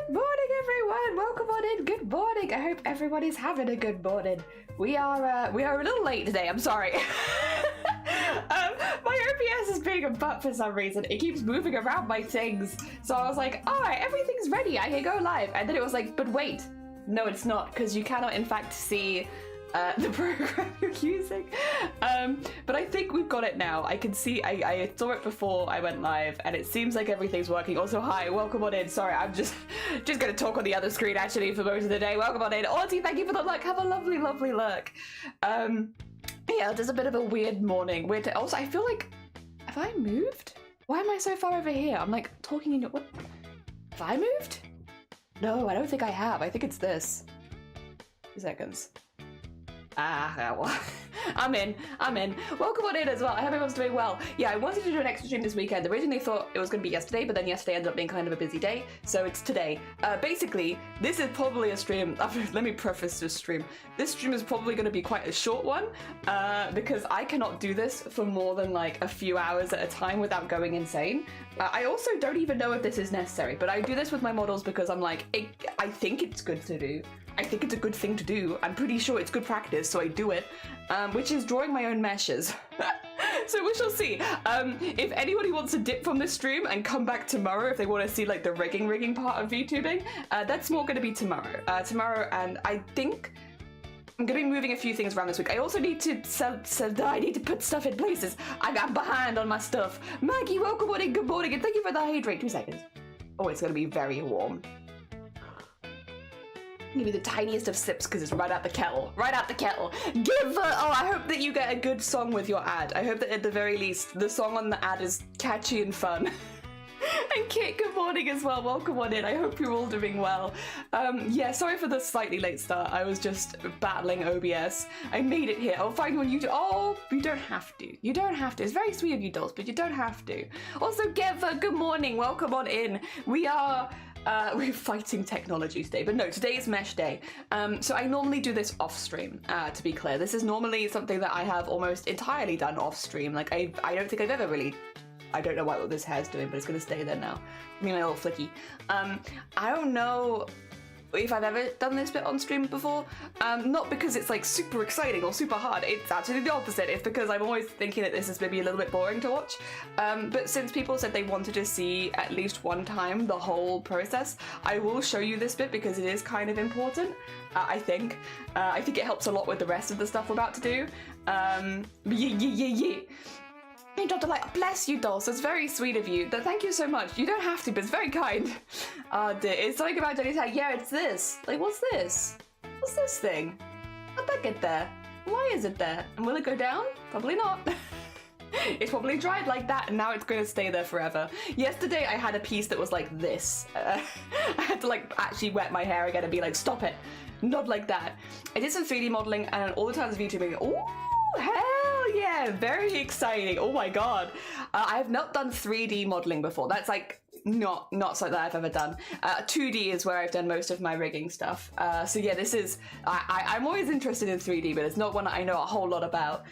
Morning, everyone. Welcome on in. Good morning. I hope everybody's having a good morning. We are a little late today. I'm sorry. My OBS is being a butt for some reason. It keeps moving around my things. So I was like, all right, everything's ready. I can go live. And then it was like, but wait, no, it's not, because you cannot in fact see the program you're using. But I think we've got it now. I can see, I saw it before I went live and it seems like everything's working. Also, hi, welcome on in. Sorry, I'm just gonna talk on the other screen actually for most of the day. Welcome on in. Arty, thank you for the look. Have a lovely, lovely look. Yeah, there's a bit of a weird morning. Also, I feel like, have I moved? Why am I so far over here? I'm like talking in your, what? Have I moved? No, I don't think I have. I think it's this. 2 seconds. Well, I'm in. Welcome on in as well. I hope everyone's doing well. Yeah, I wanted to do an extra stream this weekend. Originally thought it was going to be yesterday, but then yesterday ended up being kind of a busy day, so it's today. Basically, this is probably a stream. Let me preface this stream. This stream is probably going to be quite a short one, because I cannot do this for more than like a few hours at a time without going insane. I also don't even know if this is necessary, but I do this with my models because I'm like, I think it's good to do. I think it's a good thing to do. I'm pretty sure it's good practice, so I do it, which is drawing my own meshes. So we shall see. If anybody wants to dip from this stream and come back tomorrow, if they want to see like the rigging part of VTubing, that's more going to be tomorrow. And I think I'm going to be moving a few things around this week. I also need to I need to put stuff in places. I'm behind on my stuff. Maggie, welcome on in. Good morning, and thank you for the hydrate. 2 seconds. Oh, it's going to be very warm. Give me the tiniest of sips because it's right out the kettle. Right out the kettle. Oh, I hope that you get a good song with your ad. I hope that at the very least the song on the ad is catchy and fun. And Kit, good morning as well. Welcome on in. I hope you're all doing well. Yeah, sorry for the slightly late start. I was just battling OBS. I made it here. I'll find you on YouTube. Oh, you don't have to. You don't have to. It's very sweet of you, dolls, but you don't have to. Also, Geva, good morning. Welcome on in. We're fighting technology today, but no, today is mesh day. So I normally do this off stream, to be clear. This is normally something that I have almost entirely done off stream. Like I don't think I've ever really, I don't know what this hair's doing, but it's gonna stay there now. I mean, a little flicky. I don't know if I've ever done this bit on stream before. Not because it's like super exciting or super hard. It's actually the opposite. It's because I'm always thinking that this is maybe a little bit boring to watch. But since people said they wanted to see at least one time the whole process, I will show you this bit because it is kind of important. I think it helps a lot with the rest of the stuff we're about to do. Yeah. Hey, Dr. Light, bless you, dolls. It's very sweet of you. Thank you so much. You don't have to, but it's very kind. Dear. It's something about Jenny's hair. Yeah, it's this. Like, what's this? What's this thing? How'd that get there? Why is it there? And will it go down? Probably not. It's probably dried like that, and now it's going to stay there forever. Yesterday, I had a piece that was like this. I had to like actually wet my hair again and be like, stop it. Not like that. I did some 3D modeling, and all the times of YouTubing, ooh, hell yeah, very exciting. Oh my god. I have not done 3D modeling before. That's like not something that I've ever done. 2D is where I've done most of my rigging stuff. So yeah, this is, I'm always interested in 3D, but it's not one that I know a whole lot about.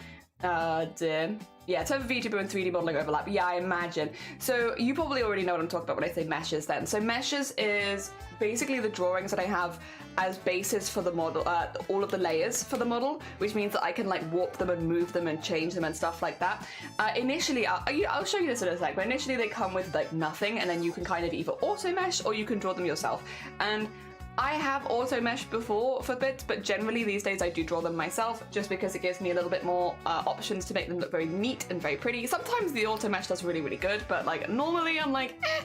Dear. Yeah, so VTuber and 3D modeling overlap. Yeah, I imagine. So you probably already know what I'm talking about when I say meshes then. So meshes is basically the drawings that I have as bases for the model, all of the layers for the model, which means that I can like warp them and move them and change them and stuff like that. Initially, I'll show you this in a sec, but initially they come with like nothing, and then you can kind of either auto mesh or you can draw them yourself. And I have auto meshed before for bits, but generally these days I do draw them myself just because it gives me a little bit more options to make them look very neat and very pretty. Sometimes the auto mesh does really, really good, but like normally I'm like, eh.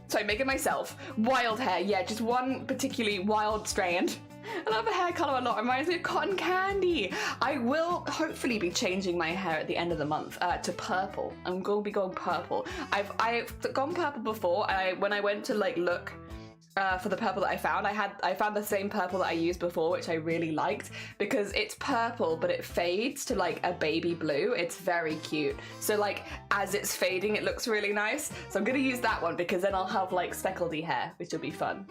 So I make it myself. Wild hair, yeah, just one particularly wild strand. I love the hair color a lot. It reminds me of cotton candy. I will hopefully be changing my hair at the end of the month to purple. I'm going to be going purple. I've gone purple before. When I went to like look for the purple that I found the same purple that I used before, which I really liked because it's purple but it fades to like a baby blue. It's very cute. So like as it's fading it looks really nice. So I'm gonna use that one because then I'll have like speckledy hair, which will be fun.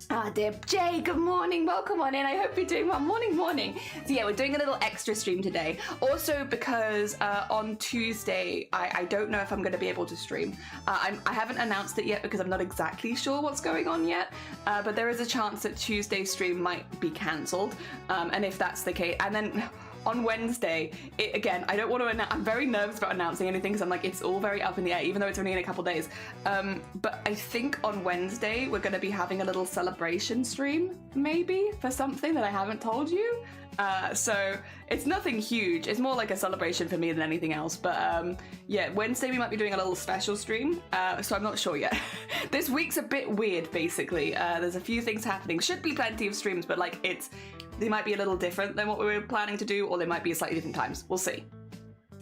Ah, dear Jay, good morning. Welcome on in. I hope you're doing well. Morning. So yeah, we're doing a little extra stream today. Also because on Tuesday, I don't know if I'm going to be able to stream. I haven't announced it yet because I'm not exactly sure what's going on yet. But there is a chance that Tuesday's stream might be cancelled. And if that's the case, and then on Wednesday, again, I don't want to announce, I'm very nervous about announcing anything because I'm like, it's all very up in the air, even though it's only in a couple days. But I think on Wednesday, we're going to be having a little celebration stream, maybe, for something that I haven't told you. So it's nothing huge. It's more like a celebration for me than anything else. But yeah, Wednesday we might be doing a little special stream. So I'm not sure yet. This week's a bit weird, basically. There's a few things happening. Should be plenty of streams, but like they might be a little different than what we were planning to do, or they might be at slightly different times. We'll see.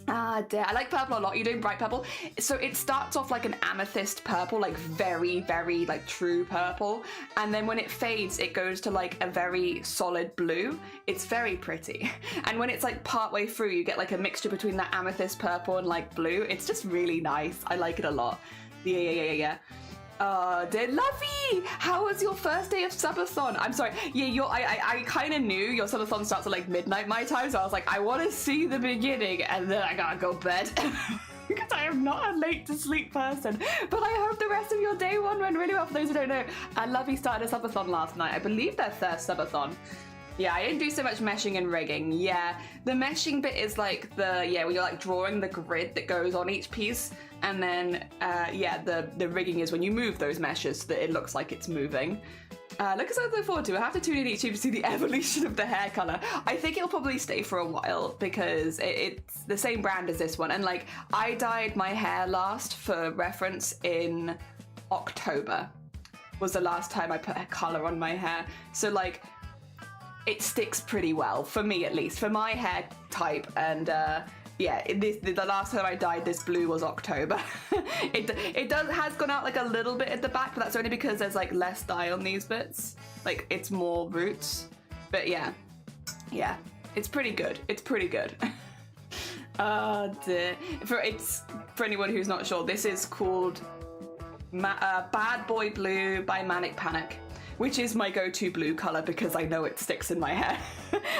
Ah, dear. I like purple a lot. You're doing bright purple. So it starts off like an amethyst purple, like very, very like true purple. And then when it fades, it goes to like a very solid blue. It's very pretty. And when it's like partway through, you get like a mixture between that amethyst purple and like blue. It's just really nice. I like it a lot. Yeah. Dear Lovey, how was your first day of subathon? I'm sorry, yeah, I kind of knew your subathon starts at like midnight my time, so I was like, I want to see the beginning, and then I gotta go bed. Because I am not a late to sleep person. But I hope the rest of your day one went really well. For those who don't know, Lovey started a subathon last night. I believe their first subathon. Yeah, I didn't do so much meshing and rigging. Yeah, the meshing bit is like where you're like drawing the grid that goes on each piece. And then, the rigging is when you move those meshes so that it looks like it's moving. Look as I look forward to. I have to tune in each to see the evolution of the hair color. I think it'll probably stay for a while because it's the same brand as this one. And like, I dyed my hair last, for reference, in October. Was the last time I put a color on my hair. So like, it sticks pretty well, for me at least, for my hair type. And the last time I dyed this blue was October. It has gone out like a little bit at the back, but that's only because there's like less dye on these bits. Like it's more roots. But yeah, it's pretty good. Dear. For anyone who's not sure, this is called Bad Boy Blue by Manic Panic, which is my go-to blue color because I know it sticks in my hair.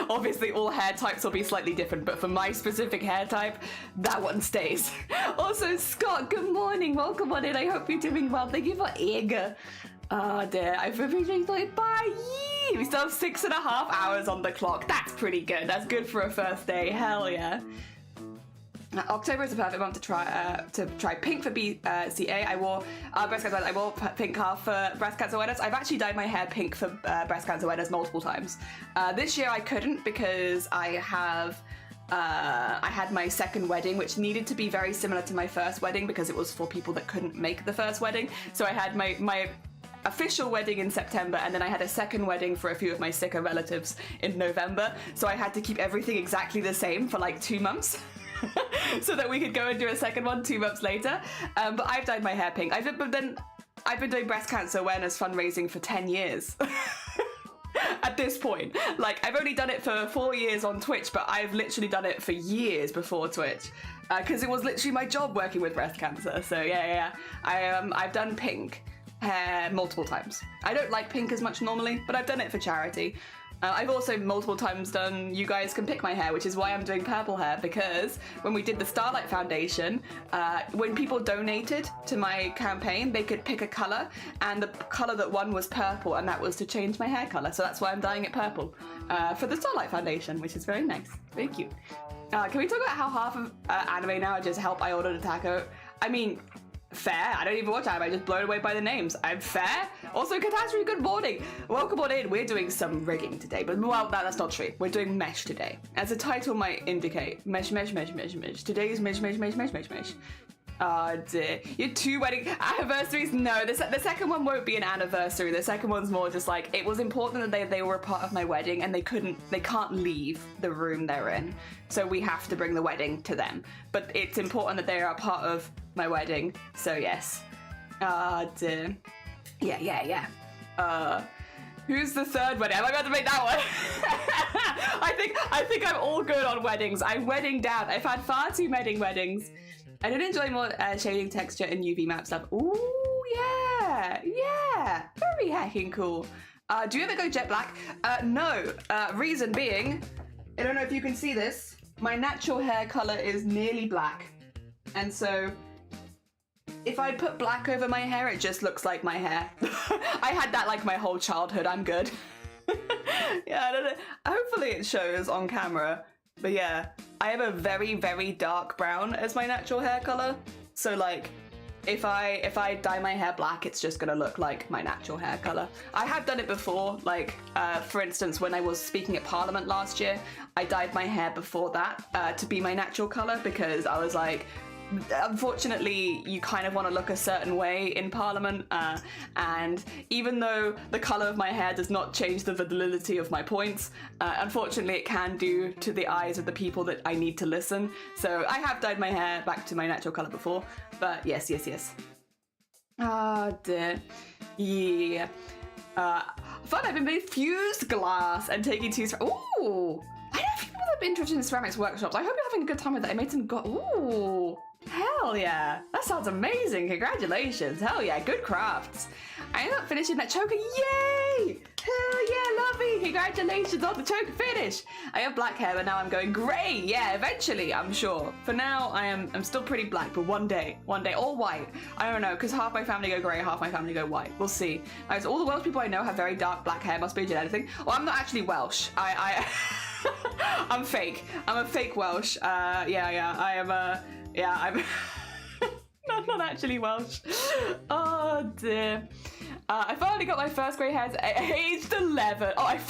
Obviously all hair types will be slightly different, but for my specific hair type, that one stays. Also, Scott, good morning. Welcome on in. I hope you're doing well. Thank you for egg. Oh dear, I've appreciated it. Bye. We still have 6.5 hours on the clock. That's pretty good. That's good for a first day. Hell yeah. October is a perfect month to try pink for BCA. I wore breast cancer awareness. I wore pink half for breast cancer awareness. I've actually dyed my hair pink for breast cancer awareness multiple times. This year I couldn't because I had my second wedding, which needed to be very similar to my first wedding because it was for people that couldn't make the first wedding. So I had my official wedding in September, and then I had a second wedding for a few of my sicker relatives in November. So I had to keep everything exactly the same for like 2 months. So that we could go and do a second one 2 months later. But I've dyed my hair pink. I've been doing breast cancer awareness fundraising for 10 years. At this point. Like, I've only done it for 4 years on Twitch, but I've literally done it for years before Twitch. Because it was literally my job working with breast cancer. So yeah. I've done pink hair multiple times. I don't like pink as much normally, but I've done it for charity. I've also multiple times done You Guys Can Pick My Hair, which is why I'm doing purple hair, because when we did the Starlight Foundation, when people donated to my campaign, they could pick a colour, and the colour that won was purple, and that was to change my hair colour, so that's why I'm dyeing it purple for the Starlight Foundation, which is very nice, very cute. Can we talk about how half of anime now just help I ordered a taco? I mean, fair. I don't even watch anime. I just blown away by the names. I'm fair. Also, Catastrophe, good morning. Welcome on in. We're doing some rigging today, but well, that's not true. We're doing mesh today. As the title might indicate, mesh. Today's mesh. Oh dear. Your 2 wedding anniversaries? No, the second one won't be an anniversary. The second one's more just like, it was important that they were a part of my wedding, and they can't leave the room they're in. So we have to bring the wedding to them. But it's important that they are a part of my wedding. So yes. Dear. Yeah. Who's the third wedding? Am I about to make that one? I think I'm all good on weddings. I'm wedding down. I've had far too many weddings. I did enjoy more shading texture and UV map stuff. Ooh, yeah. Yeah, very heckin' cool. Do you ever go jet black? No. Reason being, I don't know if you can see this, my natural hair color is nearly black. And so, if I put black over my hair, it just looks like my hair. I had that like my whole childhood, I'm good. Yeah, I don't know. Hopefully it shows on camera. But yeah, I have a very, very dark brown as my natural hair color. So like, if I dye my hair black, it's just gonna look like my natural hair color. I have done it before, like for instance, when I was speaking at Parliament last year, I dyed my hair before that to be my natural color because I was like, unfortunately, you kind of want to look a certain way in Parliament, and even though the colour of my hair does not change the validity of my points, unfortunately it can do to the eyes of the people that I need to listen. So I have dyed my hair back to my natural colour before, but yes. Ah, dear. Yeah. Fun, I've been made fused glass and taking two... Ooh! I know people that have been interested in ceramics workshops. I hope you're having a good time with that. I made some... Ooh! Hell yeah! That sounds amazing. Congratulations. Hell yeah, good crafts. I ended up finishing that choker. Yay! Hell yeah, lovely. Congratulations on the choker finish. I have black hair, but now I'm going grey. Yeah, eventually, I'm sure. For now, I'm still pretty black, but one day, or white. I don't know, because half my family go grey, half my family go white. We'll see. So all the Welsh people I know have very dark black hair. Must be a genetic thing. Well, I'm not actually Welsh. I'm fake. I'm a fake Welsh. I'm not actually Welsh. Oh dear. I finally got my first grey hairs at age 11. Oh, I've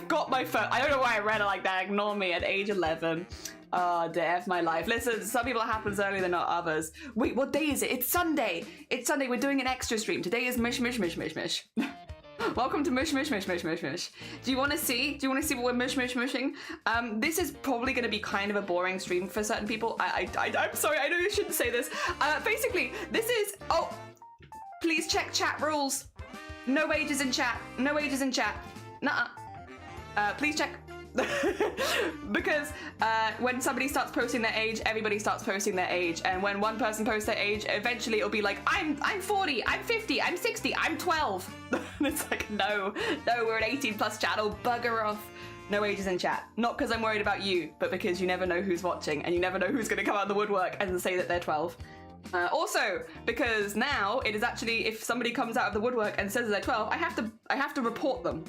got my first, I don't know why I read it like that, ignore me, at age 11. Oh dear, F my life. Listen, some people it happens earlier than others. Wait, what day is it? It's Sunday. It's Sunday, we're doing an extra stream. Today is meshmeshmeshmeshmesh. Welcome to meshmeshmeshmeshmesh. Do you want to see what we're meshmeshmeshing? This is probably going to be kind of a boring stream for certain people. I'm sorry, I know you shouldn't say this. Basically, this is... Oh, please check chat rules. No ages in chat. No ages in chat. Nuh-uh. Please check. Because when somebody starts posting their age, everybody starts posting their age, and when one person posts their age, eventually it'll be like, I'm 40, I'm 50, I'm 60, I'm 12. And it's like, no, we're an 18 plus channel, bugger off. No ages in chat. Not because I'm worried about you, but because you never know who's watching, and you never know who's going to come out of the woodwork and say that they're 12. Also, because now it is actually, if somebody comes out of the woodwork and says they're 12, I have to report them.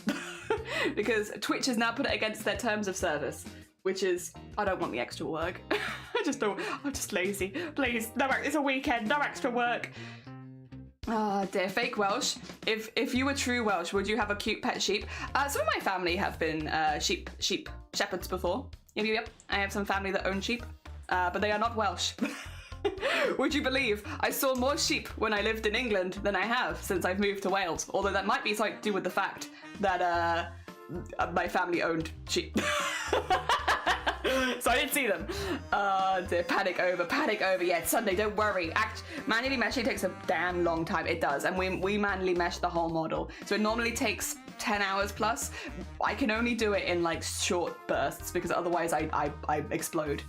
Because Twitch has now put it against their terms of service, which is, I don't want the extra work. I'm just lazy. Please, no, it's a weekend, no extra work. Ah, dear, fake Welsh. If you were true Welsh, would you have a cute pet sheep? Some of my family have been sheep shepherds before. Yep. I have some family that own sheep, but they are not Welsh. Would you believe I saw more sheep when I lived in England than I have since I've moved to Wales? Although that might be something to do with the fact that my family owned sheep. So I didn't see them. Dear, panic over. Yeah, it's Sunday, don't worry. Manually meshing takes a damn long time. It does, and we manually mesh the whole model. So it normally takes 10 hours plus. I can only do it in like short bursts because otherwise I explode.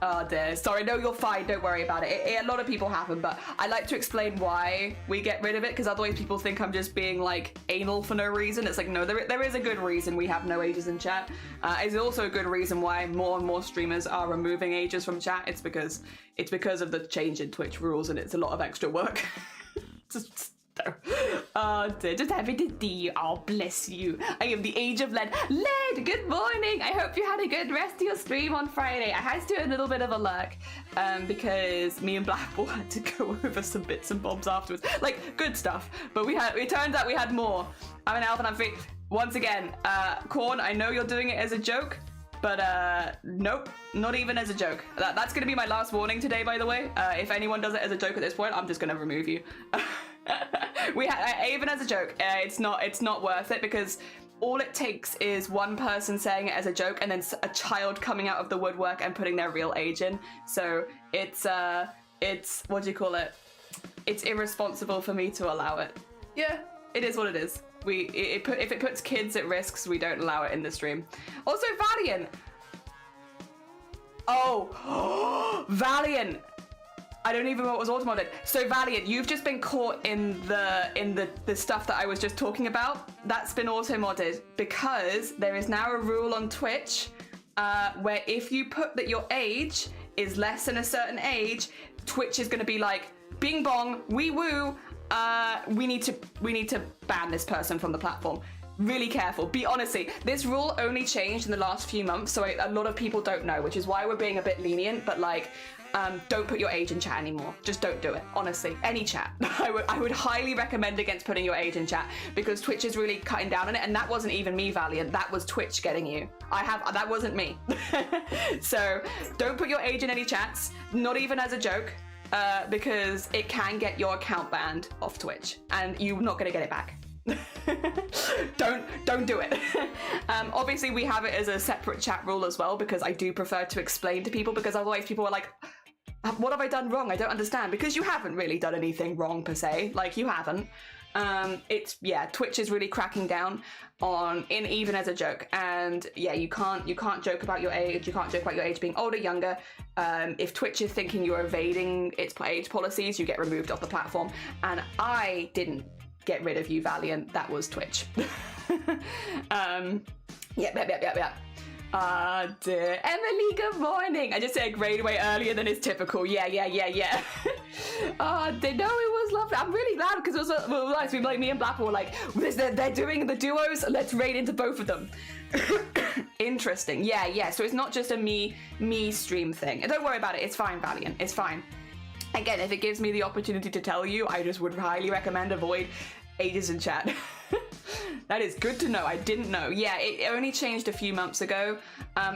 Oh dear, sorry, no, you're fine, don't worry about it. A lot of people happen, but I like to explain why we get rid of it, because otherwise people think I'm just being like anal for no reason. It's like, no, there is a good reason we have no ages in chat. It's also a good reason why more and more streamers are removing ages from chat. It's because of the change in Twitch rules, and it's a lot of extra work. Oh dear, just happy to see you. Oh, bless you. I am the age of lead. Lead, good morning. I hope you had a good rest of your stream on Friday. I had to do a little bit of a lurk because me and Blackball had to go over some bits and bobs afterwards. Like, good stuff. But it turns out we had more. I'm an elf and I'm free. Once again, Corn, I know you're doing it as a joke, but nope, not even as a joke. That's going to be my last warning today, by the way. If anyone does it as a joke at this point, I'm just going to remove you. Even as a joke, it's not worth it, because all it takes is one person saying it as a joke and then a child coming out of the woodwork and putting their real age in. So it's what do you call it? It's irresponsible for me to allow it. Yeah, it is what it is. If it puts kids at risks, we don't allow it in the stream. Also, Valiant. Oh, Valiant. I don't even know what was auto-modded. So Valiant, you've just been caught in the stuff that I was just talking about. That's been auto-modded because there is now a rule on Twitch where if you put that your age is less than a certain age, Twitch is going to be like, bing bong, wee woo, we need to ban this person from the platform. Really careful. Honestly, this rule only changed in the last few months, so a lot of people don't know, which is why we're being a bit lenient, but like, don't put your age in chat anymore. Just don't do it. Honestly, any chat. I would highly recommend against putting your age in chat because Twitch is really cutting down on it, and that wasn't even me, Valiant. That was Twitch getting you. That wasn't me. So don't put your age in any chats, not even as a joke, because it can get your account banned off Twitch, and you're not gonna get it back. Don't do it. Obviously we have it as a separate chat rule as well because I do prefer to explain to people, because otherwise people are like, what have I done wrong? I don't understand. Because you haven't really done anything wrong per se. Like, you haven't. Twitch is really cracking down on even as a joke, and yeah, you can't joke about your age. You can't joke about your age being older, younger. If Twitch is thinking you're evading its age policies, you get removed off the platform. And I didn't get rid of you, Valiant. That was Twitch. Yeah. Dear Emily, good morning. I just said a grade way earlier than is typical. Yeah. They know it was lovely. I'm really glad because it was nice. We like me and Black were like, they're doing the duos. Let's raid into both of them. Interesting. Yeah. So it's not just a me stream thing. And don't worry about it. It's fine, Valiant. It's fine. Again, if it gives me the opportunity to tell you, I just would highly recommend avoid ages in chat. That is good to know. I didn't know. Yeah, it only changed a few months ago.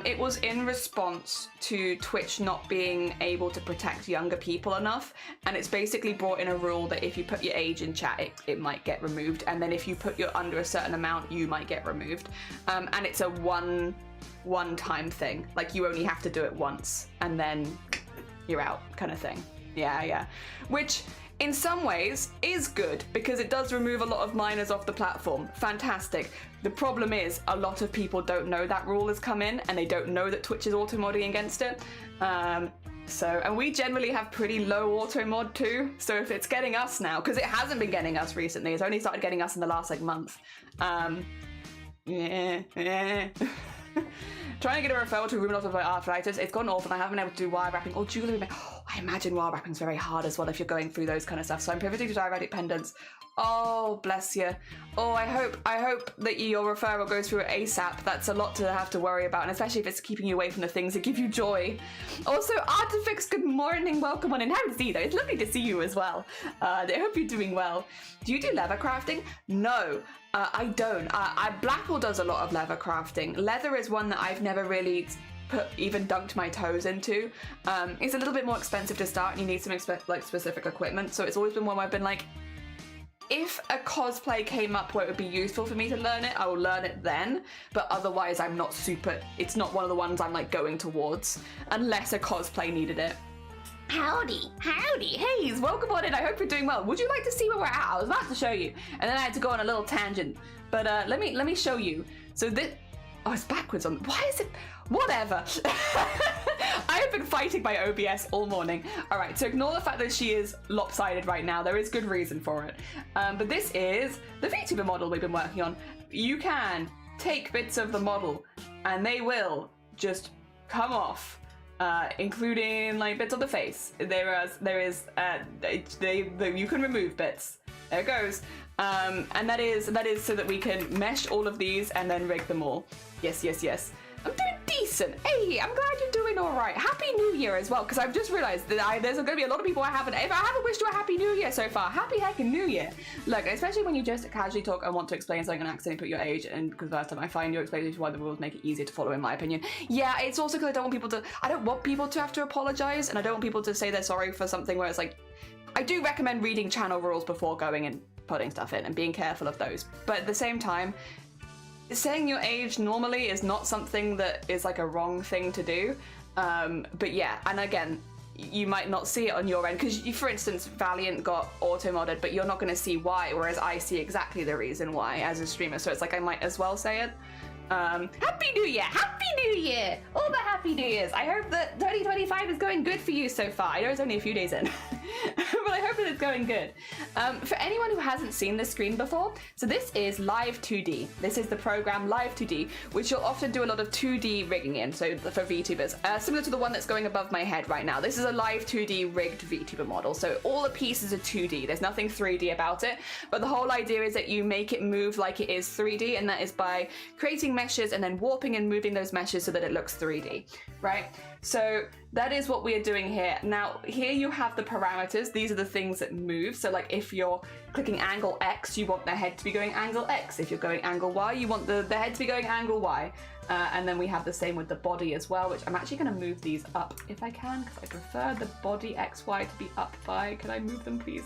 It was in response to Twitch not being able to protect younger people enough. And it's basically brought in a rule that if you put your age in chat, it might get removed. And then if you put your under a certain amount, you might get removed. And it's a one-time thing. Like, you only have to do it once and then you're out kind of thing. Yeah. Which in some ways is good because it does remove a lot of minors off the platform. Fantastic. The problem is a lot of people don't know that rule has come in and they don't know that Twitch is auto-modding against it. And we generally have pretty low auto-mod too. So if it's getting us now, because it hasn't been getting us recently, it's only started getting us in the last month. Trying to get a referral to rheumatoid of arthritis. It's gone off and I haven't been able to do wire wrapping or jewelry. I imagine wire wrapping is very hard as well if you're going through those kind of stuff. So I'm pivoting to diabetic pendants. Oh, bless you. Oh, I hope that your referral goes through ASAP. That's a lot to have to worry about, and especially if it's keeping you away from the things that give you joy. Also, Artifix, good morning. Welcome on in. Haven't seen you though. It's lovely to see you as well. I hope you're doing well. Do you do leather crafting? No. I don't. Blackwell does a lot of leather crafting. Leather is one that I've never really even dunked my toes into. It's a little bit more expensive to start and you need some specific equipment. So it's always been one where I've been like, if a cosplay came up where it would be useful for me to learn it, I will learn it then. But otherwise it's not one of the ones I'm like going towards unless a cosplay needed it. Howdy, Hayes, welcome on in. I hope you're doing well. Would you like to see where we're at? I was about to show you, and then I had to go on a little tangent. But let me show you. So this, it's backwards on. Why is it? Whatever. I have been fighting my OBS all morning. All right, so ignore the fact that she is lopsided right now. There is good reason for it. But this is the VTuber model we've been working on. You can take bits of the model, and they will just come off. Including like bits of the face. You can remove bits. There it goes. And that is so that we can mesh all of these and then rig them all. Yes. I'm doing decent. Hey, I'm glad you're doing all right. Happy New Year as well, because I've just realized that there's going to be a lot of people if I haven't wished you a Happy New Year so far, happy heckin' New Year. Look, especially when you just casually talk and want to explain something and accidentally put your age, and because last time I find your explanation why the rules make it easier to follow, in my opinion. Yeah, it's also because I don't want people to have to apologize, and I don't want people to say they're sorry for something where it's like, I do recommend reading channel rules before going and putting stuff in and being careful of those. But at the same time, saying your age normally is not something that is like a wrong thing to do. But yeah, and again, you might not see it on your end because, for instance, Valiant got auto-modded, but you're not going to see why, whereas I see exactly the reason why as a streamer. So it's like I might as well say it. Happy New Year! Happy New Year! All the Happy New Years! I hope that 2025 is going good for you so far. I know it's only a few days in, but I hope that it's going good. For anyone who hasn't seen this screen before, so this is Live 2D. This is the program Live 2D, which you'll often do a lot of 2D rigging in, so for VTubers. Similar to the one that's going above my head right now. This is a Live 2D rigged VTuber model, so all the pieces are 2D. There's nothing 3D about it, but the whole idea is that you make it move like it is 3D, and that is by creating meshes and then warping and moving those meshes so that it looks 3D, right? So that is what we are doing here. Now, here you have the parameters. These are the things that move. So like if you're clicking angle X, you want the head to be going angle X. If you're going angle Y, you want the head to be going angle Y. And then we have the same with the body as well, which I'm actually going to move these up if I can, because I prefer the body XY to be up by. Can I move them, please?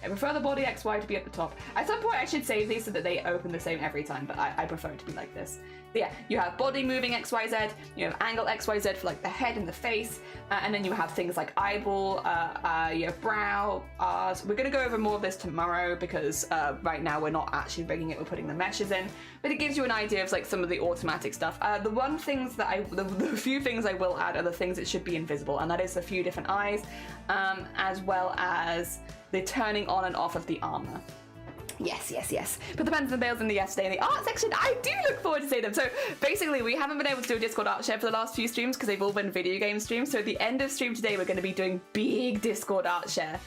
I prefer the body XY to be at the top. At some point I should save these so that they open the same every time, but I prefer it to be like this. But yeah, you have body moving XYZ, you have angle XYZ for like the head and the face, and then you have things like eyeball, your brow, We're going to go over more of this tomorrow because right now we're not actually rigging it, we're putting the meshes in, but it gives you an idea of like some of the automatic stuff. The few things I will add are the things that should be invisible, and that is a few different eyes, as well as the turning on and off of the armor. Yes, yes, yes. Put the pens and bales in the yesterday in the art section. I do look forward to seeing them. So basically, we haven't been able to do a Discord art share for the last few streams because they've all been video game streams. So at the end of stream today, we're going to be doing big Discord art share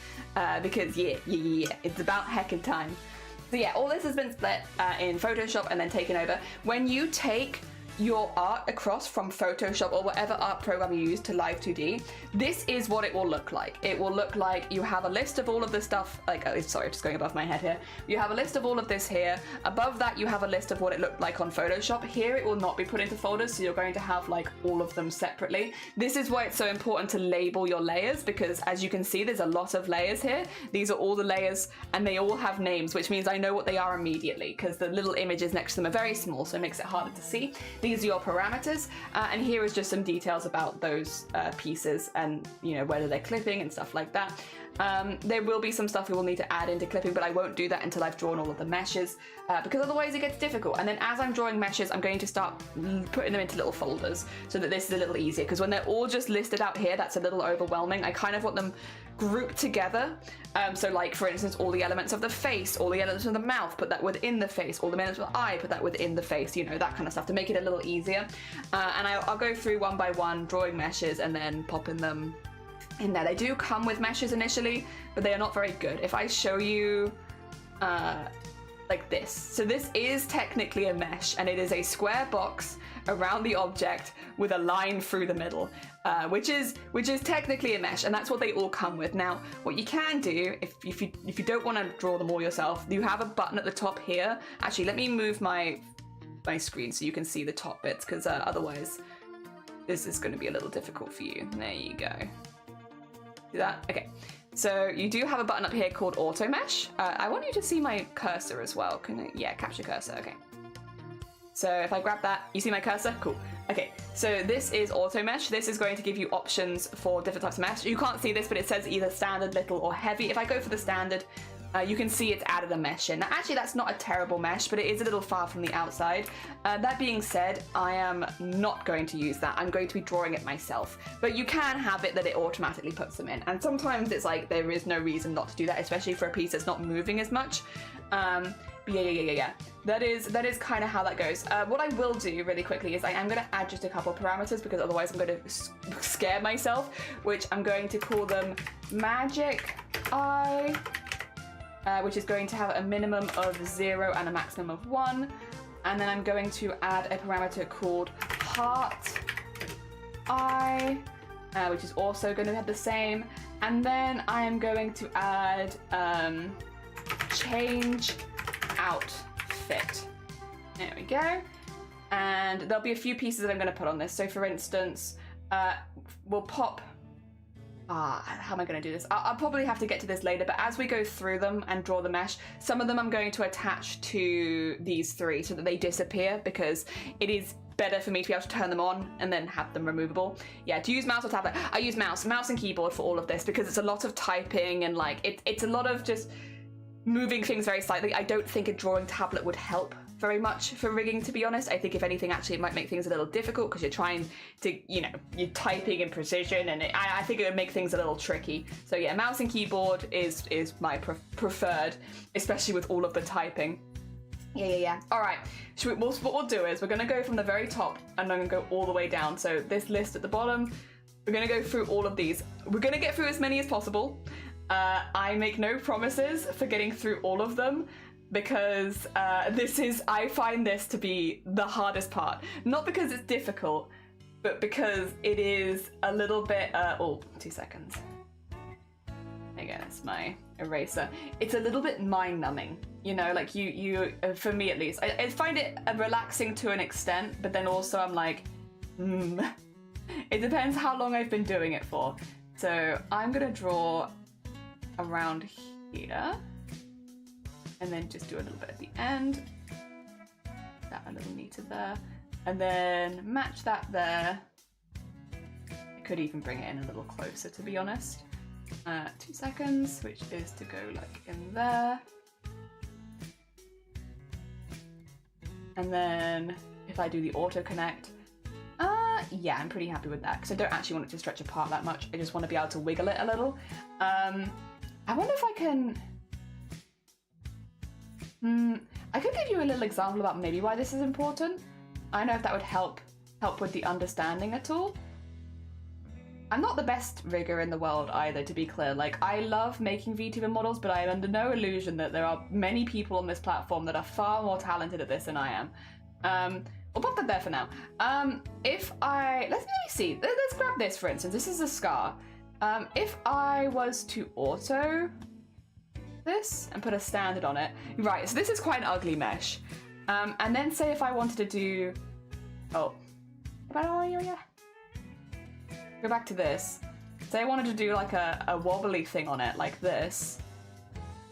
because yeah, it's about heckin' time. So yeah, all this has been split in Photoshop and then taken over. When you take your art across from Photoshop or whatever art program you use to Live 2D, this is what it will look like. It will look like you have a list of all of the stuff, like, oh, sorry, just going above my head here. You have a list of all of this here. Above that, you have a list of what it looked like on Photoshop. Here, it will not be put into folders, so you're going to have like all of them separately. This is why it's so important to label your layers, because as you can see, there's a lot of layers here. These are all the layers, and they all have names, which means I know what they are immediately, because the little images next to them are very small, so it makes it harder to see. These are your parameters, and here is just some details about those pieces and, you know, whether they're clipping and stuff like that. There will be some stuff we will need to add into clipping, but I won't do that until I've drawn all of the meshes, because otherwise it gets difficult. And then as I'm drawing meshes, I'm going to start putting them into little folders so that this is a little easier, because when they're all just listed out here, that's a little overwhelming. I kind of want them grouped together. So like, for instance, all the elements of the face, all the elements of the mouth, put that within the face, all the elements of the eye, put that within the face, you know, that kind of stuff to make it a little easier. And I'll go through one by one, drawing meshes and then popping them in there. They do come with meshes initially, but they are not very good. If I show you like this, so this is technically a mesh, and it is a square box around the object with a line through the middle, which is technically a mesh, and that's what they all come with. Now, what you can do, if you don't want to draw them all yourself, you have a button at the top here. Actually, let me move my screen so you can see the top bits, because otherwise this is going to be a little difficult for you. There you go. See that? Okay. So you do have a button up here called Auto Mesh. I want you to see my cursor as well. Can I? Yeah, capture cursor. Okay. So if I grab that, you see my cursor? Cool. Okay, so this is Auto Mesh. This is going to give you options for different types of mesh. You can't see this, but it says either standard, little, or heavy. If I go for the standard, you can see it's added a mesh in. Now, actually, that's not a terrible mesh, but it is a little far from the outside. That being said, I am not going to use that. I'm going to be drawing it myself. But you can have it that it automatically puts them in. And sometimes it's like there is no reason not to do that, especially for a piece that's not moving as much. But yeah. That is kind of how that goes. What I will do really quickly is I am going to add just a couple of parameters, because otherwise I'm going to scare myself, which I'm going to call them Magic Eye, which is going to have a minimum of 0 and a maximum of 1. And then I'm going to add a parameter called Heart Eye, which is also going to have the same. And then I am going to add Change Outfit. There we go. And there'll be a few pieces that I'm going to put on this. So for instance, we'll pop... how am I going to do this? I'll probably have to get to this later, but as we go through them and draw the mesh, some of them I'm going to attach to these three so that they disappear, because it is better for me to be able to turn them on and then have them removable. Yeah, to use mouse or tablet, I use mouse and keyboard for all of this, because it's a lot of typing and like it's a lot of just moving things very slightly. I don't think a drawing tablet would help very much for rigging, to be honest. I think if anything, actually, it might make things a little difficult because you're trying to, you know, you're typing in precision, and I think it would make things a little tricky. So yeah, mouse and keyboard is my preferred, especially with all of the typing. Yeah. All right. What we'll do is we're going to go from the very top and I'm going to go all the way down. So this list at the bottom, we're going to go through all of these. We're going to get through as many as possible. I make no promises for getting through all of them because I find this to be the hardest part. Not because it's difficult, but because it is a little bit, 2 seconds. Again, it's my eraser. It's a little bit mind-numbing, you know, like you for me at least. I find it relaxing to an extent, but then also I'm like, It depends how long I've been doing it for. So I'm gonna draw around here, and then just do a little bit at the end. That a little neater there, and then match that there. I could even bring it in a little closer, to be honest. 2 seconds, which is to go like in there. And then if I do the auto connect, yeah, I'm pretty happy with that because I don't actually want it to stretch apart that much. I just want to be able to wiggle it a little. I wonder if I can... I could give you a little example about maybe why this is important. I don't know if that would help with the understanding at all. I'm not the best rigger in the world either, to be clear. Like, I love making VTuber models, but I am under no illusion that there are many people on this platform that are far more talented at this than I am. We'll pop that there for now. If I... Let me see. Let's grab this, for instance. This is a scar. If I was to auto this and put a standard on it... Right, so this is quite an ugly mesh. And then say if I wanted to do... Oh. Go back to this. Say I wanted to do like a wobbly thing on it, like this.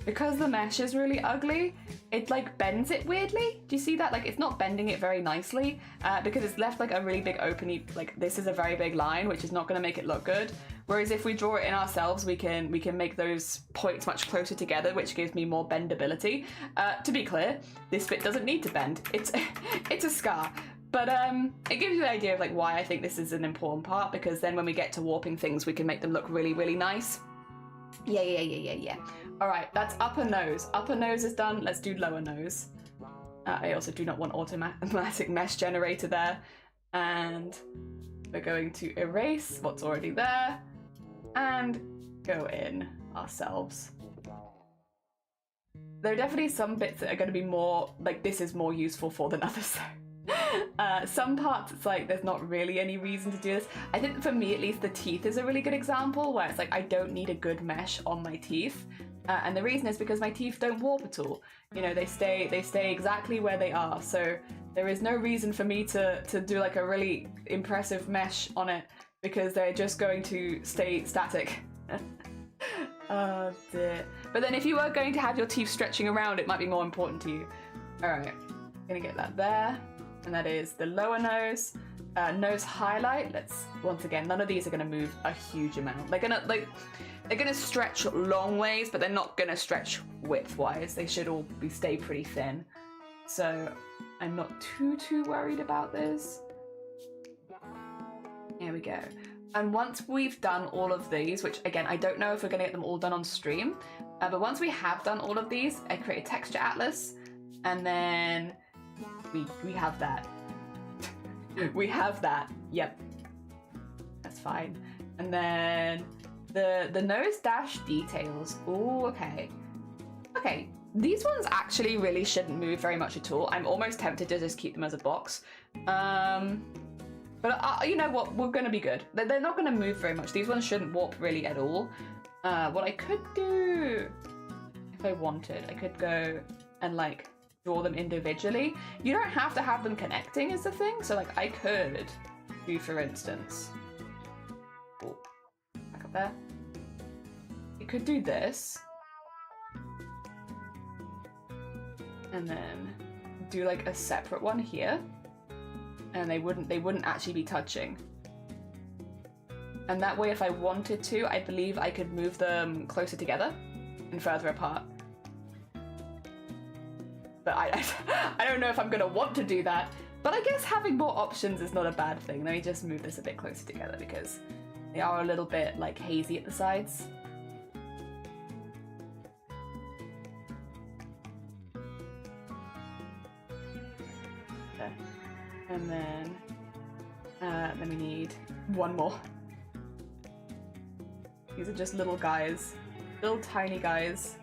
Because the mesh is really ugly, it like bends it weirdly. Do you see that? Like it's not bending it very nicely because it's left like a really big opening. Like this is a very big line, which is not going to make it look good. Whereas if we draw it in ourselves, we can make those points much closer together, which gives me more bendability. To be clear, this bit doesn't need to bend. It's a scar. But it gives you an idea of like why I think this is an important part, because then when we get to warping things, we can make them look really, really nice. Yeah. All right, that's upper nose. Upper nose is done. Let's do lower nose. I also do not want automatic mesh generator there. And we're going to erase what's already there and go in ourselves. There are definitely some bits that are going to be more, like this is more useful for than others. Some parts it's like there's not really any reason to do this. I think for me at least the teeth is a really good example where it's like I don't need a good mesh on my teeth, and the reason is because my teeth don't warp at all. You know, they stay exactly where they are, so there is no reason for me to do like a really impressive mesh on it because they're just going to stay static. Oh dear. But then if you were going to have your teeth stretching around, it might be more important to you. All right, gonna get that there. And that is the lower nose. Nose highlight. Let's once again. None of these are going to move a huge amount. They're gonna stretch long ways, but they're not gonna stretch width-wise. They should all stay pretty thin. So I'm not too worried about this. Here we go. And once we've done all of these, which again I don't know if we're gonna get them all done on stream, but once we have done all of these, I create a texture atlas, and then. We have that. We have that. Yep. That's fine. And then the nose dash details. Oh, okay. Okay. These ones actually really shouldn't move very much at all. I'm almost tempted to just keep them as a box. But you know what? We're gonna be good. They're not gonna move very much. These ones shouldn't warp really at all. What I could do, if I wanted, I could go and like draw them individually. You don't have to have them connecting is the thing. So like I could do, for instance, back up there. You could do this. And then do like a separate one here. And they wouldn't actually be touching. And that way if I wanted to, I believe I could move them closer together and further apart. but I don't know if I'm gonna want to do that. But I guess having more options is not a bad thing. Let me just move this a bit closer together because they are a little bit like hazy at the sides. There. And then we need one more. These are just little guys, little tiny guys.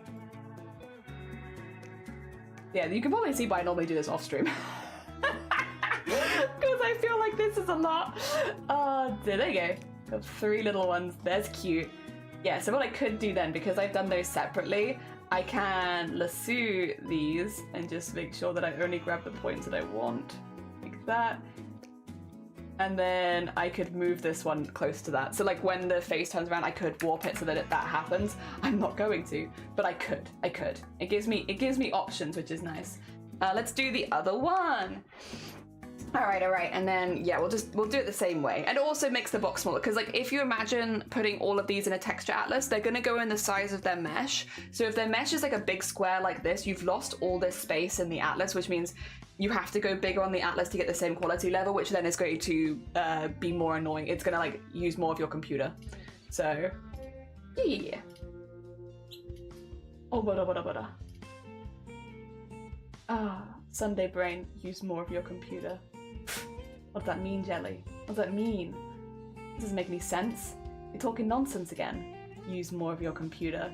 Yeah, you can probably see why I normally do this off stream. Because I feel like this is a lot. There you go. Got 3 little ones. There's cute. Yeah, so what I could do then, because I've done those separately, I can lasso these and just make sure that I only grab the points that I want. Like that. And then I could move this one close to that. So like when the face turns around, I could warp it so that that happens. I'm not going to, but I could. It gives me options, which is nice. Let's do the other one. All right, and then yeah, we'll do it the same way, and it also makes the box smaller because like if you imagine putting all of these in a texture atlas, they're gonna go in the size of their mesh. So if their mesh is like a big square like this, you've lost all this space in the atlas, which means you have to go bigger on the atlas to get the same quality level, which then is going to be more annoying. It's gonna like use more of your computer. So yeah. Oh, bada. Sunday brain, use more of your computer. What does that mean, Jelly? What does that mean? This doesn't make any sense. You're talking nonsense again. Use more of your computer.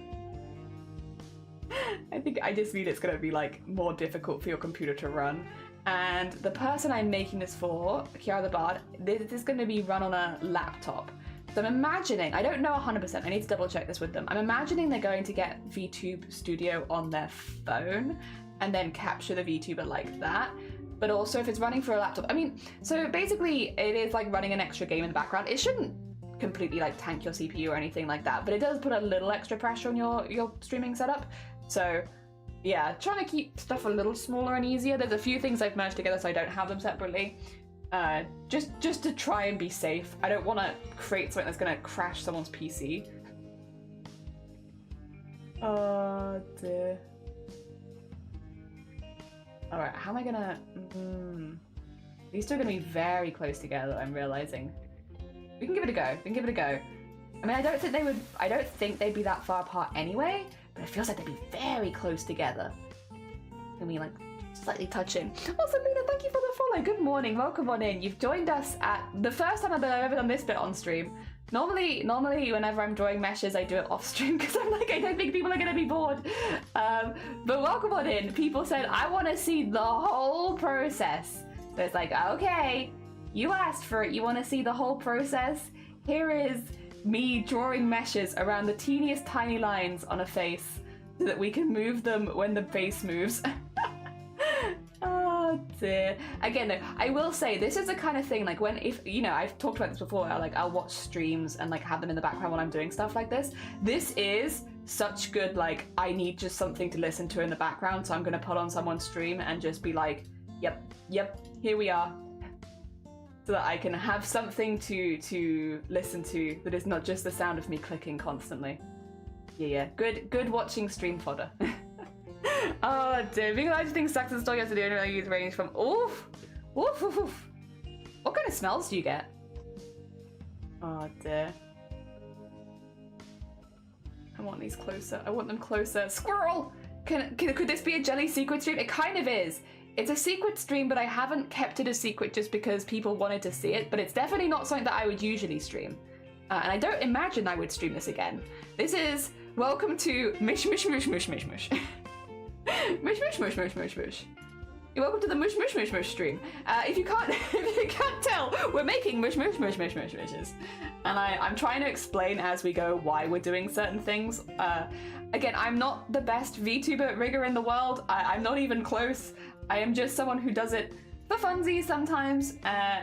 I just mean it's gonna be like more difficult for your computer to run. And the person I'm making this for, Kiara the Bard, this is gonna be run on a laptop. So I'm imagining, I don't know 100%, I need to double check this with them. I'm imagining they're going to get VTube Studio on their phone and then capture the VTuber like that. But also if it's running for a laptop, I mean, so basically it is like running an extra game in the background. It shouldn't completely like tank your CPU or anything like that, but it does put a little extra pressure on your streaming setup. So yeah, trying to keep stuff a little smaller and easier. There's a few things I've merged together so I don't have them separately. Just to try and be safe. I don't want to create something that's going to crash someone's PC. Oh dear. Alright, how am I gonna... These two are gonna be very close together, I'm realizing. We can give it a go. I mean, I don't think they'd be that far apart anyway, but it feels like they'd be very close together. I mean, like, slightly touching. Also, Luna, thank you for the follow. Good morning, welcome on in. You've joined us at the first time I've ever done this bit on stream. Normally, whenever I'm drawing meshes, I do it off stream because I'm like, I don't think people are going to be bored. But welcome on in. People said, I want to see the whole process. So it's like, okay, you asked for it. You want to see the whole process? Here is me drawing meshes around the teeniest tiny lines on a face so that we can move them when the face moves. Oh dear. Again though, I will say this is the kind of thing like when I've talked about this before, I'll watch streams and like have them in the background when I'm doing stuff like this. This is such good, like I need just something to listen to in the background, so I'm gonna put on someone's stream and just be like, yep, here we are. So that I can have something to listen to that is not just the sound of me clicking constantly. Yeah. Good watching stream fodder. Oh dear, being allowed to think sucks and still gets to do only use range from oof. What kind of smells do you get? Oh dear. I want these closer. I want them closer. Squirrel! Could this be a jelly secret stream? It kind of is. It's a secret stream, but I haven't kept it a secret just because people wanted to see it, but it's definitely not something that I would usually stream. And I don't imagine I would stream this again. This is welcome to meshmeshmeshmeshmesh. Meshmeshmeshmeshmesh. You're welcome to the meshmeshmeshmesh stream. If you can't tell, we're making meshmeshmeshmeshmeshes, and I'm trying to explain as we go why we're doing certain things. Again, I'm not the best VTuber rigger in the world. I'm not even close. I am just someone who does it for funsies sometimes.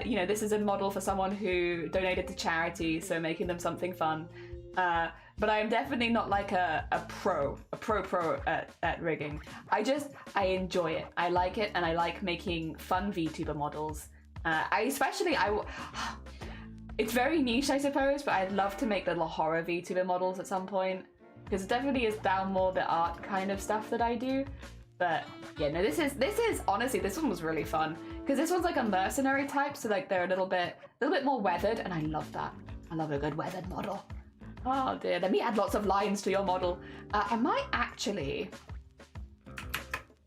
This is a model for someone who donated to charity, so making them something fun. But I am definitely not like a pro at rigging. I enjoy it. I like it, and I like making fun VTuber models. It's very niche, I suppose, but I'd love to make little horror VTuber models at some point, because it definitely is down more the art kind of stuff that I do. But yeah, no, this is honestly, this one was really fun because this one's like a mercenary type, so like they're a little bit more weathered, and I love that. I love a good weathered model. Oh dear, let me add lots of lines to your model. I might actually,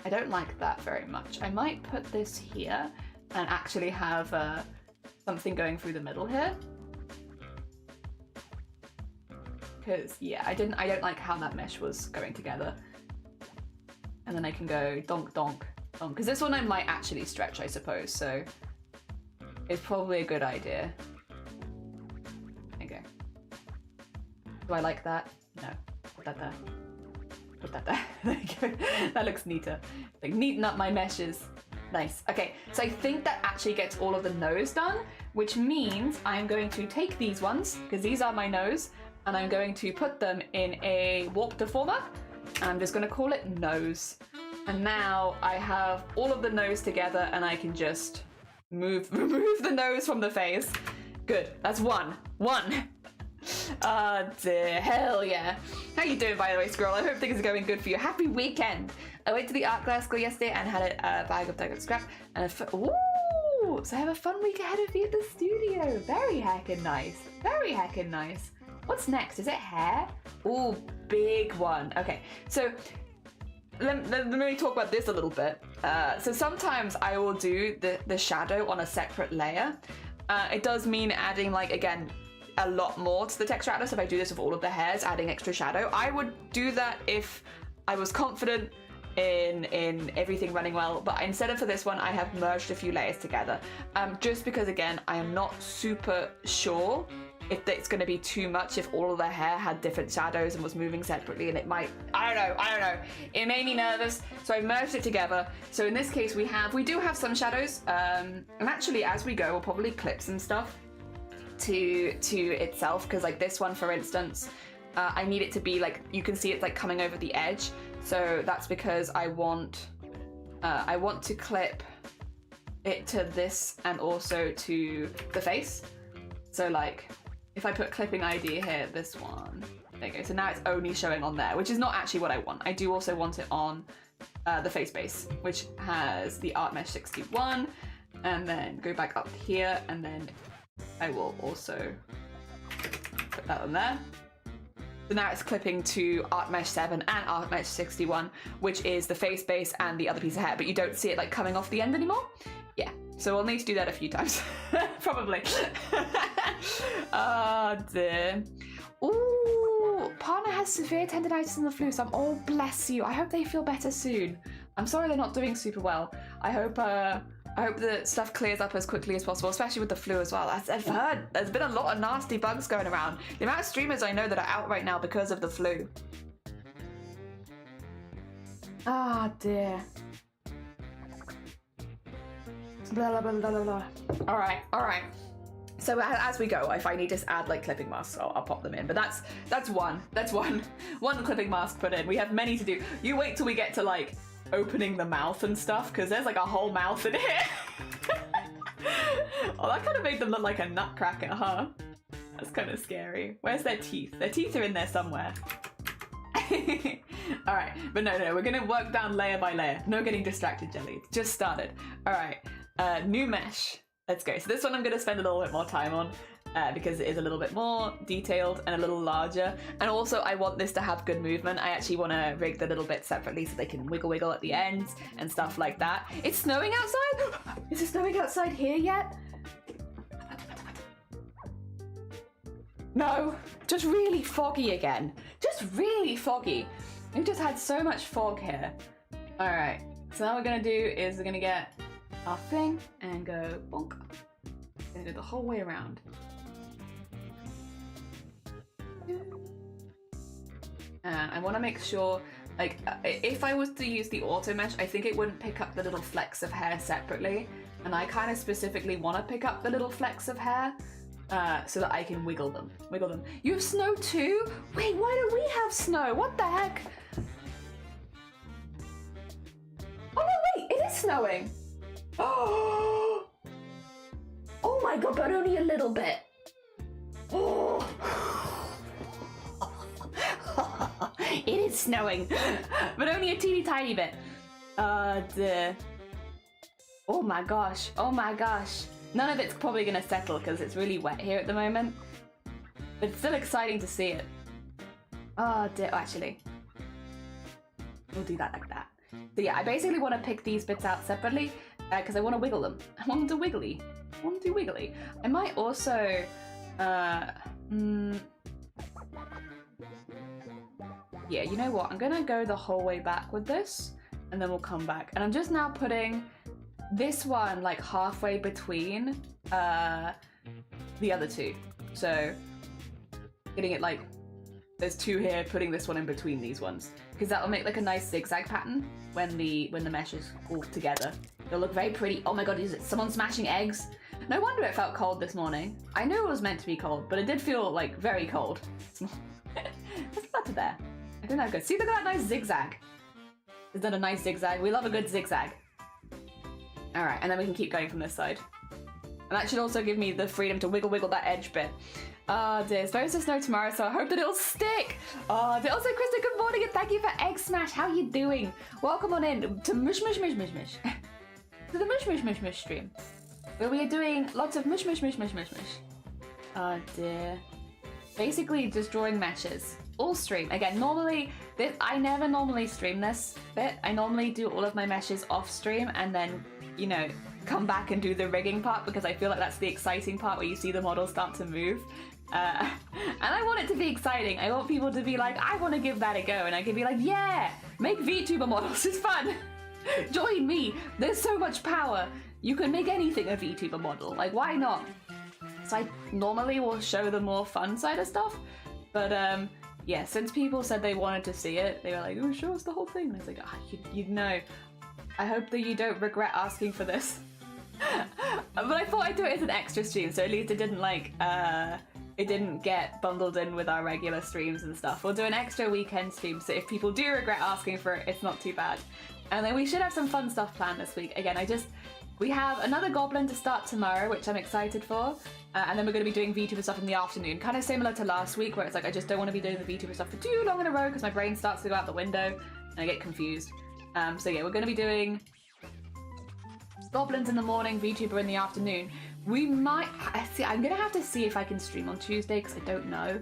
I don't like that very much. I might put this here and actually have something going through the middle here. Because yeah, I don't like how that mesh was going together. And then I can go donk donk donk. Because this one I might actually stretch, I suppose, so it's probably a good idea. There you go. Do I like that? No. Put that there. Put that there. There you go. That looks neater. Like neaten up my meshes. Nice. Okay, so I think that actually gets all of the nose done, which means I'm going to take these ones, because these are my nose, and I'm going to put them in a warp deformer. I'm just going to call it nose. And now I have all of the nose together, and I can just remove the nose from the face. Good. That's one. Dear, hell yeah. How you doing, by the way, Squirrel? I hope things are going good for you. Happy weekend. I went to the art class school yesterday and had a bag of dug scrap and ooh, so I have a fun week ahead of me at the studio. Very heckin' nice. Very heckin' nice. What's next? Is it hair? Ooh, big one. Okay, so let me talk about this a little bit. So sometimes I will do the shadow on a separate layer. It does mean adding, like, again, a lot more to the texture atlas. If I do this with all of the hairs, adding extra shadow, I would do that if I was confident in everything running well, but instead of for this one I have merged a few layers together, just because again I am not super sure if it's going to be too much if all of their hair had different shadows and was moving separately, and it might, I don't know, it made me nervous, so I merged it together. So in this case we do have some shadows, and actually as we go we'll probably clip some stuff to itself, because like this one for instance, I need it to be like, you can see it's like coming over the edge, so that's because I want to clip it to this and also to the face. So like if I put clipping ID here, this one, there you go. So now it's only showing on there, which is not actually what I want. I do also want it on the face base, which has the Art Mesh 61, and then go back up here, and then I will also put that on there. So now it's clipping to Art Mesh 7 and Art Mesh 61, which is the face base and the other piece of hair, but you don't see it like coming off the end anymore. Yeah, so we'll need to do that a few times, probably. Oh dear. Ooh, partner has severe tendinitis and the flu, so oh bless you. I hope they feel better soon. I'm sorry they're not doing super well. I hope the stuff clears up as quickly as possible, especially with the flu as well. As I've heard, there's been a lot of nasty bugs going around. The amount of streamers I know that are out right now because of the flu. Ah, dear. Blah, blah, blah, blah, blah. All right. So as we go, if I need to add like clipping masks, I'll pop them in. But that's one clipping mask put in. We have many to do. You wait till we get to like opening the mouth and stuff, because there's like a whole mouth in here. Oh, that kind of made them look like a nutcracker, huh? That's kind of scary. Where's their teeth? Their teeth are in there somewhere. All right, but no, we're gonna work down layer by layer. No getting distracted, Jelly. It's just started. All right, new mesh. Let's go. So this one I'm gonna spend a little bit more time on. Because it is a little bit more detailed and a little larger, and also I want this to have good movement. I actually want to rig the little bits separately so they can wiggle at the ends and stuff like that. It's snowing outside? Is it snowing outside here yet? No, just really foggy again. Just really foggy. We've just had so much fog here. All right, so now what we're gonna do is we're gonna get our thing and go bonk. We're gonna go the whole way around. And I want to make sure, like, if I was to use the auto mesh, I think it wouldn't pick up the little flecks of hair separately, and I kind of specifically want to pick up the little flecks of hair so that I can wiggle them. You have snow too? Wait, why don't we have snow? What the heck? Oh no, wait, it is snowing. Oh my god, but only a little bit. Oh. It is snowing, but only a teeny tiny bit. Dear. Oh my gosh. Oh my gosh. None of it's probably gonna settle because it's really wet here at the moment. But it's still exciting to see it. Oh dear. Oh, actually, we'll do that like that. So yeah, I basically want to pick these bits out separately because I want to wiggle them. I want them to wiggly. I want them to wiggly. I might also... Yeah, you know what? I'm gonna go the whole way back with this, and then we'll come back. And I'm just now putting this one like halfway between the other two. So getting it like there's two here, putting this one in between these ones, because that will make like a nice zigzag pattern when the mesh is all together. It'll look very pretty. Oh my god, is it someone smashing eggs? No wonder it felt cold this morning. I knew it was meant to be cold, but it did feel like very cold. What's that to there? I don't know. Good. See, look at that nice zigzag. Is that a nice zigzag? We love a good zigzag. All right, and then we can keep going from this side. And that should also give me the freedom to wiggle that edge bit. Dear, it's supposed to snow tomorrow, so I hope that it'll stick. Also, Krista, good morning and thank you for Egg Smash. How are you doing? Welcome on in to meshmeshmeshmesh. To the meshmeshmeshmesh stream, where we are doing lots of meshmeshmeshmesh. Oh dear. Basically, just drawing meshes. All stream. Again, normally, I never normally stream this bit. I normally do all of my meshes off stream and then, you know, come back and do the rigging part because I feel like that's the exciting part where you see the model start to move. And I want it to be exciting. I want people to be like, I want to give that a go. And I can be like, yeah, make VTuber models. It's fun. Join me. There's so much power. You can make anything a VTuber model. Like, why not? So I normally will show the more fun side of stuff. But yeah, since people said they wanted to see it, they were like, oh, show us the whole thing. And I was like, you'd know. I hope that you don't regret asking for this. But I thought I'd do it as an extra stream, so at least it didn't like, it didn't get bundled in with our regular streams and stuff. We'll do an extra weekend stream, so if people do regret asking for it, it's not too bad. And then we should have some fun stuff planned this week. Again, we have another goblin to start tomorrow, which I'm excited for. And then we're going to be doing VTuber stuff in the afternoon, kind of similar to last week, where it's like I just don't want to be doing the VTuber stuff for too long in a row because my brain starts to go out the window and I get confused. So yeah, we're going to be doing goblins in the morning, VTuber in the afternoon. We might see. I'm going to have to see if I can stream on Tuesday because I don't know.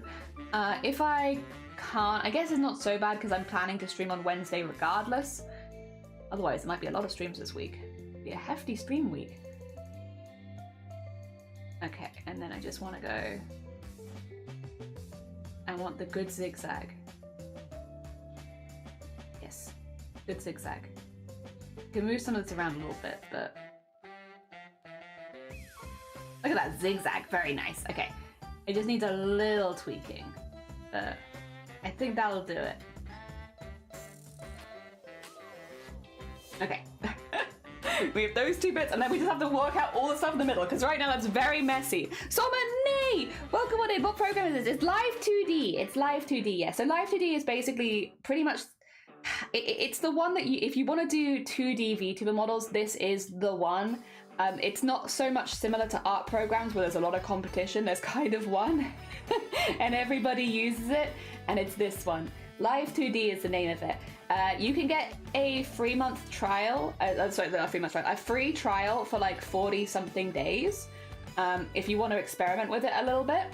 If I can't, I guess it's not so bad because I'm planning to stream on Wednesday regardless. Otherwise, there might be a lot of streams this week. It'll be a hefty stream week. Okay, and then I just want to go. I want the good zigzag. Yes, good zigzag. You can move some of this around a little bit, but look at that zigzag. Very nice. Okay, it just needs a little tweaking, but I think that'll do it. Okay. We have those two bits, and then we just have to work out all the stuff in the middle, because right now that's very messy. Somani! Welcome on in. What program is this? It's Live 2D. It's Live 2D, yeah. So Live 2D is basically pretty much... It's the one that if you want to do 2D VTuber models, this is the one. It's not so much similar to art programs where there's a lot of competition. There's kind of one, and everybody uses it, and it's this one. Live 2D is the name of it. You can get a 3-month trial, sorry, not a 3-month trial, a free trial for like 40 something days if you want to experiment with it a little bit.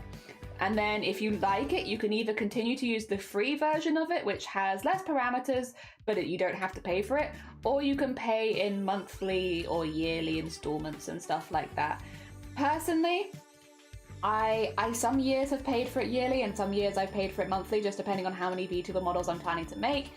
And then if you like it, you can either continue to use the free version of it, which has less parameters, but you don't have to pay for it, or you can pay in monthly or yearly installments and stuff like that. Personally, I some years have paid for it yearly and some years I've paid for it monthly, just depending on how many VTuber models I'm planning to make.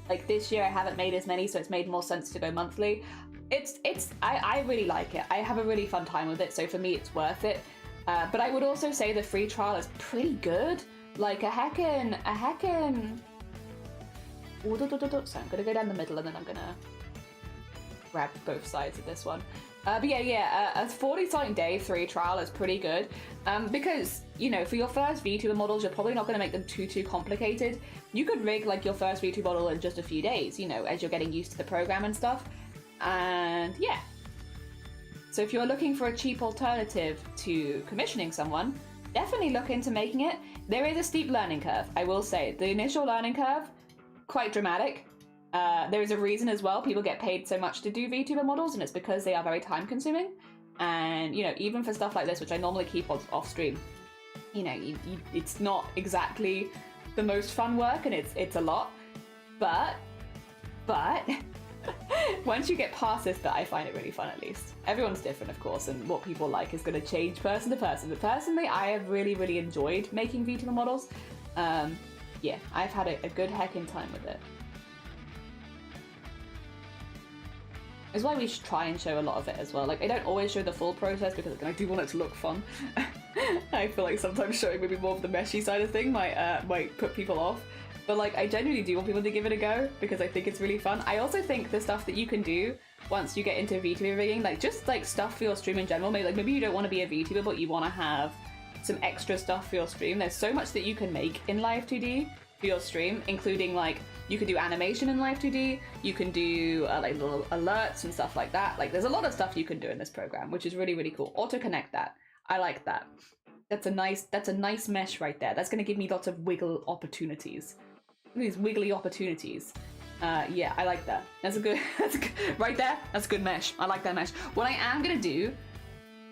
Like this year I haven't made as many, so it's made more sense to go monthly. I really like it. I have a really fun time with it, so for me it's worth it. But I would also say the free trial is pretty good. Like a heckin'. So I'm gonna go down the middle and then I'm gonna grab both sides of this one. But yeah, a 40-something day free trial is pretty good. Because, you know, for your first VTuber models, you're probably not going to make them too complicated. You could rig like your first VTuber model in just a few days, you know, as you're getting used to the program and stuff. And yeah. So if you're looking for a cheap alternative to commissioning someone, definitely look into making it. There is a steep learning curve, I will say. The initial learning curve, quite dramatic. There is a reason as well people get paid so much to do VTuber models, and it's because they are very time consuming. And, you know, even for stuff like this, which I normally keep off stream, you know, it's not exactly the most fun work, and it's a lot. But once you get past this bit, I find it really fun, at least. Everyone's different, of course, and what people like is going to change person to person. But personally, I have really, really enjoyed making VTuber models. Yeah, I've had a good heckin' time with it. It's why we should try and show a lot of it as well. Like, I don't always show the full process because I do want it to look fun. I feel like sometimes showing maybe more of the meshy side of thing might put people off. But like, I genuinely do want people to give it a go because I think it's really fun. I also think the stuff that you can do once you get into VTuber rigging, like just like stuff for your stream in general, maybe you don't want to be a VTuber, but you want to have some extra stuff for your stream. There's so much that you can make in Live 2D for your stream, including like, you can do animation in Live 2D, you can do like little alerts and stuff like that. Like, there's a lot of stuff you can do in this program, which is really, really cool. Auto-connect that. I like that. That's a nice mesh right there. That's going to give me lots of wiggle opportunities. These wiggly opportunities. Yeah, I like that. That's a good, right there. That's a good mesh. I like that mesh. What I am gonna do,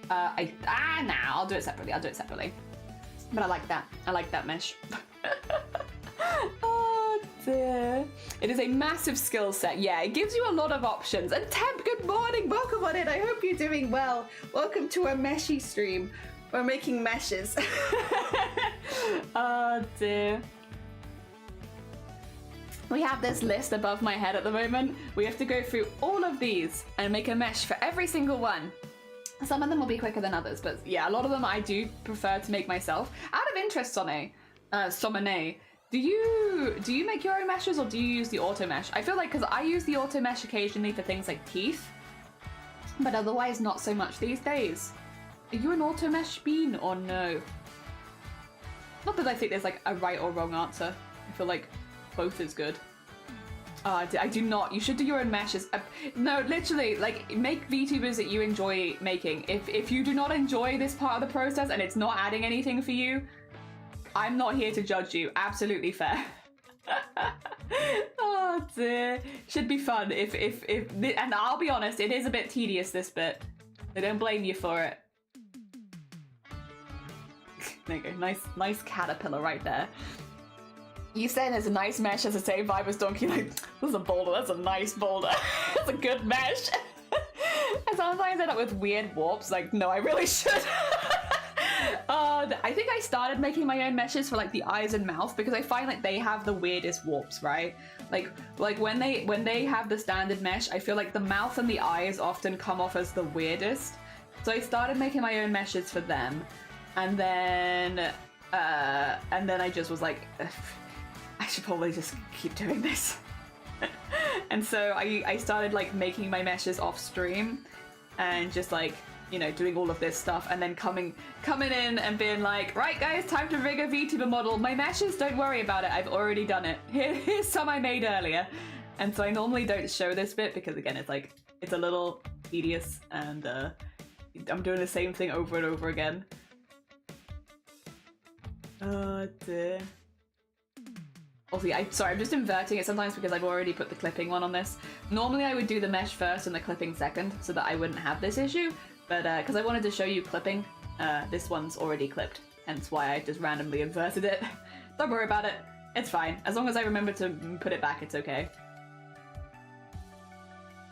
I'll do it separately. But I like that. I like that mesh. Oh dear. It is a massive skill set. Yeah, it gives you a lot of options. And Temp, good morning. Welcome on in. I hope you're doing well. Welcome to a meshy stream. We're making meshes. Oh dear. We have this list above my head at the moment. We have to go through all of these and make a mesh for every single one. Some of them will be quicker than others, but yeah, a lot of them I do prefer to make myself. Out of interest, Somene, do you make your own meshes or do you use the auto mesh? I feel like, because I use the auto mesh occasionally for things like teeth, but otherwise not so much these days. Are you an auto mesh bean or no? Not that I think there's like a right or wrong answer. I feel like both is good. I do not. You should do your own meshes. No, literally, like, make VTubers that you enjoy making. If you do not enjoy this part of the process and it's not adding anything for you, I'm not here to judge you. Absolutely fair. Oh dear. Should be fun and I'll be honest, it is a bit tedious, this bit. I don't blame you for it. There you go. Nice caterpillar right there. You saying there's a nice mesh has the same vibe as Donkey, like, this is a boulder, that's a nice boulder. That's a good mesh. And sometimes I end up with weird warps, like, no, I really should. I think I started making my own meshes for like the eyes and mouth because I find like they have the weirdest warps, right? Like when they have the standard mesh, I feel like the mouth and the eyes often come off as the weirdest. So I started making my own meshes for them. And then I just was like, I should probably just keep doing this. And so I started like making my meshes off stream and just like, you know, doing all of this stuff and then coming in and being like, right guys, time to rig a VTuber model. My meshes, don't worry about it, I've already done it. Here's some I made earlier. And so I normally don't show this bit because again, it's like, it's a little tedious and I'm doing the same thing over and over again. Oh dear. Also, sorry, I'm just inverting it sometimes because I've already put the clipping one on this. Normally I would do the mesh first and the clipping second so that I wouldn't have this issue, but because I wanted to show you clipping, this one's already clipped, hence why I just randomly inverted it. Don't worry about it, it's fine. As long as I remember to put it back, it's okay.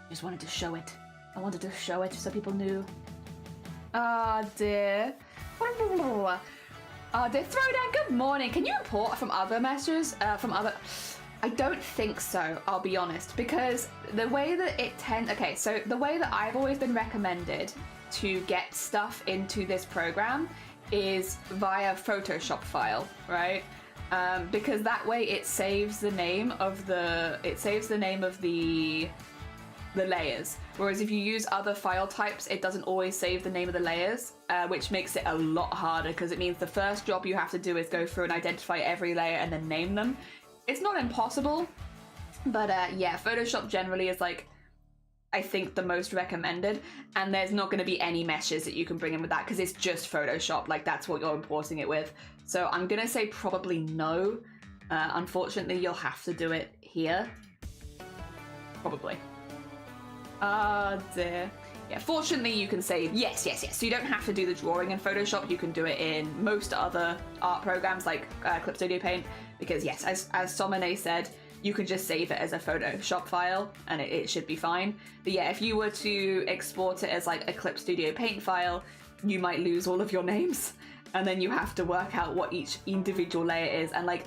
Just wanted to show it. I wanted to show it so people knew. Ah, dear. Dear Throwdown, good morning. Can you import from other meshes? I don't think so, I'll be honest, because the way that the way that I've always been recommended to get stuff into this program is via Photoshop file, right? Because that way it saves the name of the layers. Whereas if you use other file types, it doesn't always save the name of the layers, which makes it a lot harder because it means the first job you have to do is go through and identify every layer and then name them. It's not impossible, but yeah, Photoshop generally is like, I think the most recommended, and there's not going to be any meshes that you can bring in with that because it's just Photoshop, like that's what you're importing it with. So I'm going to say probably no. Unfortunately, you'll have to do it here. Probably. Dear. Yeah, fortunately you can save. Yes. So you don't have to do the drawing in Photoshop. You can do it in most other art programs like Clip Studio Paint. Because yes, as Somene said, you can just save it as a Photoshop file and it should be fine. But yeah, if you were to export it as like a Clip Studio Paint file, you might lose all of your names. And then you have to work out what each individual layer is. And like,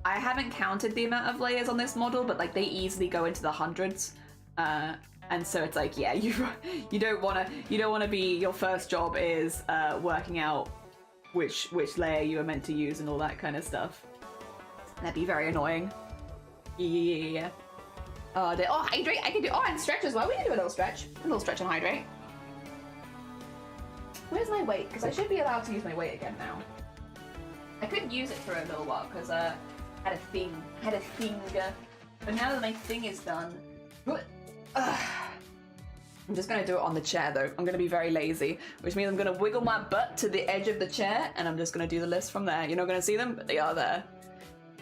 I haven't counted the amount of layers on this model, but like they easily go into the hundreds. And so it's like, yeah, you don't want to be, your first job is working out which layer you are meant to use and all that kind of stuff. That'd be very annoying. Yeah. Oh, hydrate. I can do. Oh, and stretch as well. We can do a little stretch and hydrate. Where's my weight? Because I should be allowed to use my weight again now. I couldn't use it for a little while because I had a thing. But now that my thing is done, I'm just gonna do it on the chair though. I'm gonna be very lazy, which means I'm gonna wiggle my butt to the edge of the chair and I'm just gonna do the list from there. You're not gonna see them, but they are there.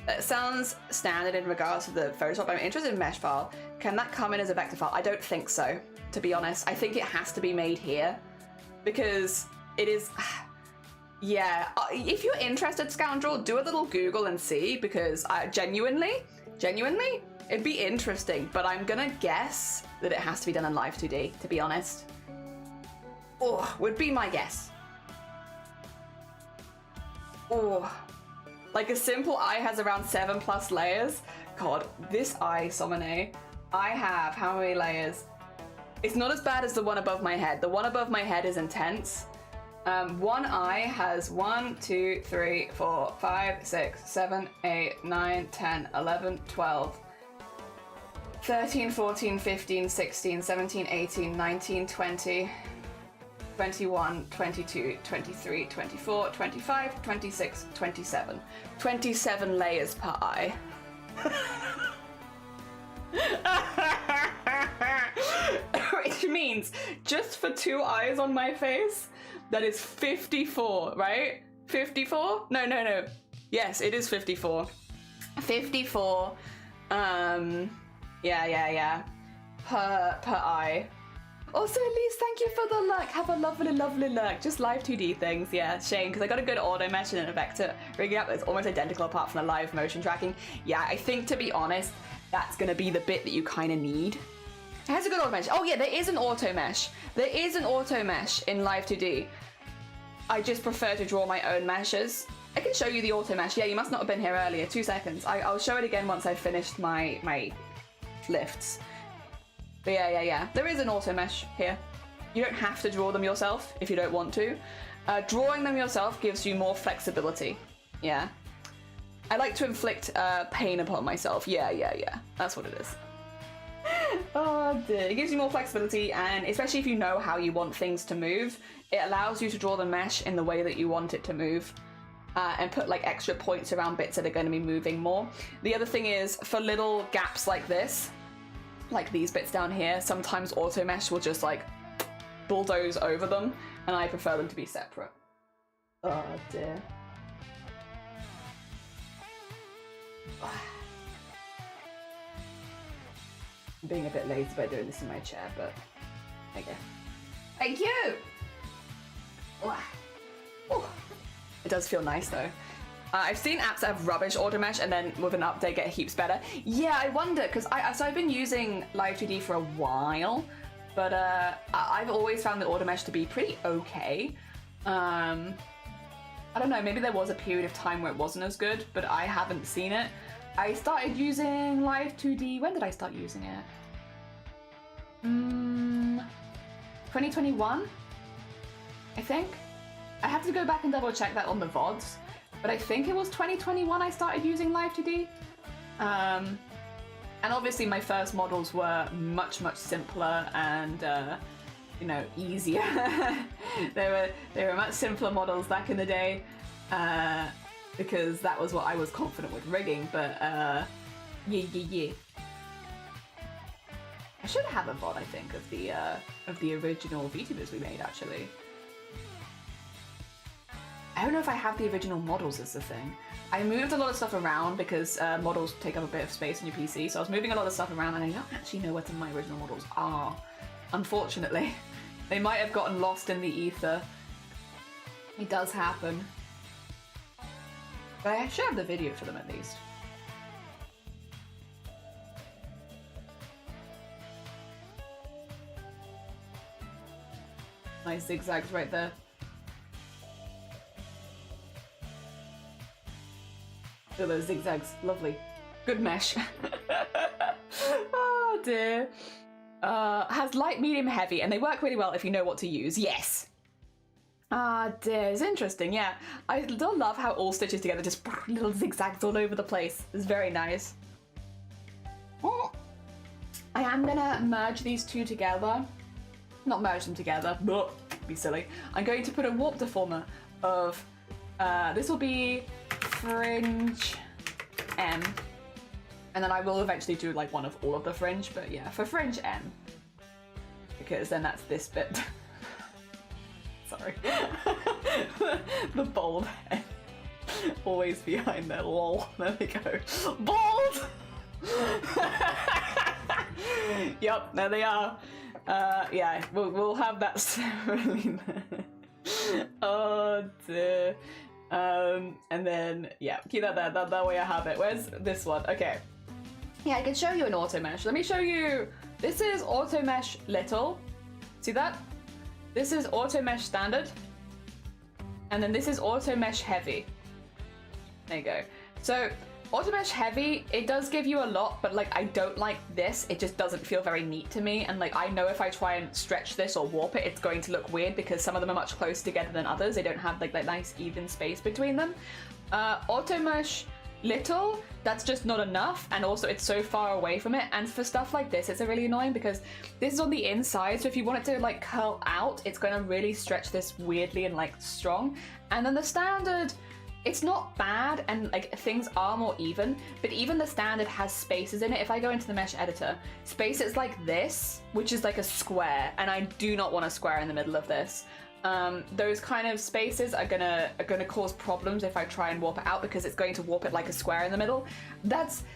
It sounds standard in regards to the Photoshop. I'm interested in mesh file. Can that come in as a vector file? I don't think so, to be honest. I think it has to be made here because it is. Yeah, if you're interested, Scoundrel, do a little Google and see, because genuinely, it'd be interesting, but I'm gonna guess that it has to be done in Live 2D, to be honest. Oh, would be my guess. Oh, like a simple eye has around 7+ layers. God, this eye, Somene, I have how many layers? It's not as bad as the one above my head. The one above my head is intense. One eye has 1, 2, 3, 4, 5, 6, 7, 8, 9, 10, 11, 12, 13, 14, 15, 16, 17, 18, 19, 20, 21, 22, 23, 24, 25, 26, 27. 27 layers per eye. Which means just for 2 eyes on my face, that is 54, right? 54? No. Yes, it is 54. 54. Yeah. Per eye. Also, Elise, thank you for the lurk. Have a lovely lurk. Just live 2D things, yeah. Shame, because I got a good auto mesh and a vector rigging up that's almost identical apart from the live motion tracking. Yeah, I think, to be honest, that's going to be the bit that you kind of need. It has a good auto mesh. Oh yeah, there is an auto mesh. There is an auto mesh in Live 2D. I just prefer to draw my own meshes. I can show you the auto mesh. Yeah, you must not have been here earlier. 2 seconds. I'll show it again once I've finished my lifts. But yeah. There is an auto mesh here. You don't have to draw them yourself if you don't want to. Drawing them yourself gives you more flexibility. Yeah. I like to inflict pain upon myself. Yeah. That's what it is. Oh dear. It gives you more flexibility, and especially if you know how you want things to move, it allows you to draw the mesh in the way that you want it to move. And put like extra points around bits that are going to be moving more. The other thing is, for little gaps like this, like these bits down here, sometimes auto mesh will just like bulldoze over them, and I prefer them to be separate. Oh dear. I'm being a bit lazy by doing this in my chair, but there you go. Thank you! Ooh. It does feel nice though. I've seen apps that have rubbish auto mesh and then with an update get heaps better. Yeah, I wonder, because I've been using Live 2D for a while, but I've always found the auto mesh to be pretty okay. I don't know, maybe there was a period of time where it wasn't as good, but I haven't seen it. I started using Live 2D, when did I start using it? 2021, I think. I have to go back and double check that on the VODs, but I think it was 2021 I started using Live 2D. And obviously my first models were much simpler and easier. they were much simpler models back in the day, because that was what I was confident with rigging. But yeah. I should have a VOD, I think, of the original VTubers we made, actually. I I don't know if I have the original models is the thing. I moved a lot of stuff around because models take up a bit of space on your PC, so I was moving a lot of stuff around and I don't actually know where my original models are. Unfortunately. They might have gotten lost in the ether. It does happen. But I should have the video for them at least. Nice zigzags right there. Look at those zigzags. Lovely. Good mesh. Oh dear. Has light, medium, heavy, and they work really well if you know what to use. Yes. Ah dear, it's interesting, yeah. I still love how all stitches together, just little zigzags all over the place. It's very nice. Oh. I am gonna merge these two together. Not merge them together, but be silly. I'm going to put a warp deformer of, this will be fringe M. And then I will eventually do like one of all of the fringe, but yeah, for fringe M. Because then that's this bit. Sorry. The bold head. Always behind there, lol. There we go. Bold! Yep, there they are. Yeah, we'll have that separately there. Oh dear. And then, yeah, keep that there. That way I have it. Where's this one? Okay. Yeah, I can show you an auto mesh. Let me show you. This is auto mesh little. See that? This is auto mesh standard. And then this is auto mesh heavy. There you go. So auto mesh heavy, it does give you a lot, but like I don't like this. It just doesn't feel very neat to me. And like I know if I try and stretch this or warp it, it's going to look weird because some of them are much closer together than others. They don't have like that nice even space between them. Auto mesh little, that's just not enough, and also it's so far away from it. And for stuff like this, it's really annoying because this is on the inside, so if you want it to like curl out, it's going to really stretch this weirdly and like strong. And then the standard, it's not bad, and like things are more even, but even the standard has spaces in it. If I go into the mesh editor, spaces like this, which is like a square, and I do not want a square in the middle of this. Those kind of spaces are gonna cause problems if I try and warp it out, because it's going to warp it like a square in the middle.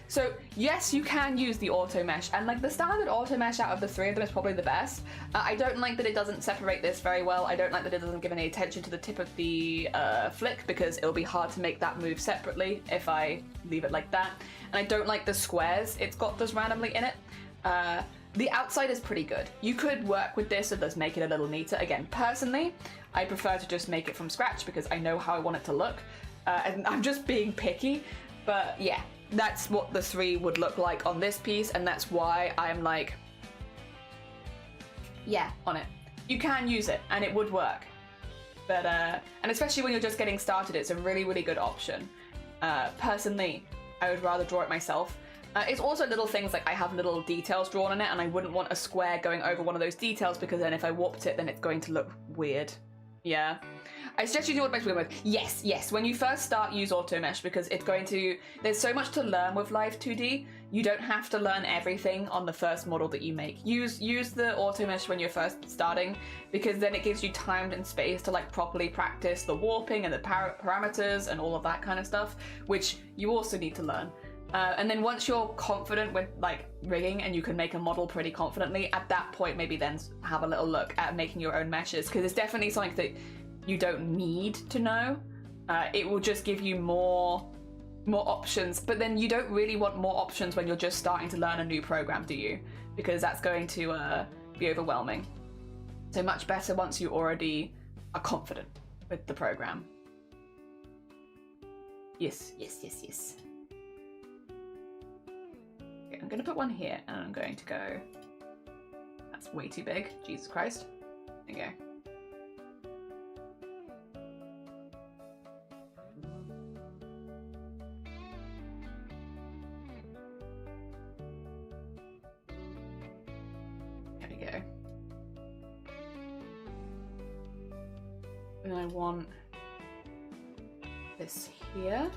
So yes, you can use the auto mesh, and like the standard auto mesh out of the three of them is probably the best. I don't like that it doesn't separate this very well. I don't like that it doesn't give any attention to the tip of the flick, because it'll be hard to make that move separately if I leave it like that. And I don't like the squares it's got just randomly in it. The outside is pretty good. You could work with this and just make it a little neater. Again, personally, I prefer to just make it from scratch because I know how I want it to look. And I'm just being picky, but yeah, that's what the three would look like on this piece, and that's why I'm like, yeah, on it. You can use it, and it would work. But, and especially when you're just getting started, it's a really, really good option. Personally, I would rather draw it myself. It's also little things like I have little details drawn on it, and I wouldn't want a square going over one of those details, because then if I warped it, then it's going to look weird. Yeah. I suggest using auto mesh with. Yes. When you first start, use auto mesh, because it's going to. There's so much to learn with Live 2D. You don't have to learn everything on the first model that you make. Use the auto mesh when you're first starting, because then it gives you time and space to like properly practice the warping and the parameters and all of that kind of stuff, which you also need to learn. And then once you're confident with like rigging and you can make a model pretty confidently, at that point maybe then have a little look at making your own meshes, because it's definitely something that you don't need to know. It will just give you more options, but then you don't really want more options when you're just starting to learn a new program, do you? Because that's going to be overwhelming. So much better once you already are confident with the program. Yes. I'm going to put one here, and I'm going to go, that's way too big, Jesus Christ. There you go. There we go. And I want this here.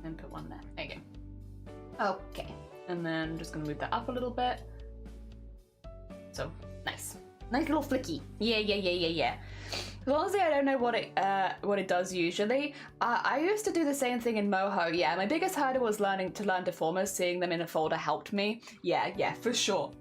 And put one there. There you go. Okay. And then I'm just going to move that up a little bit. So, nice. Nice little flicky. Yeah. As long as I don't know what it does usually. I used to do the same thing in Moho. Yeah, my biggest hurdle was learning deformers. Seeing them in a folder helped me. Yeah, for sure.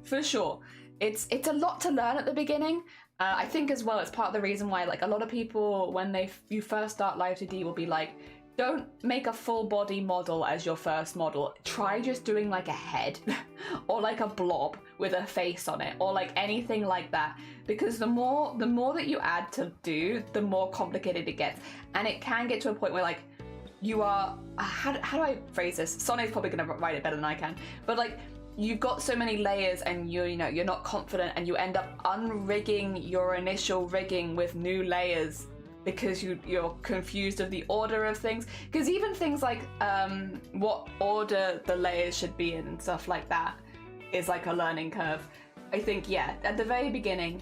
It's a lot to learn at the beginning. I think as well it's part of the reason why like a lot of people when you first start Live 2D will be like, don't make a full body model as your first model. Try just doing like a head or like a blob with a face on it or like anything like that. Because the more that you add to do, the more complicated it gets. And it can get to a point where like you are, how do I phrase this? Sonny's probably gonna write it better than I can. But like you've got so many layers and you're not confident and you end up unrigging your initial rigging with new layers because you're confused of the order of things. Because even things like what order the layers should be in and stuff like that is like a learning curve. I think, yeah, at the very beginning,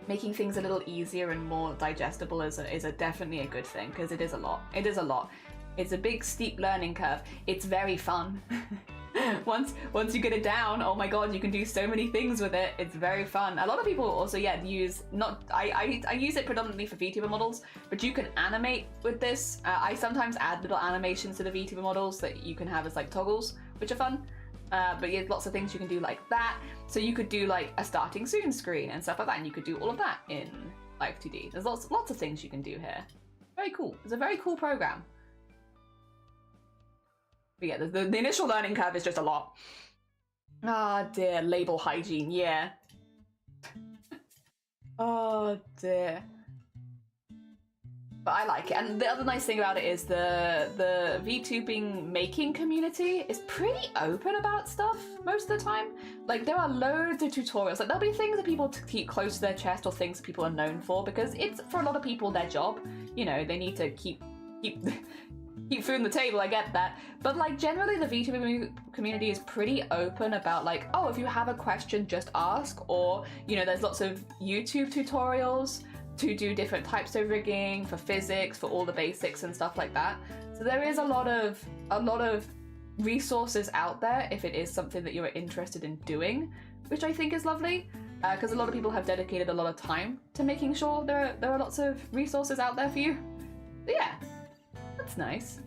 making things a little easier and more digestible is definitely a good thing, because it is a lot. It's a big steep learning curve. It's very fun. Once you get it down, oh my god, you can do so many things with it. It's very fun. A lot of people also use I use it predominantly for VTuber models, but you can animate with this. I sometimes add little animations to the VTuber models that you can have as like toggles, which are fun. But yeah, lots of things you can do like that. So you could do like a starting soon screen and stuff like that, and you could do all of that in Live 2D. There's lots of things you can do here. Very cool. It's a very cool program. But yeah, the initial learning curve is just a lot. Ah dear, label hygiene, yeah. Oh dear. But I like it, and the other nice thing about it is the VTubing making community is pretty open about stuff most of the time. Like there are loads of tutorials. Like there'll be things that people keep close to their chest or things people are known for, because it's for a lot of people their job. You know, they need to keep food on the table, I get that. But like generally the VTuber community is pretty open about like, oh, if you have a question, just ask. Or, you know, there's lots of YouTube tutorials to do different types of rigging, for physics, for all the basics and stuff like that. So there is a lot of resources out there if it is something that you're interested in doing, which I think is lovely. Because a lot of people have dedicated a lot of time to making sure there are lots of resources out there for you. But yeah. That's nice.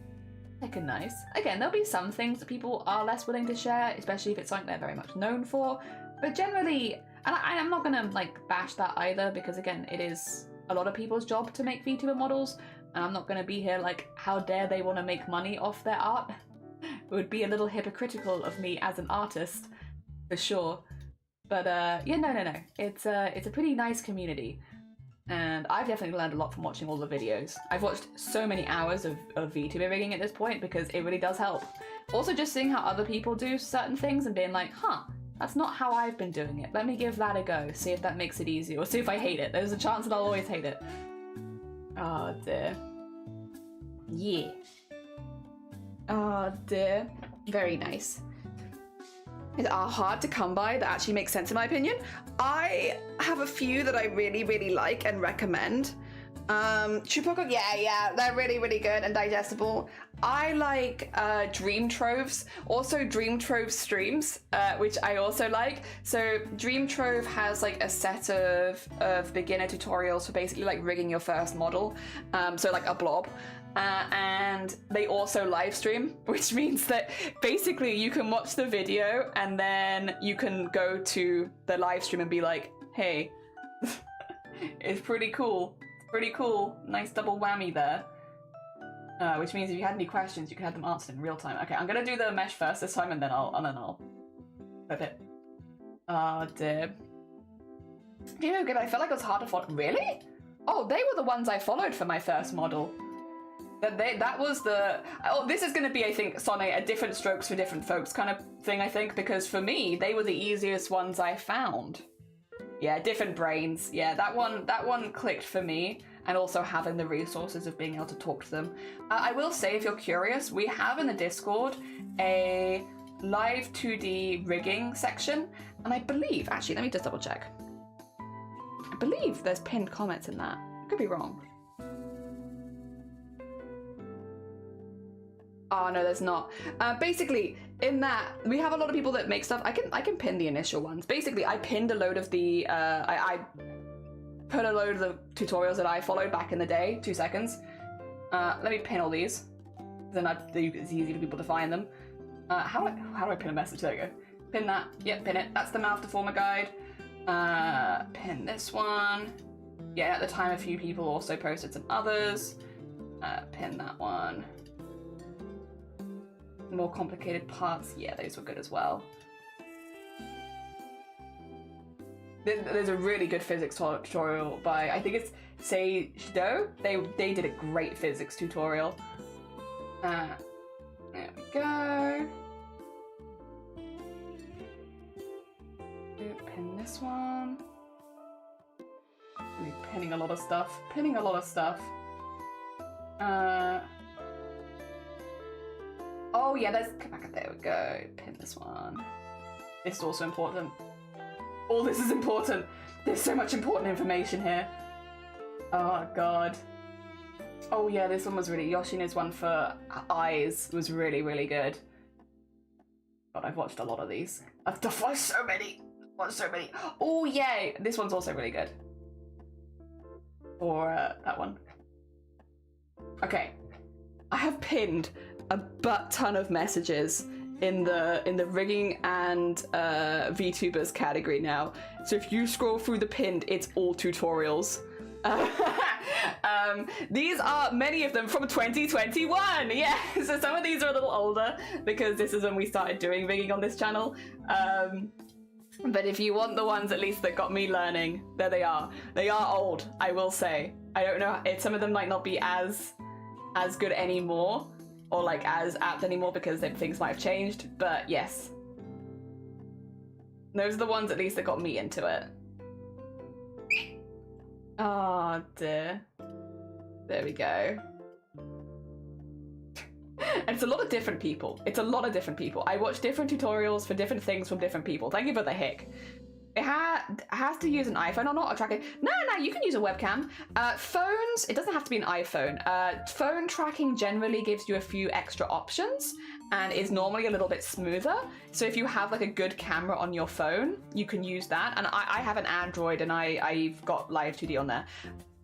Heckin' nice. Again, there'll be some things that people are less willing to share, especially if it's something they're very much known for. But generally, and I'm not gonna like bash that either, because again, it is a lot of people's job to make VTuber models, and I'm not gonna be here like, how dare they want to make money off their art? It would be a little hypocritical of me as an artist, for sure. But yeah, no. It's a pretty nice community. And I've definitely learned a lot from watching all the videos. I've watched so many hours of VTuber rigging at this point because it really does help. Also just seeing how other people do certain things and being like, huh, that's not how I've been doing it. Let me give that a go, see if that makes it easier, or see if I hate it. There's a chance that I'll always hate it. Oh dear. Yeah. Oh dear. Very nice. Are hard to come by that actually make sense in my opinion. I have a few that I really like and recommend. Chupoko, yeah, they're really good and digestible. I like Dream Troves, also Dream Trove streams, which I also like. So Dream Trove has like a set of beginner tutorials for basically like rigging your first model, so like a blob. And they also live stream, which means that basically you can watch the video and then you can go to the live stream and be like, hey, it's pretty cool. Nice double whammy there. Which means if you had any questions, you could have them answered in real time. Okay, I'm gonna do the mesh first this time, and then I'll flip it. Oh dear. You know, good. I felt like it was hard to follow. Really? Oh, they were the ones I followed for my first model. That was the... Oh, this is going to be, I think, Sonny, a different strokes for different folks kind of thing, I think, because for me, they were the easiest ones I found. Yeah, different brains. Yeah, that one clicked for me, and also having the resources of being able to talk to them. I will say, if you're curious, we have in the Discord a live 2D rigging section, and I believe, actually, let me just double check. I believe there's pinned comments in that. I could be wrong. Oh no, there's not. Basically, in that we have a lot of people that make stuff. I can pin the initial ones. Basically, I pinned a load of the. I put a load of the tutorials that I followed back in the day. 2 seconds. Let me pin all these. Then it's easy for people to find them. How do I pin a message? There you go. Pin that. Yep, pin it. That's the mouth deformer guide. Pin this one. Yeah, at the time a few people also posted some others. Pin that one. More complicated parts. Yeah, those were good as well. There's a really good physics tutorial by, I think it's Sage-Do. They did a great physics tutorial. There we go. Pin this one. I'm pinning a lot of stuff. Pinning a lot of stuff. Oh yeah, there we go. Pin this one. This is also important. All this is important. There's so much important information here. Oh god. Oh yeah, this one was really, Yoshina's one for eyes was really, really good. God, I've watched a lot of these. I've watched so many. Oh yay, this one's also really good. Or that one. Okay, I have pinned a butt ton of messages in the rigging and VTubers category now. So if you scroll through the pinned, it's all tutorials. These are many of them from 2021. Yeah, so some of these are a little older because this is when we started doing rigging on this channel. But if you want the ones at least that got me learning, there they are. They are old, I will say. I don't know, some of them might not be as good anymore, or like as apt anymore because things might have changed, but yes. Those are the ones at least that got me into it. Oh dear. There we go. And it's a lot of different people. I watch different tutorials for different things from different people. Thank you for the hick. It has to use an iPhone or not, or track it. No, you can use a webcam. Phones, it doesn't have to be an iPhone. Phone tracking generally gives you a few extra options and is normally a little bit smoother. So if you have like a good camera on your phone, you can use that. And I have an Android and I've got Live 2D on there.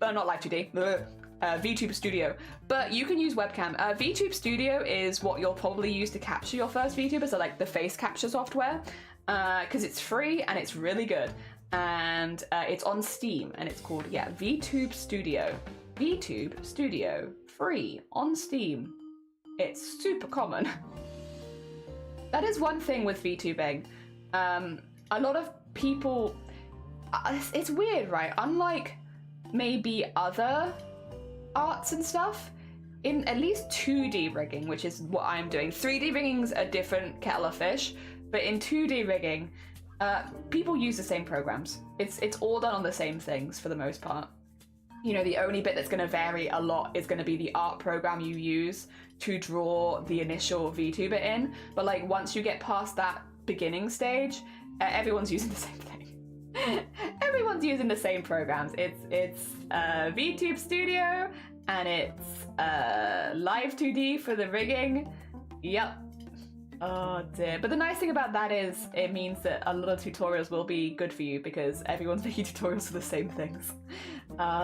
Not Live 2D, VTube Studio. But you can use webcam. VTube Studio is what you'll probably use to capture your first VTuber, so like the face capture software. Because it's free and it's really good, and it's on Steam and it's called VTube Studio. VTube Studio, free on Steam. It's super common. That is one thing with VTubing. A lot of people, it's weird, right? Unlike maybe other arts and stuff, in at least 2D rigging, which is what I'm doing. 3D rigging's a different kettle of fish. But in 2D rigging, people use the same programs. It's all done on the same things for the most part. You know, the only bit that's going to vary a lot is going to be the art program you use to draw the initial VTuber in. But like once you get past that beginning stage, everyone's using the same thing. Everyone's using the same programs. It's VTube Studio and it's Live 2D for the rigging. Yep. Oh dear. But the nice thing about that is it means that a lot of tutorials will be good for you because everyone's making tutorials for the same things.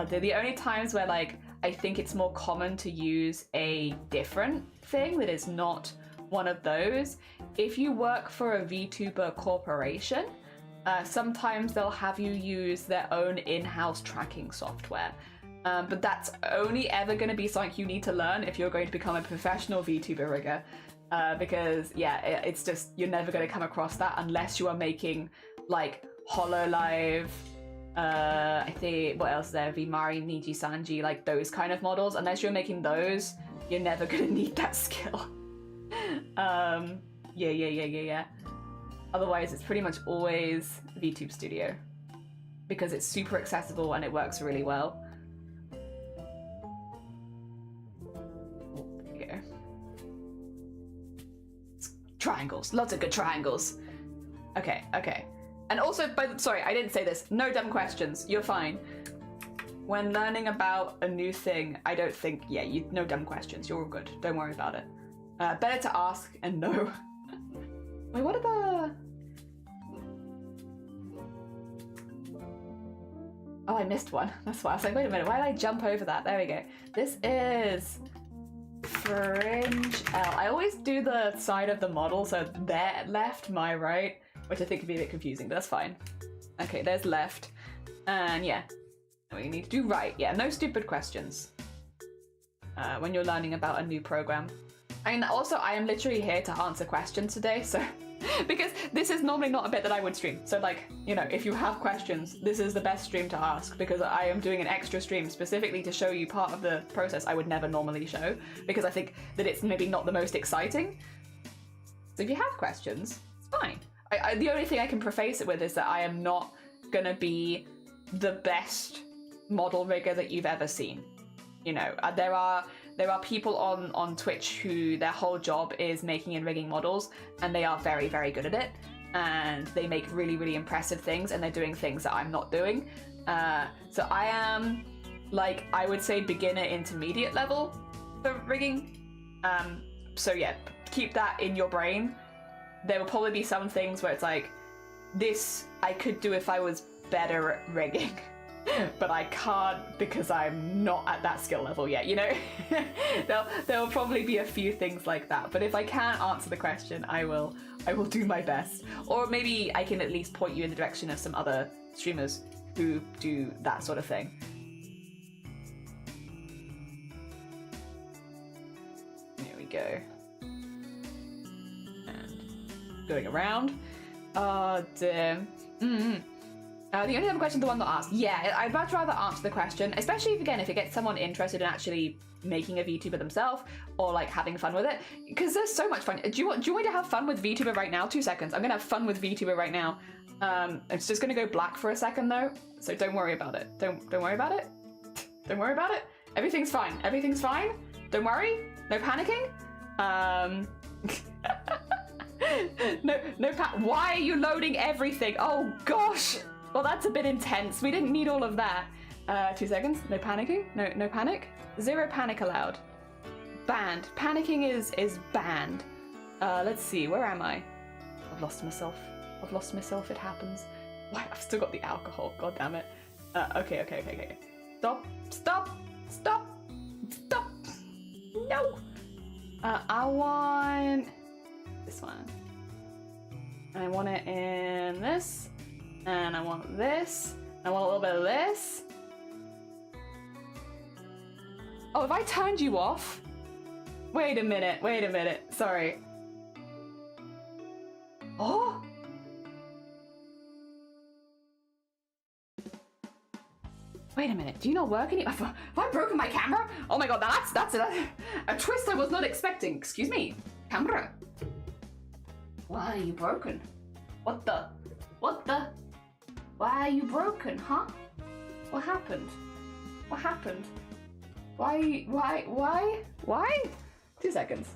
They're the only times where like I think it's more common to use a different thing that is not one of those. If you work for a VTuber corporation, sometimes they'll have you use their own in-house tracking software. But that's only ever going to be something you need to learn if you're going to become a professional VTuber rigger. Because yeah, it's just, you're never going to come across that unless you are making like HoloLive, I think, what else is there, Vimari, Niji, Sanji, like those kind of models. Unless you're making those, you're never going to need that skill. Yeah. Otherwise, it's pretty much always VTube Studio because it's super accessible and it works really well. Triangles, lots of good triangles. Okay. And also, sorry, I didn't say this. No dumb questions. You're fine. When learning about a new thing, I don't think, no dumb questions. You're all good. Don't worry about it. Better to ask and know. Wait, what are the... Oh, I missed one. That's why I was like, wait a minute, why did I jump over that? There we go. This is fringe L. I always do the side of the model, so their left, my right, which I think could be a bit confusing, but that's fine. Okay, there's left. And yeah, we need to do right. Yeah, no stupid questions when you're learning about a new program. And also, I am literally here to answer questions today, so... because this is normally not a bit that I would stream. So like, you know, if you have questions, this is the best stream to ask, because I am doing an extra stream specifically to show you part of the process I would never normally show, because I think that it's maybe not the most exciting. So if you have questions, it's fine. The only thing I can preface it with is that I am not gonna be the best model rigger that you've ever seen. You know, there are people on Twitch who their whole job is making and rigging models, and they are very, very good at it, and they make really, really impressive things, and they're doing things that I'm not doing. So I am, like, I would say beginner intermediate level for rigging. So yeah, keep that in your brain. There will probably be some things where it's like, this I could do if I was better at rigging. But I can't because I'm not at that skill level yet, you know? There will probably be a few things like that, but if I can't answer the question, I will do my best. Or maybe I can at least point you in the direction of some other streamers who do that sort of thing. There we go. And going around. Oh, dear. The only other question, the one that asked. Yeah, I'd much rather answer the question, especially if it gets someone interested in actually making a VTuber themselves or like having fun with it, because there's so much fun. Do you want me to have fun with VTuber right now? 2 seconds. I'm gonna have fun with VTuber right now. It's just gonna go black for a second though, so don't worry about it. Don't worry about it. Don't worry about it. Everything's fine. Everything's fine. Don't worry. No panicking. Why are you loading everything? Oh gosh. Well, that's a bit intense. We didn't need all of that. 2 seconds. No panicking. No panic. 0 panic allowed. Banned. Panicking is banned. Let's see. Where am I? I've lost myself. It happens. Why? I've still got the alcohol. God damn it. Okay. Stop. No. I want this one. And I want it in this. And I want this. I want a little bit of this. Oh, have I turned you off? Wait a minute. Sorry. Oh! Wait a minute. Do you not work anymore? Have I broken my camera? Oh my god, that's a twist I was not expecting. Excuse me. Camera. Why are you broken? What the? Why are you broken, huh? What happened? Why? 2 seconds.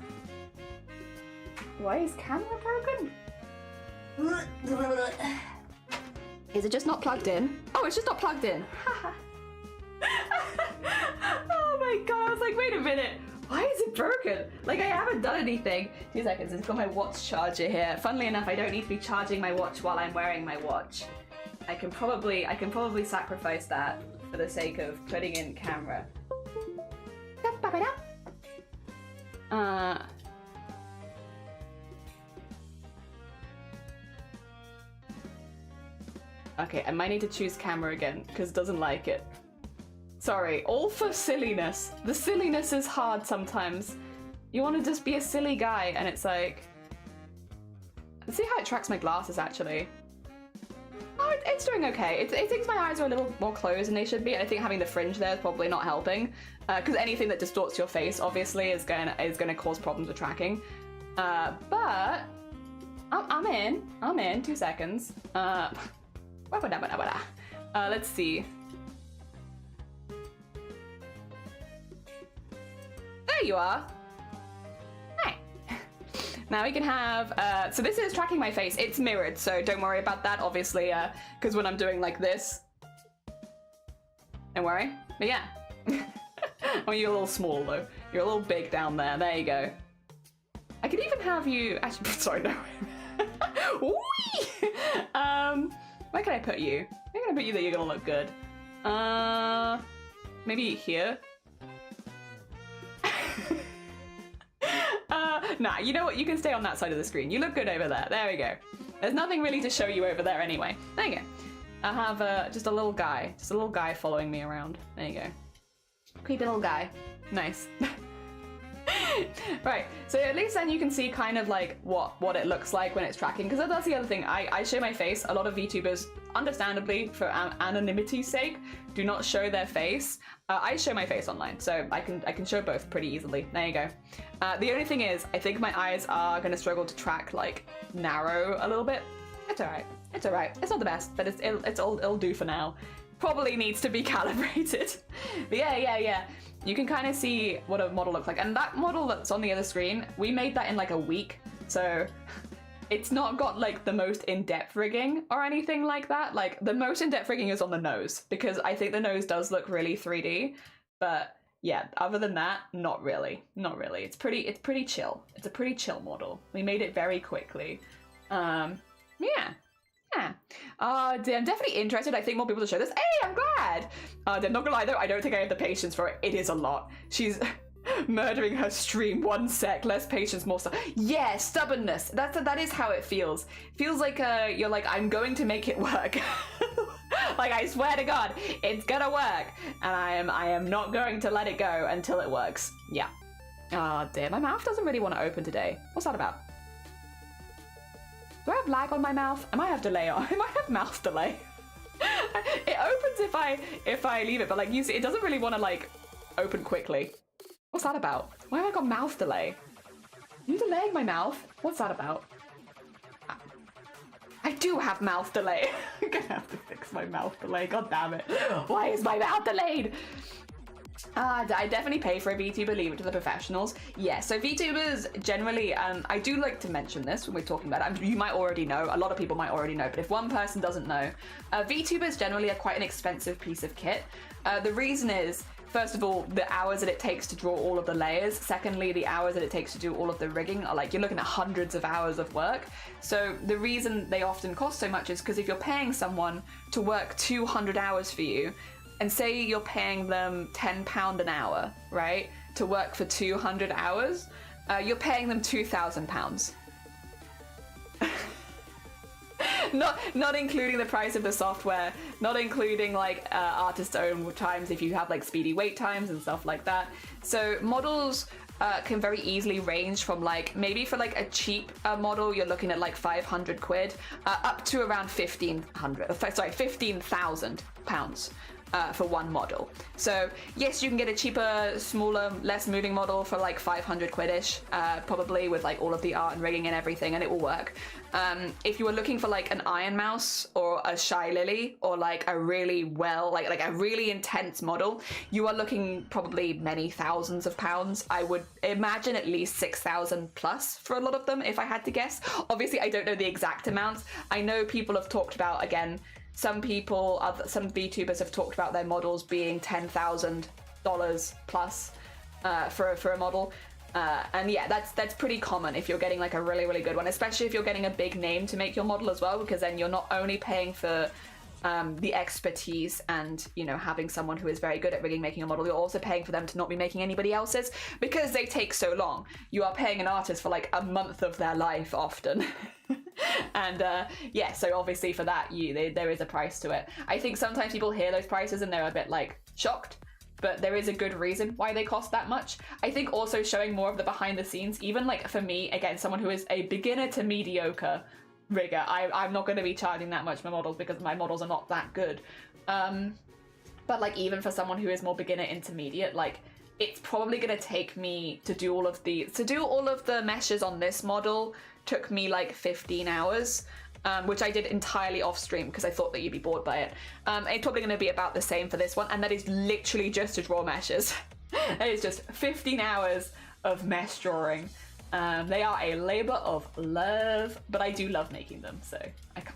Why is camera broken? Is it just not plugged in? Oh, it's just not plugged in. Oh my god, I was like, wait a minute. Why is it broken? Like, I haven't done anything. 2 seconds, it's got my watch charger here. Funnily enough, I don't need to be charging my watch while I'm wearing my watch. I can probably sacrifice that for the sake of putting in camera. Okay, I might need to choose camera again because it doesn't like it. Sorry, all for silliness. The silliness is hard sometimes. You want to just be a silly guy and it's like... Let's see how it tracks my glasses actually. Oh, it's doing okay. It thinks my eyes are a little more closed than they should be. I think having the fringe there is probably not helping, because anything that distorts your face obviously is gonna cause problems with tracking. But I'm in. 2 seconds. Let's see. There you are. Now we can have, so this is tracking my face. It's mirrored, so don't worry about that, obviously, because when I'm doing like this, don't worry. But yeah. Oh, you're a little small though. You're a little big down there. There you go. I could even have you, actually, sorry, no. Whee! Where can I put you? Where can I put you that you're gonna look good? Maybe here? Nah, you know what? You can stay on that side of the screen. You look good over there. There we go. There's nothing really to show you over there anyway. There you go. I have just a little guy. Just a little guy following me around. There you go. Creepy little guy. Nice. Right, so at least then you can see kind of like what it looks like when it's tracking, because that's the other thing. I show my face. A lot of VTubers, understandably, for anonymity's sake, do not show their face. I show my face online, so I can show both pretty easily. There you go. The only thing is, I think my eyes are going to struggle to track, like, narrow a little bit. It's alright. It's alright. It's not the best, but it'll do for now. Probably needs to be calibrated. But yeah. You can kind of see what a model looks like. And that model that's on the other screen, we made that in like a week. So it's not got like the most in-depth rigging or anything like that. Like the most in-depth rigging is on the nose, because I think the nose does look really 3D. But yeah, other than that, not really. Not really. It's pretty chill. It's a pretty chill model. We made it very quickly. Yeah. I'm definitely interested. I think more people to show this. Hey, I'm glad. I'm not gonna lie though, I don't think I have the patience for it. It is a lot. She's murdering her stream. 1 sec, less patience, more stuff. Yeah, stubbornness. That is how it feels. Feels like you're like, I'm going to make it work. Like, I swear to God, it's gonna work, and I am not going to let it go until it works. Yeah. Oh dear, my mouth doesn't really want to open today. What's that about? Do I have lag on my mouth? I might have delay on. I might have mouth delay. It opens if I leave it, but like you see, it doesn't really want to like open quickly. What's that about? Why have I got mouth delay? Are you delaying my mouth? What's that about? I do have mouth delay. I'm gonna have to fix my mouth delay. God damn it. Why is my mouth delayed? I definitely pay for a VTuber, leave it to the professionals. Yeah, so VTubers generally, I do like to mention this when we're talking about it. You might already know, a lot of people might already know, but if one person doesn't know, VTubers generally are quite an expensive piece of kit. The reason is, first of all, the hours that it takes to draw all of the layers. Secondly, the hours that it takes to do all of the rigging are like, you're looking at hundreds of hours of work. So the reason they often cost so much is because if you're paying someone to work 200 hours for you, and say you're paying them £10 an hour, right, to work for 200 hours, you're paying them £2,000. Not including the price of the software, not including like artist own times if you have like speedy wait times and stuff like that. So models can very easily range from like, maybe for like a cheap model, you're looking at like 500 quid, up to around 15,000 pounds. For one model. So yes, you can get a cheaper, smaller, less moving model for like 500 quid-ish, probably with like all of the art and rigging and everything, and it will work. If you were looking for like an Iron Mouse or a Shy Lily or like a really like a really intense model, you are looking probably many thousands of pounds. I would imagine at least 6,000 plus for a lot of them, if I had to guess. Obviously, I don't know the exact amounts. I know people have talked about, again, some VTubers have talked about their models being $10,000 plus for a model. And yeah, that's pretty common if you're getting like a really, really good one, especially if you're getting a big name to make your model as well, because then you're not only paying for the expertise and, you know, having someone who is very good at rigging making a model, you're also paying for them to not be making anybody else's because they take so long. You are paying an artist for like a month of their life often. And yeah, so obviously for that, there is a price to it. I think sometimes people hear those prices and they're a bit like shocked, but there is a good reason why they cost that much. I think also showing more of the behind the scenes, even like for me, again, someone who is a beginner to mediocre rigger, I'm not going to be charging that much for my models because my models are not that good. But like even for someone who is more beginner intermediate, like it's probably going to take me to do all of the meshes on this model took me like 15 hours, which I did entirely off stream because I thought that you'd be bored by it. It's probably going to be about the same for this one, and that is literally just to draw meshes. That is just 15 hours of mesh drawing. They are a labor of love, but I do love making them, so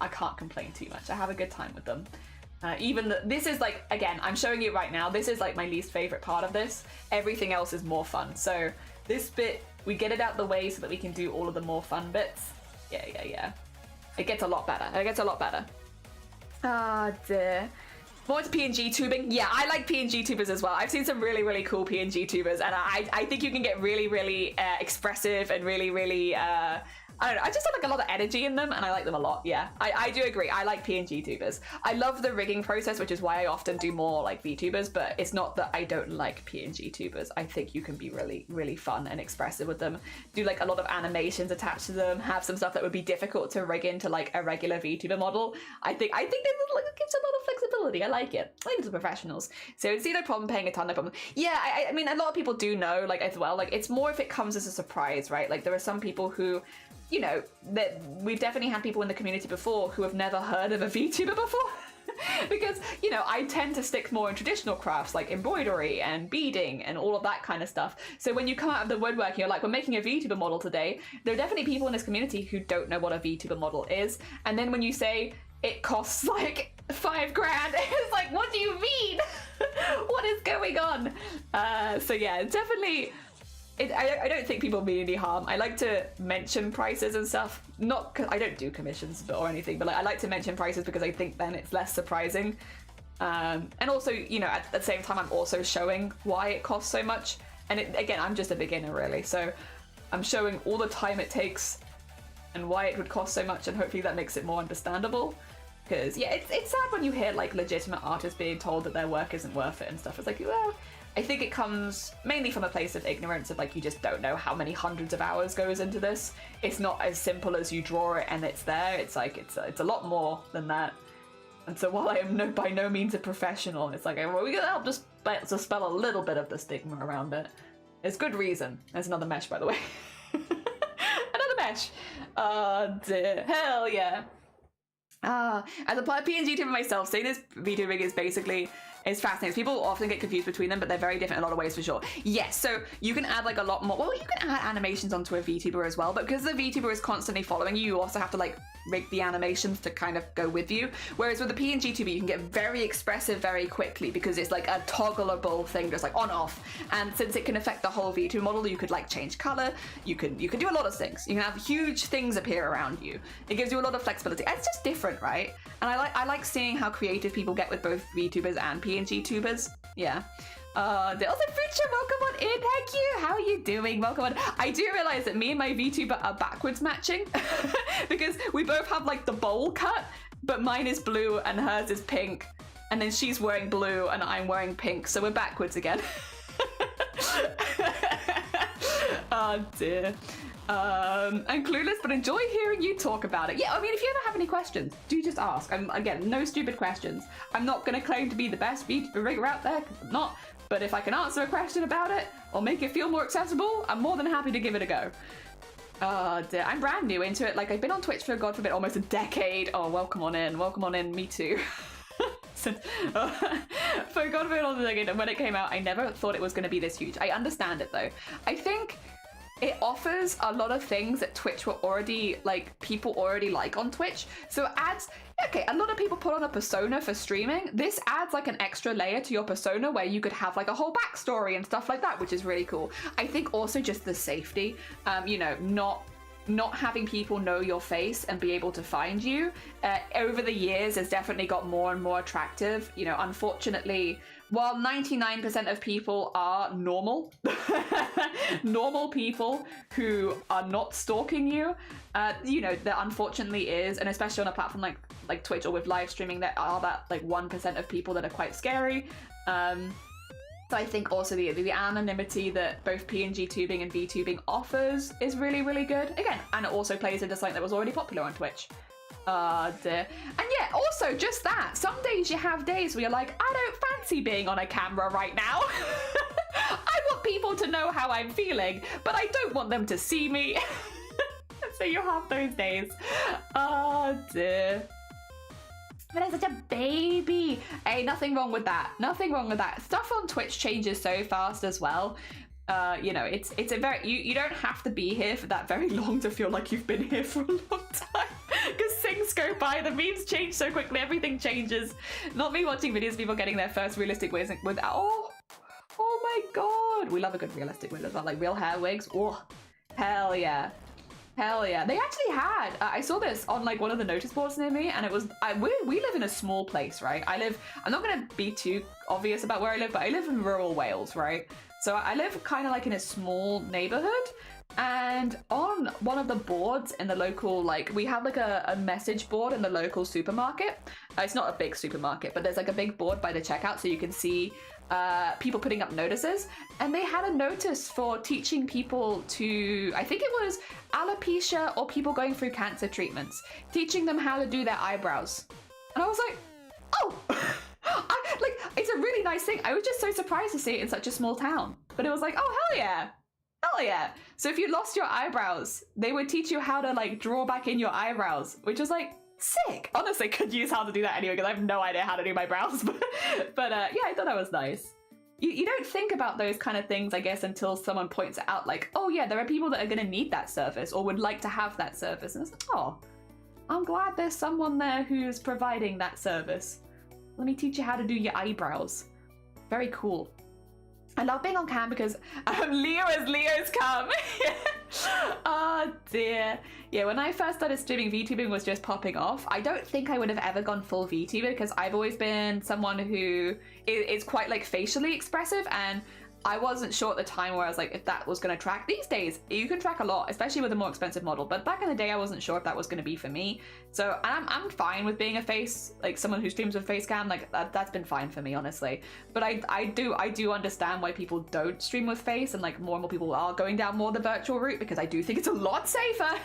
I can't complain too much. I have a good time with them. This is like, again, I'm showing you right now, this is like my least favorite part of this. Everything else is more fun. So this bit we get it out the way so that we can do all of the more fun bits. Yeah. It gets a lot better. Ah, dear. More to PNG tubing. Yeah, I like PNG tubers as well. I've seen some really, really cool PNG tubers, and I think you can get really, really expressive and really, really I don't know, I just have like a lot of energy in them and I like them a lot. Yeah, I do agree. I like PNG tubers. I love the rigging process, which is why I often do more like VTubers, but it's not that I don't like PNG tubers. I think you can be really, really fun and expressive with them. Do like a lot of animations attached to them, have some stuff that would be difficult to rig into like a regular VTuber model. I think it gives a lot of flexibility. I like it. I think it's professionals. So see no problem paying a ton, no problem. Yeah, I mean, a lot of people do know like as well, like it's more if it comes as a surprise, right? Like there are some people who, you know, that we've definitely had people in the community before who have never heard of a VTuber before. Because, you know, I tend to stick more in traditional crafts like embroidery and beading and all of that kind of stuff. So when you come out of the woodwork, you're like, we're making a VTuber model today. There are definitely people in this community who don't know what a VTuber model is. And then when you say it costs like $5 grand, it's like, what do you mean? What is going on? So yeah, definitely. I don't think people mean any harm. I like to mention prices and stuff. Not, I don't do commissions or anything, but like, I like to mention prices because I think then it's less surprising. And also, you know, at the same time, I'm also showing why it costs so much. And again, I'm just a beginner really. So I'm showing all the time it takes and why it would cost so much. And hopefully that makes it more understandable. Because yeah, it's sad when you hear like legitimate artists being told that their work isn't worth it and stuff. It's like, well, I think it comes mainly from a place of ignorance of like, you just don't know how many hundreds of hours goes into this. It's not as simple as you draw it and it's there. It's like, it's a lot more than that. And so while I am by no means a professional, it's like, well, we can help just dispel a little bit of the stigma around it. There's good reason. There's another mesh, by the way. Another mesh. Oh dear, hell yeah. As a PNG tuber myself, saying this VTubing is basically, it's fascinating. People often get confused between them, but they're very different in a lot of ways for sure. Yes, so you can add like a lot more, well, you can add animations onto a VTuber as well, but because the VTuber is constantly following you, you also have to like rig the animations to kind of go with you. Whereas with the PNG tuber, you can get very expressive very quickly because it's like a toggleable thing, just like on off. And since it can affect the whole VTuber model, you could like change color. You can do a lot of things. You can have huge things appear around you. It gives you a lot of flexibility. It's just different, right? And I like seeing how creative people get with both VTubers and PNG tubers. Yeah. Also, Future, welcome on in. Thank you. How are you doing? Welcome on. I do realize that me and my VTuber are backwards matching because we both have like the bowl cut, but mine is blue and hers is pink, and then she's wearing blue and I'm wearing pink, so we're backwards again. Oh dear. I'm clueless, but enjoy hearing you talk about it. Yeah, I mean, if you ever have any questions, do just ask. Again, no stupid questions. I'm not going to claim to be the best VTuber rigger out there, because I'm not. But if I can answer a question about it, or make it feel more accessible, I'm more than happy to give it a go. Dear. I'm brand new into it. Like, I've been on Twitch for, God forbid, almost a decade. Oh, welcome on in. Welcome on in. Me too. For God forbid, almost a decade. And when it came out, I never thought it was going to be this huge. I understand it, though. I think it offers a lot of things that Twitch were already, like, people already like on Twitch. So it adds, okay, a lot of people put on a persona for streaming. This adds like an extra layer to your persona where you could have like a whole backstory and stuff like that, which is really cool. I think also just the safety, you know, not having people know your face and be able to find you over the years has definitely got more and more attractive. You know, unfortunately, while 99% of people are normal, normal people who are not stalking you, you know, there unfortunately is, and especially on a platform like Twitch or with live streaming, there are that like 1% of people that are quite scary. So I think also the anonymity that both PNG tubing and VTubing offers is really, really good. Again, and it also plays into something that was already popular on Twitch. Dear. And yeah, also just that. Some days you have days where you're like, I don't fancy being on a camera right now. I want people to know how I'm feeling, but I don't want them to see me. So you have those days. Oh dear. But I'm such a baby. Hey, nothing wrong with that. Nothing wrong with that. Stuff on Twitch changes so fast as well. You know, it's a very, you don't have to be here for that very long to feel like you've been here for a long time. Because things go by, the memes change so quickly, everything changes. Not me watching videos of people getting their first realistic wigs with, oh my god. We love a good realistic wig as well, like real hair wigs. Oh, Hell yeah. Hell yeah. They actually had, I saw this on like one of the notice boards near me, and it was, we live in a small place, right? I'm not gonna be too obvious about where I live, but I live in rural Wales, right? So I live kind of like in a small neighborhood, and on one of the boards in the local, like we have like a message board in the local supermarket. It's not a big supermarket, but there's like a big board by the checkout so you can see people putting up notices, and they had a notice for teaching people to, I think it was alopecia or people going through cancer treatments, teaching them how to do their eyebrows. And I was like, oh, like, it's a really nice thing. I was just so surprised to see it in such a small town, but it was like, oh, hell yeah. Hell yeah. So if you lost your eyebrows, they would teach you how to like draw back in your eyebrows, which was like, sick. Honestly, could use how to do that anyway because I have no idea how to do my brows. But yeah, I thought that was nice. You don't think about those kind of things, I guess, until someone points it out, like, oh yeah, there are people that are going to need that service or would like to have that service. And it's like, oh, I'm glad there's someone there who's providing that service. Let me teach you how to do your eyebrows. Very cool. I love being on cam because Leo's come. Oh dear. Yeah, when I first started streaming, VTubing was just popping off. I don't think I would have ever gone full VTuber because I've always been someone who is quite like facially expressive, and I wasn't sure at the time where I was like, if that was going to track. These days, you can track a lot, especially with a more expensive model. But back in the day, I wasn't sure if that was going to be for me. So I'm fine with being a face, like someone who streams with face cam. Like that's been fine for me, honestly. But I do understand why people don't stream with face, and like more and more people are going down more the virtual route because I do think it's a lot safer.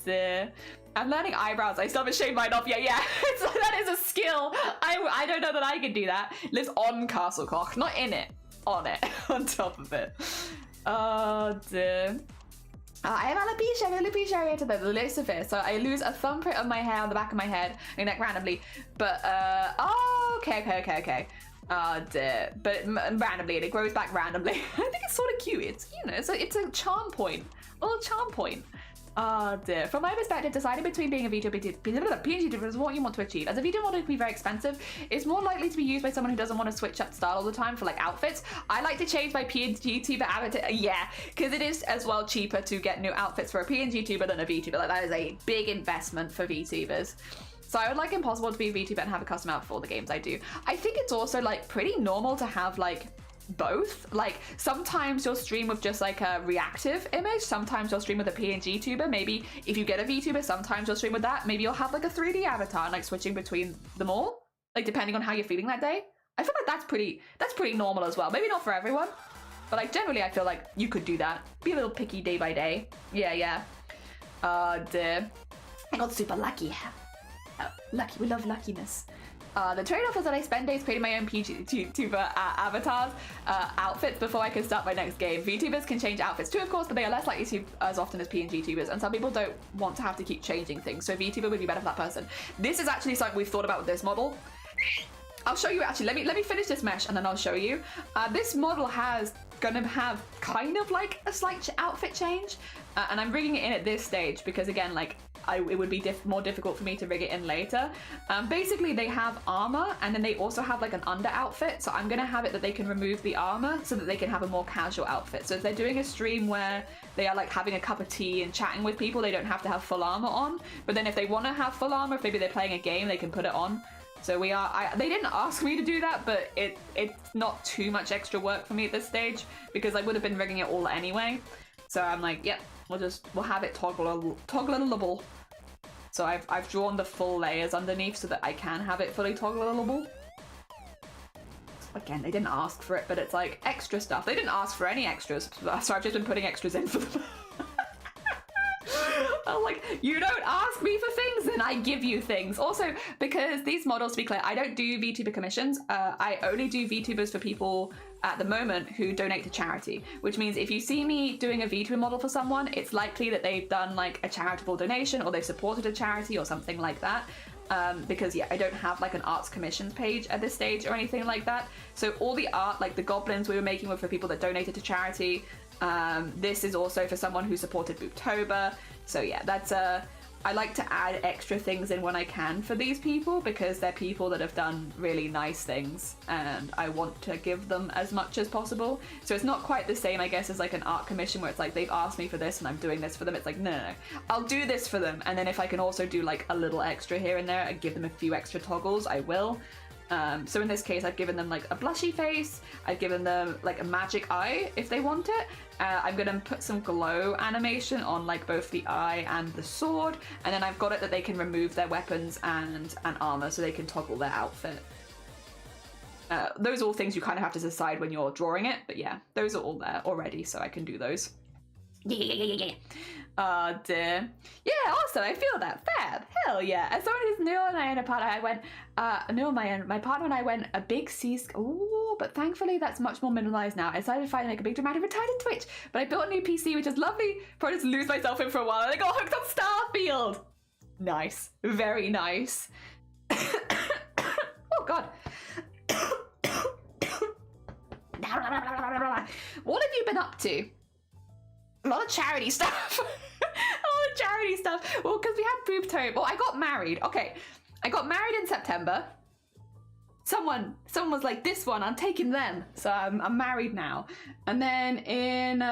Dear. I'm learning eyebrows. I still haven't shaved mine off yet. Yeah, that is a skill. I don't know that I can do that. It lives on Castlecock, not in it, on it, on top of it. Oh dear. I have alopecia areata, the list of it. So I lose a thumbprint of my hair on the back of my head, like randomly. But oh, okay. Oh dear. But randomly, and it grows back randomly. I think it's sort of cute. It's, you know, it's a charm point, a little charm point. Oh dear. From my perspective, deciding between being a VTuber and PNG tuber is what you want to achieve. As a VTuber model, it can be very expensive. It's more likely to be used by someone who doesn't want to switch up style all the time for like outfits. I like to change my PNG tuber avatar, yeah, because it is as well cheaper to get new outfits for a PNG tuber than a VTuber. Like that is a big investment for VTubers. So I would like Impossible to be a VTuber and have a custom outfit for all the games I do. I think it's also like pretty normal to have like both. Like sometimes you'll stream with just like a reactive image, sometimes you'll stream with a PNG tuber. Maybe if you get a VTuber, sometimes you'll stream with that. Maybe you'll have like a 3D avatar and like switching between them all, like depending on how you're feeling that day. I feel like that's pretty normal as well. Maybe not for everyone, but like generally I feel like you could do that. Be a little picky day by day. Yeah. Dear. I got super lucky. Lucky, we love luckiness. The trade-off is that I spend days creating my own PGTuber avatars, outfits before I can start my next game. VTubers can change outfits too, of course, but they are less likely to as often as PNG tubers, and some people don't want to have to keep changing things, so VTuber would be better for that person. This is actually something we've thought about with this model. I'll show you actually. Let me finish this mesh and then I'll show you. This model has gonna have kind of like a slight outfit change, and I'm rigging it in at this stage because again, like it would be more difficult for me to rig it in later. Basically, they have armor and then they also have like an under outfit. So I'm gonna have it that they can remove the armor so that they can have a more casual outfit. So if they're doing a stream where they are like having a cup of tea and chatting with people, they don't have to have full armor on. But then if they want to have full armor, if maybe they're playing a game, they can put it on. So they didn't ask me to do that, but it's not too much extra work for me at this stage because I would have been rigging it all anyway. So I'm like, yep, we'll have it toggleable. So I've drawn the full layers underneath so that I can have it fully toggleable. Again, they didn't ask for it, but it's like extra stuff. They didn't ask for any extras, so I've just been putting extras in for them. I'm like, you don't ask me for things, then I give you things. Also, because these models, to be clear, I don't do VTuber commissions. I only do VTubers for people at the moment who donate to charity, which means if you see me doing a VTuber model for someone, it's likely that they've done like a charitable donation or they've supported a charity or something like that. Because yeah, I don't have like an arts commissions page at this stage or anything like that. So all the art, like the goblins we were making were for people that donated to charity. This is also for someone who supported Booktober. So yeah, that's I like to add extra things in when I can for these people, because they're people that have done really nice things and I want to give them as much as possible. So it's not quite the same, I guess, as like an art commission where it's like they've asked me for this and I'm doing this for them. It's like, no, I'll do this for them, and then if I can also do like a little extra here and there and give them a few extra toggles, I will. So in this case, I've given them like a blushy face, I've given them like a magic eye if they want it. I'm gonna put some glow animation on like both the eye and the sword, and then I've got it that they can remove their weapons and armor so they can toggle their outfit. Those are all things you kind of have to decide when you're drawing it, but yeah, those are all there already, so I can do those. Yeah. Dear. Yeah, also, I feel that. Fab. Hell yeah. As someone who's new and I in a partner, I went, my partner and I went a big sea. Ooh, but thankfully that's much more minimalized now. I decided to finally make a big dramatic return to Twitch, but I built a new PC, which is lovely. Probably just lose myself in for a while, and I got hooked on Starfield. Nice. Very nice. Oh, God. What have you been up to? A lot of charity stuff. Charity stuff. Well, because we had Boobtober. Well, I got married. Okay, I got married in September. Someone was like, this one, I'm taking them. So I'm married now. And then in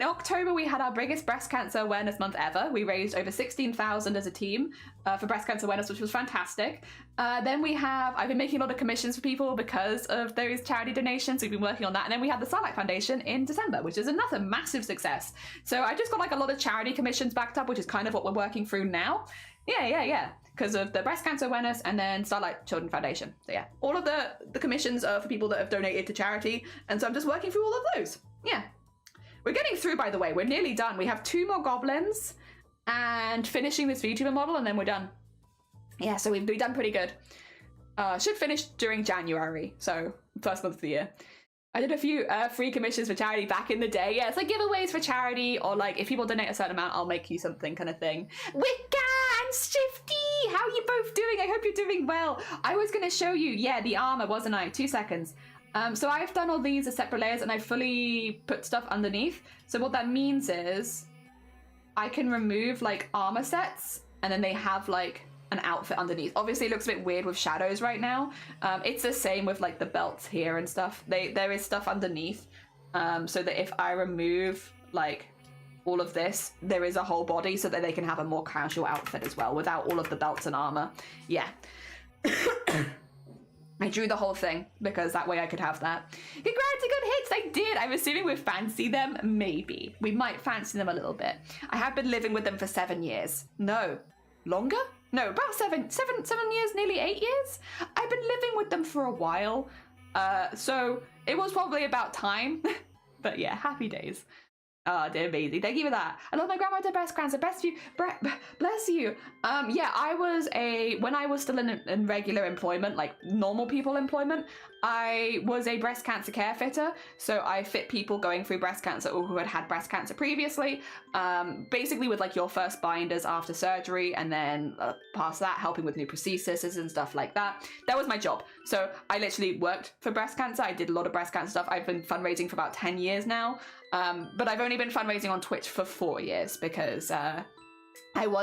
October, we had our biggest breast cancer awareness month ever. We raised over 16,000 as a team for breast cancer awareness, which was fantastic. Then I've been making a lot of commissions for people because of those charity donations. We've been working on that. And then we had the Starlight Foundation in December, which is another massive success. So I just got like a lot of charity commissions backed up, which is kind of what we're working through now. Yeah. Because of the breast cancer awareness and then Starlight Children Foundation. So yeah, all of the commissions are for people that have donated to charity. And so I'm just working through all of those. Yeah. We're getting through, by the way. We're nearly done. We have 2 more goblins and finishing this VTuber model, and then we're done. Yeah, so we've done pretty good. Should finish during January, so first month of the year. I did a few free commissions for charity back in the day. Yeah, it's like giveaways for charity, or like if people donate a certain amount, I'll make you something kind of thing. Wicca and Shifty, how are you both doing? I hope you're doing well. I was going to show you, yeah, the armor, wasn't I? 2 seconds. So I've done all these as separate layers and I fully put stuff underneath. So what that means is I can remove like armor sets and then they have like an outfit underneath. Obviously it looks a bit weird with shadows right now. It's the same with like the belts here and stuff. There is stuff underneath so that if I remove like all of this, there is a whole body so that they can have a more casual outfit as well without all of the belts and armor. Yeah. I drew the whole thing because that way I could have that. Congrats, good hits, I did. I'm assuming we fancy them, maybe. We might fancy them a little bit. I have been living with them for 7 years. No, longer? No, about seven years, nearly 8 years. I've been living with them for a while. So it was probably about time. But yeah, happy days. Oh, dear Maisie, thank you for that. I love my grandma to breast cancer. Bless you. Yeah, when I was still in regular employment, like normal people employment, I was a breast cancer care fitter. So I fit people going through breast cancer or who had breast cancer previously, basically with like your first binders after surgery, and then past that, helping with new prostheses and stuff like that. That was my job. So I literally worked for breast cancer. I did a lot of breast cancer stuff. I've been fundraising for about 10 years now. But I've only been fundraising on Twitch for 4 years because I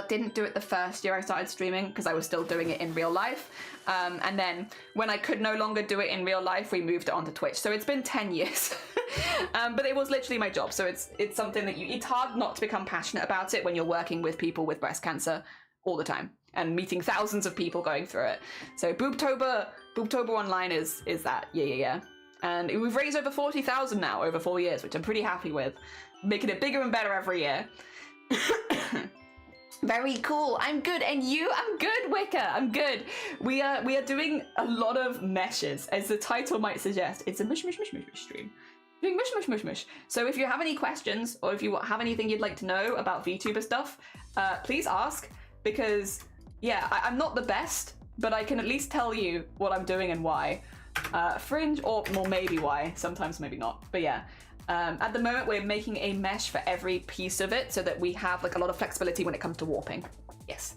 didn't do it the first year I started streaming because I was still doing it in real life. And then when I could no longer do it in real life, we moved it onto Twitch. So it's been 10 years. But it was literally my job. So it's something that it's hard not to become passionate about it when you're working with people with breast cancer all the time and meeting thousands of people going through it. So Boobtober Online is that. Yeah. And we've raised over 40,000 now over 4 years, which I'm pretty happy with. Making it bigger and better every year. Very cool. I'm good. And you? I'm good, Wicca. I'm good. We are doing a lot of meshes, as the title might suggest. It's a meshmeshmeshmesh stream. Doing meshmeshmeshmesh. So if you have any questions or if you have anything you'd like to know about VTuber stuff, please ask. Because, yeah, I'm not the best, but I can at least tell you what I'm doing and why. Fringe, or well, maybe why, sometimes maybe not, but yeah. At the moment we're making a mesh for every piece of it so that we have like a lot of flexibility when it comes to warping. Yes.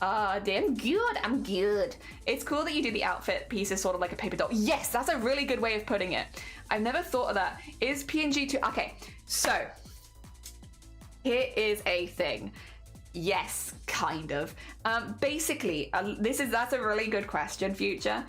Damn good, I'm good. It's cool that you do the outfit pieces sort of like a paper doll. Yes, that's a really good way of putting it. I've never thought of that. Is PNG too, okay, so Here is a thing. Yes, kind of. Basically, that's a really good question, Future.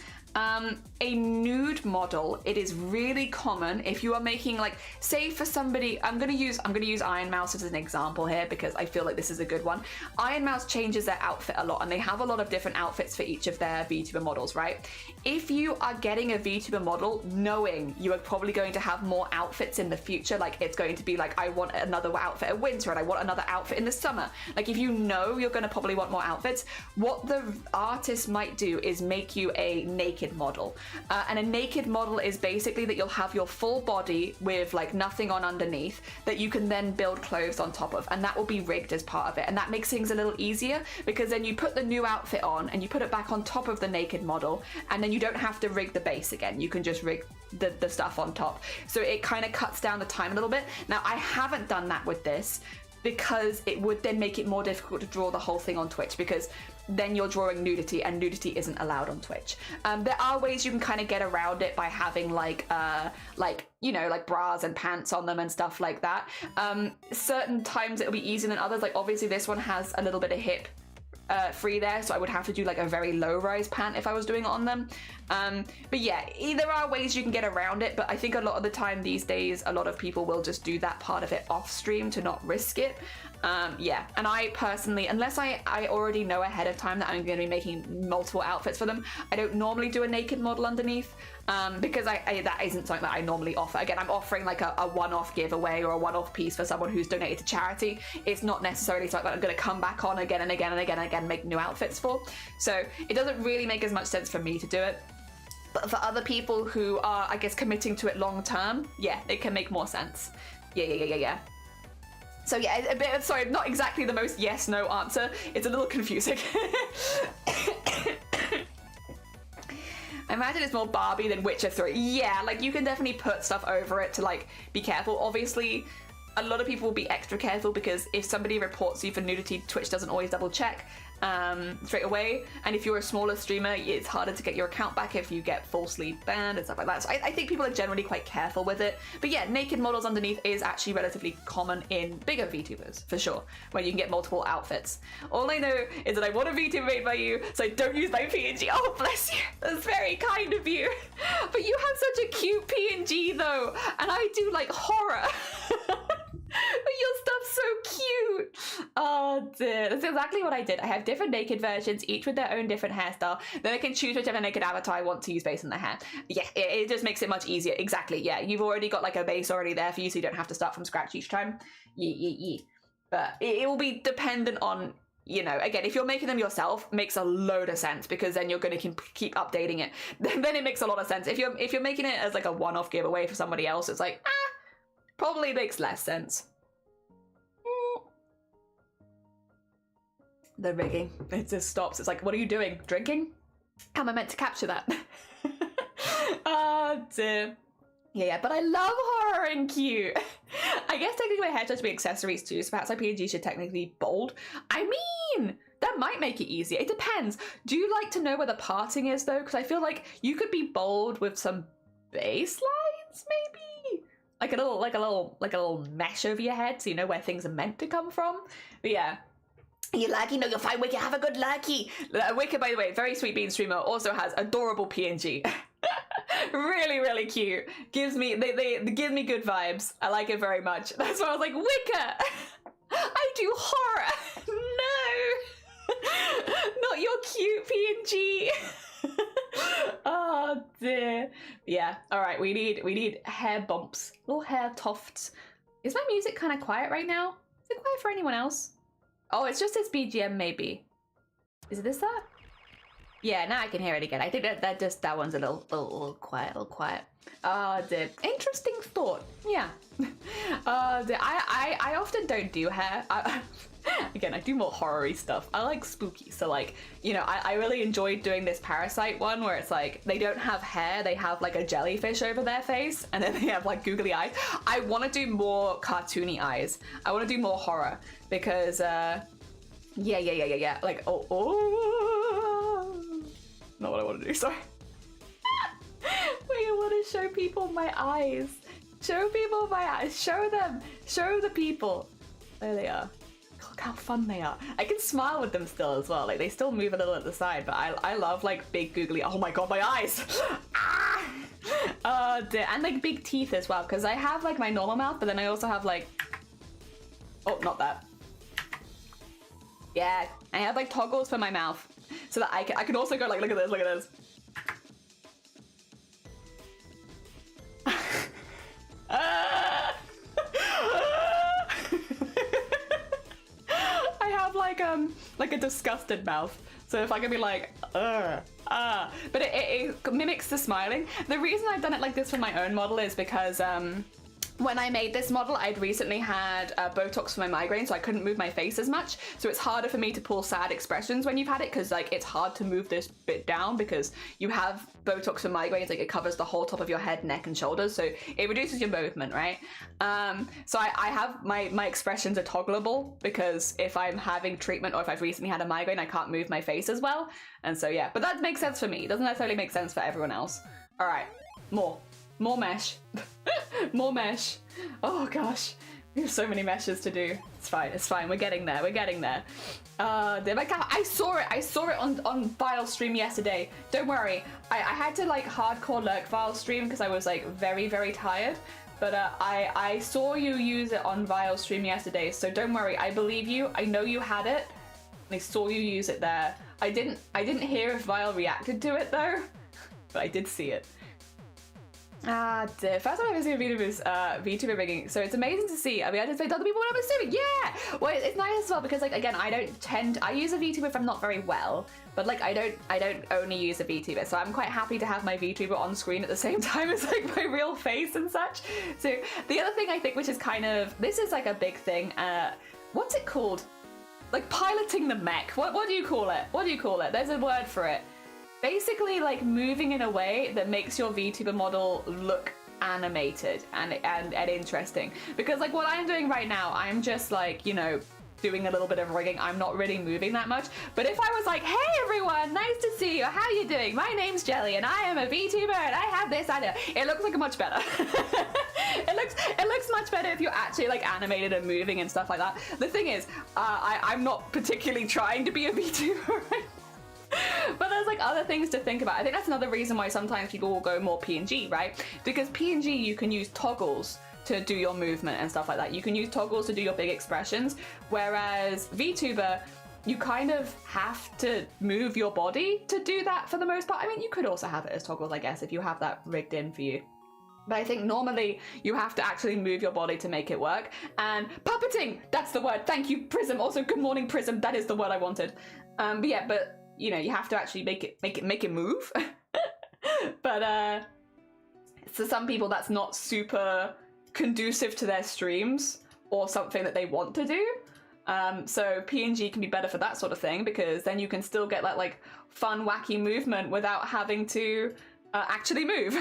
A nude model, it is really common if you are making, like, say for somebody, I'm gonna use Iron Mouse as an example here because I feel like this is a good one. Iron Mouse changes their outfit a lot and they have a lot of different outfits for each of their VTuber models, right? If you are getting a VTuber model knowing you are probably going to have more outfits in the future, like it's going to be like, I want another outfit in winter and I want another outfit in the summer. Like if you know you're gonna probably want more outfits, what the artist might do is make you a naked model. And a naked model is basically that you'll have your full body with like nothing on underneath that you can then build clothes on top of, and that will be rigged as part of it. And that makes things a little easier because then you put the new outfit on and you put it back on top of the naked model, and then you don't have to rig the base again. You can just rig the stuff on top. So it kind of cuts down the time a little bit. Now I haven't done that with this because it would then make it more difficult to draw the whole thing on Twitch, because then you're drawing nudity and nudity isn't allowed on Twitch. There are ways you can kind of get around it by having like you know, like bras and pants on them and stuff like that. Certain times it'll be easier than others. Like obviously this one has a little bit of hip free there, so I would have to do like a very low rise pant if I was doing it on them. But yeah, there are ways you can get around it, but I think a lot of the time these days a lot of people will just do that part of it off stream to not risk it. Yeah, and I personally, unless I already know ahead of time that I'm going to be making multiple outfits for them, I don't normally do a naked model underneath, because that isn't something that I normally offer. Again, I'm offering like a one-off giveaway or a one-off piece for someone who's donated to charity. It's not necessarily something that I'm going to come back on again and again and again and again, make new outfits for. So it doesn't really make as much sense for me to do it. But for other people who are, I guess, committing to it long term, yeah, it can make more sense. Yeah. So yeah, a bit of, sorry, not exactly the most yes/no answer. It's a little confusing. I imagine it's more Barbie than Witcher 3. Yeah, like you can definitely put stuff over it to like be careful. Obviously, a lot of people will be extra careful because if somebody reports you for nudity, Twitch doesn't always double check straight away. And if you're a smaller streamer, it's harder to get your account back if you get falsely banned and stuff like that. So I think people are generally quite careful with it. But yeah, naked models underneath is actually relatively common in bigger VTubers, for sure, where you can get multiple outfits. All I know is that I want a VTuber made by you, so don't use my PNG. Oh, bless you. That's very kind of you. But you have such a cute PNG though, and I do like horror. But your stuff's so cute. Oh dear, that's exactly what I did. I have different naked versions, each with their own different hairstyle. Then I can choose whichever naked avatar I want to use based on their hair. Yeah, it just makes it much easier. Exactly, yeah. You've already got like a base already there for you, so you don't have to start from scratch each time. Yeah. But it will be dependent on, you know, again, if you're making them yourself, makes a load of sense because then you're going to keep updating it. Then it makes a lot of sense. If you're making it as like a one-off giveaway for somebody else, it's like, probably makes less sense. The rigging, it just stops. It's like, what are you doing? Drinking? How am I meant to capture that? Oh dear. Yeah, but I love horror and cute. I guess technically my hair should be accessories too, so perhaps my PNG should technically be bold. I mean, that might make it easier. It depends. Do you like to know where the parting is though? Because I feel like you could be bold with some base lines, maybe? Like a little mesh over your head so you know where things are meant to come from. But yeah. You lucky? No, you'll find Wicker. Have a good lucky. Wicker, by the way, very sweet bean streamer, also has adorable PNG. Really, really cute. They give me good vibes. I like it very much. That's why I was like, Wicker! I do horror! No! Not your cute PNG! Oh dear. Yeah, alright, we need hair bumps. Little hair tufts. Is my music kind of quiet right now? Is it quiet for anyone else? Oh, it's just this BGM maybe. Is this that? Yeah, now I can hear it again. I think that one's a little quiet, Oh dear. Interesting thought. Yeah. Oh dear. I often don't do hair. Again, I do more horror-y stuff. I like spooky, so like, you know, I really enjoyed doing this Parasite one where it's like, they don't have hair, they have like a jellyfish over their face, and then they have like googly eyes. I want to do more cartoony eyes. I want to do more horror, because, yeah. Like, oh. Not what I want to do, sorry. Wait, I want to show people my eyes. Show people my eyes. Show them. Show the people. There they are. Look how fun they are. I can smile with them still as well. Like they still move a little at the side, but I love like big googly. Oh my god, my eyes! Ah! And like big teeth as well, because I have like my normal mouth, but then I also have like, oh, not that. Yeah, I have like toggles for my mouth, so that I can also go like, look at this, look at this. I have like a disgusted mouth. So if I can be like, but it mimics the smiling. The reason I've done it like this for my own model is because when I made this model, I'd recently had Botox for my migraine, so I couldn't move my face as much. So it's harder for me to pull sad expressions when you've had it, because like it's hard to move this bit down because you have Botox for migraines, like it covers the whole top of your head, neck, and shoulders, so it reduces your movement, right? So I have my expressions are toggleable, because if I'm having treatment or if I've recently had a migraine, I can't move my face as well. And so yeah, but that makes sense for me. It doesn't necessarily make sense for everyone else. All right, more mesh. More mesh. Oh gosh, we have so many meshes to do. It's fine, we're getting there. I saw it on Vile stream yesterday. Don't worry, I had to like hardcore lurk Vile stream because I was like very tired, but I saw you use it on Vile stream yesterday, so don't worry, I believe you. I know you had it. I saw you use it there. I didn't hear if Vile reacted to it though, but I did see it. First time I've ever seen a VTuber rigging, so it's amazing to see. I mean, I just say other people when I'm streaming, yeah! Well, it's nice as well, because like, again, I use a VTuber if I'm not very well, but like, I don't only use a VTuber, so I'm quite happy to have my VTuber on screen at the same time as like my real face and such. So the other thing I think, which is kind of, this is like a big thing, what's it called? Like piloting the mech, what do you call it? There's a word for it. Basically like moving in a way that makes your VTuber model look animated and interesting. Because like what I'm doing right now, I'm just like, you know, doing a little bit of rigging. I'm not really moving that much. But if I was like, hey everyone, nice to see you, how are you doing? My name's Jelly and I am a VTuber and I have this idea. It looks like much better. It looks much better if you're actually like animated and moving and stuff like that. The thing is, I'm not particularly trying to be a VTuber right now. But there's like other things to think about. I think that's another reason why sometimes people will go more PNG, right? Because PNG, you can use toggles to do your movement and stuff like that. You can use toggles to do your big expressions, whereas VTuber, you kind of have to move your body to do that for the most part. I mean, you could also have it as toggles, I guess, if you have that rigged in for you. But I think normally you have to actually move your body to make it work. And puppeting, that's the word. Thank you, Prism. Also, good morning, Prism. That is the word I wanted. But you know, you have to actually make it move. But for some people, that's not super conducive to their streams or something that they want to do. So PNG can be better for that sort of thing, because then you can still get that like fun, wacky movement without having to actually move.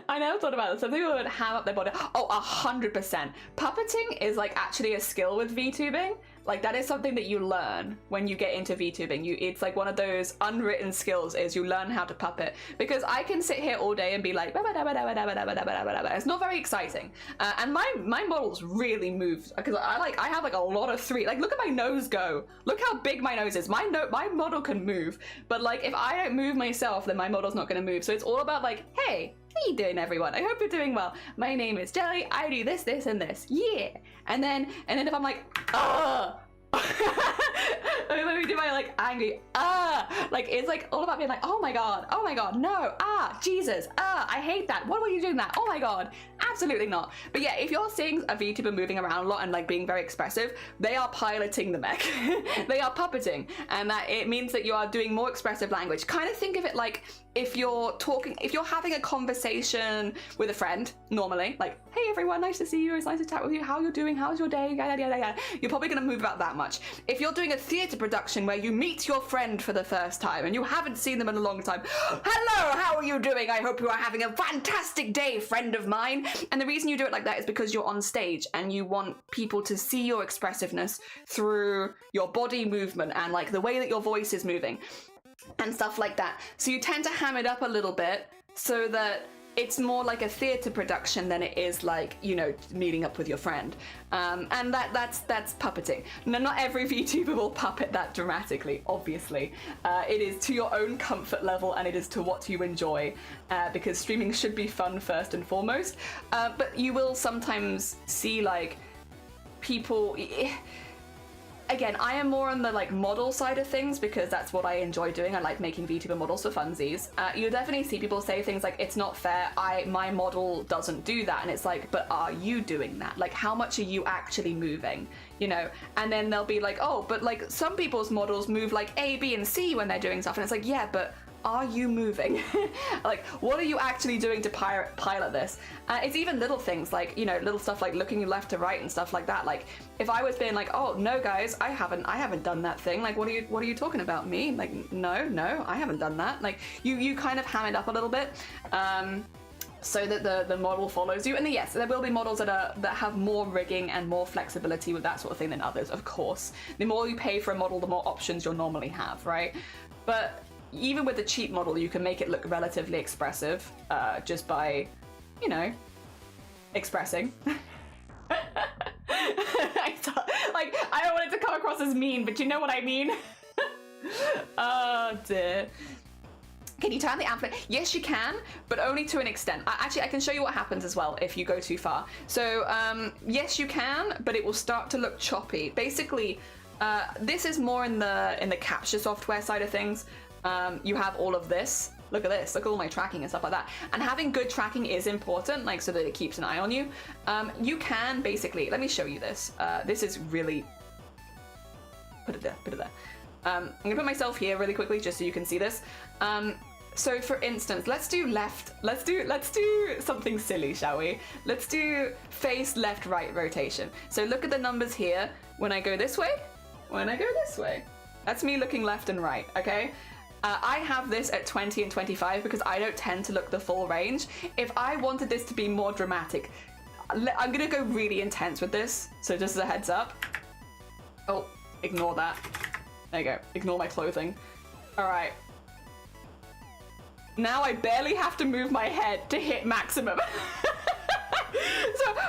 I never thought about this. Some people would ham up their body. Oh, 100%. Puppeting is like actually a skill with VTubing. Like that is something that you learn when you get into VTubing. It's like one of those unwritten skills is you learn how to puppet. Because I can sit here all day and be like, it's not very exciting. And my models really move, because I have like a lot of three. Like look at my nose go. Look how big my nose is. My model can move. But like if I don't move myself, then my model's not going to move. So it's all about like, hey, how you doing, everyone? I hope you're doing well. My name is Jelly. I do this, this, and this. Yeah. And then if I'm like, let me do my like angry like it's like all about being like, oh my god, no, Jesus, I hate that, what were you doing that, oh my god, absolutely not. But yeah, if you're seeing a VTuber moving around a lot and like being very expressive, they are piloting the mech. They are puppeting, and that it means that you are doing more expressive language. Kind of think of it like if you're having a conversation with a friend normally, like, hey everyone, nice to see you, it's nice to chat with you, how you're doing, how's your day, yada yada yada, you're probably going to move about that much. If you're doing a theatre production where you meet your friend for the first time and you haven't seen them in a long time, hello, how are you doing? I hope you are having a fantastic day, friend of mine. And the reason you do it like that is because you're on stage and you want people to see your expressiveness through your body movement and like the way that your voice is moving and stuff like that. So you tend to ham it up a little bit so that it's more like a theatre production than it is like, you know, meeting up with your friend. And that's puppeting. No, not every VTuber will puppet that dramatically, obviously. It is to your own comfort level and it is to what you enjoy, because streaming should be fun first and foremost. But you will sometimes see like people... Again, I am more on the like model side of things because that's what I enjoy doing. I like making VTuber models for funsies. You'll definitely see people say things like, it's not fair, my model doesn't do that. And it's like, but are you doing that? Like, how much are you actually moving? You know? And then they'll be like, oh, but like some people's models move like A, B, and C when they're doing stuff. And it's like, yeah, but are you moving? Like, what are you actually doing to pilot this? It's even little things like, you know, little stuff like looking left to right and stuff like that. Like, if I was being like, oh no guys, I haven't done that thing. Like, what are you talking about? Me? Like, no, I haven't done that. Like, you kind of ham it up a little bit. So that the model follows you. And yes, there will be models that have more rigging and more flexibility with that sort of thing than others, of course. The more you pay for a model, the more options you'll normally have, right? But even with the cheap model, you can make it look relatively expressive, just by, you know, expressing. Like, I don't want it to come across as mean, but you know what I mean? Oh dear. Can you turn the amplifier? Yes, you can, but only to an extent. Actually, I can show you what happens as well if you go too far. So, yes, you can, but it will start to look choppy. Basically, this is more in the capture software side of things. You have all of this. Look at this. Look at all my tracking and stuff like that. And having good tracking is important, like so that it keeps an eye on you. You can basically, let me show you this. This is really, put it there. I'm gonna put myself here really quickly just so you can see this. So for instance, let's do something silly, shall we? Let's do face left right rotation. So look at the numbers here. When I go this way, that's me looking left and right, okay? I have this at 20 and 25 because I don't tend to look the full range. If I wanted this to be more dramatic, I'm gonna go really intense with this. So just as a heads up. Oh, ignore that. There you go, ignore my clothing. All right. Now I barely have to move my head to hit maximum.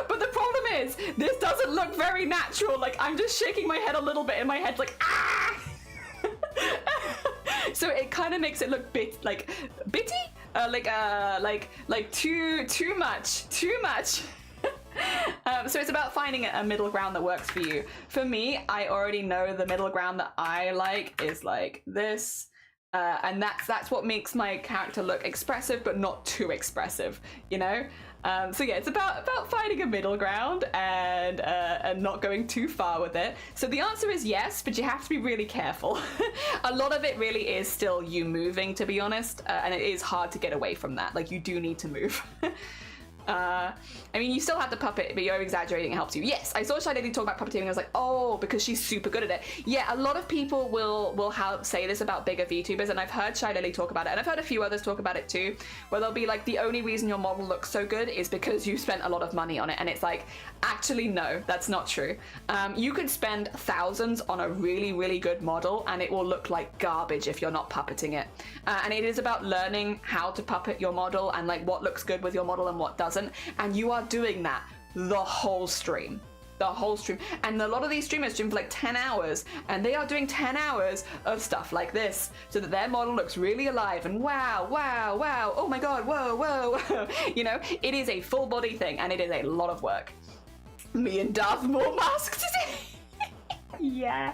But the problem is, this doesn't look very natural. Like, I'm just shaking my head a little bit and my head's like, ah! So it kind of makes it look bitty, too much. So it's about finding a middle ground that works for you. For me, I already know the middle ground that I like is like this. And that's what makes my character look expressive, but not too expressive, you know? So yeah, it's about finding a middle ground and not going too far with it. So the answer is yes, but you have to be really careful. A lot of it really is still you moving, to be honest, and it is hard to get away from that. Like, you do need to move. I mean, you still have to puppet, but you're exaggerating, it helps you. Yes, I saw Shy Lady talk about puppeteering, and I was like, oh, because she's super good at it. Yeah, a lot of people will say this about bigger VTubers, and I've heard Shy Lady talk about it, and I've heard a few others talk about it too, where they'll be like, the only reason your model looks so good is because you spent a lot of money on it, and it's like, actually, no, that's not true. You could spend thousands on a really, really good model, and it will look like garbage if you're not puppeting it. And it is about learning how to puppet your model, and like what looks good with your model and what doesn't. And you are doing that the whole stream. And a lot of these streamers stream for like 10 hours, and they are doing 10 hours of stuff like this so that their model looks really alive and wow, oh my god, whoa. You know, it is a full body thing, and it is a lot of work. Me and Darth Maul masks. Yeah.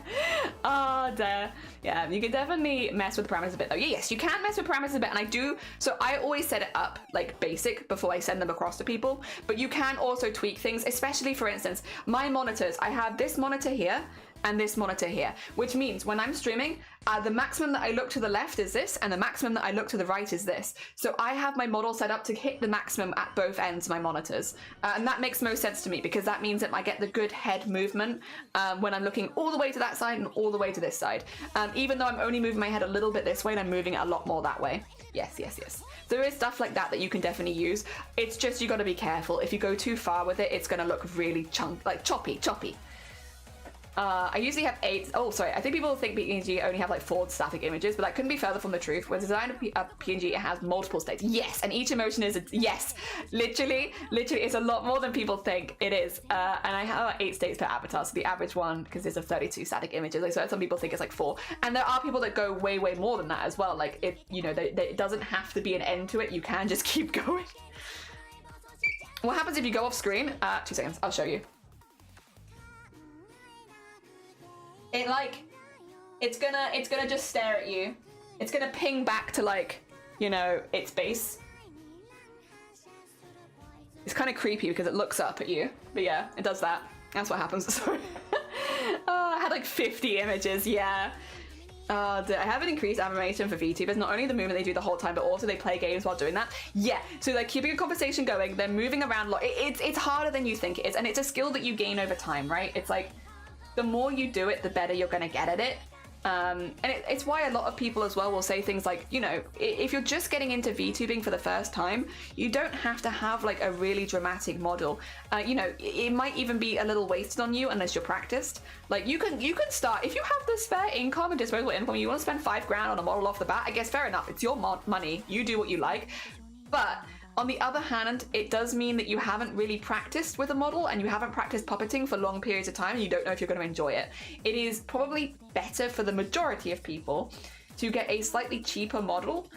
Oh dear. Yeah, you can definitely mess with the parameters a bit though. Yeah, yes, you can mess with parameters a bit, and I do. So I always set it up like basic before I send them across to people, but you can also tweak things, especially for instance, my monitors. I have this monitor here and this monitor here, which means when I'm streaming, the maximum that I look to the left is this, and the maximum that I look to the right is this. So I have my model set up to hit the maximum at both ends of my monitors. And that makes most sense to me, because that means that I get the good head movement when I'm looking all the way to that side and all the way to this side. Even though I'm only moving my head a little bit this way, and I'm moving it a lot more that way. Yes. There is stuff like that you can definitely use. It's just, you gotta be careful. If you go too far with it, it's gonna look really choppy. I usually have 8. Oh, sorry. I think people think PNG only have like 4 static images, but that couldn't be further from the truth. With the design of PNG, it has multiple states. Yes, and each emotion is yes. Literally, it's a lot more than people think it is. And I have 8 states per avatar, so the average one consists of 32 static images. Like, so some people think it's like 4, and there are people that go way more than that as well. Like it doesn't have to be an end to it. You can just keep going. What happens if you go off screen? 2 seconds. I'll show you. It's gonna just stare at you. It's gonna ping back to like, its base. It's kind of creepy because it looks up at you. But yeah, it does that. That's what happens. Sorry. I had like 50 images, yeah. I have an increased animation for VTubers. Not only the movement they do the whole time, but also they play games while doing that. Yeah, so they're keeping a conversation going. They're moving around a lot. It's harder than you think it is. And it's a skill that you gain over time, right? It's like, the more you do it, the better you're going to get at it. And it's why a lot of people as well will say things like, if you're just getting into VTubing for the first time, you don't have to have like a really dramatic model. It might even be a little wasted on you unless you're practiced. Like you can start, if you have the spare income and disposable income, you want to spend $5 grand on a model off the bat, I guess fair enough. It's your money. You do what you like. But on the other hand, it does mean that you haven't really practiced with a model and you haven't practiced puppeting for long periods of time and you don't know if you're going to enjoy it. It is probably better for the majority of people to get a slightly cheaper model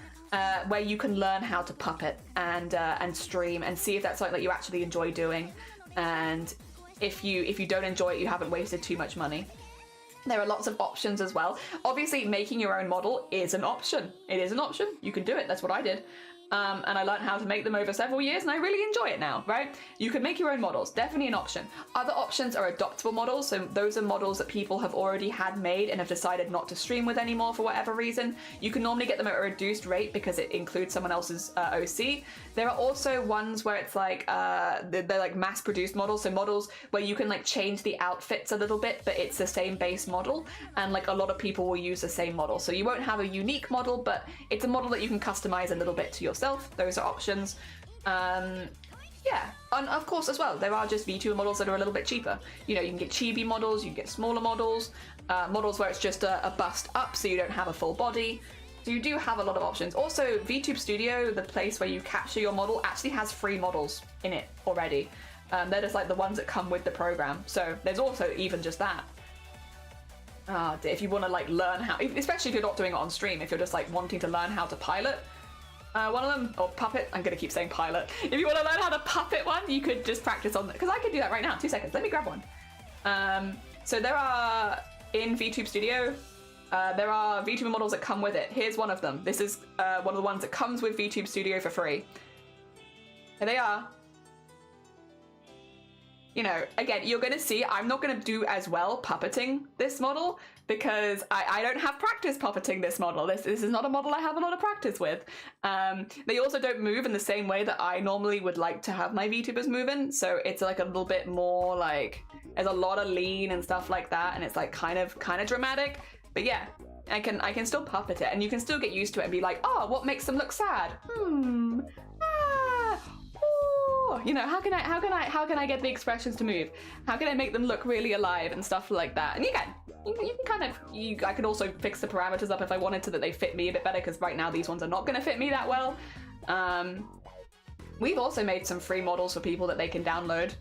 where you can learn how to puppet and stream and see if that's something that you actually enjoy doing. And if you don't enjoy it, you haven't wasted too much money. There are lots of options as well. Obviously, making your own model is an option. It is an option. You can do it. That's what I did. And I learned how to make them over several years and I really enjoy it now, right? You can make your own models, definitely an option. Other options are adoptable models. So those are models that people have already had made and have decided not to stream with anymore for whatever reason. You can normally get them at a reduced rate because it includes someone else's OC. There are also ones where it's like, they're like mass produced models. So models where you can like change the outfits a little bit, but it's the same base model. And like a lot of people will use the same model. So you won't have a unique model, but it's a model that you can customize a little bit to yourself. Those are options. Yeah, and of course as well, there are just VTuber models that are a little bit cheaper. You can get chibi models, you can get smaller models, models where it's just a bust up so you don't have a full body. So you do have a lot of options. Also, VTube Studio, the place where you capture your model, actually has free models in it already. They're just like the ones that come with the program. So there's also even just that. If you want to like learn how, especially if you're not doing it on stream, if you're just like wanting to learn how to pilot, one of them, or puppet, I'm gonna keep saying pilot. If you want to learn how to puppet one, you could just practice on, because I could do that right now. 2 seconds, let me grab one. So there are, in VTube Studio, there are VTuber models that come with it. Here's one of them. This is one of the ones that comes with VTube Studio for free. Here they are. Again, you're gonna see, I'm not gonna do as well puppeting this model because I don't have practice puppeting this model. This is not a model I have a lot of practice with. They also don't move in the same way that I normally would like to have my VTubers move in. So it's like a little bit more like, there's a lot of lean and stuff like that. And it's like kind of dramatic, but yeah, I can still puppet it and you can still get used to it and be like, oh, what makes them look sad? How can I get the expressions to move? How can I make them look really alive and stuff like that? And you can I could also fix the parameters up if I wanted to that they fit me a bit better, because right now these ones are not going to fit me that well. We've also made some free models for people that they can download.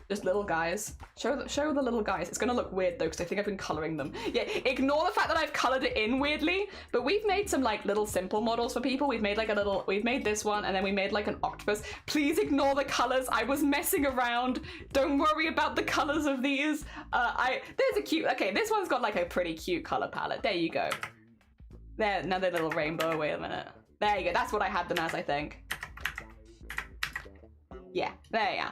Just little guys. Show the little guys. It's gonna look weird though, because I think I've been coloring them. Yeah, ignore the fact that I've colored it in weirdly, but we've made some like little simple models for people. We've made like we've made this one, and then we made like an octopus. Please ignore the colors. I was messing around. Don't worry about the colors of these. There's a cute, okay, this one's got like a pretty cute color palette. There you go. There, another little rainbow. Wait a minute. There you go. That's what I had them as, I think. Yeah, there you are.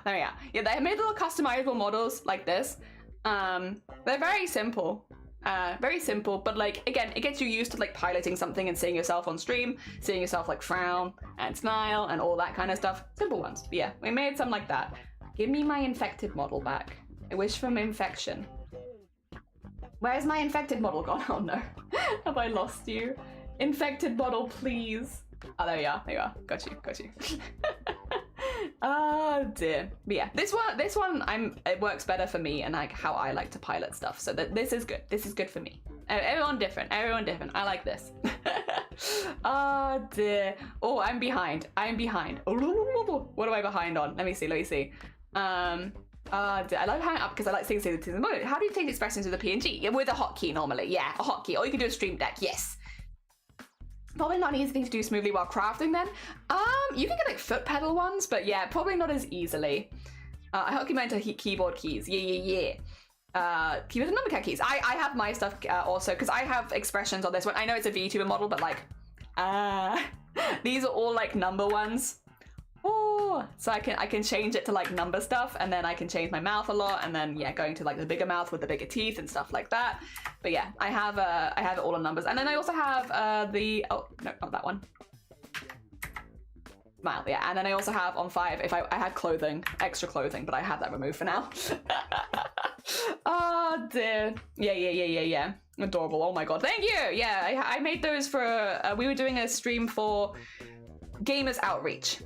Yeah, they made little customizable models like this. They're very simple, but like, again, it gets you used to like piloting something and seeing yourself on stream, seeing yourself like frown and smile and all that kind of stuff. Simple ones. But yeah, we made some like that. Give me my infected model back. I wish from infection. Where's my infected model gone? Oh no. Have I lost you? Infected model, please. Oh, there you are. Got you. Oh dear. But yeah, this one, it works better for me and like how I like to pilot stuff. So this is good. This is good for me. Everyone different. Everyone different. I like this. Oh dear. Oh, I'm behind. I'm behind. What am I behind on? Let me see. Let me see. I love hanging up because I like seeing the how do you take expressions with a PNG? Yeah, with a hotkey normally. Yeah, a hotkey. Or you can do a Stream Deck. Yes. Probably not an easy thing to do smoothly while crafting then. You can get like foot pedal ones, but yeah, probably not as easily. I hope you meant to keyboard keys. Yeah. Keyboard and number pad keys. I have my stuff also because I have expressions on this one. I know it's a VTuber model, but like, these are all like number ones. Oh, so I can change it to like number stuff, and then I can change my mouth a lot, and then yeah, going to like the bigger mouth with the bigger teeth and stuff like that. But yeah, I have it all on numbers, and then I also have oh no, not that one. Smile, yeah, and then I also have on 5 if I had clothing, extra clothing, but I have that removed for now. Oh dear, yeah. Adorable. Oh my god, thank you. Yeah, I made those for we were doing a stream for Gamers Outreach,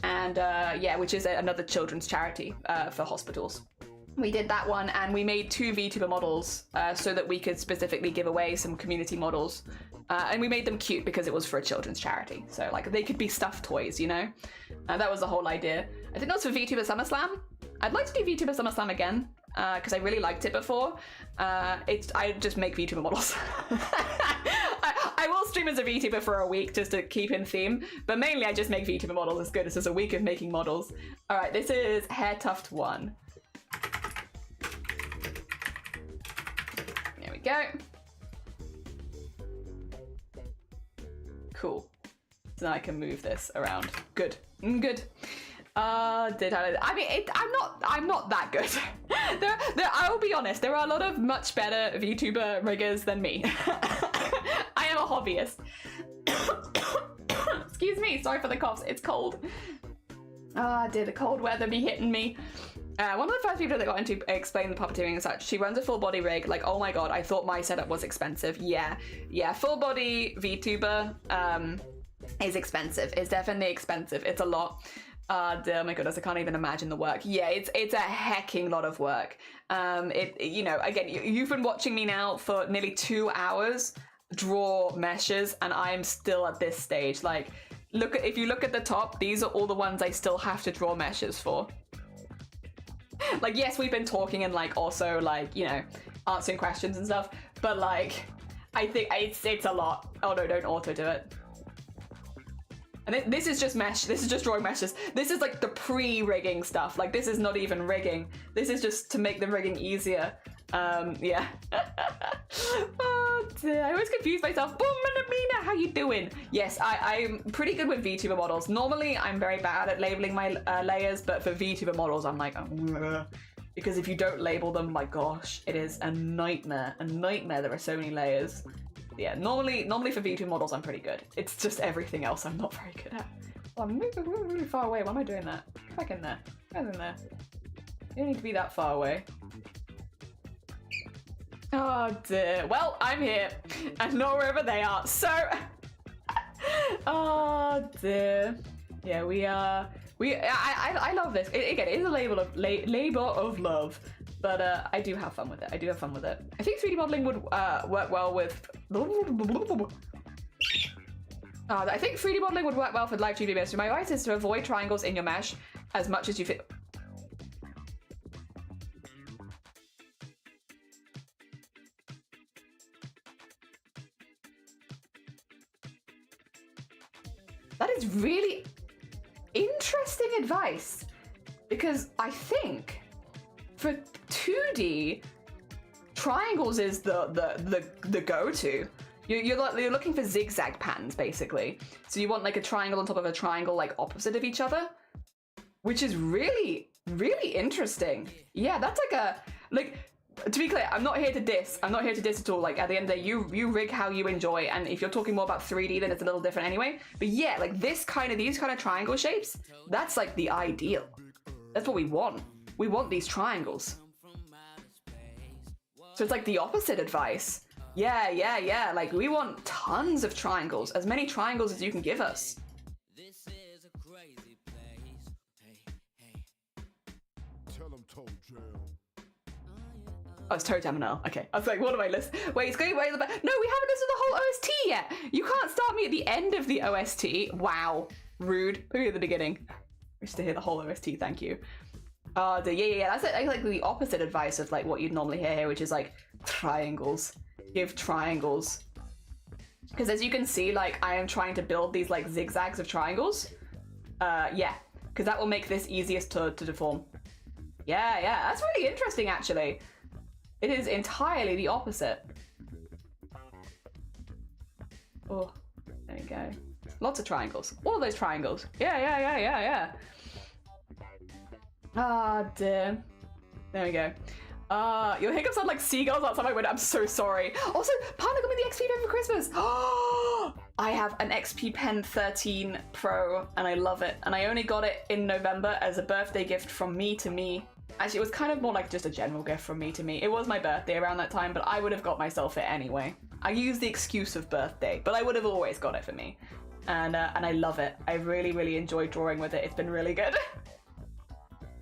and yeah, which is another children's charity for hospitals. We did that one, and we made 2 VTuber models so that we could specifically give away some community models, and we made them cute because it was for a children's charity, so like they could be stuffed toys, you know. That was the whole idea. I think that was for VTuber SummerSlam. I'd like to do VTuber SummerSlam again because I really liked it before. I just make VTuber models. I will stream as a VTuber for a week just to keep in theme, but mainly I just make VTuber models. It's good. It's just a week of making models. All right, this is Hair Tuft 1. There we go. Cool. So now I can move this around. Good. Good. I'm not that good. I will be honest, there are a lot of much better VTuber riggers than me. I am a hobbyist. Excuse me, sorry for the coughs, it's cold. Did the cold weather be hitting me? One of the first people that got into explain the puppeteering and such, she runs a full body rig. Like, oh my god, I thought my setup was expensive. Yeah, full body VTuber is expensive. It's definitely expensive. It's a lot. Oh my goodness, I can't even imagine the work. Yeah, it's a hecking lot of work. You know, again, you've been watching me now for nearly 2 hours draw meshes, and I'm still at this stage. Like, if you look at the top, these are all the ones I still have to draw meshes for. Like, yes, we've been talking and like also like, you know, answering questions and stuff, but like, I think it's a lot. Oh no, don't auto do it. And this is just mesh. This is just drawing meshes. This is like the pre-rigging stuff. Like, this is not even rigging. This is just to make the rigging easier. Yeah. Oh dear, I always confuse myself. Boom, Mina, how you doing? Yes, I'm pretty good with VTuber models. Normally, I'm very bad at labeling my layers, but for VTuber models, I'm like, because if you don't label them, my gosh, it is a nightmare. A nightmare. There are so many layers. Yeah, normally for VTuber models, I'm pretty good. It's just everything else I'm not very good at. Oh, I'm moving really far away. Why am I doing that? Get back in there. Get in there. You don't need to be that far away. Oh dear. Well, I'm here, and not wherever they are. So, oh dear. Yeah, I love this. Again, it is a labor of love. But I do have fun with it. I think 3D modeling would work well with... I think 3D modeling would work well for live TV videos. So my advice is to avoid triangles in your mesh as much as you fit. That is really interesting advice, because I think for 2D, triangles is the go-to. You're looking for zigzag patterns, basically. So you want like a triangle on top of a triangle, like opposite of each other, which is really, really interesting. Yeah, that's like to be clear, I'm not here to diss. I'm not here to diss at all. Like, at the end of the day, you rig how you enjoy, and if you're talking more about 3D, then it's a little different anyway. But yeah, like these kind of triangle shapes, that's like the ideal. That's what we want. We want these triangles. So it's like the opposite advice. Yeah. Like, we want tons of triangles. As many triangles as you can give us. Oh, it's Toe Jam now. Okay. I was like, what am I listening? Wait, it's going way in the back. No, we haven't listened to the whole OST yet. You can't start me at the end of the OST. Wow. Rude. Put me at the beginning. Wish to hear the whole OST. Thank you. Yeah. That's like the opposite advice of like what you'd normally hear here, which is like triangles. Give triangles. Because as you can see, like I am trying to build these like zigzags of triangles. Yeah. Because that will make this easiest to deform. Yeah. That's really interesting, actually. It is entirely the opposite. Oh, there we go. Lots of triangles. All of those triangles. Yeah. Ah, dear. There we go. Your hiccups sound like seagulls outside my window. I'm so sorry. Also, Partner got me the XP pen for Christmas. I have an XP Pen 13 Pro and I love it. And I only got it in November as a birthday gift from me to me. Actually, it was kind of more like just a general gift from me to me. It was my birthday around that time, but I would have got myself it anyway. I use the excuse of birthday, but I would have always got it for me. And I love it. I really, really enjoy drawing with it. It's been really good.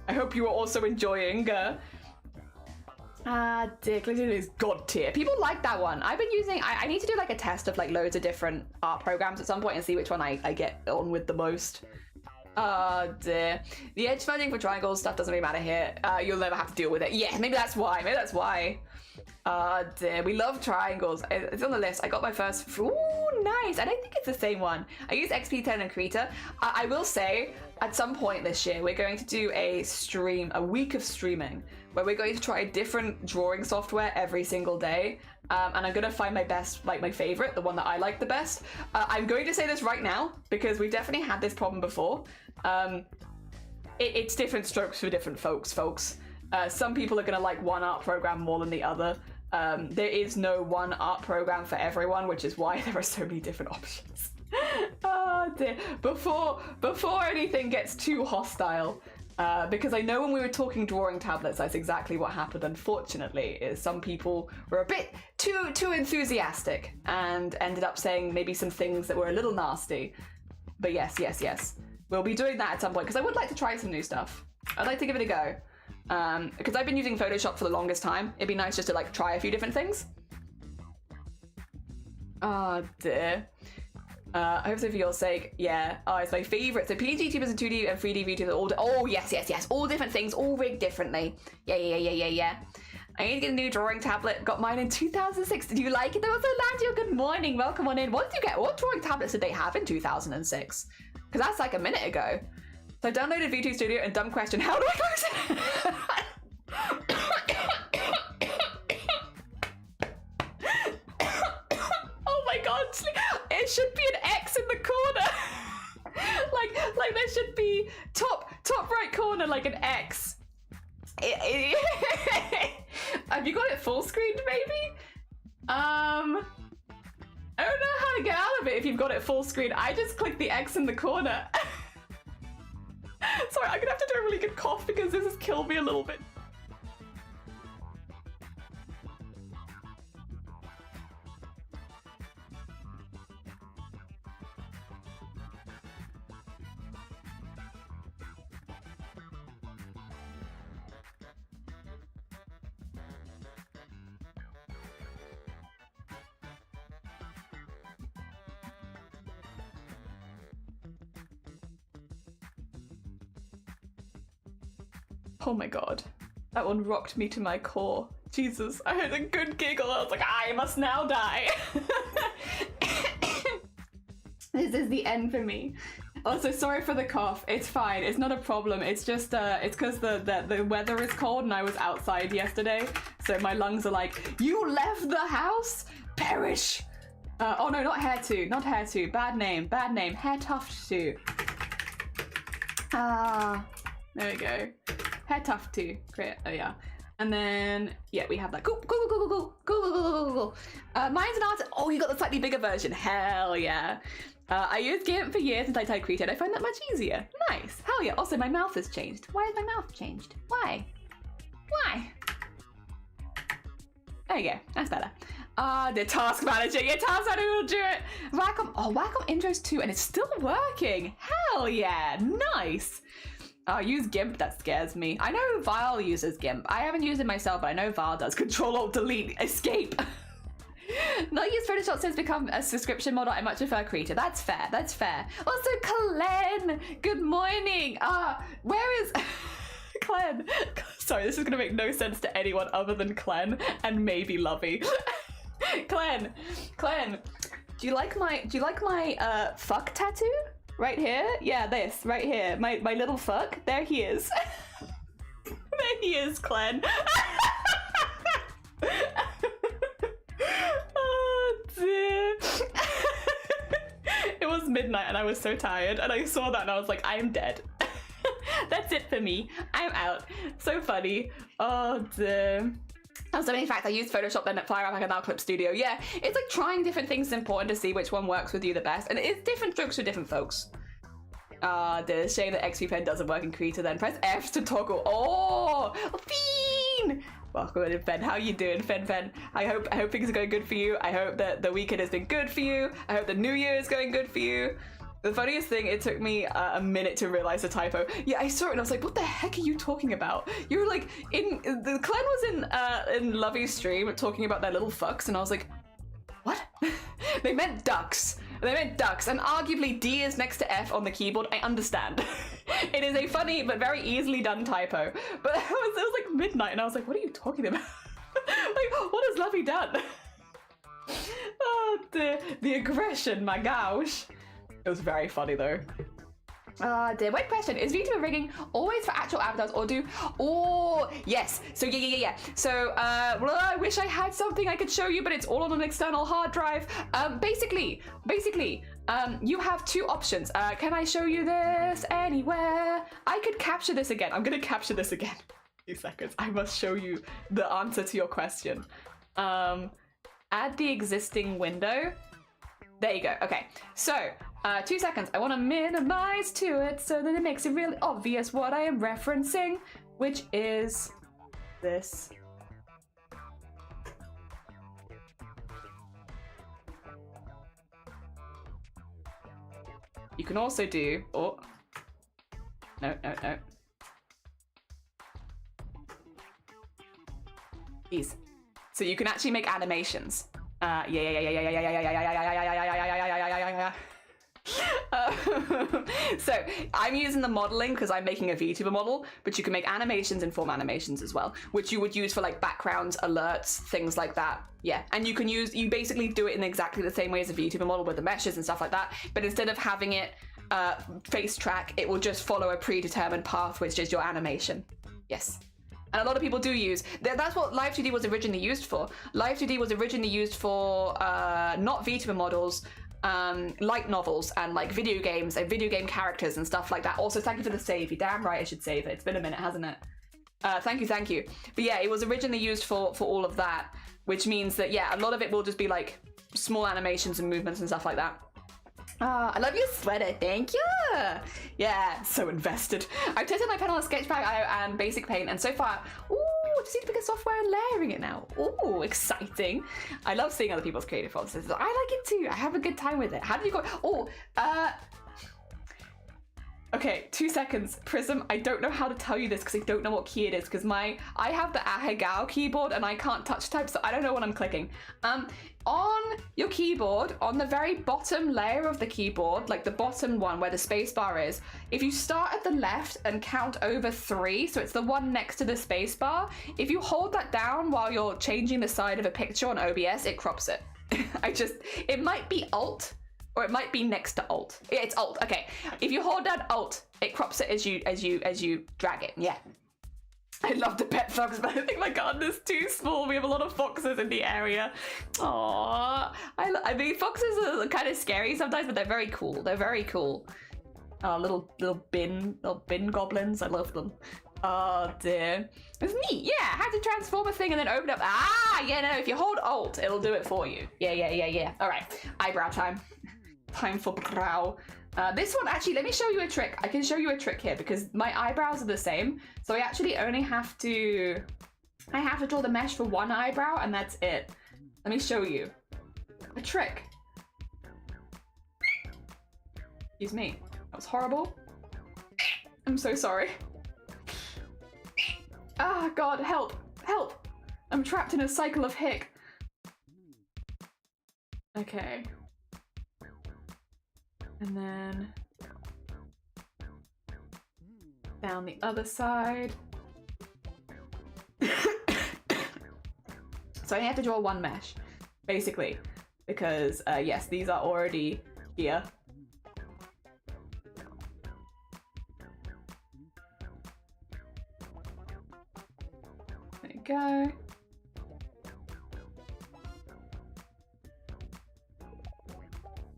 I hope you are also enjoying. Dick, is God tier. People like that one. I've been using, I need to do like a test of like loads of different art programs at some point and see which one I get on with the most. Dear. The edge smudging for triangles stuff doesn't really matter here. You'll never have to deal with it. Yeah, maybe that's why. Dear. We love triangles. It's on the list. I got my first. Ooh, nice. I don't think it's the same one. I use XP10 and Krita. I will say, at some point this year, we're going to do a week of streaming, where we're going to try different drawing software every single day. And I'm going to find my best, like my favorite, the one that I like the best. I'm going to say this right now, because we've definitely had this problem before. It's different strokes for different folks. Some people are going to like one art program more than the other. There is no one art program for everyone, which is why there are so many different options. Oh dear. Before anything gets too hostile, because I know when we were talking drawing tablets, that's exactly what happened, unfortunately, is some people were a bit too enthusiastic and ended up saying maybe some things that were a little nasty. But yes. We'll be doing that at some point, because I would like to try some new stuff. I'd like to give it a go. Because I've been using Photoshop for the longest time. It'd be nice just to like try a few different things. Oh dear. I hope so for your sake. Yeah. Oh, it's my favorite. So PNG tubers and 2D and 3D VTubers are all. Oh yes. All different things, all rigged differently. Yeah. I need to get a new drawing tablet. Got mine in 2006. Did you like it? There was a Landio. Good morning. Welcome on in. What did you get? What drawing tablets did they have in 2006? Because that's like a minute ago. So I downloaded V2 Studio and dumb question, how do I close it? Oh my god, it should be an X in the corner. like there should be top right corner like an X. Have you got it full screened maybe? I don't know how to get out of it if you've got it full screen. I just clicked the X in the corner. Sorry, I'm gonna have to do a really good cough because this has killed me a little bit. Oh my god, that one rocked me to my core. Jesus, I heard a good giggle. I was like, I must now die. This is the end for me. Also, sorry for the cough. It's fine. It's not a problem. It's just, it's because the weather is cold and I was outside yesterday. So my lungs are like, you left the house? Perish. Oh no, not hair too. Not hair too. Bad name. Hair tuft too. There we go. Hair tuft too. Great. Oh yeah. And then, yeah, we have that. Cool. Mine's an art. Oh, you got the slightly bigger version. Hell yeah. I used GIMP for years since I tried Krita and I find that much easier. Nice. Hell yeah. Also, my mouth has changed. Why has my mouth changed? Why? There you go. That's better. The task manager. Yeah, task manager will do it. Wacom intros too, and it's still working. Hell yeah. Nice. Use GIMP, that scares me. I know Vile uses GIMP. I haven't used it myself, but I know Vile does. Control-Alt-Delete, escape. Not use Photoshop since become a subscription model. I much prefer Creator. That's fair, that's fair. Also, Clen, good morning. Where is... Clen. Sorry, this is gonna make no sense to anyone other than Clen and maybe Lovey. Clen, do you like my fuck tattoo? Right here? Yeah, this, right here. My little fuck. There he is. There he is, Clen. Oh, dear. It was midnight and I was so tired and I saw that and I was like, I am dead. That's it for me. I'm out. So funny. Oh, dear. So in fact, I used Photoshop then at Firewrap and now Clip Studio. Yeah, it's like trying different things is important to see which one works with you the best. And it's different strokes for different folks. The shame that XP Pen doesn't work in Creator then. Press F to toggle. Oh, Fiend! Welcome in, Fen. How you doing, Fen? I hope things are going good for you. I hope that the weekend has been good for you. I hope the new year is going good for you. The funniest thing, it took me a minute to realize the typo. Yeah, I saw it and I was like, what the heck are you talking about? You were like, the Clan was in Lovey's stream talking about their little fucks and I was like, what? They meant ducks. They meant ducks, and arguably D is next to F on the keyboard. I understand. It is a funny but very easily done typo. But it was like midnight and I was like, what are you talking about? Like, what has Lovey done? Oh, the aggression, my gosh. It was very funny though. Dear, wait, question. Is VTuber rigging always for actual avatars or do... Oh, yes. So yeah. So, well, I wish I had something I could show you, but it's all on an external hard drive. Basically, you have two options. Can I show you this anywhere? I could capture this again. I'm gonna capture this again. 2 seconds. I must show you the answer to your question. Add the existing window. There you go. Okay, so 2 seconds. I want to minimize to it so that it makes it really obvious what I am referencing, which is this. You can also do, oh, no. These. So you can actually make animations. So I'm using the modeling because I'm making a VTuber model, but you can make animations and form animations as well, which you would use for like backgrounds, alerts, things like that. Yeah, and you basically do it in exactly the same way as a VTuber model with the meshes and stuff like that, but instead of having it face track, it will just follow a predetermined path, which is your animation. Yes. And a lot of people do use, that's what Live 2D was originally used for. Live 2D was originally used for not VTuber models, light novels and like video games and video game characters and stuff like that. Also, thank you for the save. You're damn right I should save it. It's been a minute, hasn't it? Thank you. But yeah, it was originally used for all of that, which means that, yeah, a lot of it will just be like small animations and movements and stuff like that. I love your sweater, thank you! Yeah, so invested. I've tested my pen on Sketchpad and Basic Paint, and so far, ooh, just need to pick a software and layering it now. Ooh, exciting. I love seeing other people's creative processes. I like it too. I have a good time with it. How did you go? Oh, okay, 2 seconds. Prism, I don't know how to tell you this because I don't know what key it is because I have the Ahegao keyboard and I can't touch type, so I don't know what I'm clicking. On your keyboard, on the very bottom layer of the keyboard, like the bottom one where the space bar is, if you start at the left and count over 3, so it's the one next to the space bar, if you hold that down while you're changing the side of a picture on OBS, it crops it. It might be Alt, or it might be next to Alt. Yeah, it's Alt. Okay. If you hold down Alt, it crops it as you drag it. Yeah. I love the pet fox, but I think my garden is too small. We have a lot of foxes in the area. Aww. I mean, foxes are kind of scary sometimes, but they're very cool. They're very cool. Oh, little bin goblins. I love them. Oh dear. It's neat. Yeah, I had to transform a thing and then open up. Ah, yeah, no, if you hold Alt, it'll do it for you. Yeah. All right, eyebrow time. Time for brow. This one, actually, let me show you a trick. I can show you a trick here because my eyebrows are the same. So I actually only have to, draw the mesh for one eyebrow and that's it. Let me show you a trick. Excuse me, that was horrible. I'm so sorry. Ah, God, help, help. I'm trapped in a cycle of hic. Okay. And then down the other side. So I have to draw one mesh, basically, because yes, these are already here. There you go.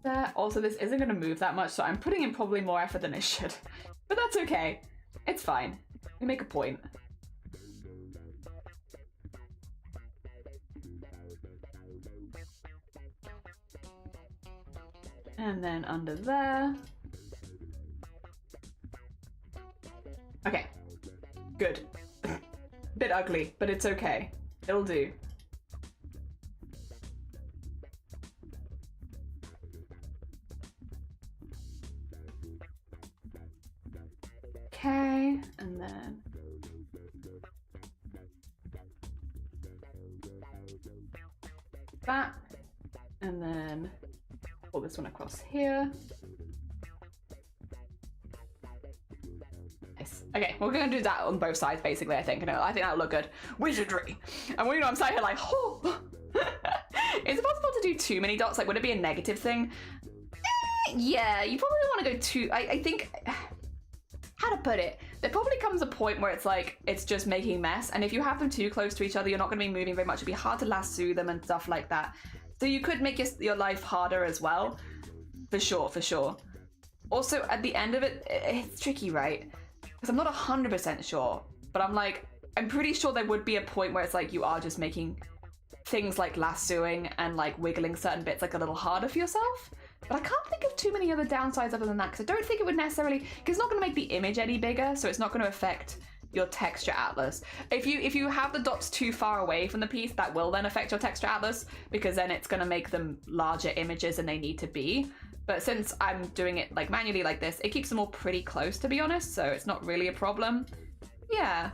There. Also, this isn't going to move that much, so I'm putting in probably more effort than I should. But that's okay. It's fine. We make a point. And then under there. Okay. Good. Bit ugly, but it's okay. It'll do. Okay, and then that, and then pull this one across here. Nice. Okay, we're gonna do that on both sides, basically. I think. I think that'll look good. Wizardry. And you know, I'm sat here like, oh. Is it possible to do too many dots? Like, would it be a negative thing? Yeah, you probably don't want to go too. I think. How to put it? There probably comes a point where it's like, it's just making mess, and if you have them too close to each other, you're not going to be moving very much. It'd be hard to lasso them and stuff like that. So you could make your life harder as well. For sure, for sure. Also, at the end of it, it's tricky, right? Because I'm not 100% sure, but I'm pretty sure there would be a point where it's like, you are just making things like lassoing and like wiggling certain bits like a little harder for yourself. But I can't think of too many other downsides other than that, because I don't think it would necessarily, because it's not going to make the image any bigger, so it's not going to affect your texture atlas. If you have the dots too far away from the piece, that will then affect your texture atlas, because then it's going to make them larger images than they need to be. But since I'm doing it like manually like this, it keeps them all pretty close, to be honest, so it's not really a problem. Yeah,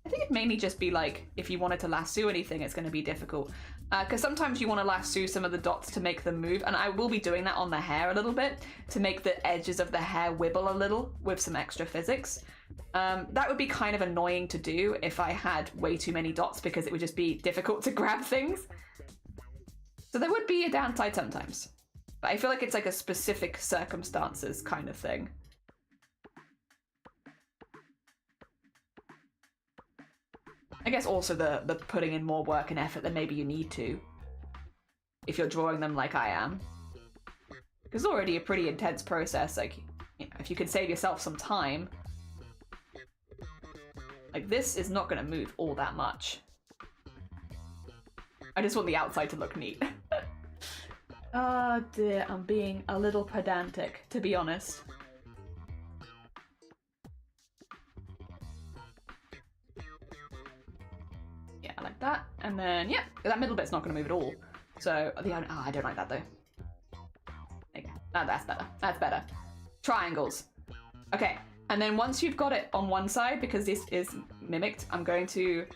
I think it'd mainly just be like, if you wanted to lasso anything, it's going to be difficult. Because sometimes you want to lasso some of the dots to make them move, and I will be doing that on the hair a little bit to make the edges of the hair wibble a little with some extra physics. That would be kind of annoying to do if I had way too many dots, because it would just be difficult to grab things. So there would be a downside sometimes, but I feel like it's like a specific circumstances kind of thing. I guess also the putting in more work and effort than maybe you need to, if you're drawing them like I am. Because it's already a pretty intense process, like, you know, if you can save yourself some time, like this is not going to move all that much. I just want the outside to look neat. Oh dear, I'm being a little pedantic, to be honest. Yeah, like that. And then, yeah, that middle bit's not going to move at all. So, I don't like that though. There you go. That's better. That's better. Triangles. Okay, and then once you've got it on one side, because this is mimicked, I'm going to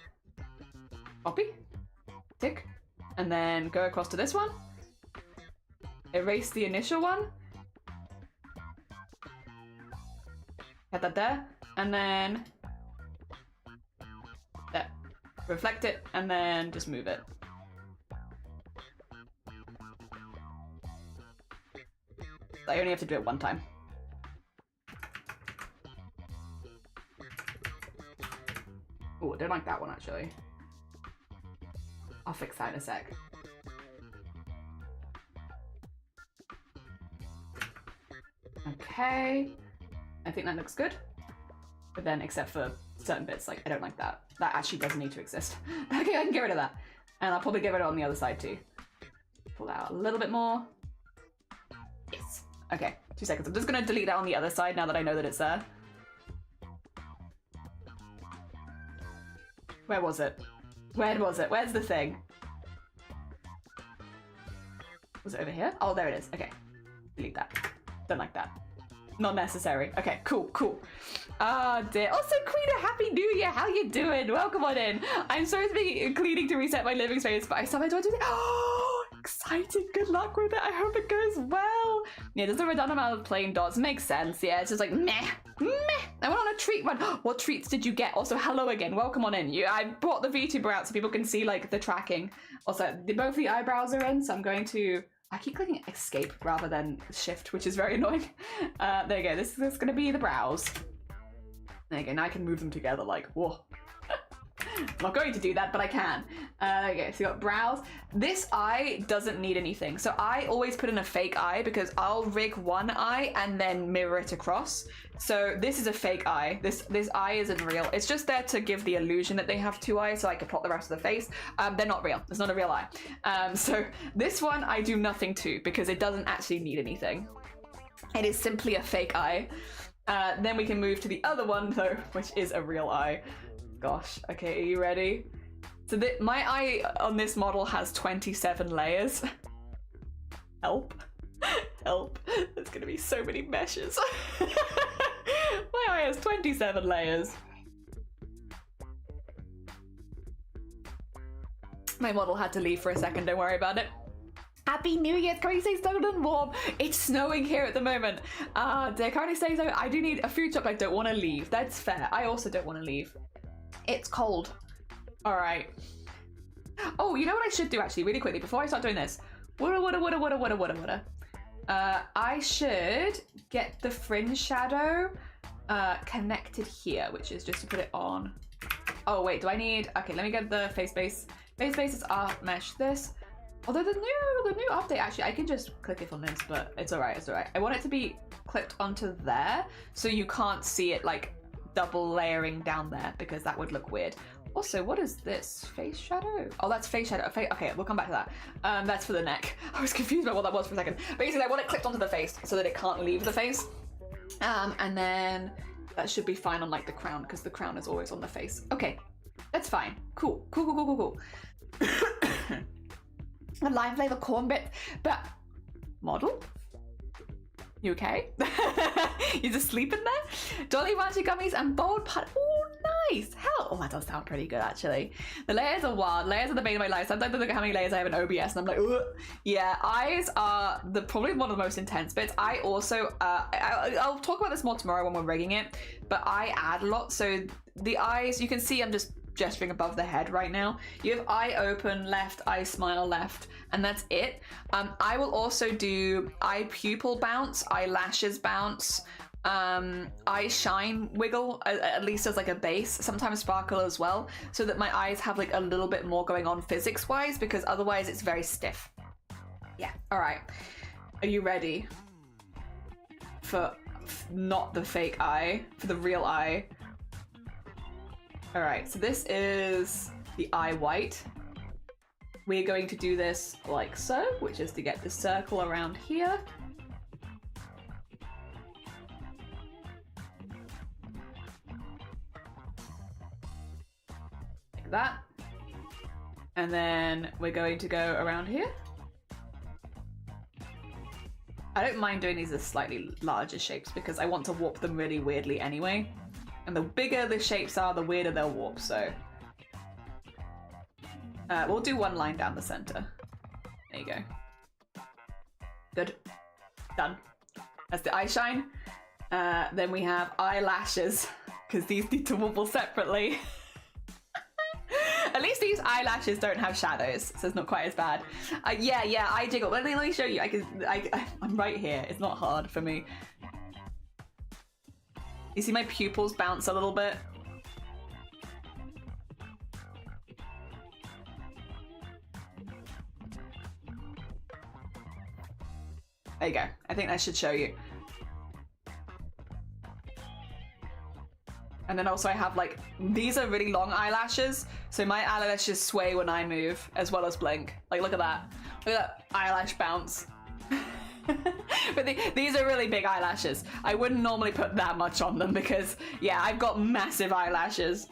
copy, tick, and then go across to this one. Erase the initial one. Get that there, and then there. Reflect it, and then just move it. I only have to do it one time. Oh, I don't like that one actually. I'll fix that in a sec. Okay, I think that looks good. But then, except for certain bits, like, I don't like that. That actually doesn't need to exist. Okay, I can get rid of that. And I'll probably get rid of it on the other side too. Pull that out a little bit more. Yes. Okay, 2 seconds. I'm just gonna delete that on the other side now that I know that it's there. Where was it? Where was it? Where's the thing? Was it over here? Oh, there it is. Okay. Delete that. Don't like that. Not necessary. Okay, cool. Ah, dear. Also, Queen, Happy New Year. How you doing? Welcome on in. I'm supposed to be cleaning to reset my living space, but I still have to do that. Oh, excited. Good luck with it. I hope it goes well. Yeah, there's a redundant amount of plain dots. Makes sense. Yeah, it's just like meh. I went on a treat run. What treats did you get? Also, hello again. Welcome on in. I brought the VTuber out so people can see like the tracking. Also, both the eyebrows are in, so I'm going to. I keep clicking escape rather than shift, which is very annoying. There you go. This is going to be the brows. There you go. Now I can move them together like, whoa. I'm not going to do that, but I can. There you go. So you got brows. This eye doesn't need anything. So I always put in a fake eye because I'll rig one eye and then mirror it across. So this is a fake eye. This eye isn't real. It's just there to give the illusion that they have two eyes so I can plot the rest of the face. They're not real. It's not a real eye. So this one I do nothing to because it doesn't actually need anything. It is simply a fake eye. Then we can move to the other one though, which is a real eye. Gosh, okay, are you ready? So my eye on this model has 27 layers. Help. Help. There's gonna be so many meshes. My eye has 27 layers. My model had to leave for a second, don't worry about it. Happy New Year, it's currently staying snowed and warm. It's snowing here at the moment. They're currently staying snowed. I do need a food shop. I don't want to leave. That's fair. I also don't want to leave. It's cold. All right. Oh, you know what I should do actually, really quickly, before I start doing this? I should get the fringe shadow connected here, which is just to put it on. Oh wait, do I need? Okay, let me get the face base. Face base is mesh this. Although the new update, actually, I can just click it on this, but it's all right. It's all right. I want it to be clipped onto there, so you can't see it like double layering down there because that would look weird. Also, what is this? Face shadow? Oh, that's face shadow. Okay, we'll come back to that. That's for the neck. I was confused about what that was for a second. Basically, I want it clipped onto the face so that it can't leave the face. And then that should be fine on like the crown because the crown is always on the face. Okay, that's fine. Cool. A lime flavor cornbread, but model? You okay? You just sleeping there? Dolly Rancher gummies and bold put. Oh, nice. Hell, oh, that does sound pretty good actually. The layers are wild. Layers are the bane of my life. Sometimes I look at how many layers I have in OBS and I'm like, ugh. Yeah, eyes are probably one of the most intense bits. I also, I'll talk about this more tomorrow when we're rigging it, but I add a lot. So the eyes, you can see I'm just gesturing above the head right now. You have eye open left, eye smile left, and that's it. I will also do eye pupil bounce, eyelashes bounce, eye shine wiggle, at least as like a base, sometimes sparkle as well, so that my eyes have like a little bit more going on physics wise, because otherwise it's very stiff. Yeah, all right. Are you ready for not the fake eye, for the real eye? All right, so this is the eye white. We're going to do this like so, which is to get the circle around here. Like that. And then we're going to go around here. I don't mind doing these as slightly larger shapes because I want to warp them really weirdly anyway. And the bigger the shapes are, the weirder they'll warp, so. We'll do one line down the center. There you go. Good. Done. That's the eye shine. Then we have eyelashes, because these need to wobble separately. At least these eyelashes don't have shadows, so it's not quite as bad. Yeah, I jiggle. Let me show you. I'm right here. It's not hard for me. You see my pupils bounce a little bit? There you go. I think that should show you. And then also I have like, these are really long eyelashes, so my eyelashes sway when I move, as well as blink. Like, look at that. Look at that eyelash bounce. But these are really big eyelashes. I wouldn't normally put that much on them because, yeah, I've got massive eyelashes.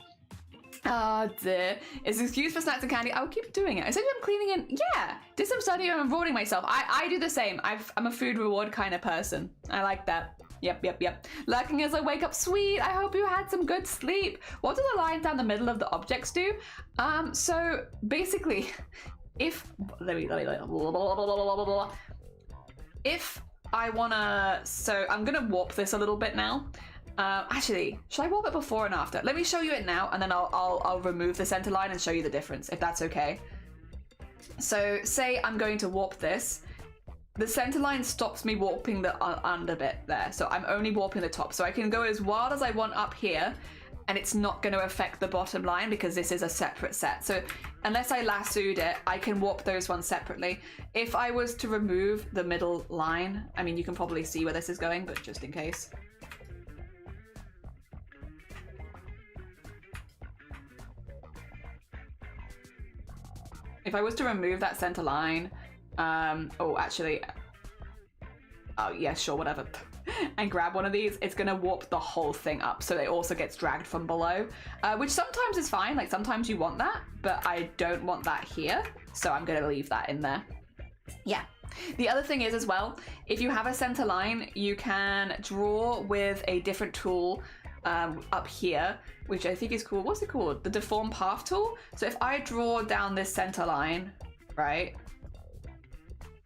Oh dear. It's an excuse for snacks and candy. I'll keep doing it. I said I'm cleaning in. Yeah, did some studying and I'm rewarding myself. I do the same. I'm a food reward kind of person. I like that. Yep. Lurking as I wake up. Sweet. I hope you had some good sleep. What do the lines down the middle of the objects do? So basically, if I wanna, so I'm gonna warp this a little bit now. Actually, should I warp it before and after? Let me show you it now, and then I'll remove the center line and show you the difference, if that's okay. So say I'm going to warp this. The center line stops me warping the under bit there. So I'm only warping the top. So I can go as wild as I want up here, and it's not going to affect the bottom line because this is a separate set. So unless I lassoed it, I can warp those ones separately. If I was to remove the middle line, I mean, you can probably see where this is going, but just in case. If I was to remove that center line, oh yeah, sure, whatever, and grab one of these, it's gonna warp the whole thing up, so it also gets dragged from below, which sometimes is fine. Like sometimes you want that, but I don't want that here, so I'm gonna leave that in there. Yeah. The other thing is as well, if you have a center line, you can draw with a different tool up here, which I think is cool. What's it called? The deform path tool. So if I draw down this center line, right,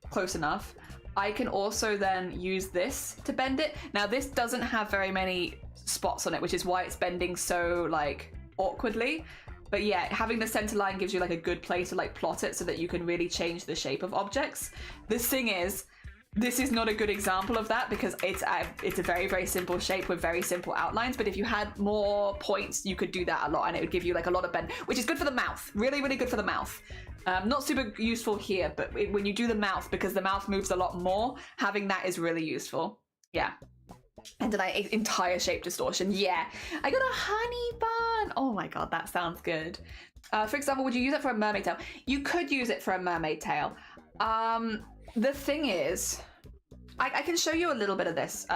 close enough, I can also then use this to bend it. Now this doesn't have very many spots on it, which is why it's bending so like awkwardly. But yeah, having the center line gives you like a good place to like plot it so that you can really change the shape of objects. The thing is, this is not a good example of that because it's a very, very simple shape with very simple outlines. But if you had more points, you could do that a lot, and it would give you like a lot of bend, which is good for the mouth. Really, really good for the mouth. Not super useful here, but when you do the mouth, because the mouth moves a lot more, having that is really useful. Yeah. And then entire shape distortion. Yeah. I got a honey bun. Oh my god, that sounds good. For example, would you use it for a mermaid tail? You could use it for a mermaid tail. The thing is, I can show you a little bit of this.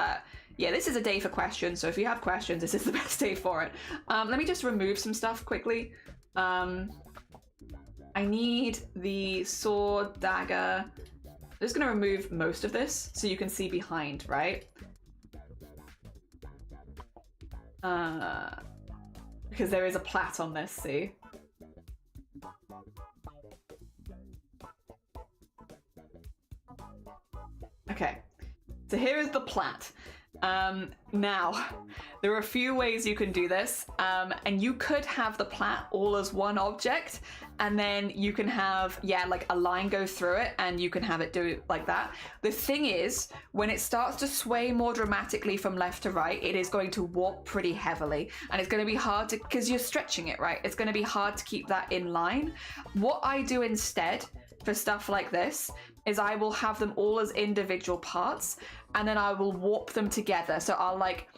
Yeah, this is a day for questions, so if you have questions, this is the best day for it. Let me just remove some stuff quickly. I need the sword, dagger. I'm just gonna remove most of this so you can see behind, right? Because there is a plait on this, see? Okay, so here is the plait. Now, there are a few ways you can do this, and you could have the plait all as one object, and then you can have, yeah, like a line go through it, and you can have it do it like that. The thing is, when it starts to sway more dramatically from left to right, it is going to warp pretty heavily, and it's going to be hard to, because you're stretching it, right? It's going to be hard to keep that in line. What I do instead for stuff like this is I will have them all as individual parts, and then I will warp them together. So I'll like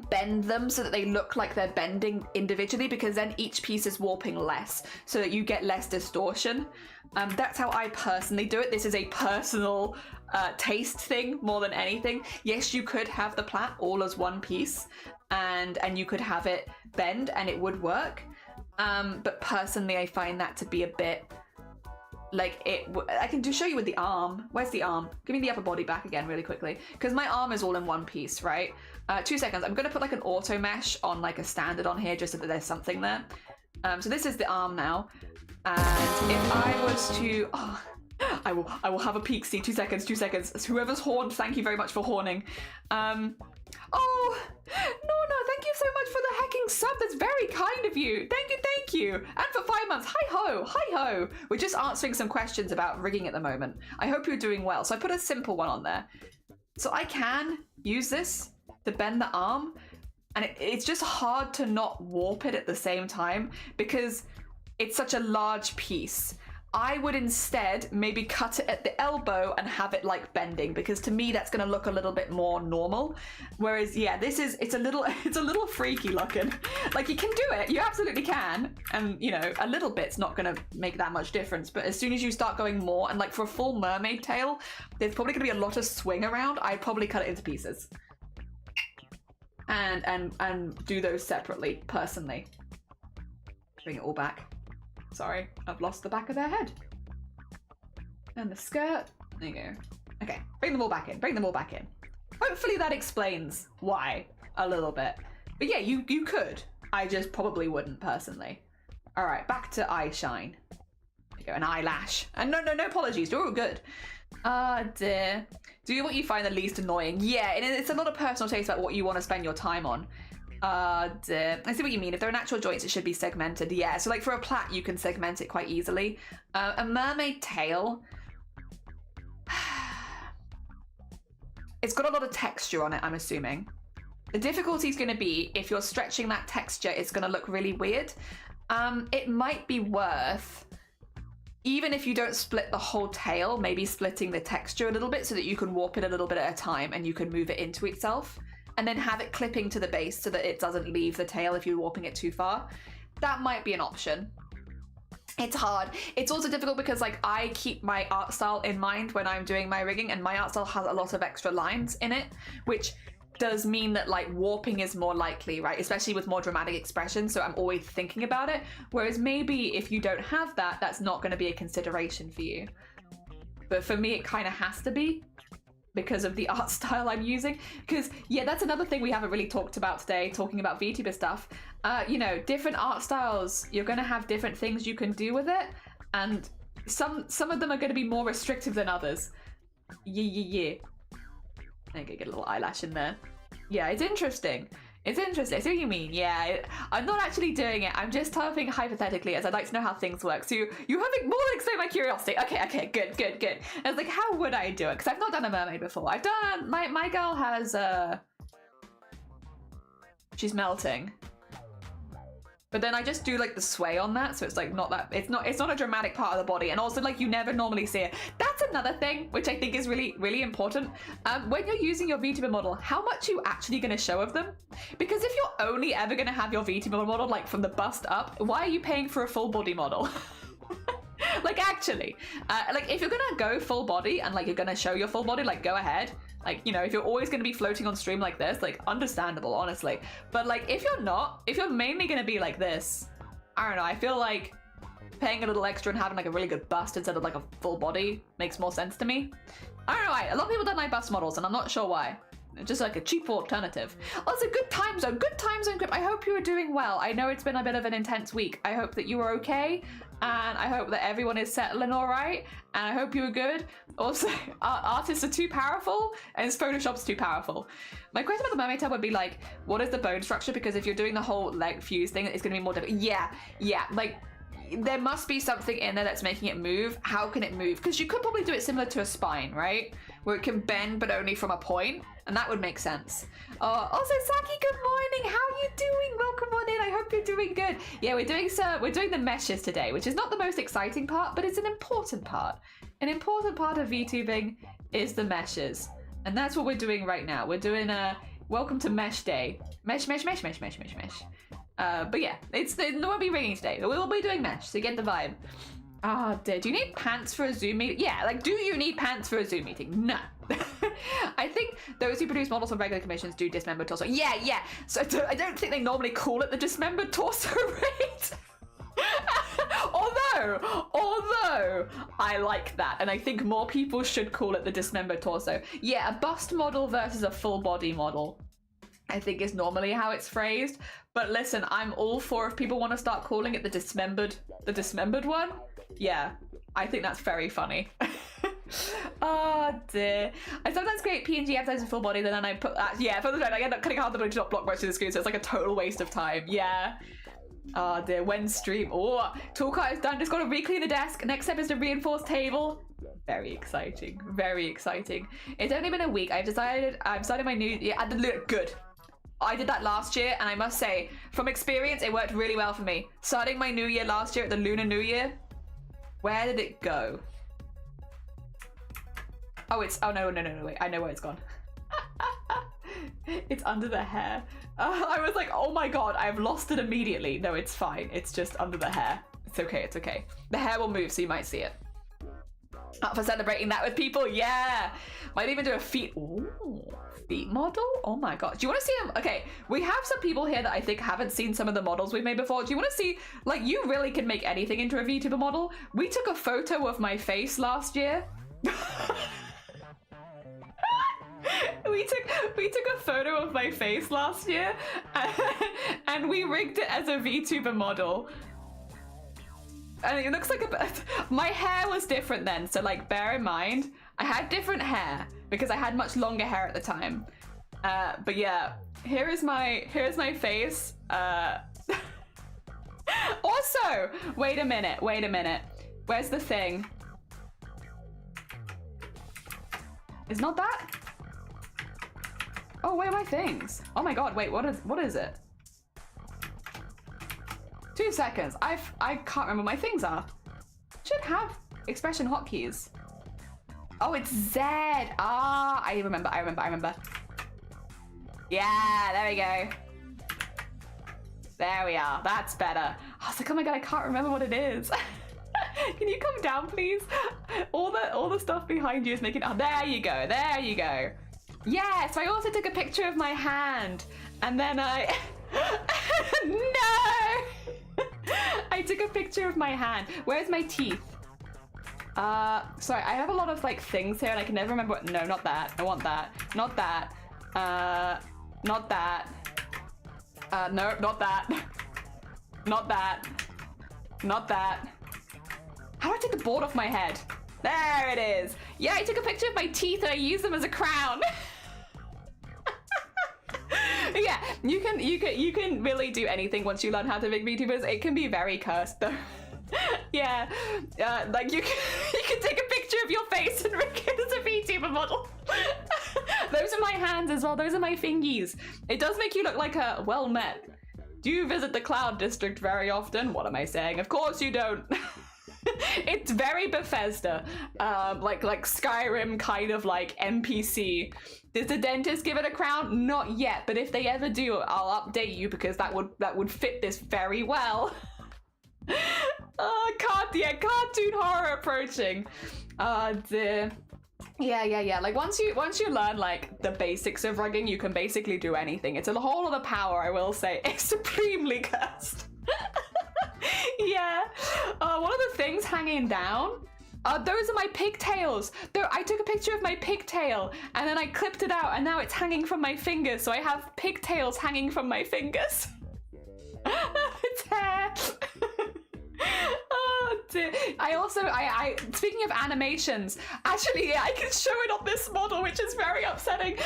bend them so that they look like they're bending individually, because then each piece is warping less so that you get less distortion. That's how I personally do it. This is a personal taste thing more than anything. Yes, you could have the plait all as one piece, and you could have it bend and it would work. But personally, I find that to be a bit like it. I can show you with the arm. Where's the arm? Give me the upper body back again really quickly, because my arm is all in one piece, right? 2 seconds. I'm gonna put like an auto mesh on like a standard on here just so that there's something there. So this is the arm now, and if I was to, oh, I will have a peek. See, 2 seconds. Whoever's horned, thank you very much for horning. Oh, no, thank you so much for the hacking sub. That's very kind of you. Thank you. And for 5 months. Hi ho. We're just answering some questions about rigging at the moment. I hope you're doing well. So I put a simple one on there. So I can use this to bend the arm, and it's just hard to not warp it at the same time because it's such a large piece. I would instead maybe cut it at the elbow and have it like bending, because to me that's going to look a little bit more normal. Whereas yeah, it's a little freaky looking. Like, you can do it, you absolutely can, and you know, a little bit's not going to make that much difference, but as soon as you start going more, and like for a full mermaid tail, there's probably going to be a lot of swing around. I'd probably cut it into pieces and do those separately personally. Bring it all back. Sorry, I've lost the back of their head. And the skirt. There you go. Okay, bring them all back in. hopefully that explains why a little bit. But yeah, you could. I just probably wouldn't personally. All right, back to eye shine. There you go, an eyelash. And no apologies, you're all good. Dear. Do what you find the least annoying. Yeah, and it's a lot of personal taste about what you want to spend your time on. Dear. I see what you mean. If there are natural joints, it should be segmented. Yeah, so like for a plait, you can segment it quite easily. A mermaid tail. It's got a lot of texture on it, I'm assuming. The difficulty is going to be if you're stretching that texture, it's going to look really weird. It might be worth, even if you don't split the whole tail, maybe splitting the texture a little bit so that you can warp it a little bit at a time and you can move it into itself. And then have it clipping to the base so that it doesn't leave the tail if you're warping it too far. That might be an option. It's hard. It's also difficult because like I keep my art style in mind when I'm doing my rigging, and my art style has a lot of extra lines in it, which does mean that like warping is more likely, right? Especially with more dramatic expression. So I'm always thinking about it. Whereas maybe if you don't have that, that's not going to be a consideration for you. But for me, it kind of has to be, because of the art style I'm using. Because yeah, that's another thing we haven't really talked about today, talking about VTuber stuff. You know, different art styles, you're going to have different things you can do with it, and some of them are going to be more restrictive than others. Yeah. I think I get a little eyelash in there. Yeah, it's interesting. It's interesting. I see what you mean. Yeah, I'm not actually doing it. I'm just talking hypothetically, as I'd like to know how things work. So you having more than explained my curiosity. Okay, good. I was like, how would I do it? Because I've not done a mermaid before. I've done, my girl has, she's melting. But then I just do like the sway on that, so it's like not that, it's not a dramatic part of the body, and also like you never normally see it. That's another thing which I think is really important. When you're using your VTuber model, how much are you actually going to show of them? Because if you're only ever going to have your VTuber model like from the bust up, why are you paying for a full body model? Like actually, like if you're gonna go full body and like you're gonna show your full body, like go ahead. Like, you know, if you're always going to be floating on stream like this, like understandable, honestly. But like if you're not, if you're mainly going to be like this, I don't know, I feel like paying a little extra and having like a really good bust instead of like a full body makes more sense to me. I don't know why. A lot of people don't like bust models and I'm not sure why. It's just like a cheap alternative. Also, good time zone grip. I hope you are doing well. I know it's been a bit of an intense week. I hope that you are okay, and I hope that everyone is settling all right, and I hope you are good. Also, artists are too powerful, and Photoshop's too powerful. My question about the mermaid tail would be like, what is the bone structure? Because if you're doing the whole leg fuse thing, it's going to be more difficult. Yeah, like there must be something in there that's making it move. How can it move? Because you could probably do it similar to a spine, right? Where it can bend, but only from a point. And that would make sense. Also, Saki, good morning. How are you doing? Welcome on in. I hope you're doing good. Yeah, we're doing the meshes today, which is not the most exciting part, but it's an important part. An important part of VTubing is the meshes. And that's what we're doing right now. We're doing a welcome to mesh day. Mesh. But yeah, it won't be rigging today. We will be doing mesh, so you get the vibe. Do you need pants for a Zoom meeting? Yeah, like, do you need pants for a Zoom meeting? No. I think those who produce models on regular commissions do dismembered torso. Yeah. So I don't think they normally call it the dismembered torso rate. Although I like that, and I think more people should call it the dismembered torso. Yeah, a bust model versus a full body model, I think is normally how it's phrased. But listen, I'm all for if people want to start calling it the dismembered one. Yeah, I think that's very funny. Oh dear. I sometimes create PNG advertising in full body, then I put that. Yeah, for the time I end up cutting out the body to not block much of the screen, so it's like a total waste of time. Yeah. Oh dear, when stream. Oh, toolkart is done. Just got to re-clean the desk. Next step is to reinforce table. Very exciting. Very exciting. It's only been a week. I'm starting my new. Yeah, good. I did that last year, and I must say, from experience, it worked really well for me. Starting my new year last year at the Lunar New Year. Where did it go? Oh, no, wait. I know where it's gone. It's under the hair. I was like, oh my god, I've lost it immediately. No, it's fine. It's just under the hair. It's okay. The hair will move, so you might see it. Up for celebrating that with people, yeah. Might even do a feet. Ooh, feet model? Oh my god. Do you want to see them? Okay, we have some people here that I think haven't seen some of the models we've made before. Do you want to see, like, you really can make anything into a VTuber model. We took a photo of my face last year. we took a photo of my face last year, and we rigged it as a VTuber model. And it looks like my hair was different then, so like bear in mind, I had different hair because I had much longer hair at the time. But yeah, here's my face. Also, wait a minute. Where's the thing? Is not that? Oh, where are my things? Oh my god, wait, what is it? 2 seconds. I can't remember what my things are. Should have expression hotkeys. Oh, it's Z. Ah, I remember. Yeah, there we go. There we are. That's better. I was like, oh my god, I can't remember what it is. Can you come down, please? All the stuff behind you is making. Oh, there you go. There you go. Yeah. So I also took a picture of my hand, and then I. No. I took a picture of my hand. Where's my teeth? Sorry, I have a lot of like things here and I can never remember what. No, not that. I want that. Not that. Not that. No, not that. Not that. Not that. How do I take the board off my head? There it is. Yeah, I took a picture of my teeth and I used them as a crown. Yeah, you can really do anything once you learn how to make VTubers. It can be very cursed though. Yeah, like you can take a picture of your face and rig it as a VTuber model. Those are my hands as well. Those are my fingies. It does make you look like a well met. Do you visit the Cloud District very often? What am I saying? Of course you don't. It's very Bethesda, like Skyrim kind of like NPC. Does the dentist give it a crown? Not yet, but if they ever do, I'll update you because that would fit this very well. Cartoon horror approaching. Dear. Yeah. Like once you learn like the basics of rigging, you can basically do anything. It's a whole other power, I will say. It's supremely cursed. Yeah. One of the things hanging down, those are my pigtails. I took a picture of my pigtail and then I clipped it out and now it's hanging from my fingers. So I have pigtails hanging from my fingers. It's hair. Oh dear. I speaking of animations, actually, yeah, I can show it on this model, which is very upsetting.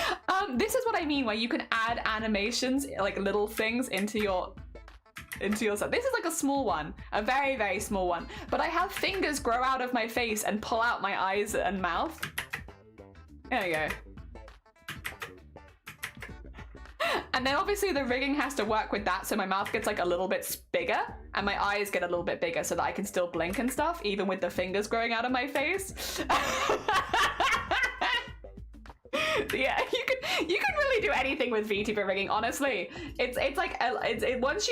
This is what I mean, where you can add animations, like little things into your stuff. This is like a small one, a very, very small one. But I have fingers grow out of my face and pull out my eyes and mouth. There we go. And then obviously the rigging has to work with that, so my mouth gets like a little bit bigger and my eyes get a little bit bigger so that I can still blink and stuff, even with the fingers growing out of my face. Yeah, you can really do anything with VTuber rigging, honestly. It's like once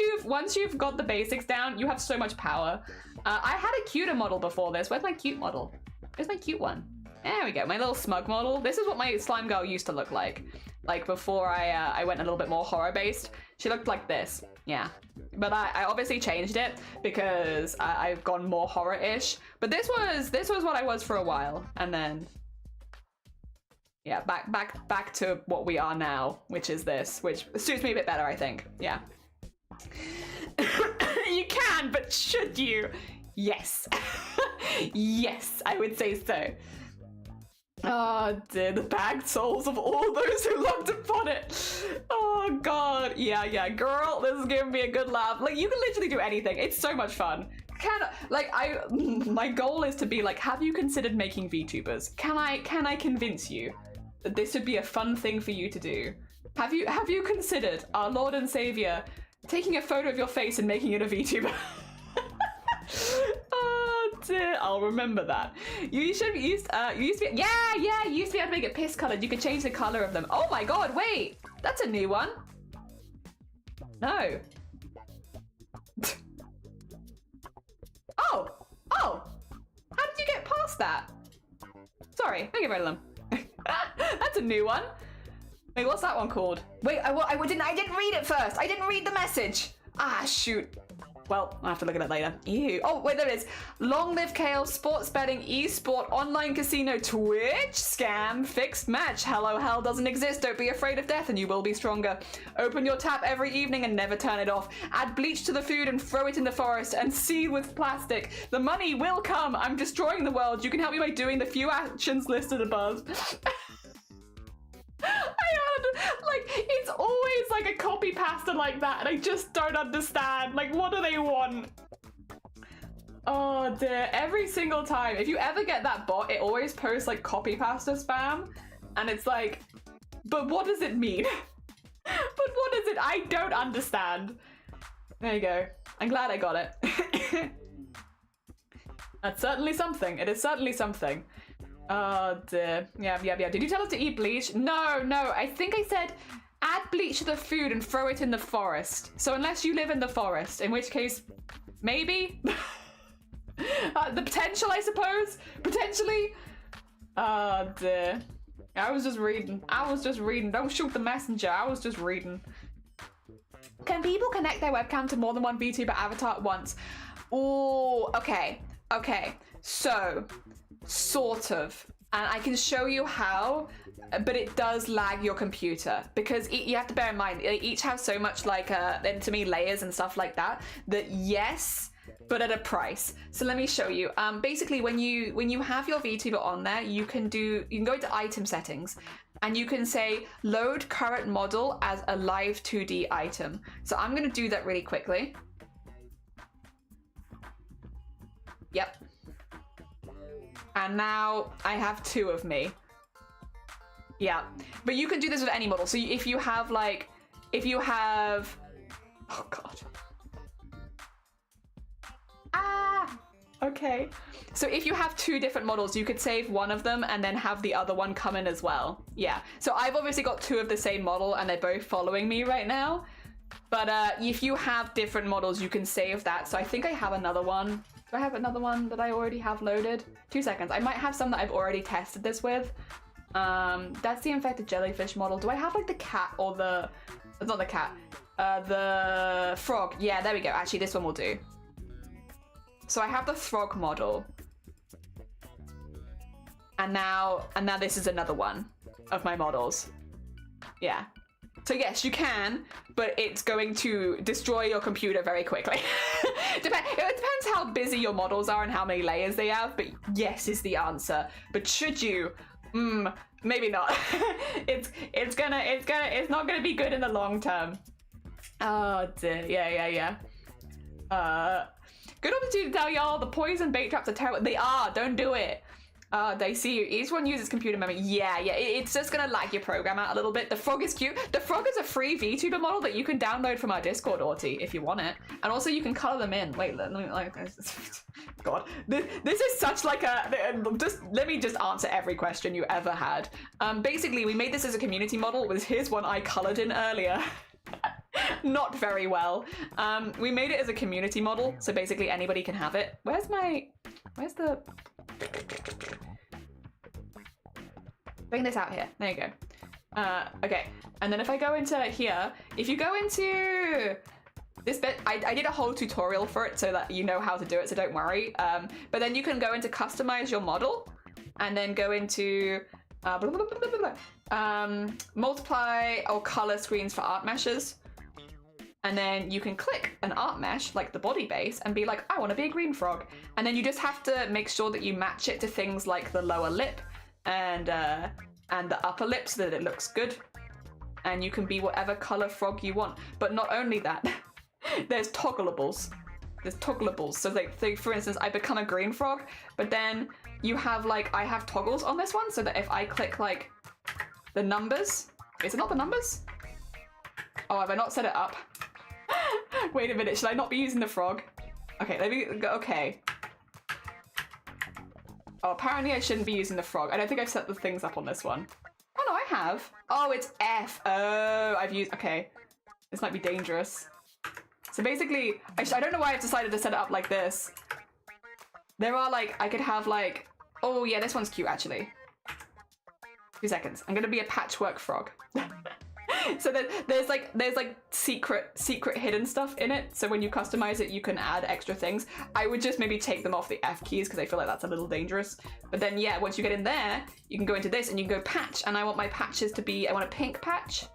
you've got the basics down, you have so much power. I had a cuter model before this. Where's my cute model? Where's my cute one? There we go, my little smug model. This is what my slime girl used to look like. Like before I went a little bit more horror based. She looked like this, yeah. But I obviously changed it because I've gone more horror-ish. But this was what I was for a while, and then yeah, back to what we are now, which is this, which suits me a bit better, I think. Yeah. You can, but should you? Yes. Yes, I would say so. Oh dear, the bagged souls of all those who looked upon it. Oh god, yeah, girl, this is giving me a good laugh. Like, you can literally do anything. It's so much fun. My goal is to be like, have you considered making VTubers? Can I convince you that this would be a fun thing for you to do? Have you considered our Lord and Savior taking a photo of your face and making it a VTuber? Oh dear, I'll remember that. You used to be you used to be able to make it piss colored. You could change the color of them. Oh my god, wait, that's a new one. No. Oh, how did you get past that? Sorry, I get rid of them. That's a new one. Wait, what's that one called? Wait, I didn't read it first. I didn't read the message. Ah, shoot. Well, I'll have to look at it later. Ew. Oh, wait, there it is. Long live Kale, sports betting, esport, online casino, Twitch, scam, fixed match. Hello, hell doesn't exist. Don't be afraid of death and you will be stronger. Open your tap every evening and never turn it off. Add bleach to the food and throw it in the forest and seal with plastic. The money will come. I'm destroying the world. You can help me by doing the few actions listed above. Like, it's always like a copy pasta like that, and I just don't understand. Like, what do they want? Oh dear, every single time. If you ever get that bot, it always posts like copy pasta spam, and it's like, but what does it mean? But what is it? I don't understand. There you go. I'm glad I got it. That's certainly something. It is certainly something. Oh dear. Yeah. Did you tell us to eat bleach? No. I think I said add bleach to the food and throw it in the forest. So unless you live in the forest, in which case, maybe? The potential, I suppose? Potentially? Oh dear. I was just reading. Don't shoot the messenger. I was just reading. Can people connect their webcam to more than one VTuber avatar at once? Oh, okay. So, sort of. And I can show you how, but it does lag your computer because you have to bear in mind, they each have so much like, to me, layers and stuff like that, that yes, but at a price. So let me show you. Basically, when you have your VTuber on there, you can go into item settings and you can say load current model as a live 2D item. So I'm going to do that really quickly. Yep. And now I have two of me. Yeah, but you can do this with any model. So if you have, oh God. Okay. So if you have two different models, you could save one of them and then have the other one come in as well. Yeah, so I've obviously got two of the same model and they're both following me right now. But if you have different models, you can save that. So I think I have another one. Do I have another one that I already have loaded? 2 seconds. I might have some that I've already tested this with. That's the infected jellyfish model. Do I have like the cat or the... It's not the cat. The frog. Yeah, there we go. Actually, this one will do. So I have the frog model. And now this is another one of my models. Yeah. So yes, you can, but it's going to destroy your computer very quickly. It depends how busy your models are and how many layers they have, but yes is the answer. But should you? Maybe not. It's not gonna be good in the long term. Oh dear, yeah. Good opportunity to tell y'all the poison bait traps are terrible. They are, don't do it. They see you. Each one uses computer memory. Yeah. It's just gonna lag your program out a little bit. The frog is cute. The frog is a free VTuber model that you can download from our Discord, Arty, if you want it. And also you can color them in. Wait, let me God, this is such like a. Let me just answer every question you ever had. Basically, we made this as a community model. Here's one I colored in earlier. Not very well. We made it as a community model, so basically anybody can have it. Where's the? Bring this out here. There you go. Okay, and then if I go into here, if you go into this bit, I did a whole tutorial for it so that you know how to do it, so don't worry. But then you can go into customize your model, and then go into multiply or color screens for art meshes. And then you can click an art mesh, like the body base, and be like, I want to be a green frog. And then you just have to make sure that you match it to things like the lower lip and the upper lip so that it looks good. And you can be whatever color frog you want. But not only that, there's toggleables. So like, for instance, I become a green frog, but then you have like, I have toggles on this one so that if I click like the numbers, is it not the numbers? Oh, have I not set it up? Wait a minute, should I not be using the frog? Okay, let me go, okay. Oh, apparently I shouldn't be using the frog. I don't think I've set the things up on this one. Oh no, I have. Oh, it's F. Oh, I've used, okay. This might be dangerous. So basically, I don't know why I've decided to set it up like this. There are like, I could have like, oh yeah, this one's cute actually. 2 seconds. I'm gonna be a patchwork frog. So there's like secret hidden stuff in it. So when you customize it, you can add extra things. I would just maybe take them off the F keys because I feel like that's a little dangerous. But then yeah, once you get in there, you can go into this and you can go patch. And I want my patches to be, I want a pink patch,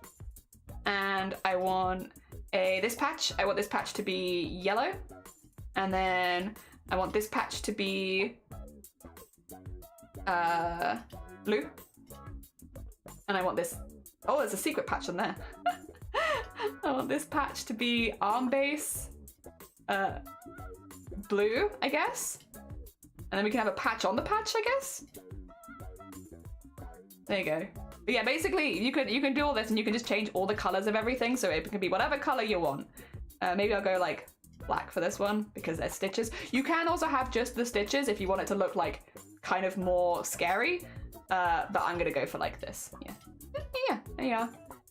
and I want this patch. I want this patch to be yellow, and then I want this patch to be blue, and I want this. Oh, there's a secret patch on there. I want this patch to be arm base, blue, I guess. And then we can have a patch on the patch, I guess. There you go. But yeah, basically you can do all this and you can just change all the colors of everything. So it can be whatever color you want. Maybe I'll go like black for this one because there's stitches. You can also have just the stitches if you want it to look like kind of more scary. But I'm gonna go for like this. Yeah. Yeah, there you are.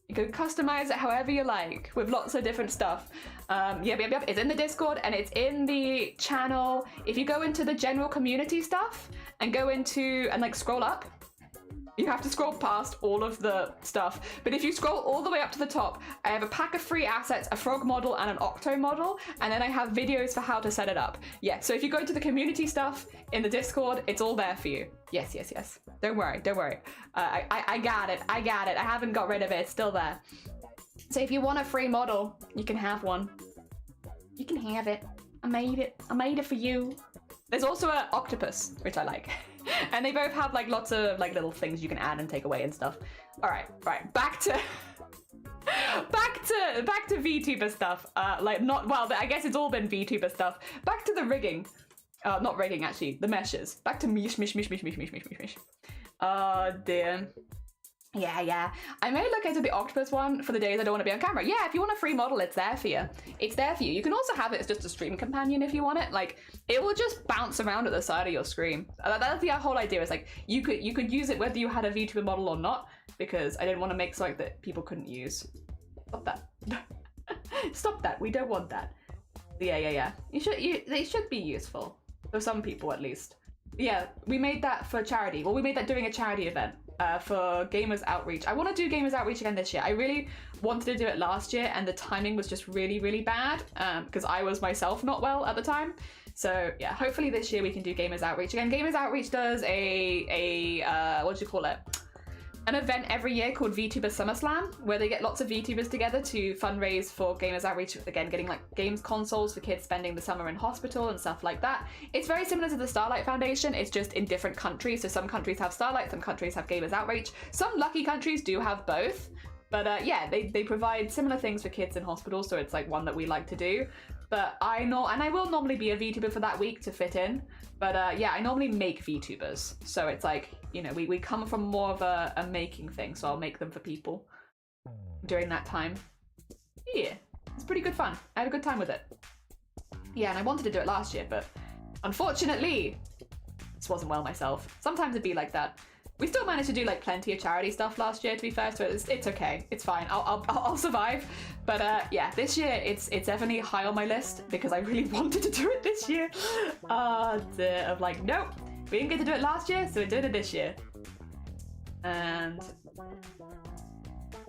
You can customize it however you like with lots of different stuff. Yep. It's in the Discord and it's in the channel. If you go into the general community stuff and go into and like scroll up, you have to scroll past all of the stuff. But if you scroll all the way up to the top, I have a pack of free assets, a frog model and an octo model. And then I have videos for how to set it up. Yeah, so if you go into the community stuff in the Discord, it's all there for you. Yes. Don't worry. I got it. I haven't got rid of it. It's still there. So if you want a free model, you can have one. You can have it. I made it for you. There's also an octopus, which I like. And they both have like lots of like little things you can add and take away and stuff. All right, back to VTuber stuff. I guess it's all been VTuber stuff. Back to the rigging. Not rigging actually, the meshes. Back to mesh. Oh dear. Yeah. I may look into the octopus one for the days I don't want to be on camera. Yeah, if you want a free model, it's there for you. You can also have it as just a stream companion if you want it. Like, it will just bounce around at the side of your screen. That's the whole idea. Is like, you could use it whether you had a VTuber model or not, because I didn't want to make something that people couldn't use. Stop that. Stop that. We don't want that. Yeah. They should be useful. For some people, at least. Yeah, we made that for charity. Well, we made that during a charity event. For Gamers Outreach. I want to do Gamers Outreach again this year. I really wanted to do it last year and the timing was just really, really bad because I was myself not well at the time. So yeah, hopefully this year we can do Gamers Outreach again. Gamers Outreach does what do you call it? An event every year called VTuber SummerSlam, where they get lots of VTubers together to fundraise for Gamers Outreach, again, getting like games consoles for kids spending the summer in hospital and stuff like that. It's very similar to the Starlight Foundation, it's just in different countries. So some countries have Starlight, some countries have Gamers Outreach. Some lucky countries do have both. But yeah, they provide similar things for kids in hospital, so it's like one that we like to do. But I will normally be a VTuber for that week to fit in. But yeah, I normally make VTubers. So it's like, you know, we come from more of a making thing, so I'll make them for people during that time. Yeah, it's pretty good fun. I had a good time with it. Yeah, and I wanted to do it last year, but unfortunately, just wasn't well myself. Sometimes it'd be like that. We still managed to do like plenty of charity stuff last year, to be fair, so it's okay. It's fine. I'll survive. But yeah, this year it's definitely high on my list because I really wanted to do it this year. Of like, nope, we didn't get to do it last year, so we're doing it this year. And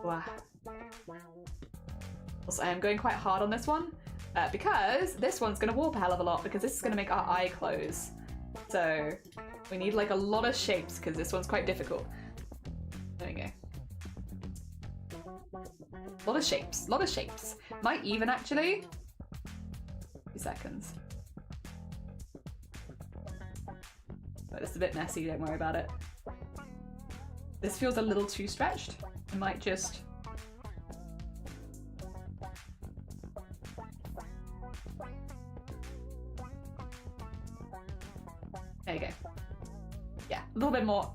wow. Also, I am going quite hard on this one because this one's gonna warp a hell of a lot because this is gonna make our eye close. So we need like a lot of shapes because this one's quite difficult. There we go. A lot of shapes. Might even actually. 2 seconds. But it's a bit messy, don't worry about it. This feels a little too stretched. I might just. There you go. Yeah, a little bit more.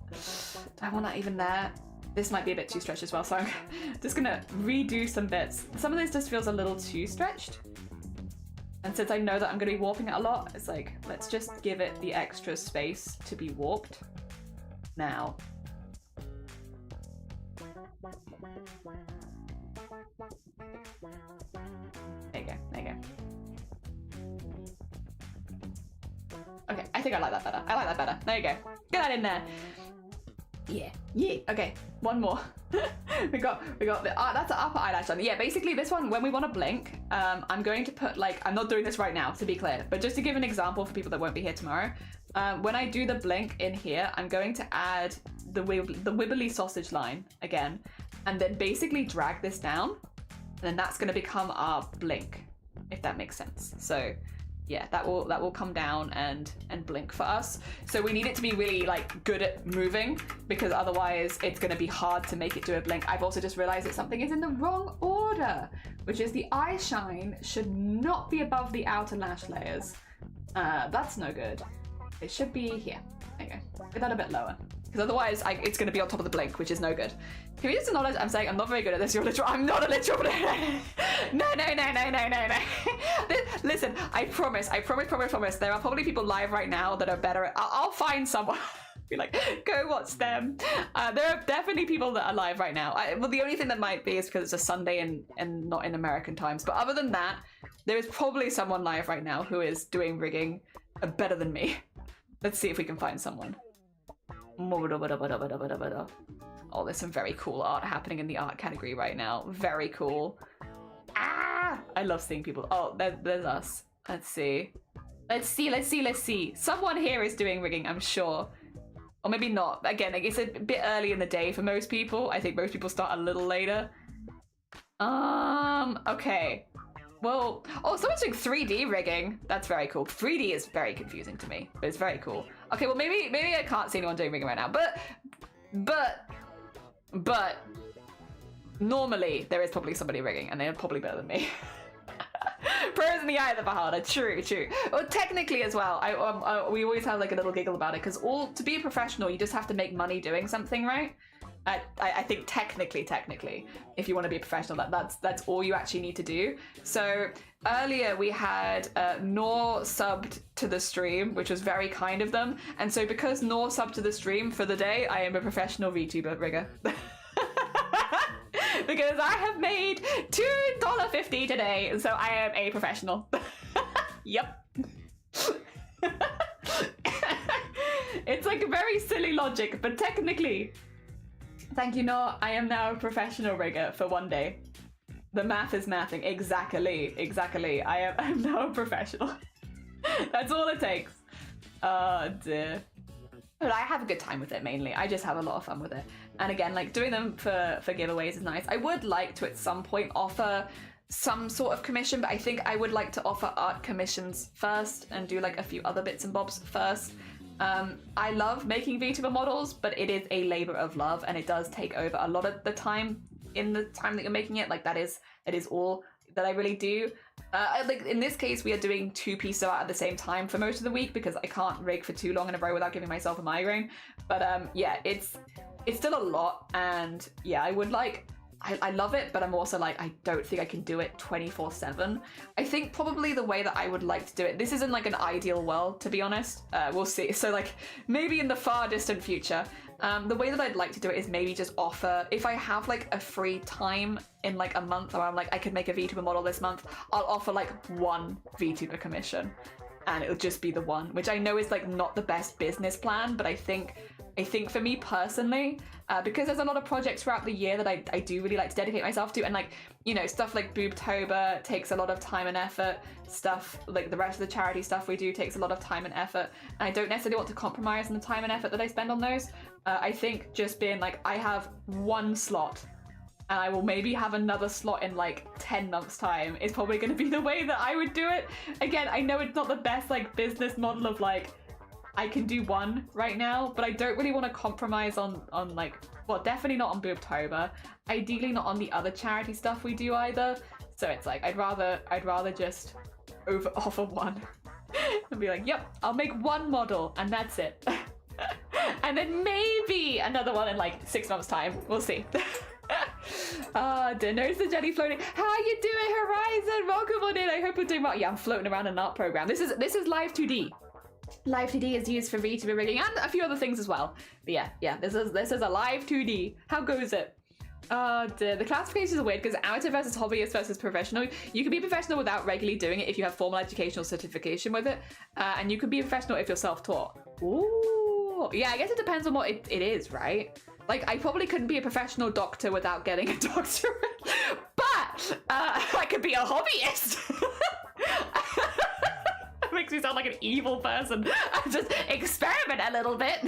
I want that even there. This might be a bit too stretched as well, so I'm just gonna redo some bits. Some of this just feels a little too stretched. And since I know that I'm gonna be warping it a lot, it's like, let's just give it the extra space to be warped. Now. There you go. Okay, I think I like that better. There you go. Get that in there. Yeah. Okay, one more. we got the that's the upper eyelash line. Yeah, basically this one, when we want to blink, I'm going to put like, I'm not doing this right now to be clear, but just to give an example for people that won't be here tomorrow, when I do the blink in here, I'm going to add the wibbly sausage line again, and then basically drag this down, and then that's going to become our blink, if that makes sense. So yeah, that will come down and blink for us. So we need it to be really like good at moving, because otherwise it's going to be hard to make it do a blink. I've also just realized that something is in the wrong order, which is the eye shine should not be above the outer lash layers. That's no good. It should be here. Okay, get that a bit lower, because otherwise it's going to be on top of the blink, which is no good. Can we just acknowledge I'm saying I'm not very good at this? You're literal. I'm not a literal. No. Listen, I promise. There are probably people live right now that are better at. I'll find someone. Be like, go watch them. There are definitely people that are live right now. Well, the only thing that might be is because it's a Sunday and not in American times. But other than that, there is probably someone live right now who is doing rigging better than me. Let's see if we can find someone. Oh, there's some very cool art happening in the art category right now. Very cool. Ah! I love seeing people. Oh, there's us. Let's see. Someone here is doing rigging, I'm sure. Or maybe not. Again, it's a bit early in the day for most people. I think most people start a little later. Okay. Well, oh, someone's doing 3D rigging. That's very cool. 3D is very confusing to me, but it's very cool. Okay, well, maybe I can't see anyone doing rigging right now, but normally there is probably somebody rigging, and they're probably better than me. Pros in the eye of the beholder. True. Well, technically as well, we always have like a little giggle about it, because to be a professional, you just have to make money doing something, right? I think technically, if you want to be a professional, that's all you actually need to do. So earlier we had Nor subbed to the stream, which was very kind of them. And so because Nor subbed to the stream for the day, I am a professional VTuber rigger. Because I have made $2.50 today, so I am a professional. Yep. It's like a very silly logic, but technically, thank you, no, I am now a professional rigger for one day. The math is mathing. Exactly. I'm now a professional. That's all it takes. Oh dear. But I have a good time with it mainly. I just have a lot of fun with it. And again, like doing them for giveaways is nice. I would like to at some point offer some sort of commission, but I think I would like to offer art commissions first and do like a few other bits and bobs first. I love making VTuber models, but it is a labor of love, and it does take over a lot of the time in the time that you're making it. Like that is all that I really do. Like in this case, we are doing 2 pieces of art at the same time for most of the week, because I can't rig for too long in a row without giving myself a migraine. But yeah, it's still a lot, and yeah, I would like. I love it, but I'm also like, I don't think I can do it 24/7. I think probably the way that I would like to do it, this isn't like an ideal world, to be honest. We'll see. So like maybe in the far distant future, the way that I'd like to do it is maybe just offer, if I have like a free time in like a month, or I'm like, I could make a VTuber model this month, I'll offer like 1 VTuber commission, and it'll just be the one, which I know is like not the best business plan, but I think for me personally, because there's a lot of projects throughout the year that I do really like to dedicate myself to, and like, you know, stuff like Boobtober takes a lot of time and effort, stuff like the rest of the charity stuff we do takes a lot of time and effort, and I don't necessarily want to compromise on the time and effort that I spend on those. I think just being like, I have 1 slot, and I will maybe have another slot in like 10 months time is probably going to be the way that I would do it. Again, I know it's not the best like business model of like, I can do 1 right now, but I don't really want to compromise on like, well, definitely not on Boobtober. Ideally not on the other charity stuff we do either. So it's like, I'd rather just offer 1 and be like, yep, I'll make 1 model and that's it. And then maybe another one in like 6 months time. We'll see. Notice the jelly floating. How you doing, Horizon? Welcome on in. I hope you're doing well. Yeah, I'm floating around an art program. This is Live 2D. Live 2D is used for VTuber rigging and a few other things as well. But yeah, this is a Live 2D. How goes it? The classifications are weird because amateur versus hobbyist versus professional. You can be professional without regularly doing it if you have formal educational certification with it, and you can be a professional if you're self-taught. Ooh. Oh, yeah, I guess it depends on what it is, right? Like, I probably couldn't be a professional doctor without getting a doctorate, but I could be a hobbyist. It makes me sound like an evil person. I just experiment a little bit.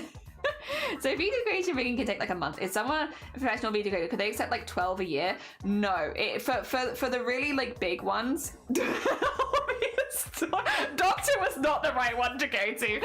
So video creation rigging can take like a month. Is someone a professional video creator? Could they accept like 12 a year? No. For the really like big ones, doctor was not the right one to go to.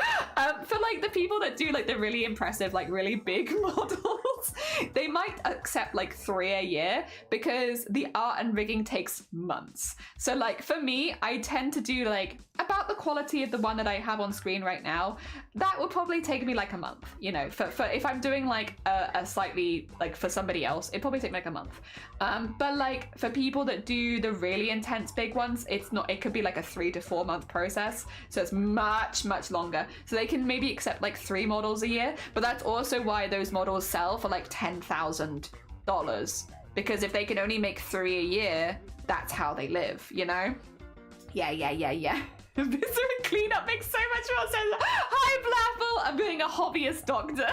For like the people that do like the really impressive, like really big models, they might accept like 3 a year because the art and rigging takes months. So like for me, I tend to do like about the quality of the one that I have on screen right now. That would probably take me like a month, you know, for if I'm doing like a slightly like for somebody else, it'd probably take like a month. But like for people that do the really intense big ones, it's not, it could be like a 3 to 4 month process. So it's much longer. So they can maybe accept like 3 models a year, but that's also why those models sell for like $10,000, because if they can only make 3 a year, that's how they live, you know? Yeah. Visitor cleanup makes so much more sense. Hi, Blapple. I'm being a hobbyist doctor.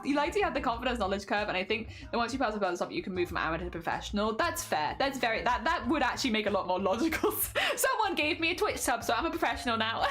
You like to have the confidence knowledge curve, and I think that once you pass above the top, you can move from amateur to professional. That's fair. That's very, that would actually make a lot more logical. Someone gave me a Twitch sub, so I'm a professional now.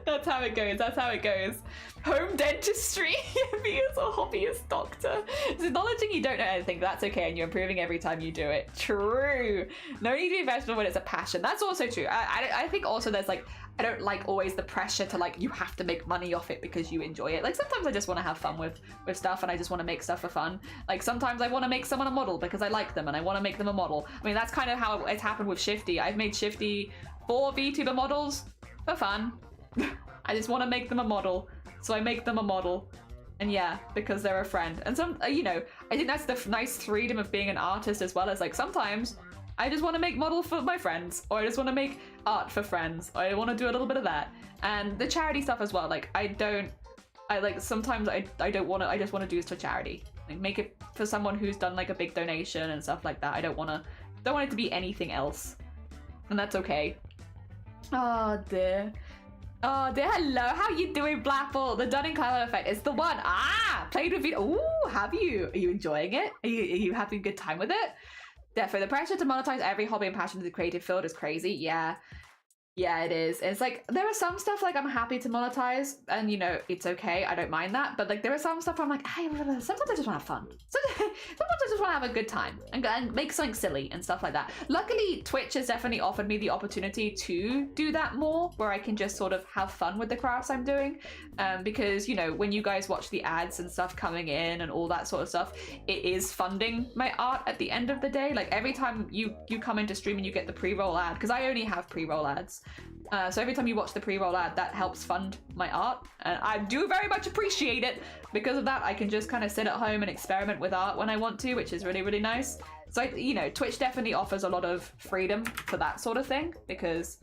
That's how it goes. That's how it goes. Home dentistry. Me as a hobbyist doctor. It's acknowledging you don't know anything, but that's okay, and you're improving every time you do it. True. No need to be professional when it's a passion. That's also true. I think also there's like, I don't like always the pressure to like, you have to make money off it because you enjoy it. Like sometimes I just want to have fun with stuff, and I just want to make stuff for fun. Like sometimes I want to make someone a model because I like them and I want to make them a model. I mean, that's kind of how it's happened with Shifty. I've made Shifty 4 VTuber models for fun. I just want to make them a model, so I make them a model, and yeah, because they're a friend. And some, you know, I think that's the nice freedom of being an artist, as well as like sometimes I just want to make models for my friends, or I just want to make art for friends, or I want to do a little bit of that. And the charity stuff as well. Like sometimes I don't want to. I just want to do this for charity, like make it for someone who's done like a big donation and stuff like that. I don't want it to be anything else, and that's okay. Oh dear. Oh dear, hello, how you doing, Blapple? The Dunning-Kruger effect is the one. Played with it. Ooh, have you? Are you enjoying it? Are you having a good time with it? Definitely, the pressure to monetize every hobby and passion in the creative field is crazy. Yeah, it is. It's like, there are some stuff like I'm happy to monetize, and you know, it's okay, I don't mind that, but like there are some stuff I'm like, hey, sometimes I just want to have fun. Sometimes I just want to have a good time and make something silly and stuff like that. Luckily, Twitch has definitely offered me the opportunity to do that more, where I can just sort of have fun with the crafts I'm doing, because, you know, when you guys watch the ads and stuff coming in and all that sort of stuff, it is funding my art at the end of the day. Like every time you come into stream and you get the pre-roll ad, because I only have pre-roll ads, so every time you watch the pre-roll ad, that helps fund my art, and I do very much appreciate it. Because of that, I can just kind of sit at home and experiment with art when I want to, which is really nice. So, you know, Twitch definitely offers a lot of freedom for that sort of thing, because,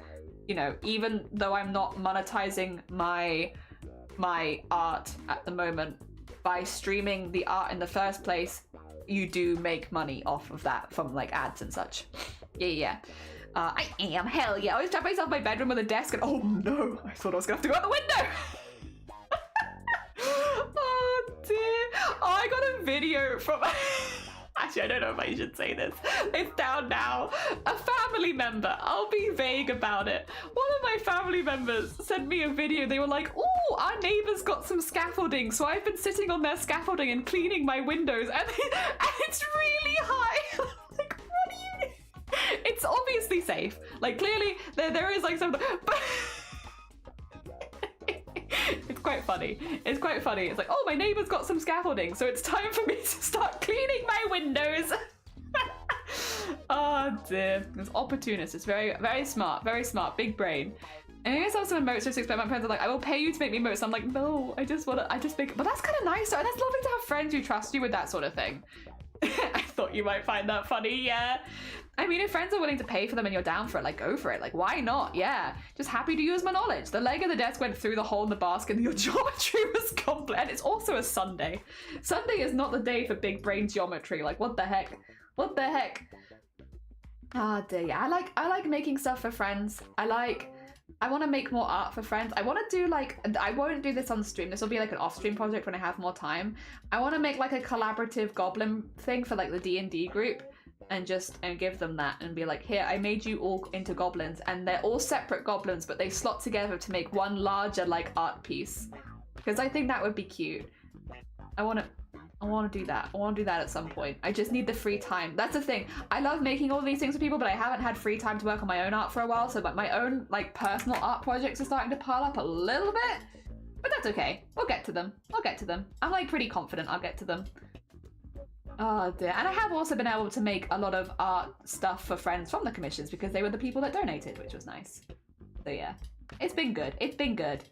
you know, even though I'm not monetizing my art at the moment, by streaming the art in the first place, you do make money off of that from like ads and such. Yeah. I am, hell yeah. I always trap myself in my bedroom with a desk and oh no, I thought I was gonna have to go out the window. Oh dear. Oh, I got a video from, actually I don't know if I should say this. It's down now. A family member, I'll be vague about it. One of my family members sent me a video. They were like, oh, our neighbor's got some scaffolding, so I've been sitting on their scaffolding and cleaning my windows, and it's really high. Like, what are you? It's obviously safe. Like clearly there is like some, but it's quite funny. It's quite funny. It's like, oh, my neighbor's got some scaffolding, so it's time for me to start cleaning my windows. Oh dear. It's opportunist. It's very smart. Very smart. Big brain. And I guess I have some emotes just to expect my friends are like, I will pay you to make me emotes. I'm like, no, I just make, but that's kind of nice. That's lovely to have friends who trust you with that sort of thing. I thought you might find that funny, yeah. I mean, if friends are willing to pay for them and you're down for it, like, go for it. Like, why not? Yeah. Just happy to use my knowledge. The leg of the desk went through the hole in the basket and your geometry was complete. And it's also a Sunday. Sunday is not the day for big brain geometry. Like, what the heck? What the heck? Ah, dear. Yeah, I like making stuff for friends. I like I want to make more art for friends. I want to do like, I won't do this on stream. This will be like an off-stream project when I have more time. I want to make like a collaborative goblin thing for like the D&D group and give them that and be like, here, I made you all into goblins and they're all separate goblins, but they slot together to make one larger like art piece. Because I think that would be cute. I want to do that. I want to do that at some point. I just need the free time. That's the thing. I love making all these things for people, but I haven't had free time to work on my own art for a while. So my own like personal art projects are starting to pile up a little bit, but that's okay. We'll get to them. I'll get to them. I'm like pretty confident I'll get to them. Oh dear. And I have also been able to make a lot of art stuff for friends from the commissions because they were the people that donated, which was nice. So yeah, it's been good. It's been good.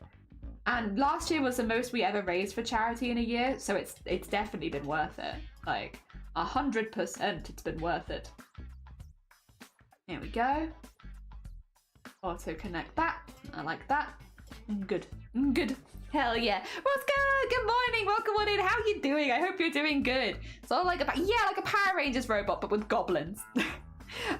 And last year was the most we ever raised for charity in a year, so it's definitely been worth it. Like 100% it's been worth it. Here we go. Auto connect that. I like that. Good. Good. Hell yeah. What's good? Good morning. Welcome on in. How are you doing? I hope you're doing good. So like like a Power Rangers robot, but with goblins.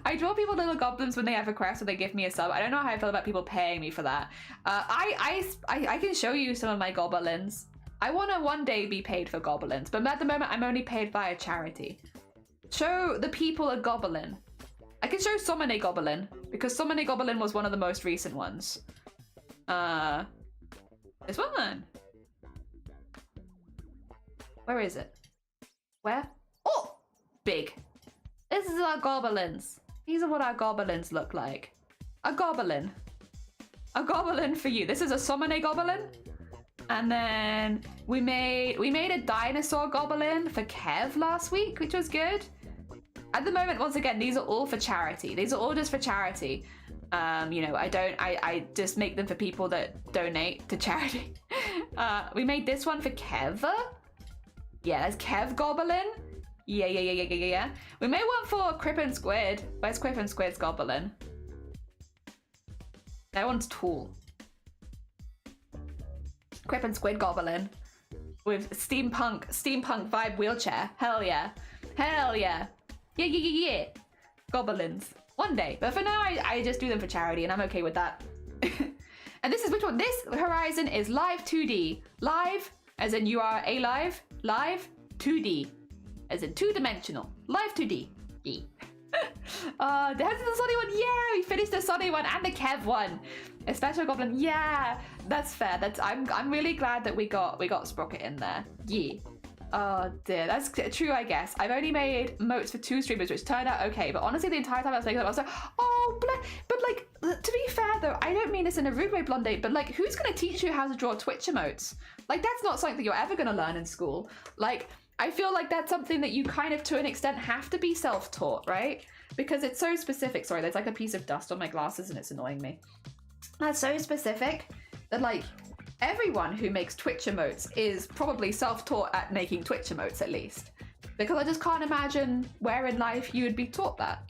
I draw people little goblins when they have a quest or they give me a sub. I don't know how I feel about people paying me for that. I can show you some of my goblins. I want to one day be paid for goblins, but at the moment I'm only paid via charity. Show the people a goblin. I can show Summon a Goblin because Summon a Goblin was one of the most recent ones. This one. Where is it? Where? Oh, big. This is our goblins. These are what our goblins look like. A goblin. A goblin for you. This is a Summon a Goblin. And then we made a dinosaur goblin for Kev last week, which was good. At the moment, once again, these are all for charity. These are all just for charity. You know, I just make them for people that donate to charity. We made this one for Kev. Yeah, that's Kev Goblin. Yeah. We made one for Crip and Squid. Where's Crip and Squid's goblin? That one's tall. Crip and Squid goblin with steampunk vibe wheelchair. Hell yeah. Hell yeah. Yeah. Goblins. One day. But for now, I just do them for charity and I'm okay with that. And this is which one? This Horizon is live 2D. Live, as in you are alive. Live 2D. As in two-dimensional. Live 2D. Yeah. There's the Sunny one. Yeah, we finished the Sunny one and the Kev one. A special goblin. Yeah, that's fair. I'm really glad that we got Sprocket in there. Yeah. Oh dear, that's true, I guess. I've only made motes for 2 streamers, which turned out okay, but honestly, the entire time I was making them, I was like, oh, but like, to be fair though, I don't mean this in a rude way, Blondie, but like, who's gonna teach you how to draw Twitch emotes? Like, that's not something that you're ever gonna learn in school. Like, I feel like that's something that you kind of, to an extent, have to be self-taught, right? Because it's so specific. Sorry, there's like a piece of dust on my glasses and it's annoying me. That's so specific that like, everyone who makes Twitch emotes is probably self-taught at making Twitch emotes at least. Because I just can't imagine where in life you would be taught that.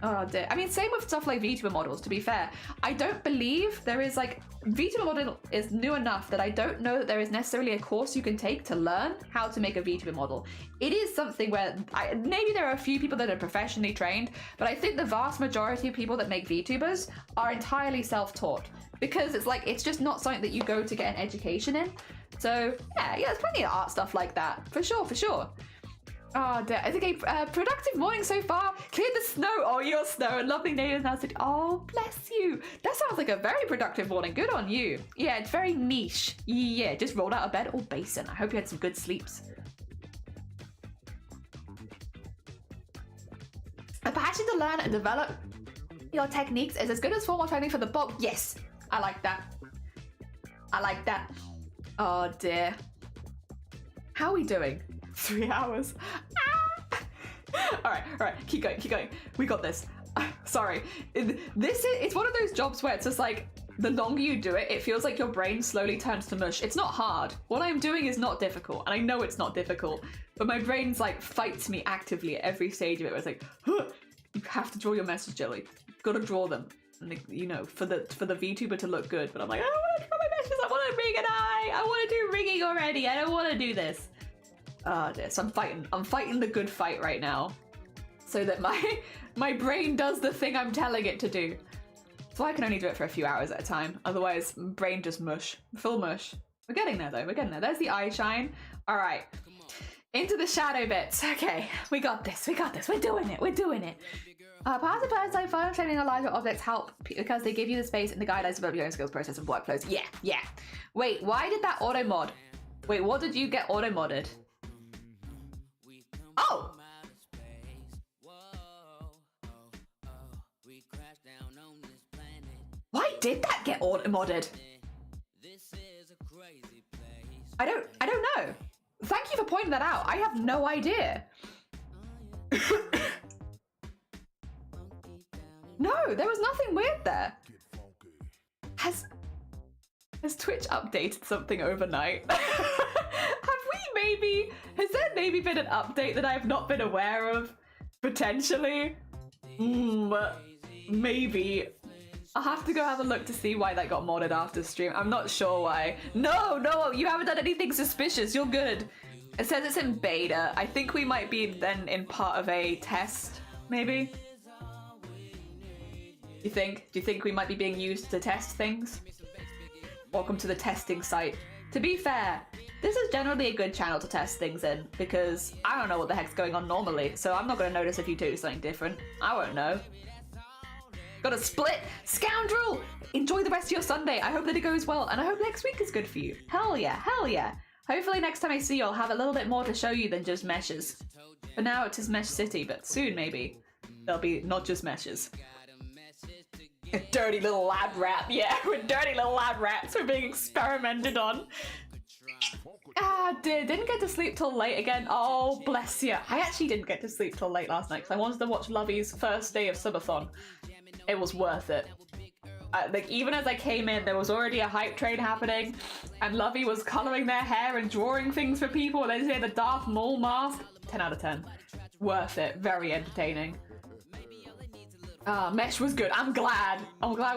Oh dear. I mean, same with stuff like VTuber models, to be fair. I don't believe there is like, VTuber model is new enough that I don't know that there is necessarily a course you can take to learn how to make a VTuber model. It is something where, maybe there are a few people that are professionally trained, but I think the vast majority of people that make VTubers are entirely self-taught. Because it's like, it's just not something that you go to get an education in. So yeah, there's plenty of art stuff like that, for sure. Oh dear, I think a productive morning so far. Cleared the snow. Oh, your snow and lovely neighbors now said, oh, bless you. That sounds like a very productive morning. Good on you. Yeah, it's very niche. Yeah, just rolled out of bed. Oh, basin. I hope you had some good sleeps. A passion to learn and develop your techniques is as good as formal training for the bulk. Yes, I like that. Oh dear. How are we doing? 3 hours. All right, keep going. We got this. Sorry. It's one of those jobs where it's just like, the longer you do it, it feels like your brain slowly turns to mush. It's not hard. What I'm doing is not difficult, and I know it's not difficult, but my brain's like fights me actively at every stage of it, where it's like, huh, you have to draw your message jelly. You've got to draw them. And you know, for the VTuber to look good, but I'm like, I don't want to draw my messages, I want to ring an eye, I want to do ringing already, I don't want to do this. Oh dear, so I'm fighting the good fight right now, so that my brain does the thing I'm telling it to do. So I can only do it for a few hours at a time. Otherwise, brain just mush. Full mush. We're getting there though, we're getting there. There's the eye shine. All right, into the shadow bits. Okay, we got this, we got this. We're doing it, we're doing it. Passive plans like fun training on larger objects help because they give you the space and the guidelines to develop your own skills, process, and workflows. Yeah, yeah. Wait, why did that auto mod? Wait, what did you get auto modded? Oh! Why did that get auto modded? I don't know. Thank you for pointing that out. I have no idea. No, there was nothing weird there. Has Twitch updated something overnight? Has there maybe been an update that I've not been aware of? Potentially? Maybe. I'll have to go have a look to see why that got modded after stream. I'm not sure why. No, you haven't done anything suspicious. You're good. It says it's in beta. I think we might be then in part of a test, maybe? Do you think we might be being used to test things? Welcome to the testing site. To be fair, this is generally a good channel to test things in because I don't know what the heck's going on normally, so I'm not going to notice if you do something different. I won't know. Got a split, scoundrel! Enjoy the rest of your Sunday. I hope that it goes well, and I hope next week is good for you. Hell yeah, hell yeah. Hopefully next time I see you, I'll have a little bit more to show you than just meshes. For now, it is Mesh City, but soon maybe there'll be not just meshes. Dirty little lab rat, yeah, we're dirty little lab rats. We're being experimented on. Didn't get to sleep till late again. Oh, bless you. I actually didn't get to sleep till late last night because I wanted to watch Lovey's first day of subathon. It was worth it. Like, even as I came in, there was already a hype train happening, and Lovey was colouring their hair and drawing things for people, and then they had the Darth Maul mask. 10 out of 10. Worth it. Very entertaining. Mesh was good. I'm glad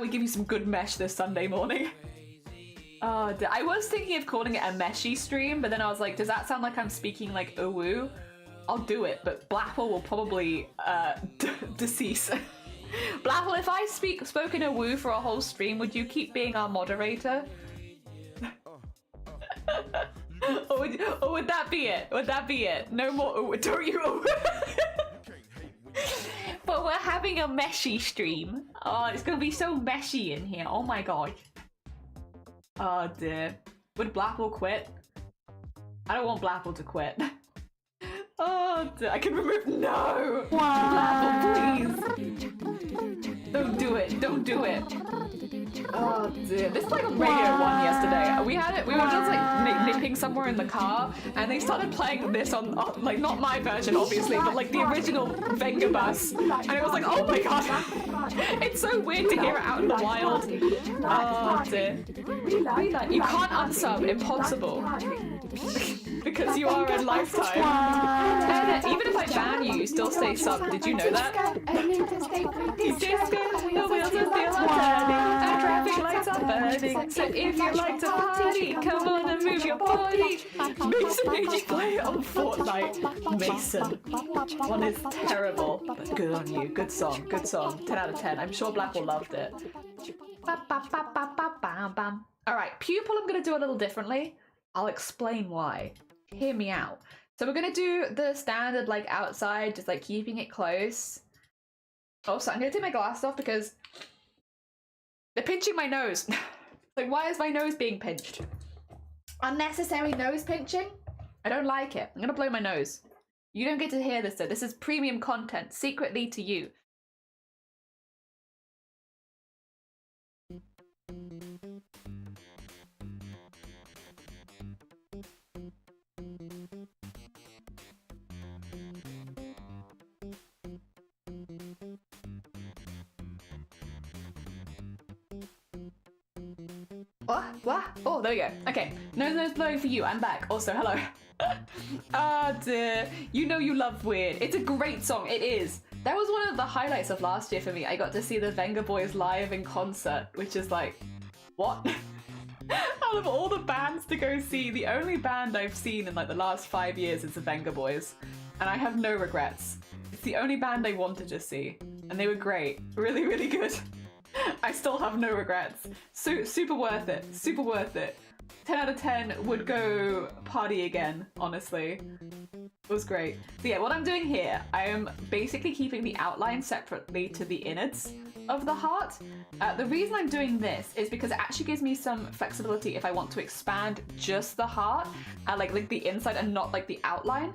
we give you some good mesh this Sunday morning. I was thinking of calling it a meshy stream, but then I was like, does that sound like I'm speaking like Uwu? I'll do it, but Blapple will probably decease. Blapple, if I spoke in Uwu for a whole stream, would you keep being our moderator? or would that be it? Would that be it? No more Uwu. Don't you Uwu? But we're having a meshy stream. Oh, it's gonna be so meshy in here. Oh my god. Oh dear. Would Blapple quit? I don't want Blapple to quit. Oh dear. I can remove— No! Blapple, please! Don't do it. Don't do it. Oh dear. This is like on Radio 1 yesterday. We were just like nipping somewhere in the car, and they started playing this on like, not my version obviously, but like the original Venga Bus. And it was like, oh my god. It's so weird to hear it out in the wild. Oh dear. You can't unsub. Impossible. Because you are in lifetime. And even if I ban you, you still stay sub. Did you know that? You just go, the wheels are still turning, and traffic lights are burning. So if you like to party, come on and move your body. Mason made you play it on Fortnite. Mason. One is terrible, but good on you. Good song, good song. 10 out of 10. I'm sure Blapple loved it. Alright, pupil I'm going to do a little differently. I'll explain why. Hear me out. So we're going to do the standard, like, outside, just like keeping it close. Also, I'm going to take my glasses off because they're pinching my nose. Like, why is my nose being pinched? Unnecessary nose pinching? I don't like it. I'm going to blow my nose. You don't get to hear this though. This is premium content, secretly to you. What? Oh, there we go. Okay, nose blowing for you. I'm back. Also, hello. Oh dear. You know you love Weird. It's a great song. It is. That was one of the highlights of last year for me. I got to see the Venga Boys live in concert, which is like, what? Out of all the bands to go see, the only band I've seen in like the last 5 years is the Venga Boys. And I have no regrets. It's the only band I wanted to see. And they were great. Really, really good. I still have no regrets. So super worth it. Super worth it. 10 out of 10 would go party again, honestly. It was great. So yeah, what I'm doing here, I am basically keeping the outline separately to the innards of the heart. The reason I'm doing this is because it actually gives me some flexibility if I want to expand just the heart, like the inside and not like the outline.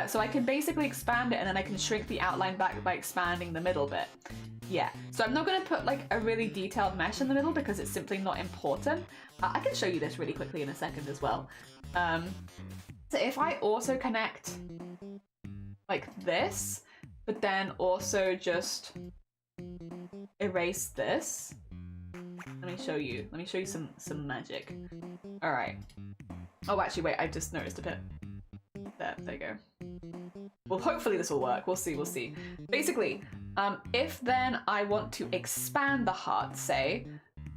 So I can basically expand it and then I can shrink the outline back by expanding the middle bit. Yeah, so I'm not going to put like a really detailed mesh in the middle because it's simply not important. I can show you this really quickly in a second as well. So if I also connect like this, but then also just erase this. Let me show you some magic. All right. Oh, actually, wait, I just noticed a bit. There you go. Well, hopefully this will work. We'll see. Basically, if then I want to expand the heart, say,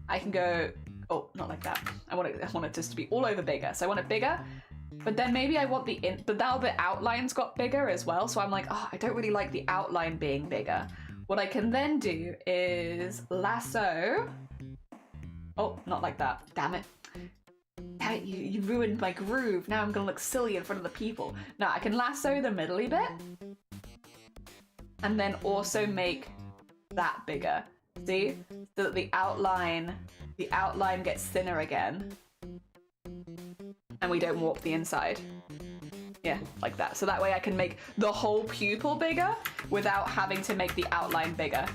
I can go, oh, not like that. I want it just to be all over bigger. So I want it bigger, but then maybe I want but now the outline's got bigger as well. So I'm like, oh, I don't really like the outline being bigger. What I can then do is lasso. Oh, not like that. Damn it. Damn it, you ruined my groove. Now I'm gonna look silly in front of the people. Now I can lasso the middly bit and then also make that bigger. See? So that the outline gets thinner again and we don't warp the inside. Yeah, like that. So that way I can make the whole pupil bigger without having to make the outline bigger.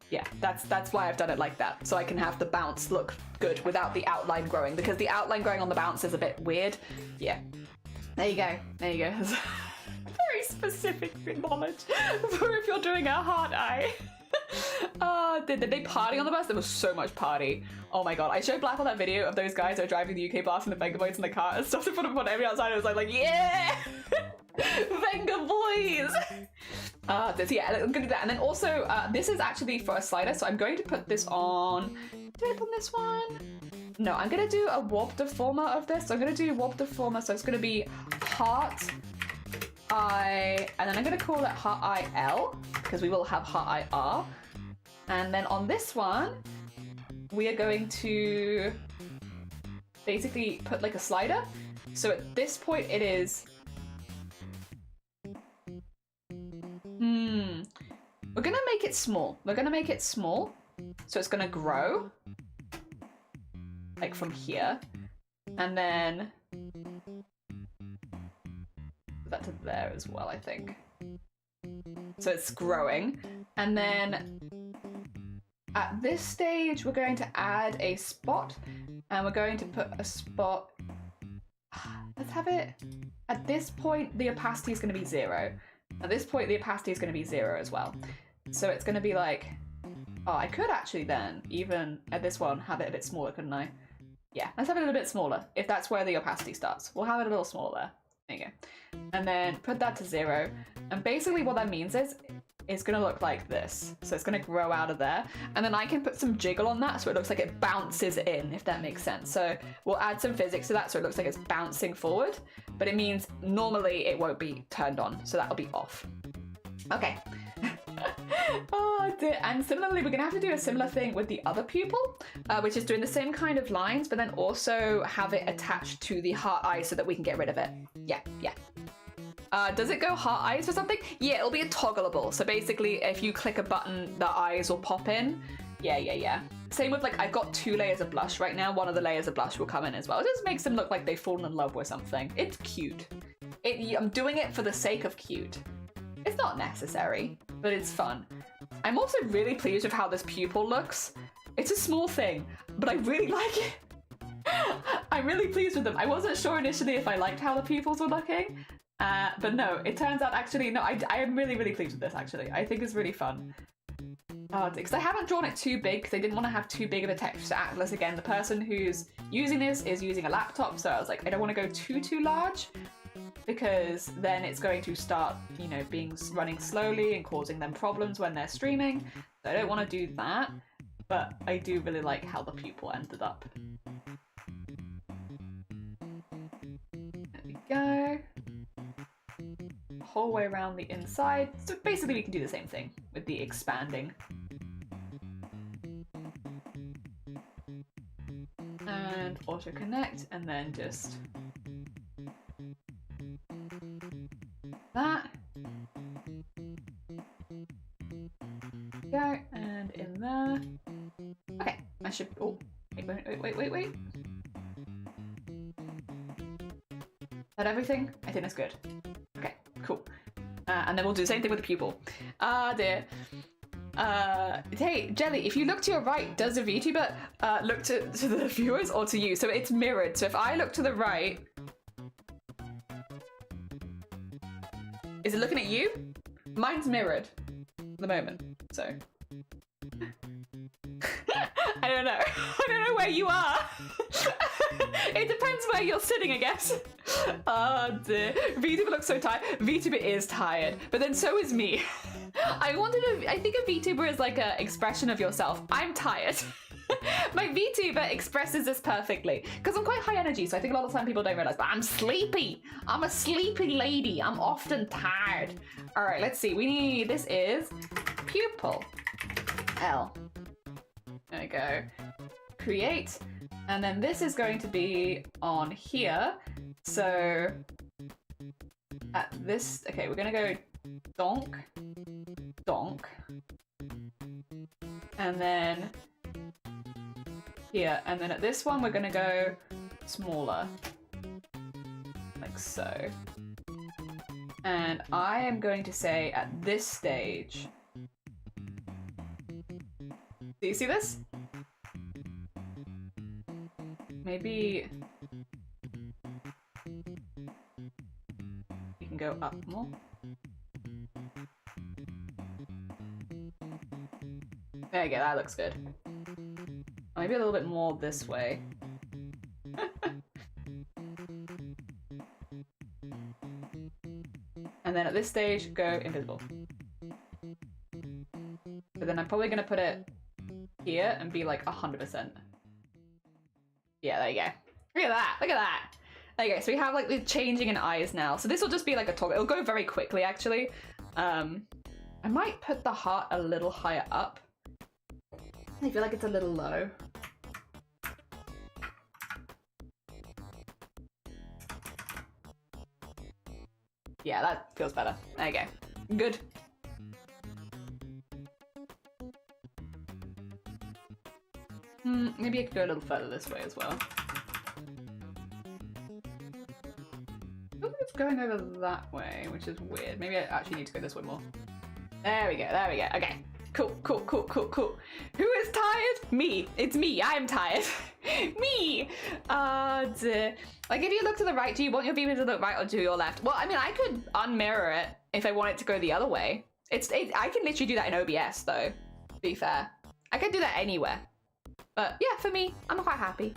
Yeah, that's why I've done it like that. So I can have the bounce look good without the outline growing, because the outline growing on the bounce is a bit weird. Yeah. There you go. Very specific knowledge for if you're doing a heart eye. Did they party on the bus? There was so much party. Oh my god. I showed Black on that video of those guys who are driving the UK bus and the Venga boys in the car and stuff in front of everyone outside. I was like, yeah! Venga boys! So yeah, I'm gonna do that. And then also, this is actually for a slider, so I'm going to put this on... Did I put this one? No, I'm gonna do a warp deformer of this. So I'm gonna do warp deformer, so it's gonna be heart I, and then I'm gonna call it heart I L, because we will have heart I R. And then on this one, we are going to basically put like a slider. So at this point it is... We're gonna make it small. So it's gonna grow. Like from here. And then... put that to there as well, I think. So it's growing. And then... at this stage, we're going to add a spot, and we're going to put a spot. Let's have it. At this point, the opacity is going to be 0. At this point, the opacity is going to be 0 as well. So it's going to be like, oh, I could actually then, even at this one, have it a bit smaller, couldn't I? Yeah, let's have it a little bit smaller, if that's where the opacity starts. We'll have it a little smaller. There you go. And then put that to 0. And basically what that means is, it's gonna look like this. So it's gonna grow out of there. And then I can put some jiggle on that so it looks like it bounces in, if that makes sense. So we'll add some physics to that so it looks like it's bouncing forward, but it means normally it won't be turned on. So that'll be off. Okay. Oh dear. And similarly, we're gonna have to do a similar thing with the other pupil, which is doing the same kind of lines, but then also have it attached to the heart eye so that we can get rid of it. Yeah. Does it go heart eyes or something? Yeah, it'll be a toggleable. So basically, if you click a button, the eyes will pop in. Yeah. Same with like, I've got 2 layers of blush right now. One of the layers of blush will come in as well. It just makes them look like they've fallen in love with something. It's cute. I'm doing it for the sake of cute. It's not necessary, but it's fun. I'm also really pleased with how this pupil looks. It's a small thing, but I really like it. I'm really pleased with them. I wasn't sure initially if I liked how the pupils were looking. But no, it turns out actually, no, I am really, really pleased with this actually. I think it's really fun. Because I haven't drawn it too big because I didn't want to have too big of a texture atlas. Again, the person who's using this is using a laptop, so I was like, I don't want to go too large because then it's going to start, you know, running slowly and causing them problems when they're streaming. So I don't want to do that, but I do really like how the pupil ended up. There we go. Whole way around the inside. So basically we can do the same thing with the expanding. and auto connect, and then just that. Go, and in there. Okay, I should, oh, wait. Is that everything? I think that's good. Okay, cool. And then we'll do the same thing with the pupil. Ah, dear. Hey, Jelly, if you look to your right, does a VTuber look to the viewers or to you? So it's mirrored. So if I look to the right, is it looking at you? Mine's mirrored at the moment, so. I don't know. I don't know where you are. It depends where you're sitting, I guess. Oh dear. VTuber looks so tired. VTuber is tired, but then so is me. I think a VTuber is like an expression of yourself. I'm tired. My VTuber expresses this perfectly because I'm quite high energy, so I think a lot of time people don't realize, but I'm sleepy. I'm a sleepy lady. I'm often tired. All right, let's see. We need, this is pupil. L. There we go. Create. And then this is going to be on here. So at this, okay, we're gonna go donk, donk. And then here. And then at this one, we're gonna go smaller. Like so. And I am going to say at this stage, do you see this? Maybe you can go up more. There you go, that looks good. Maybe a little bit more this way. And then at this stage, go invisible. But then I'm probably gonna put it here and be like 100%. Yeah, there you go. Look at that, look at that. There you go, so we have like the changing in eyes now. So this will just be like a toggle. It'll go very quickly actually. I might put the heart a little higher up. I feel like it's a little low. Yeah, that feels better. There you go. Good. Maybe I could go a little further this way as well. I think it's going over that way, which is weird. Maybe I actually need to go this way more. There we go, there we go. Okay. Cool. Who is tired? Me. It's me. I'm tired. Me. Dear. Like, if you look to the right, do you want your beamer to look right or to your left? Well, I mean, I could unmirror it if I want it to go the other way. I can literally do that in OBS, though, to be fair. I can do that anywhere. But yeah, for me, I'm quite happy.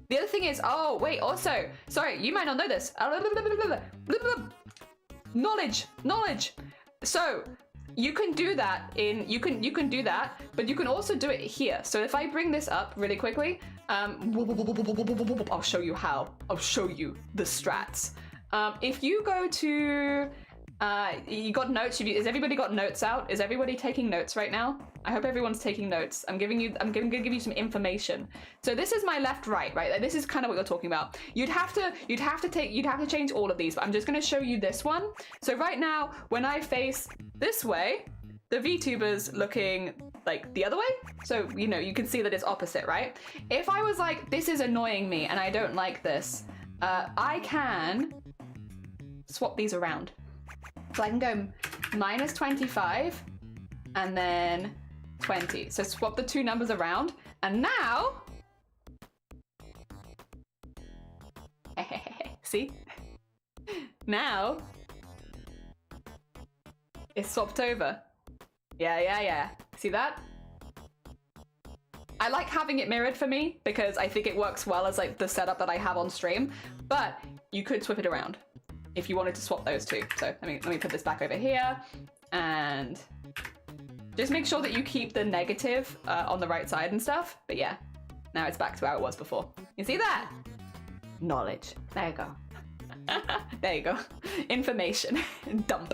The other thing is, oh, wait, also, sorry, you might not know this. Knowledge. So, you can do that you can do that, but you can also do it here. So if I bring this up really quickly, I'll show you how. I'll show you the strats. If you go to, you got notes. Has everybody got notes out? Is everybody taking notes right now? I hope everyone's taking notes. I'm gonna give you some information. So this is my left, right? Like, this is kind of what you're talking about. You'd have to change all of these, but I'm just gonna show you this one. So right now, when I face this way, the VTuber's looking like the other way. So, you know, you can see that it's opposite, right? If I was like, this is annoying me and I don't like this, I can swap these around. So I can go -25 and then 20. So swap the two numbers around. And now, see? Now, it's swapped over. Yeah. See that? I like having it mirrored for me because I think it works well as like the setup that I have on stream, but you could swap it around if you wanted to swap those two. So let me put this back over here and just make sure that you keep the negative on the right side and stuff. But yeah, now it's back to how it was before. You see that? Knowledge. There you go. There you go. Information. Dump.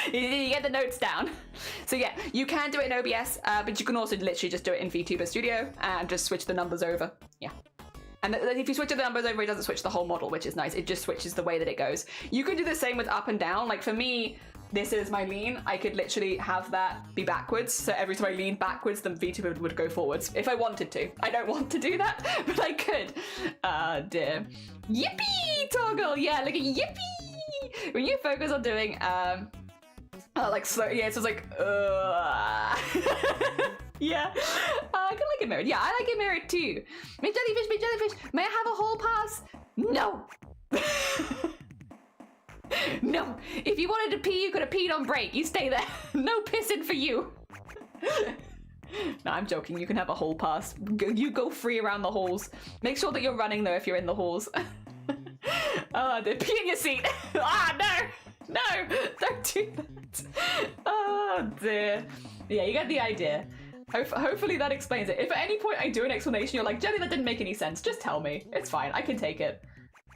You get the notes down. So yeah, you can do it in OBS, but you can also literally just do it in VTuber Studio and just switch the numbers over. Yeah. And if you switch the numbers over, it doesn't switch the whole model, which is nice. It just switches the way that it goes. You can do the same with up and down. Like for me, this is my lean. I could literally have that be backwards. So every time I lean backwards, the VTuber would go forwards if I wanted to. I don't want to do that, but I could. Dear. Yippee, Toggle. Yeah, like a yippee. When you focus on doing, like slow, yeah, so it's like, yeah, I kind of like it mirrored. Yeah, I like it mirrored too. Make jellyfish, may I have a whole pass? No. No, if you wanted to pee, you could have peed on break. You stay there. No pissing for you. No, I'm joking. You can have a hall pass. You go free around the halls. Make sure that you're running though if you're in the halls. Oh, they're pee in your seat. Ah, no, don't do that. Oh dear. Yeah, you get the idea. Hopefully that explains it. If at any point I do an explanation, you're like, Jenny, that didn't make any sense. Just tell me. It's fine. I can take it.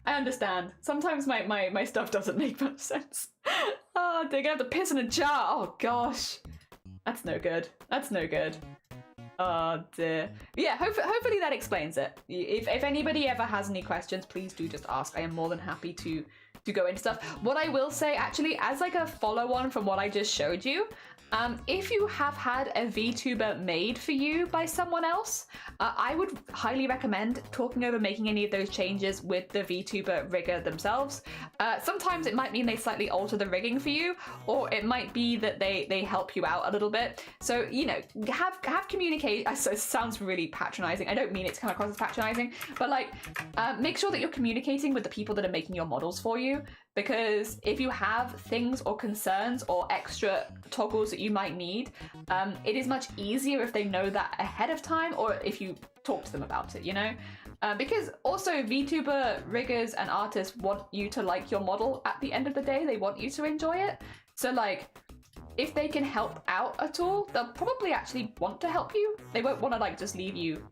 I understand. Sometimes my stuff doesn't make much sense. Oh, they're gonna have to piss in a jar. Oh gosh. That's no good. That's no good. Oh dear. Yeah, hopefully that explains it. If anybody ever has any questions, please do just ask. I am more than happy to go into stuff. What I will say, actually, as like a follow-on from what I just showed you, if you have had a VTuber made for you by someone else, I would highly recommend talking over making any of those changes with the VTuber rigger themselves. Sometimes it might mean they slightly alter the rigging for you, or it might be that they help you out a little bit. So, you know, have communicate. It sounds really patronizing. I don't mean it to come across as patronizing, but like, make sure that you're communicating with the people that are making your models for you. Because if you have things or concerns or extra toggles that you might need, it is much easier if they know that ahead of time, or if you talk to them about it, you know? Because also VTuber riggers and artists want you to like your model at the end of the day. They want you to enjoy it. So like, if they can help out at all, they'll probably actually want to help you. They won't want to like just leave you,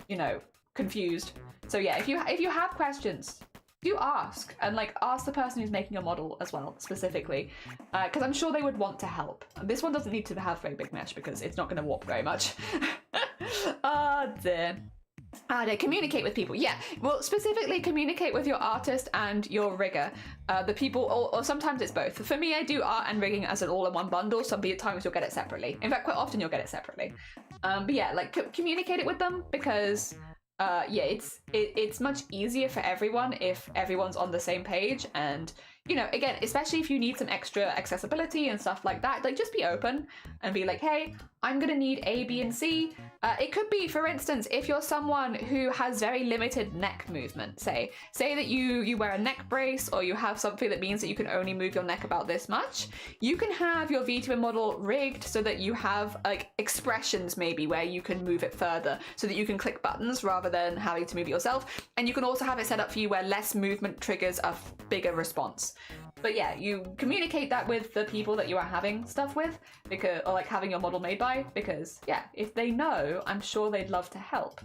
you know, confused. So yeah, if you have questions, do ask, and like ask the person who's making your model as well, specifically, because I'm sure they would want to help. This one doesn't need to have very big mesh because it's not going to warp very much. Oh dear. They communicate with people. Yeah, well, specifically communicate with your artist and your rigger. The people, or sometimes it's both. For me, I do art and rigging as an all-in-one bundle. Some times you'll get it separately. In fact, quite often you'll get it separately. But yeah, like communicate it with them, because yeah, it's much easier for everyone if everyone's on the same page. And you know, again, especially if you need some extra accessibility and stuff like that, like just be open and be like, hey, I'm gonna need A, B, and C. It could be, for instance, if you're someone who has very limited neck movement, say that you wear a neck brace, or you have something that means that you can only move your neck about this much, you can have your VTuber model rigged so that you have like expressions maybe where you can move it further, so that you can click buttons rather than having to move it yourself. And you can also have it set up for you where less movement triggers a bigger response. But yeah, you communicate that with the people that you are having stuff with, because, or like having your model made by, because yeah, if they know, I'm sure they'd love to help.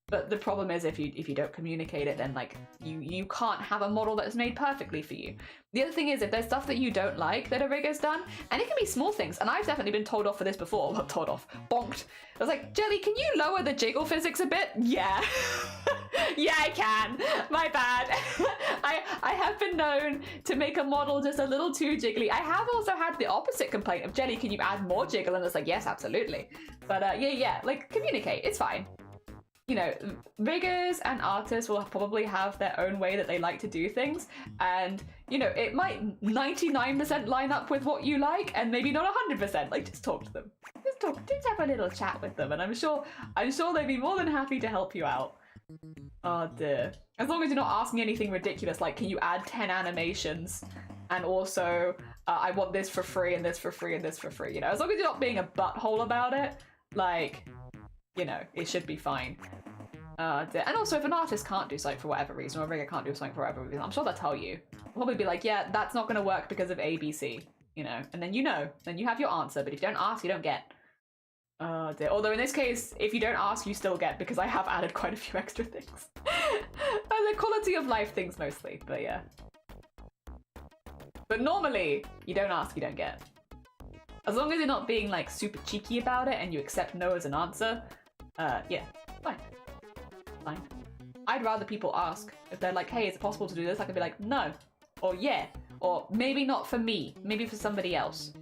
But the problem is if you don't communicate it, then like you can't have a model that is made perfectly for you. The other thing is, if there's stuff that you don't like that a rigger's done, and it can be small things, and I've definitely been told off for this before, not told off, bonked. I was like, Jelly, can you lower the jiggle physics a bit? Yeah. Yeah, I can. My bad. I have been known to make a model just a little too jiggly. I have also had the opposite complaint of, Jelly, can you add more jiggle? And it's like, yes, absolutely. But yeah, like communicate, it's fine. You know, riggers and artists will probably have their own way that they like to do things, and you know, it might 99% line up with what you like, and maybe not 100%. Like, just talk to them. Just have a little chat with them, and I'm sure they'd be more than happy to help you out. Oh dear. As long as you're not asking anything ridiculous, like, can you add 10 animations, and also I want this for free and this for free and this for free. You know, as long as you're not being a butthole about it, like, you know, it should be fine. And also, if an artist can't do something for whatever reason, or a rigger can't do something for whatever reason, I'm sure they'll tell you. They'll probably be like, yeah, that's not going to work because of A, B, C, you know, and then then you have your answer. But if you don't ask, you don't get. Dear. Although in this case, if you don't ask, you still get, because I have added quite a few extra things. And the quality of life things mostly, but yeah. But normally, you don't ask, you don't get. As long as you're not being like super cheeky about it and you accept no as an answer, yeah, fine. Fine. I'd rather people ask. If they're like, hey, is it possible to do this? I can be like, no. Or yeah. Or maybe not for me. Maybe for somebody else.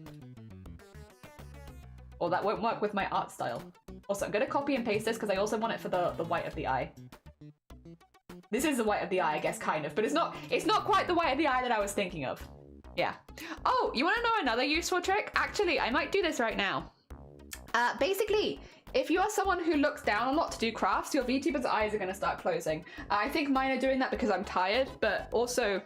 Or that won't work with my art style. Also, I'm going to copy and paste this because I also want it for the white of the eye. This is the white of the eye, I guess, kind of. But it's not quite the white of the eye that I was thinking of. Yeah. Oh, you want to know another useful trick? Actually, I might do this right now. Basically, if you are someone who looks down a lot to do crafts, your VTuber's eyes are going to start closing. I think mine are doing that because I'm tired, but also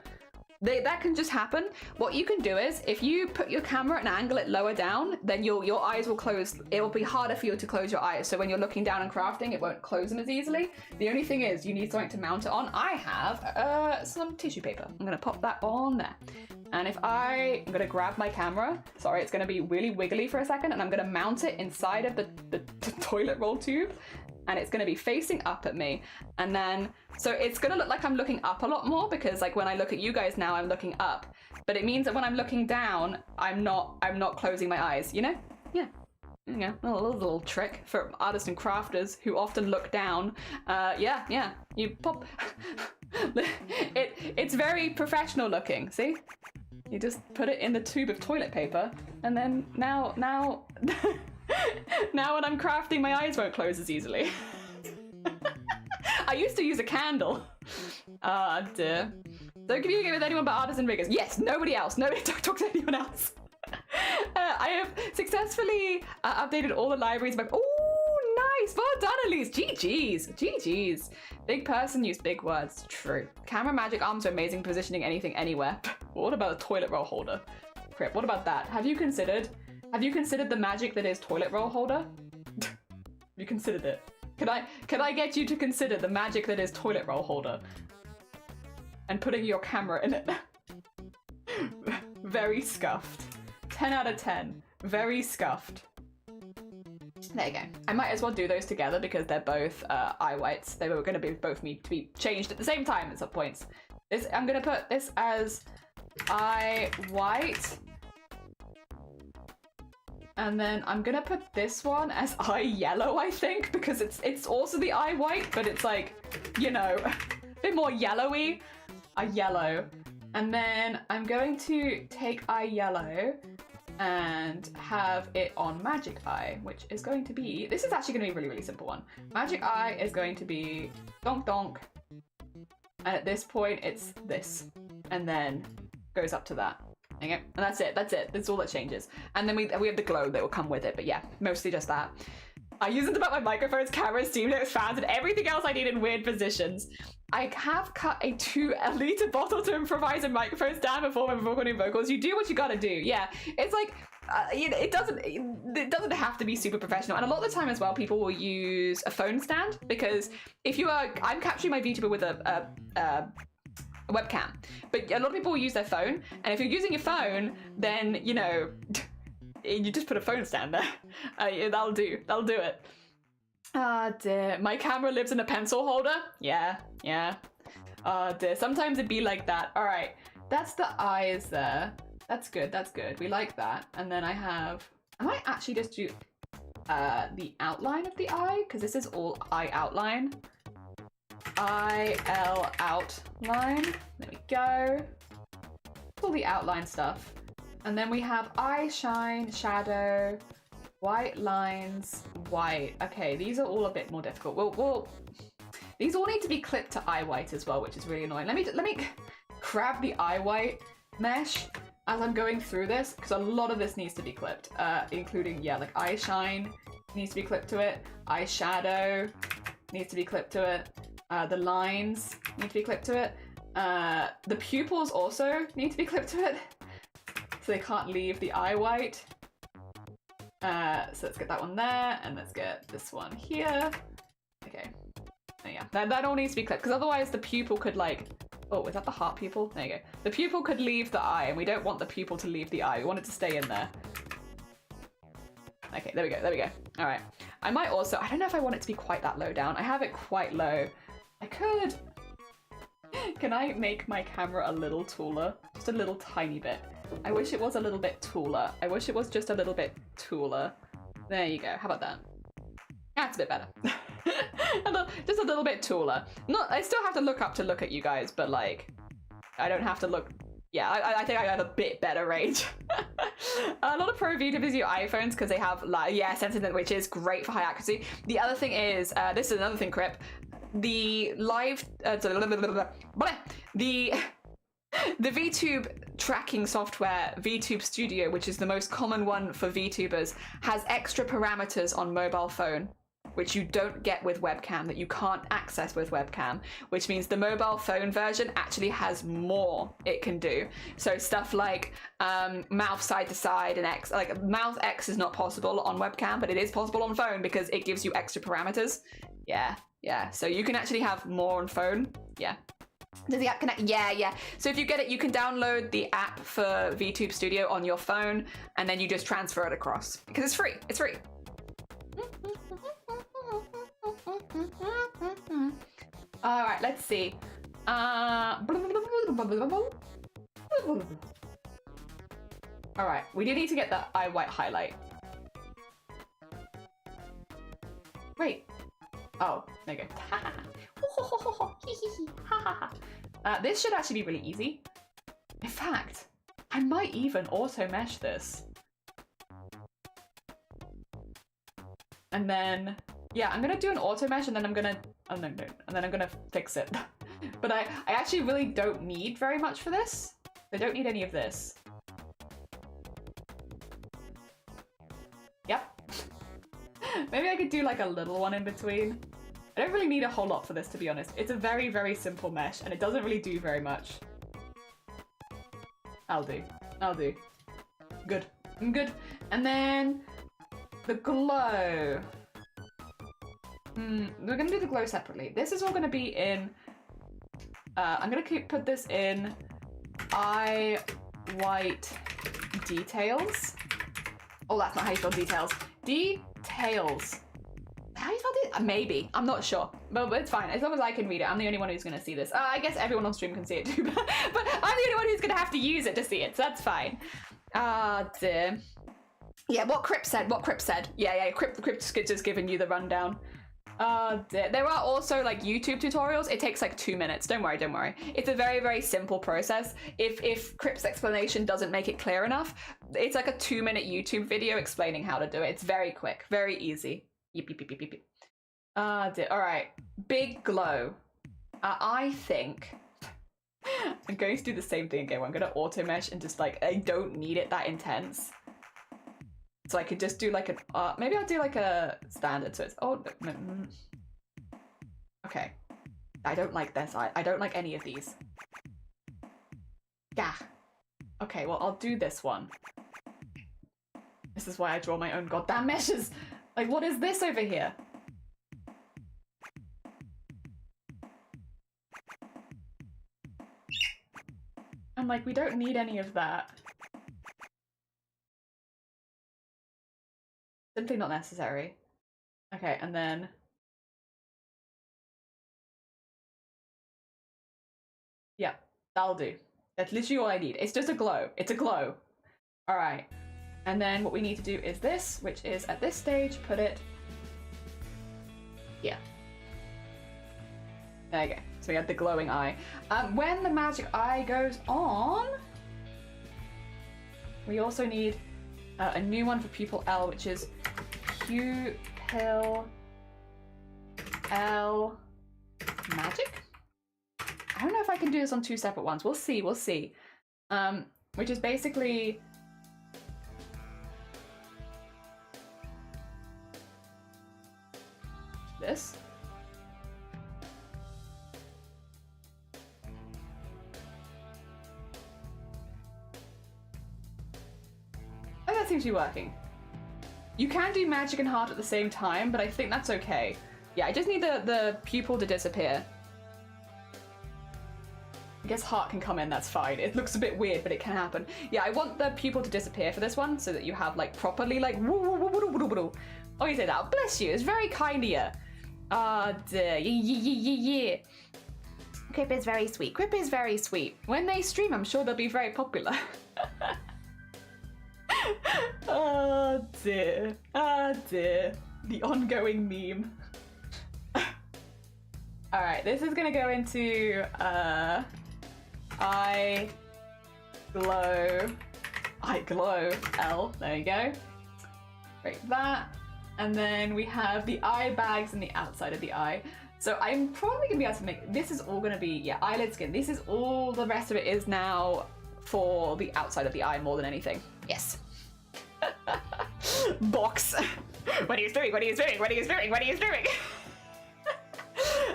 that can just happen. What you can do is, if you put your camera and angle it lower down, then your eyes will close. It will be harder for you to close your eyes. So when you're looking down and crafting, it won't close them as easily. The only thing is, you need something to mount it on. I have some tissue paper. I'm going to pop that on there. And if I'm going to grab my camera, sorry, it's going to be really wiggly for a second, and I'm going to mount it inside of the toilet roll tube, and it's going to be facing up at me. And then, so it's going to look like I'm looking up a lot more, because like when I look at you guys now, I'm looking up. But it means that when I'm looking down, I'm not closing my eyes, you know? Yeah. Yeah, a little trick for artists and crafters who often look down. Yeah, you pop. It's very professional looking, see? You just put it in the tube of toilet paper, and then now now when I'm crafting, my eyes won't close as easily. I used to use a candle. Dear. Don't communicate with anyone but artists and riggers. Yes, nobody else. Nobody talk to anyone else. I have successfully updated all the libraries. Oh, nice. Well done, Elise. GG's. Big person use big words. True. Camera magic arms are amazing positioning anything anywhere. What about a toilet roll holder? Crap, what about that? Have you considered the magic that is toilet roll holder? Have you considered it? Can I get you to consider the magic that is toilet roll holder? And putting your camera in it. Very scuffed. 10 out of 10. Very scuffed. There you go. I might as well do those together because they're both eye whites. They were going to both need to be changed at the same time at some points. I'm going to put this as eye white. And then I'm going to put this one as eye yellow, I think, because it's also the eye white, but it's like, you know, a bit more yellowy. Eye yellow. And then I'm going to take eye yellow and have it on magic eye, which is going to be, this is actually going to be a really, really simple one. Magic eye is going to be donk donk, and at this point it's this, and then goes up to that. Okay, and that's it, that's all that changes. And then we have the glow that will come with it, but yeah, mostly just that. I use them to put my microphones, cameras, Steam Decks, fans, and everything else I need in weird positions. I have cut a 2-liter bottle to improvise a microphone stand before my recording vocals. You do what you gotta do. Yeah, it's like you know, it doesn't have to be super professional. And a lot of the time as well, people will use a phone stand, because if you are, I'm capturing my VTuber with a webcam, but a lot of people will use their phone. And if you're using your phone, then you know. You just put a phone stand there. That'll do it. Ah, dear. My camera lives in a pencil holder? Yeah. Ah, dear. Sometimes it'd be like that. All right. That's the eyes there. That's good. We like that. And then I might actually just do the outline of the eye, because this is all eye outline. IL outline. There we go. All the outline stuff. And then we have eye shine, shadow, white lines, white. Okay, these are all a bit more difficult. Well, these all need to be clipped to eye white as well, which is really annoying. Let me grab the eye white mesh as I'm going through this, because a lot of this needs to be clipped, including, yeah, like eye shine needs to be clipped to it, eye shadow needs to be clipped to it, the lines need to be clipped to it, the pupils also need to be clipped to it. So they can't leave the eye white. So let's get that one there, and let's get this one here. Okay. Oh, yeah, that all needs to be clipped, because otherwise the pupil could like, oh, is that the heart pupil? There you go. The pupil could leave the eye, and we don't want the pupil to leave the eye. We want it to stay in there. Okay, there we go. All right. I might also, I don't know if I want it to be quite that low down. I have it quite low. I could. Can I make my camera a little taller? Just a little tiny bit. I wish it was a little bit taller. I wish it was just a little bit taller. There you go. How about that? That's a bit better. Just a little bit taller. Not, I still have to look up to look at you guys, but like, I don't have to look. Yeah, I think I have a bit better range. A lot of pro VTubers use iPhones because they have sensitive, which is great for high accuracy. The other thing is, this is another thing, Crip. The live, the VTube tracking software, VTube Studio, which is the most common one for VTubers, has extra parameters on mobile phone, which you don't get with webcam, that you can't access with webcam, which means the mobile phone version actually has more it can do. So stuff like mouth side to side and X, like mouth X is not possible on webcam, but it is possible on phone because it gives you extra parameters. Yeah, so you can actually have more on phone. Yeah. Does the app connect? Yeah. So if you get it, you can download the app for VTube Studio on your phone, and then you just transfer it across because it's free. It's free. All right, let's see. All right, we do need to get the eye white highlight. Wait. Oh, there you go. This should actually be really easy. In fact, I might even auto mesh this. And then, yeah, I'm gonna do an auto mesh and then I'm gonna, and then I'm gonna fix it. But I actually really don't need very much for this. I don't need any of this. Yep. Maybe I could do like a little one in between. I don't really need a whole lot for this, to be honest. It's a very, very simple mesh and it doesn't really do very much. I'll do. Good. I'm good. And then the glow. We're gonna do the glow separately. This is all gonna be in, I'm gonna put this in eye white details. Oh, that's not how you spell details. Details. How you spell it? Maybe. I'm not sure. But it's fine. As long as I can read it. I'm the only one who's going to see this. I guess everyone on stream can see it too. But I'm the only one who's going to have to use it to see it. So that's fine. Dear. Yeah, what Crip said. Yeah. Crip just giving you the rundown. Dear. There are also like YouTube tutorials. It takes like 2 minutes. Don't worry. It's a very, very simple process. If Crip's explanation doesn't make it clear enough, it's like a 2-minute YouTube video explaining how to do it. It's very quick, very easy. Yep. Dear. All right, big glow. I think I'm going to do the same thing again. I'm going to auto mesh and just like, I don't need it that intense. So I could just do like an, maybe I'll do like a standard. So it's, okay. I don't like this. I don't like any of these. Yeah. Okay, well, I'll do this one. This is why I draw my own goddamn meshes. Like, what is this over here? I'm like, we don't need any of that. Simply not necessary. Okay, and then... yeah, that'll do. That's literally all I need. It's just a glow. It's a glow. All right. And then what we need to do is this, which is at this stage, put it here. There you go. So we have the glowing eye. When the magic eye goes on, we also need a new one for pupil L, which is pupil L magic. I don't know if I can do this on 2 separate ones. We'll see. Which is basically this. Oh, that seems to be working. You can do magic and heart at the same time, but I think that's okay. Yeah, I just need the pupil to disappear. I guess heart can come in, that's fine. It looks a bit weird, but it can happen. Yeah, I want the pupil to disappear for this one, so that you have like properly like oh, you say that. Bless you, it's very kind of you. Yeah. Crip is very sweet. Crip is very sweet. When they stream, I'm sure they'll be very popular. Oh dear. The ongoing meme. All right, this is gonna go into I glow L. There you go. Break that, and then we have the eye bags and the outside of the eye. So I'm probably gonna be able to make, this is all gonna be, eyelid skin. This is all, the rest of it is now for the outside of the eye more than anything. Yes. Box. What are you doing? What are you doing? What are you doing? What are you doing?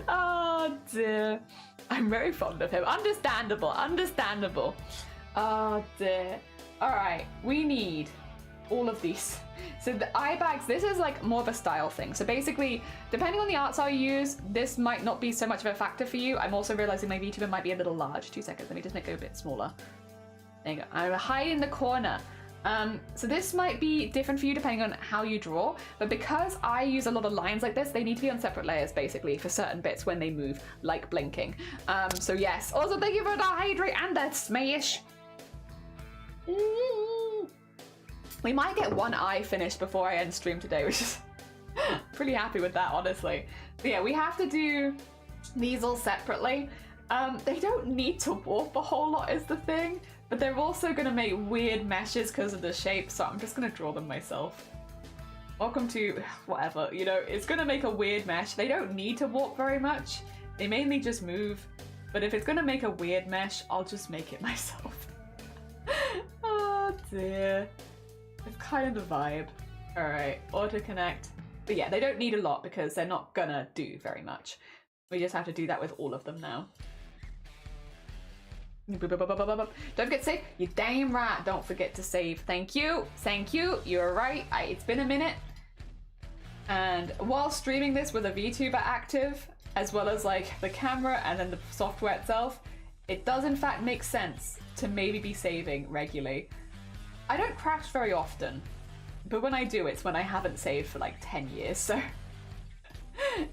Oh dear. I'm very fond of him. Understandable, understandable. Oh dear. Alright, we need all of these. So the eye bags, this is like more of a style thing. So basically, depending on the art style you use, this might not be so much of a factor for you. I'm also realizing my VTuber might be a little large. 2 seconds, let me just make it a bit smaller. There you go. I'm hide in the corner. So this might be different for you depending on how you draw, but because I use a lot of lines like this, they need to be on separate layers basically for certain bits when they move, like blinking. So yes, also thank you for the hydrate and the smash. We might get one eye finished before I end stream today, which is pretty happy with that, honestly. But yeah, we have to do these all separately. They don't need to warp a whole lot is the thing, but they're also gonna make weird meshes because of the shape, so I'm just gonna draw them myself. Welcome to whatever, you know, it's gonna make a weird mesh. They don't need to warp very much. They mainly just move, but if it's gonna make a weird mesh, I'll just make it myself. Oh dear. It's kind of the vibe. Alright, auto connect. But yeah, they don't need a lot because they're not gonna do very much. We just have to do that with all of them now. Don't forget to save. You're damn right. Don't forget to save. Thank you. Thank you. You're right. It's been a minute. And while streaming this with a VTuber active, as well as like the camera and then the software itself, it does in fact make sense to maybe be saving regularly. I don't craft very often, but when I do, it's when I haven't saved for like 10 years, so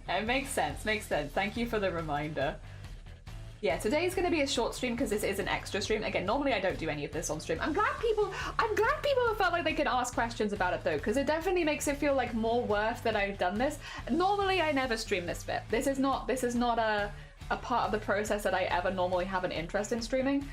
it makes sense, makes sense. Thank you for the reminder. Yeah, today's going to be a short stream because this is an extra stream. Again, normally I don't do any of this on stream. I'm glad people have felt like they can ask questions about it though, because it definitely makes it feel like more worth that I've done this. Normally I never stream this bit. This is not a part of the process that I ever normally have an interest in streaming,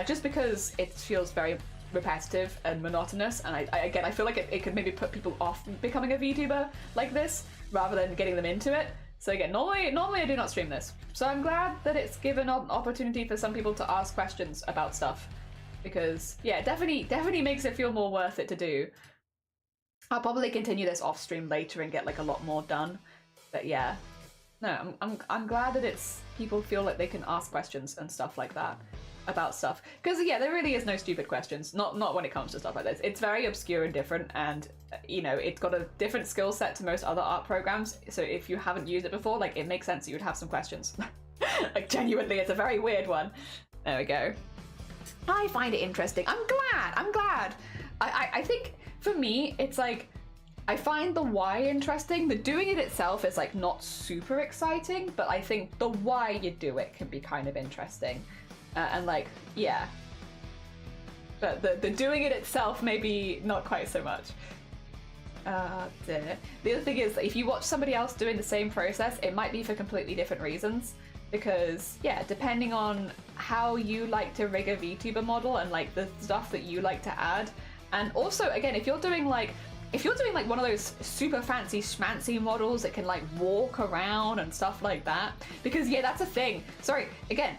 just because it feels very repetitive and monotonous, and I feel like it could maybe put people off becoming a VTuber like this rather than getting them into it. So again, normally I do not stream this. So I'm glad that it's given an opportunity for some people to ask questions about stuff, because yeah, definitely makes it feel more worth it to do. I'll probably continue this off stream later and get like a lot more done. But yeah, no, I'm glad that it's people feel like they can ask questions and stuff like that about stuff, because yeah, there really is no stupid questions, not when it comes to stuff like this. It's very obscure and different, and you know, it's got a different skill set to most other art programs, so if you haven't used it before, like, it makes sense that you would have some questions. Like, genuinely, it's a very weird one. There we go. I find it interesting. I'm glad. I think for me, it's like, I find the why interesting. The doing it itself is like not super exciting, but I think the why you do it can be kind of interesting. And like, yeah. But the doing it itself, maybe not quite so much. Dear. The other thing is, if you watch somebody else doing the same process, it might be for completely different reasons. Because, yeah, depending on how you like to rig a VTuber model and like the stuff that you like to add. And also, again, if you're doing like one of those super fancy schmancy models that can like walk around and stuff like that, because yeah, that's a thing. Sorry, again,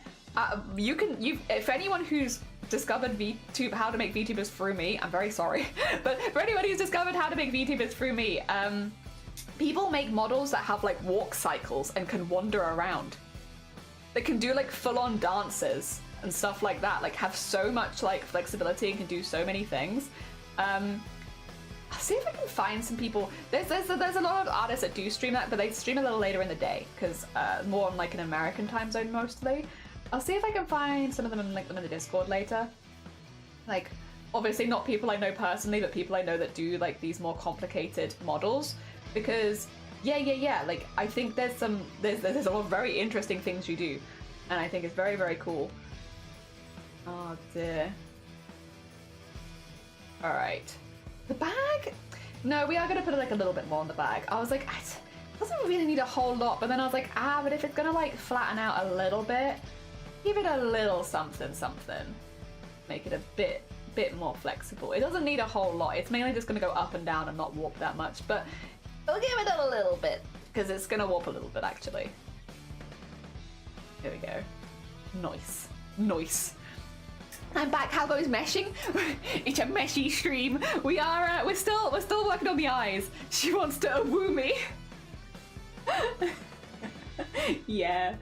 if anyone who's discovered how to make VTubers through me, I'm very sorry, but for anyone who's discovered how to make VTubers through me, people make models that have like walk cycles and can wander around. They can do like full-on dances and stuff like that, like have so much like flexibility and can do so many things. I'll see if I can find some people. There's a lot of artists that do stream that, but they stream a little later in the day because more on like an American time zone mostly. I'll see if I can find some of them and link them in the Discord later. Like, obviously not people I know personally, but people I know that do like these more complicated models. Because yeah, like I think there's a lot of very interesting things you do, and I think it's very, very cool. Oh dear. All right. The bag? No, we are gonna put like a little bit more in the bag. I was like, Doesn't really need a whole lot, but then I was like, but if it's gonna like flatten out a little bit, give it a little something. Make it a bit more flexible. It doesn't need a whole lot. It's mainly just gonna go up and down and not warp that much, but we'll give it a little bit because it's gonna warp a little bit actually. Here we go. Nice. I'm back. How goes meshing? It's a meshy stream. We're still working on the eyes. She wants to woo me. Yeah.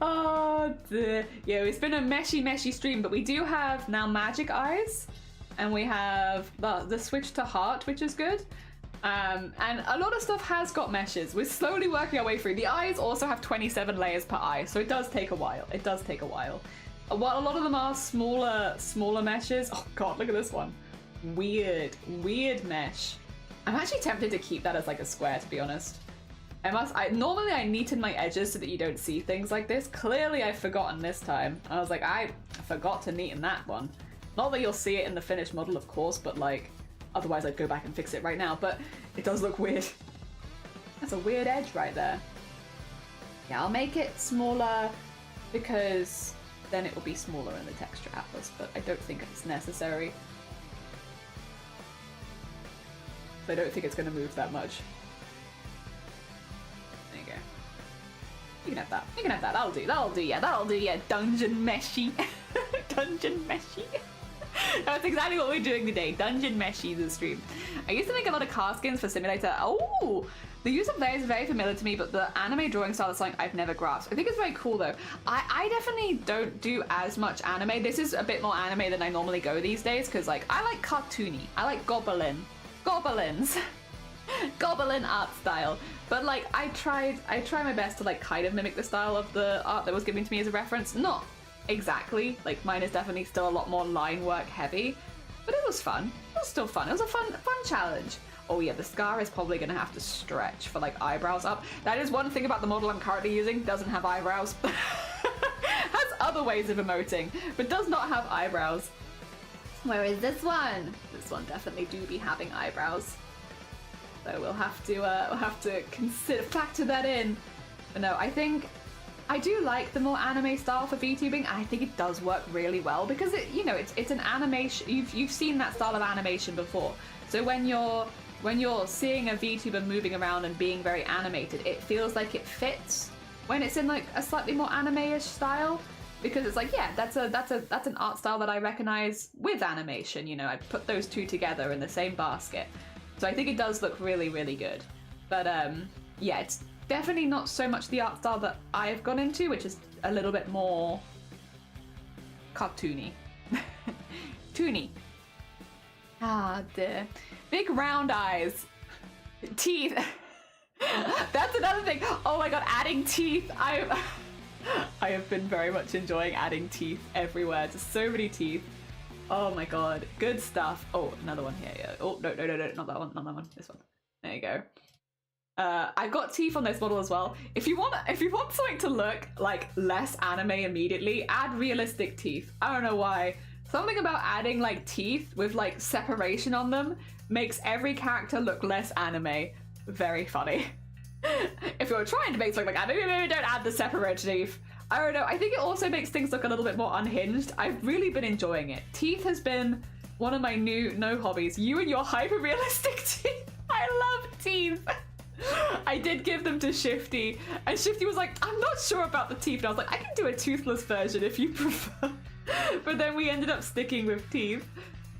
Oh dear. Yeah, it's been a meshy stream, but we do have now magic eyes, and we have the switch to heart, which is good. And a lot of stuff has got meshes. We're slowly working our way through. The eyes also have 27 layers per eye, so it does take a while. Well, a lot of them are smaller meshes. Oh god, look at this one. Weird mesh. I'm actually tempted to keep that as like a square, to be honest. Normally I neaten my edges so that you don't see things like this. Clearly I've forgotten this time. I was like, I forgot to neaten that one. Not that you'll see it in the finished model, of course, but like, otherwise I'd go back and fix it right now, but it does look weird. That's a weird edge right there. Yeah, I'll make it smaller because then it will be smaller in the texture atlas, but I don't think it's necessary. I don't think it's going to move that much. There you go. You can have that. You can have that. That'll do. Yeah, dungeon meshy. Dungeon meshy. That's exactly what we're doing today. Dungeon meshy the stream. I used to make a lot of car skins for Simulator. Oh! The use of layers is very familiar to me, but the anime drawing style is something I've never grasped. I think it's very cool though. I definitely don't do as much anime. This is a bit more anime than I normally go these days, because like I like cartoony. I like goblins. Goblin art style. But like I try my best to like kind of mimic the style of the art that was given to me as a reference. Not exactly. Like mine is definitely still a lot more line work heavy. But it was fun. It was still fun. It was a fun challenge. Oh yeah, the scar is probably going to have to stretch for like eyebrows up. That is one thing about the model I'm currently using. Doesn't have eyebrows. Has other ways of emoting, but does not have eyebrows. Where is this one? This one definitely do be having eyebrows. So we'll have to factor that in. But no, I think I do like the more anime style for VTubing, and I think it does work really well because it's an animation. You've seen that style of animation before. So when you're seeing a VTuber moving around and being very animated, it feels like it fits when it's in like a slightly more anime-ish style, because it's like, yeah, that's an art style that I recognize with animation. You know, I put those two together in the same basket. So I think it does look really, really good. But yeah, it's definitely not so much the art style that I've gone into, which is a little bit more cartoony. Toony. Ah, dear. Big round eyes. Teeth. That's another thing. Oh my god, adding teeth. I have been very much enjoying adding teeth everywhere. Just so many teeth. Oh my god. Good stuff. Oh, another one here. Yeah. Oh, no. Not that one. This one. There you go. I've got teeth on this model as well. If you want something to look like less anime immediately, add realistic teeth. I don't know why. Something about adding like teeth with like separation on them makes every character look less anime. Very funny. If you're trying to make something like anime, don't add the separate teeth. I don't know. I think it also makes things look a little bit more unhinged. I've really been enjoying it. Teeth has been one of my new hobbies. You and your hyper-realistic teeth. I love teeth. I did give them to Shifty, and Shifty was like, I'm not sure about the teeth. And I was like, I can do a toothless version if you prefer. But then we ended up sticking with teeth.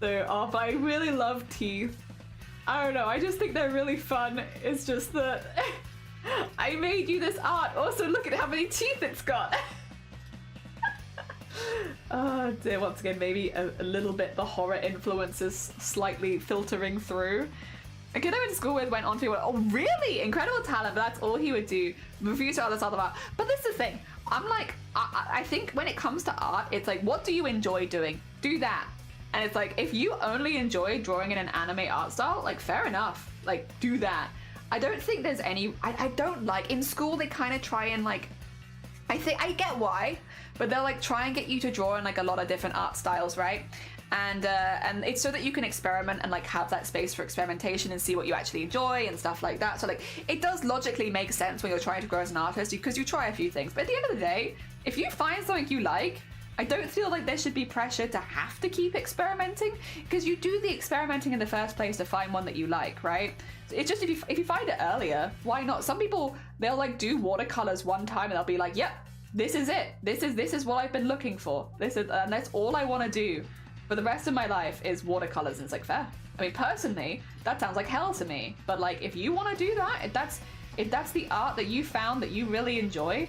So, but I really love teeth. I don't know, I just think they're really fun. It's just that I made you this art. Also, look at how many teeth it's got. Oh dear, once again, maybe a little bit the horror influences slightly filtering through. A kid I went to school with went on to, oh really? Incredible talent, but that's all he would do. Refuse to other art. But this is the thing. I'm like, I think when it comes to art, it's like, what do you enjoy doing? Do that. And it's like, if you only enjoy drawing in an anime art style, like fair enough, like do that. I don't think there's any, I don't like, in school they kind of try and like, I think I get why, but they'll like try and get you to draw in like a lot of different art styles, right? And it's so that you can experiment and like have that space for experimentation and see what you actually enjoy and stuff like that. So like it does logically make sense when you're trying to grow as an artist because you try a few things. But at the end of the day, if you find something you like, I don't feel like there should be pressure to have to keep experimenting, because you do the experimenting in the first place to find one that you like, right? It's just if you find it earlier, why not? Some people, they'll like do watercolors one time and they'll be like, yep, this is it. This is what I've been looking for. And that's all I want to do for the rest of my life is watercolors. And it's like, fair. I mean, personally, that sounds like hell to me. But like, if you want to do that, if that's the art that you found that you really enjoy,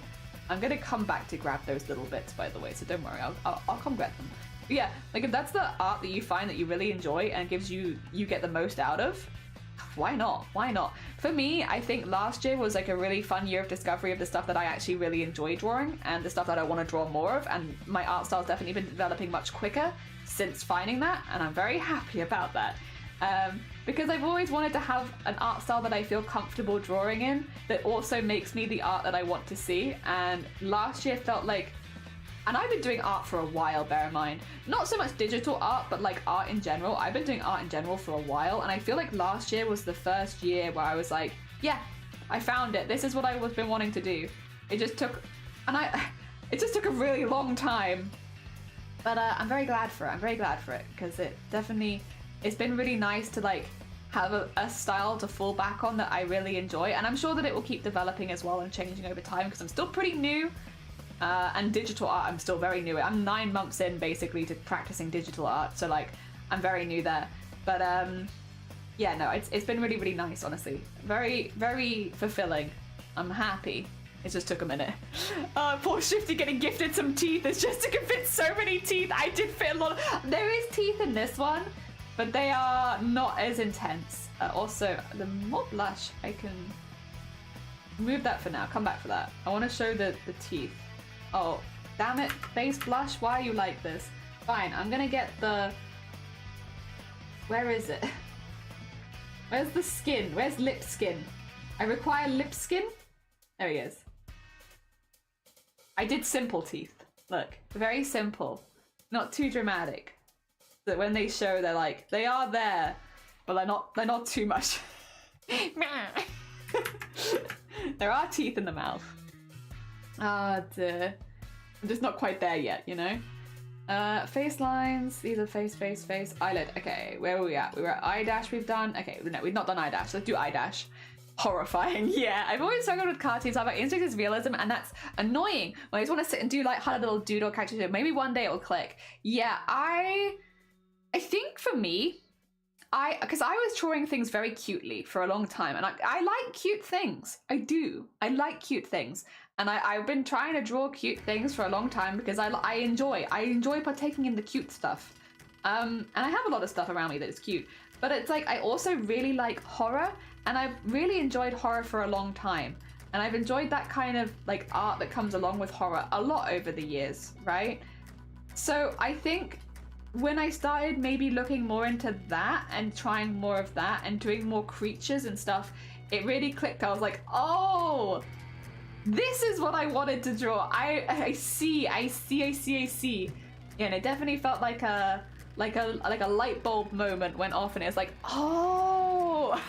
I'm gonna come back to grab those little bits, by the way, so don't worry, I'll come grab them. But yeah, like if that's the art that you find that you really enjoy and gives you get the most out of, why not? Why not? For me, I think last year was like a really fun year of discovery of the stuff that I actually really enjoy drawing and the stuff that I want to draw more of, and my art style's definitely been developing much quicker since finding that, and I'm very happy about that. Because I've always wanted to have an art style that I feel comfortable drawing in that also makes me the art that I want to see, and last year felt like, and I've been doing art for a while, bear in mind, not so much digital art but like art in general. I've been doing art in general for a while, and I feel like last year was the first year where I was like, yeah, I found it, this is what I've been wanting to do. It just took a really long time, but I'm very glad for it because it's been really nice to like have a style to fall back on that I really enjoy, and I'm sure that it will keep developing as well and changing over time because I'm still pretty new, and digital art I'm still very new. I'm 9 months in basically to practicing digital art, so like I'm very new there. But yeah, no, it's been really, really nice, honestly. Very, very fulfilling. I'm happy. It just took a minute. Poor Shifty getting gifted some teeth. It's just to fit so many teeth. I did fit a lot there is teeth in this one, but they are not as intense. Also, the more blush, I can move that for now. Come back for that. I want to show the teeth. Oh, damn it. Base blush, why are you like this? Fine, I'm gonna get the... Where is it? Where's the skin? Where's lip skin? I require lip skin? There he is. I did simple teeth. Look, very simple. Not too dramatic. That when they show, they're like, they are there, but they're not too much. There are teeth in the mouth. Ah, dear. I'm just not quite there yet, you know? Face lines. These are face. Eyelid. Okay, where were we at? We were at eye dash we've done. Okay, no, we've not done eye dash. Let's do eye dash. Horrifying. Yeah, I've always struggled with cartoons. My instinct is realism, and that's annoying. When I just want to sit and do like hard little doodle characters. Maybe one day it will click. Yeah, I think for me, because I was drawing things very cutely for a long time, and I like cute things. I do. I like cute things. And I've been trying to draw cute things for a long time because I enjoy partaking in the cute stuff. And I have a lot of stuff around me that is cute. But it's like, I also really like horror, and I've really enjoyed horror for a long time. And I've enjoyed that kind of like art that comes along with horror a lot over the years, right? So I think when I started maybe looking more into that and trying more of that and doing more creatures and stuff, it really clicked. I was like, oh, this is what I wanted to draw. I see. Yeah, and it definitely felt like a light bulb moment went off, and it's like, oh,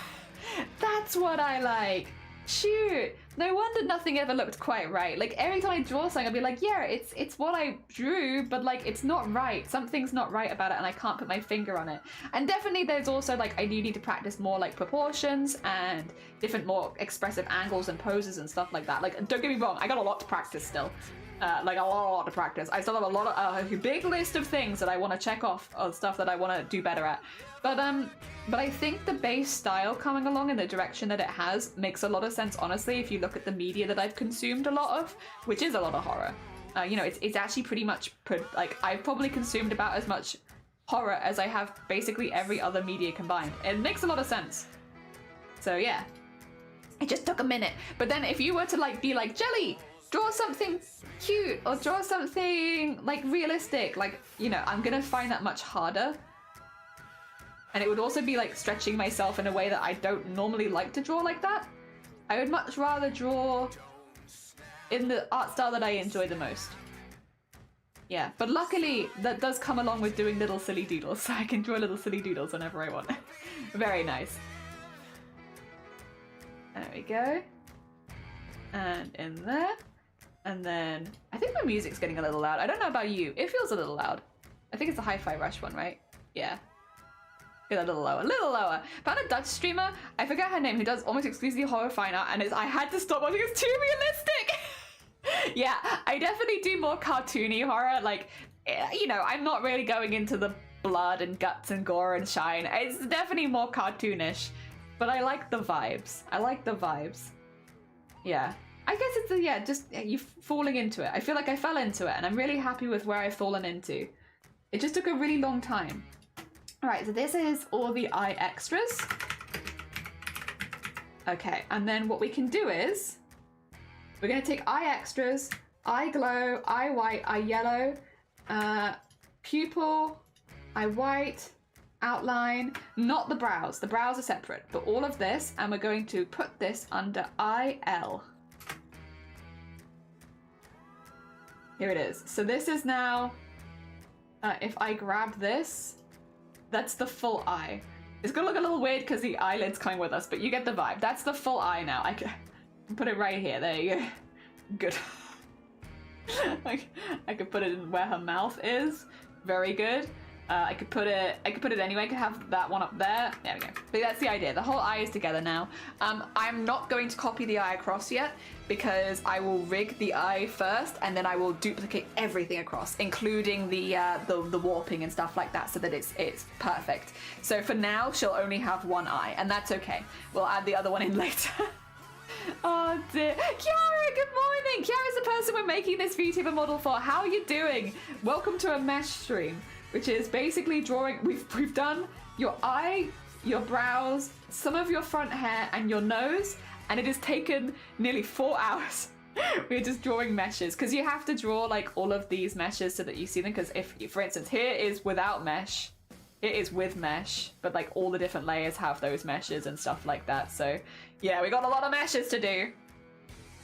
that's what I like. Shoot, no wonder nothing ever looked quite right. Like every time I draw something, I'll be like, yeah, it's what I drew, but like it's not right. Something's not right about it, and I can't put my finger on it. And definitely there's also like, I do need to practice more like proportions and different more expressive angles and poses and stuff like that. Like, don't get me wrong, I got a lot to practice still. Like a lot to practice. I still have a big list of things that I want to check off, of stuff that I want to do better at. But I think the base style coming along in the direction that it has makes a lot of sense, honestly, if you look at the media that I've consumed a lot of, which is a lot of horror. You know, it's actually pretty much, like, I've probably consumed about as much horror as I have basically every other media combined. It makes a lot of sense. So yeah, it just took a minute. But then if you were to like be like, Jelly, draw something cute or draw something like realistic, like, you know, I'm gonna find that much harder. And it would also be like stretching myself in a way that I don't normally like to draw like that. I would much rather draw in the art style that I enjoy the most. Yeah, but luckily that does come along with doing little silly doodles, so I can draw little silly doodles whenever I want. Very nice. There we go. And in there. And then, I think my music's getting a little loud. I don't know about you. It feels a little loud. I think it's the Hi-Fi Rush one, right? Yeah. Get a little lower, a little lower. Found a Dutch streamer, I forget her name, who does almost exclusively horror fine art, and I had to stop watching, it's too realistic! Yeah, I definitely do more cartoony horror, like, you know, I'm not really going into the blood and guts and gore and shine. It's definitely more cartoonish, but I like the vibes. I like the vibes. Yeah. I guess it's just you falling into it. I feel like I fell into it, and I'm really happy with where I've fallen into. It just took a really long time. All right, so this is all the eye extras. Okay, and then what we can do is we're going to take eye extras, eye glow, eye white, eye yellow, pupil, eye white, outline, not the brows. The brows are separate, but all of this, and we're going to put this under IL. Here it is. So this is now, if I grab this, that's the full eye. It's gonna look a little weird because the eyelid's coming with us, but you get the vibe. That's the full eye now. I can put it right here. There you go. Good. I could put it in where her mouth is. Very good. I could put it anywhere. I could have that one up there. There we go. But that's the idea. The whole eye is together now. I'm not going to copy the eye across yet because I will rig the eye first, and then I will duplicate everything across, including the warping and stuff like that, so that it's perfect. So for now, she'll only have one eye, and that's okay. We'll add the other one in later. Oh dear. Kiara, good morning. Kiara's the person we're making this VTuber model for. How are you doing? Welcome to a mesh stream, which is basically drawing. We've done your eye, your brows, some of your front hair, and your nose, and it has taken nearly 4 hours. We're just drawing meshes, because you have to draw like all of these meshes so that you see them, because if, for instance, here is without mesh, it is with mesh, but like all the different layers have those meshes and stuff like that. So yeah, we got a lot of meshes to do.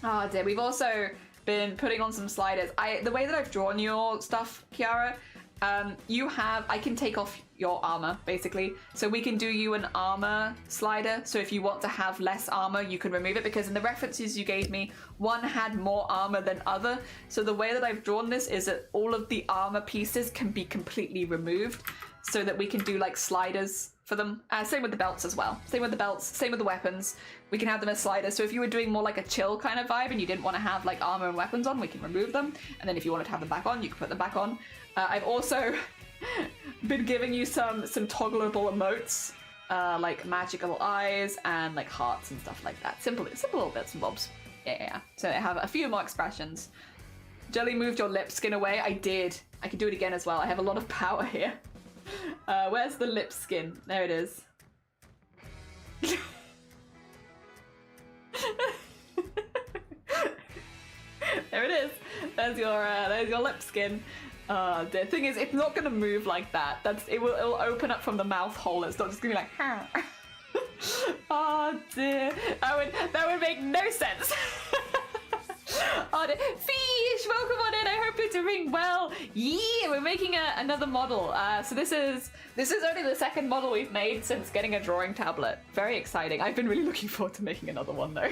Oh dear, we've also been putting on some sliders. The way that I've drawn your stuff, Kiara, I can take off your armor, basically. So we can do you an armor slider. So if you want to have less armor, you can remove it, because in the references you gave me, one had more armor than other. So the way that I've drawn this is that all of the armor pieces can be completely removed, so that we can do like sliders for them. Same with the belts as well. Same with the belts, same with the weapons. We can have them as sliders. So if you were doing more like a chill kind of vibe and you didn't want to have like armor and weapons on, we can remove them. And then if you wanted to have them back on, you can put them back on. I've also been giving you some toggleable emotes, like magical eyes and like hearts and stuff like that. Simple little bits and bobs. Yeah. So I have a few more expressions. Jelly moved your lip skin away. I did. I can do it again as well. I have a lot of power here. Where's the lip skin? There it is. There it is. There's your lip skin. The thing is, it's not gonna move like that. It'll open up from the mouth hole. It's not just gonna be like. Oh dear, that would make no sense. Oh dear. Fish, welcome on in. I hope you're doing well. Yeah, we're making another model. So this is only the second model we've made since getting a drawing tablet. Very exciting. I've been really looking forward to making another one though.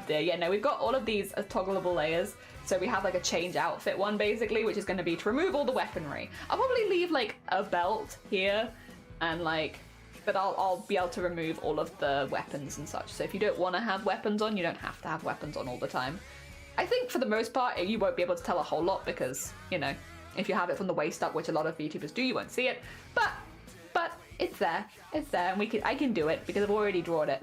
Dear. Yeah, no, we've got all of these as toggleable layers. So we have like a change outfit one basically, which is going to be to remove all the weaponry. I'll probably leave like a belt here and like, but I'll be able to remove all of the weapons and such. So if you don't want to have weapons on, you don't have to have weapons on all the time. I think for the most part, you won't be able to tell a whole lot because, you know, if you have it from the waist up, which a lot of VTubers do, you won't see it. But it's there. It's there, and I can do it because I've already drawn it.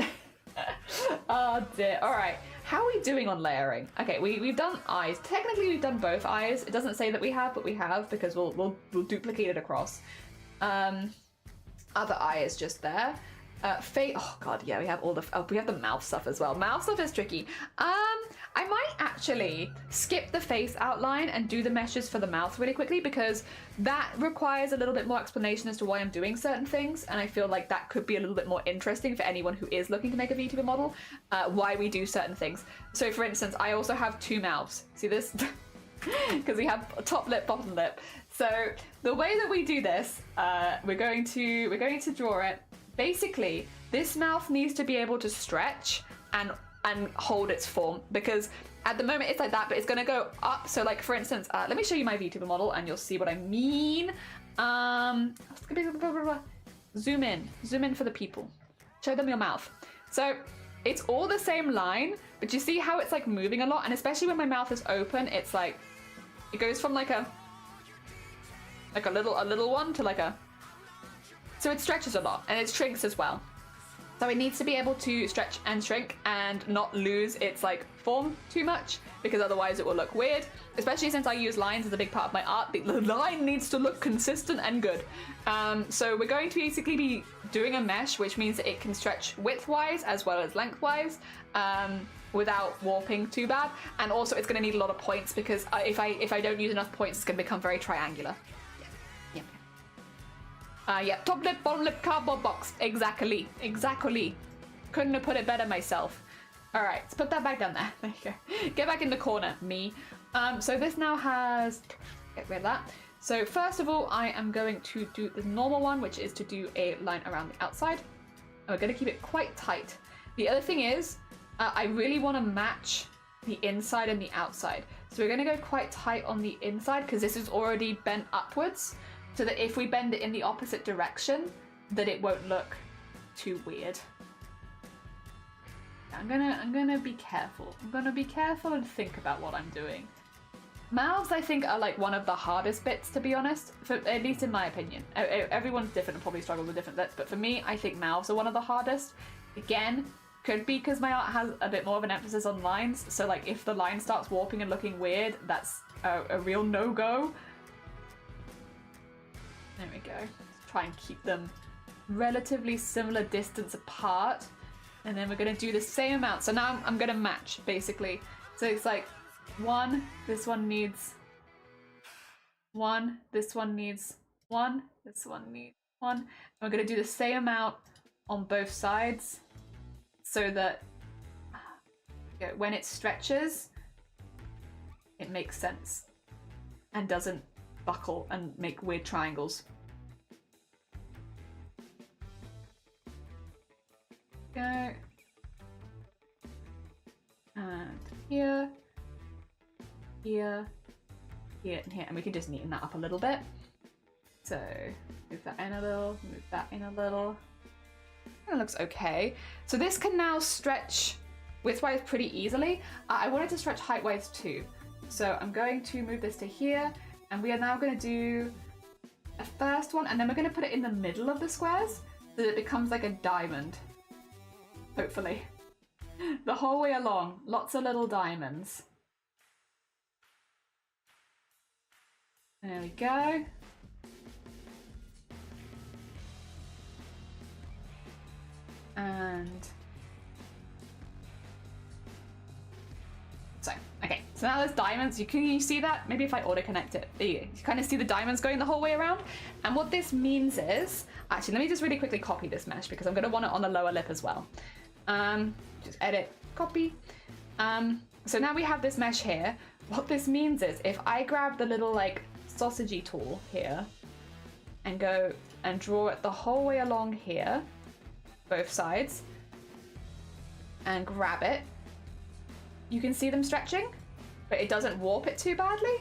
Oh dear. All right. How are we doing on layering? Okay, we've done eyes. Technically, we've done both eyes. It doesn't say that we have, but we have because we'll duplicate it across. Other eye is just there. Face. Oh god, yeah, we have all the we have the mouth stuff as well. Mouth stuff is tricky. I might actually skip the face outline and do the meshes for the mouth really quickly, because that requires a little bit more explanation as to why I'm doing certain things, and I feel like that could be a little bit more interesting for anyone who is looking to make a VTuber model, why we do certain things. So for instance, I also have two mouths. See this? Because we have a top lip, bottom lip. So the way that we do this, we're going to draw it. Basically, this mouth needs to be able to stretch and hold its form, because at the moment it's like that, but it's going to go up. So like for instance, let me show you my VTuber model and you'll see what I mean. Zoom in for the people. Show them your mouth. So it's all the same line, but you see how it's like moving a lot, and especially when my mouth is open, it's like it goes from like a little one to like a, so it stretches a lot and it shrinks as well. So it needs to be able to stretch and shrink and not lose its like form too much, because otherwise it will look weird, especially since I use lines as a big part of my art. The line needs to look consistent and good. So we're going to basically be doing a mesh, which means that it can stretch widthwise as well as lengthwise, without warping too bad. And also it's going to need a lot of points, because if I don't use enough points, it's going to become very triangular. Yeah, top lip, bottom lip, cardboard box. Exactly. Couldn't have put it better myself. All right, let's put that back down there. There you go. Get back in the corner, me. So this now has, get rid of that. So first of all, I am going to do the normal one, which is to do a line around the outside. And we're going to keep it quite tight. The other thing is, I really want to match the inside and the outside. So we're going to go quite tight on the inside, because this is already bent upwards, so that if we bend it in the opposite direction, that it won't look too weird. I'm gonna be careful. I'm gonna be careful and think about what I'm doing. Mouths, I think, are like one of the hardest bits, to be honest, at least in my opinion. Everyone's different and probably struggles with different bits, but for me, I think mouths are one of the hardest. Again, could be because my art has a bit more of an emphasis on lines, so like if the line starts warping and looking weird, that's a real no-go. There we go. Let's try and keep them relatively similar distance apart. And then we're going to do the same amount. So now I'm going to match, basically. So it's like one, this one needs one, this one needs one, this one needs one. And we're going to do the same amount on both sides, so that when it stretches, it makes sense and doesn't buckle and make weird triangles. Go. And here, here, here, and here. And we can just neaten that up a little bit. So move that in a little, move that in a little. That looks okay. So this can now stretch widthwise pretty easily. I wanted to stretch height-wise too. So I'm going to move this to here. And we are now going to do a first one, and then we're going to put it in the middle of the squares so that it becomes like a diamond. Hopefully. The whole way along, lots of little diamonds. There we go. And so, okay, so now there's diamonds. Can you see that? Maybe if I auto connect it. There you go. You kind of see the diamonds going the whole way around. And what this means is, actually, let me just really quickly copy this mesh, because I'm going to want it on the lower lip as well. Just edit, copy. So now we have this mesh here. What this means is, if I grab the little like sausagey tool here and go and draw it the whole way along here, both sides, and grab it, you can see them stretching, but it doesn't warp it too badly.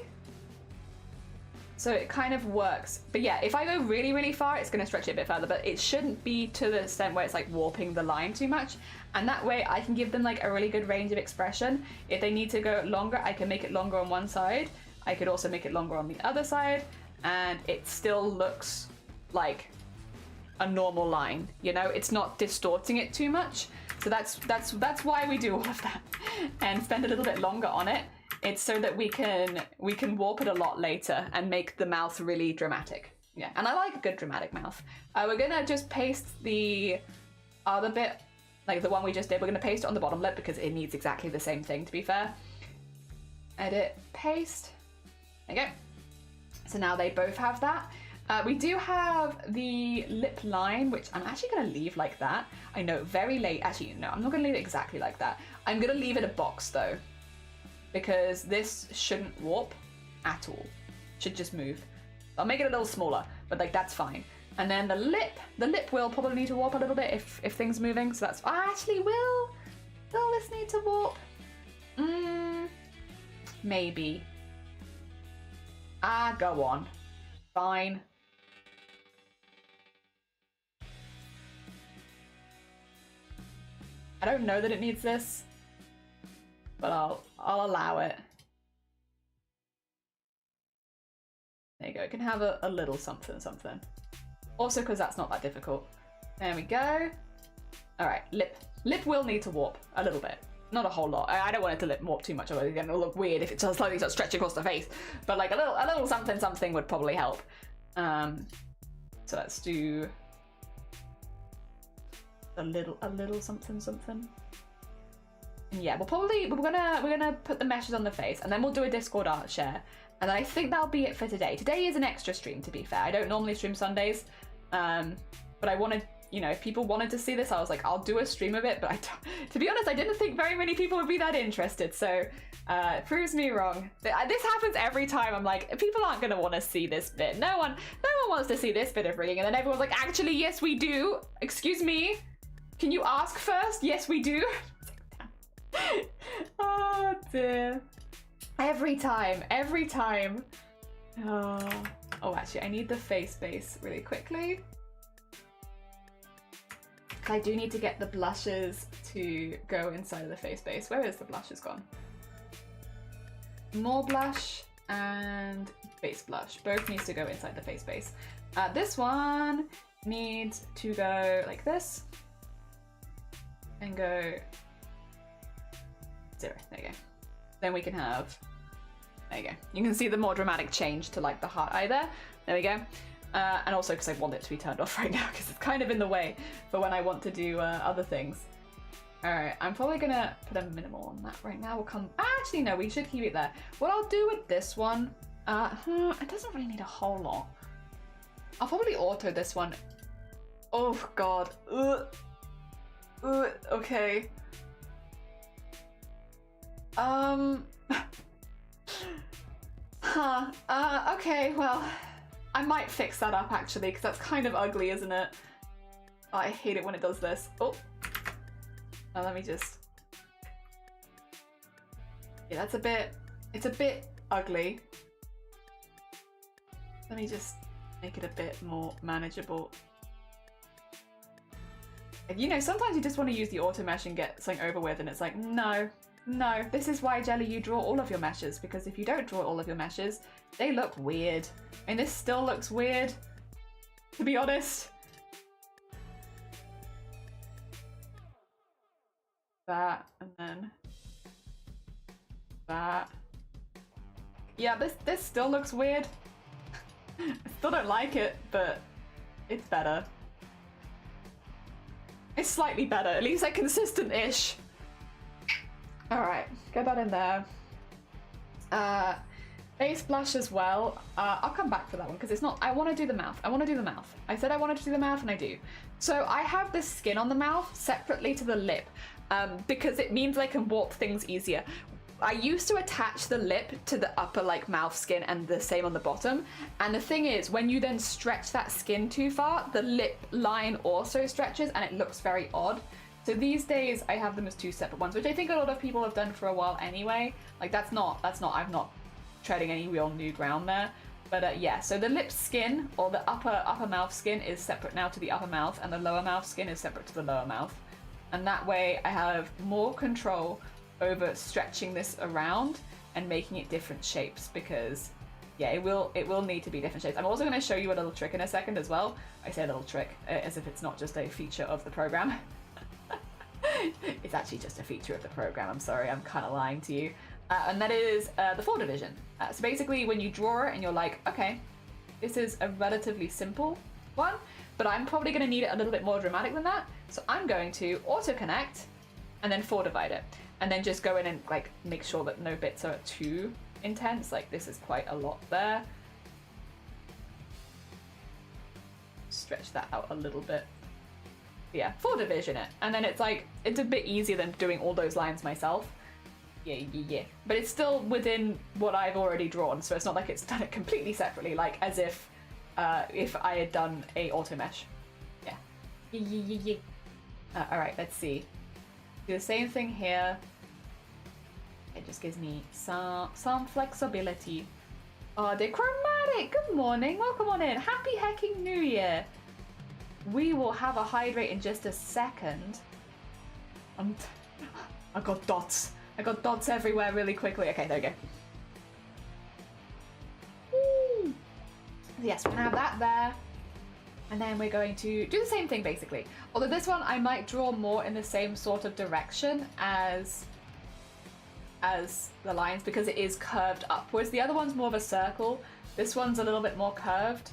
So it kind of works. But yeah, if I go really, really far, it's going to stretch it a bit further, but it shouldn't be to the extent where it's like warping the line too much. And that way I can give them like a really good range of expression. If they need to go longer, I can make it longer on one side. I could also make it longer on the other side, and it still looks like a normal line, you know? It's not distorting it too much. So that's why we do all of that and spend a little bit longer on it. It's so that we can warp it a lot later and make the mouth really dramatic. Yeah, and I like a good dramatic mouth. We're gonna just paste the other bit, like the one we just did, we're going to paste it on the bottom lip because it needs exactly the same thing, to be fair. Edit, paste. There you go. So now they both have that. We do have the lip line, which I'm actually going to leave like that. I know, very late. Actually, no, I'm not going to leave it exactly like that. I'm going to leave it a box, though, because this shouldn't warp at all. Should just move. I'll make it a little smaller, but like that's fine. And then the lip will probably need to warp a little bit if things moving. So that's actually will this need to warp? Maybe. Go on. Fine. I don't know that it needs this, but I'll allow it. There you go. It can have a little something. Also, because that's not that difficult. There we go. All right, lip will need to warp a little bit. Not a whole lot. I don't want it to lip warp too much, otherwise it'll look weird if it just slightly starts stretching across the face. But like a little something would probably help. So let's do a little something. And yeah, we're gonna put the meshes on the face, and then we'll do a Discord art share. And I think that'll be it for today. Today is an extra stream, to be fair. I don't normally stream Sundays, but I wanted, you know, if people wanted to see this, I was like, I'll do a stream of it. But to be honest, I didn't think very many people would be that interested. So it proves me wrong. This happens every time. I'm like, people aren't gonna want to see this bit. No one wants to see this bit of reading. And then everyone's like, actually, yes, we do. Excuse me. Can you ask first? Yes, we do. Oh dear. Every time. Oh, actually, I need the face base really quickly. I do need to get the blushes to go inside of the face base. Where is the blushes gone? More blush and base blush. Both needs to go inside the face base. This one needs to go like this. And go 0. There you go. Then we can have, there you go. You can see the more dramatic change to like the heart eye there. There we go. And also because I want it to be turned off right now because it's kind of in the way for when I want to do other things. All right, I'm probably gonna put a minimal on that right now. We'll come, actually no, we should keep it there. What I'll do with this one, it doesn't really need a whole lot. I'll probably auto this one. Oh God, okay. Okay, well, I might fix that up actually, because that's kind of ugly, isn't it? Oh, I hate it when it does this. Oh, let me just... Yeah, it's a bit ugly. Let me just make it a bit more manageable. You know, sometimes you just want to use the auto mesh and get something over with, and it's like, no, this is why, Jelly, you draw all of your meshes, because if you don't draw all of your meshes, they look weird. And this still looks weird, to be honest. That, and then that. Yeah, this still looks weird. I still don't like it, but it's better. It's slightly better, at least like consistent-ish. All right, get that in there. Base blush as well. I'll come back for that one because it's not, I want to do the mouth. I said I wanted to do the mouth and I do. So I have this skin on the mouth separately to the lip because it means I can warp things easier. I used to attach the lip to the upper like mouth skin and the same on the bottom. And the thing is, when you then stretch that skin too far, the lip line also stretches and it looks very odd. So these days I have them as two separate ones, which I think a lot of people have done for a while anyway. Like I'm not treading any real new ground there. But yeah, so the lip skin or the upper mouth skin is separate now to the upper mouth, and the lower mouth skin is separate to the lower mouth. And that way I have more control over stretching this around and making it different shapes, because yeah, it will need to be different shapes. I'm also going to show you a little trick in a second as well. I say a little trick as if it's not just a feature of the program. It's actually just a feature of the program. I'm sorry, I'm kind of lying to you. And that is the 4 division. So basically when you draw it and you're like, okay, this is a relatively simple one, but I'm probably going to need it a little bit more dramatic than that. So I'm going to auto connect and then 4 divide it, and then just go in and like make sure that no bits are too intense. Like this is quite a lot there. Stretch that out a little bit. Yeah, 4 division it, and then it's like it's a bit easier than doing all those lines myself. Yeah. But it's still within what I've already drawn, so it's not like it's done it completely separately, like as if I had done a auto mesh. Yeah. All right, let's see. Do the same thing here. It just gives me some flexibility. Oh, they're chromatic. Good morning. Welcome on in. Happy hecking New Year. We will have a hydrate in just a second. I got dots. I got dots everywhere really quickly. Okay, there we go. Woo. Yes, we're gonna have that there. And then we're going to do the same thing basically. Although this one I might draw more in the same sort of direction as the lines because it is curved upwards. The other one's more of a circle. This one's a little bit more curved.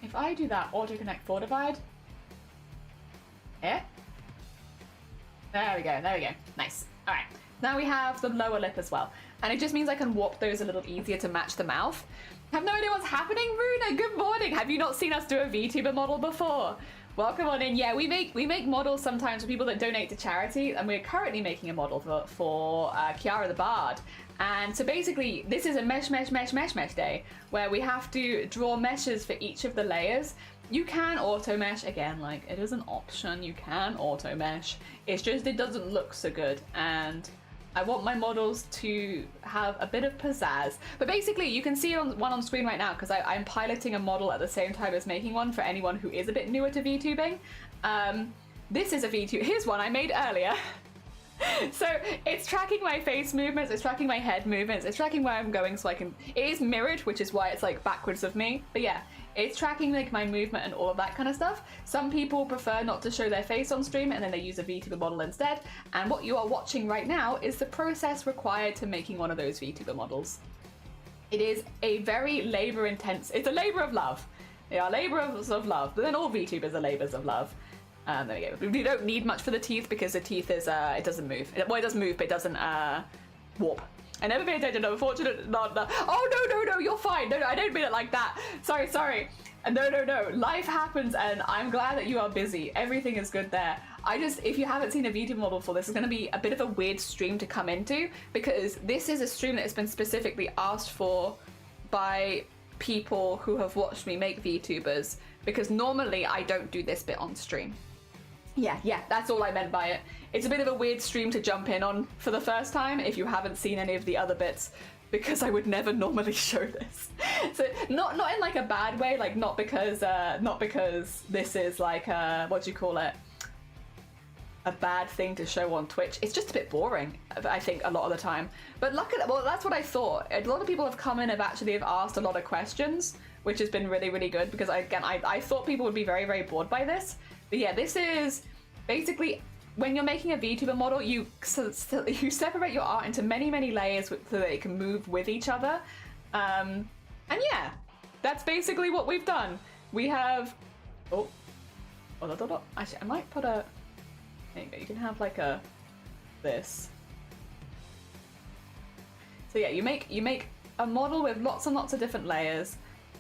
If I do that auto connect 4 divide. Yeah. There we go, Nice. All right, now we have the lower lip as well. And it just means I can warp those a little easier to match the mouth. I have no idea what's happening, Runa. Good morning. Have you not seen us do a VTuber model before? Welcome on in. Yeah, we make models sometimes for people that donate to charity, and we're currently making a model for Kiara the Bard. And so basically, this is a mesh day where we have to draw meshes for each of the layers. You can auto mesh again, like it is an option. You can auto mesh. It's just it doesn't look so good, and I want my models to have a bit of pizzazz. But basically, you can see one on screen right now because I'm piloting a model at the same time as making one for anyone who is a bit newer to VTubing. This is a VTube. Here's one I made earlier. So it's tracking my face movements, it's tracking my head movements, it's tracking where I'm going so I can... It is mirrored, which is why it's like backwards of me. But yeah, it's tracking like my movement and all of that kind of stuff. Some people prefer not to show their face on stream and then they use a VTuber model instead. And what you are watching right now is the process required to making one of those VTuber models. It is a very labor intense... It's a labor of love. They are labors of love, but then all VTubers are labors of love. There we go. We don't need much for the teeth because the teeth is, it doesn't move. Well, it does move, but it doesn't, warp. I never paid attention, unfortunately. No. Oh, no, you're fine. No, I don't mean it like that. Sorry. No. Life happens, and I'm glad that you are busy. Everything is good there. If you haven't seen a VTuber model before, this is going to be a bit of a weird stream to come into because this is a stream that has been specifically asked for by people who have watched me make VTubers because normally I don't do this bit on stream. Yeah, that's all I meant by it. It's a bit of a weird stream to jump in on for the first time if you haven't seen any of the other bits, because I would never normally show this. So not in like a bad way, like not because this is like what do you call it? A bad thing to show on Twitch. It's just a bit boring, I think, a lot of the time. But well, that's what I thought. A lot of people have come in and have asked a lot of questions, which has been really, really good because I thought people would be very, very bored by this. But yeah, this is basically when you're making a VTuber model, you separate your art into many, many layers so that it can move with each other. And yeah, that's basically what we've done. We have... Actually, I might put a... There you go, you can have like this. So yeah, you make a model with lots and lots of different layers,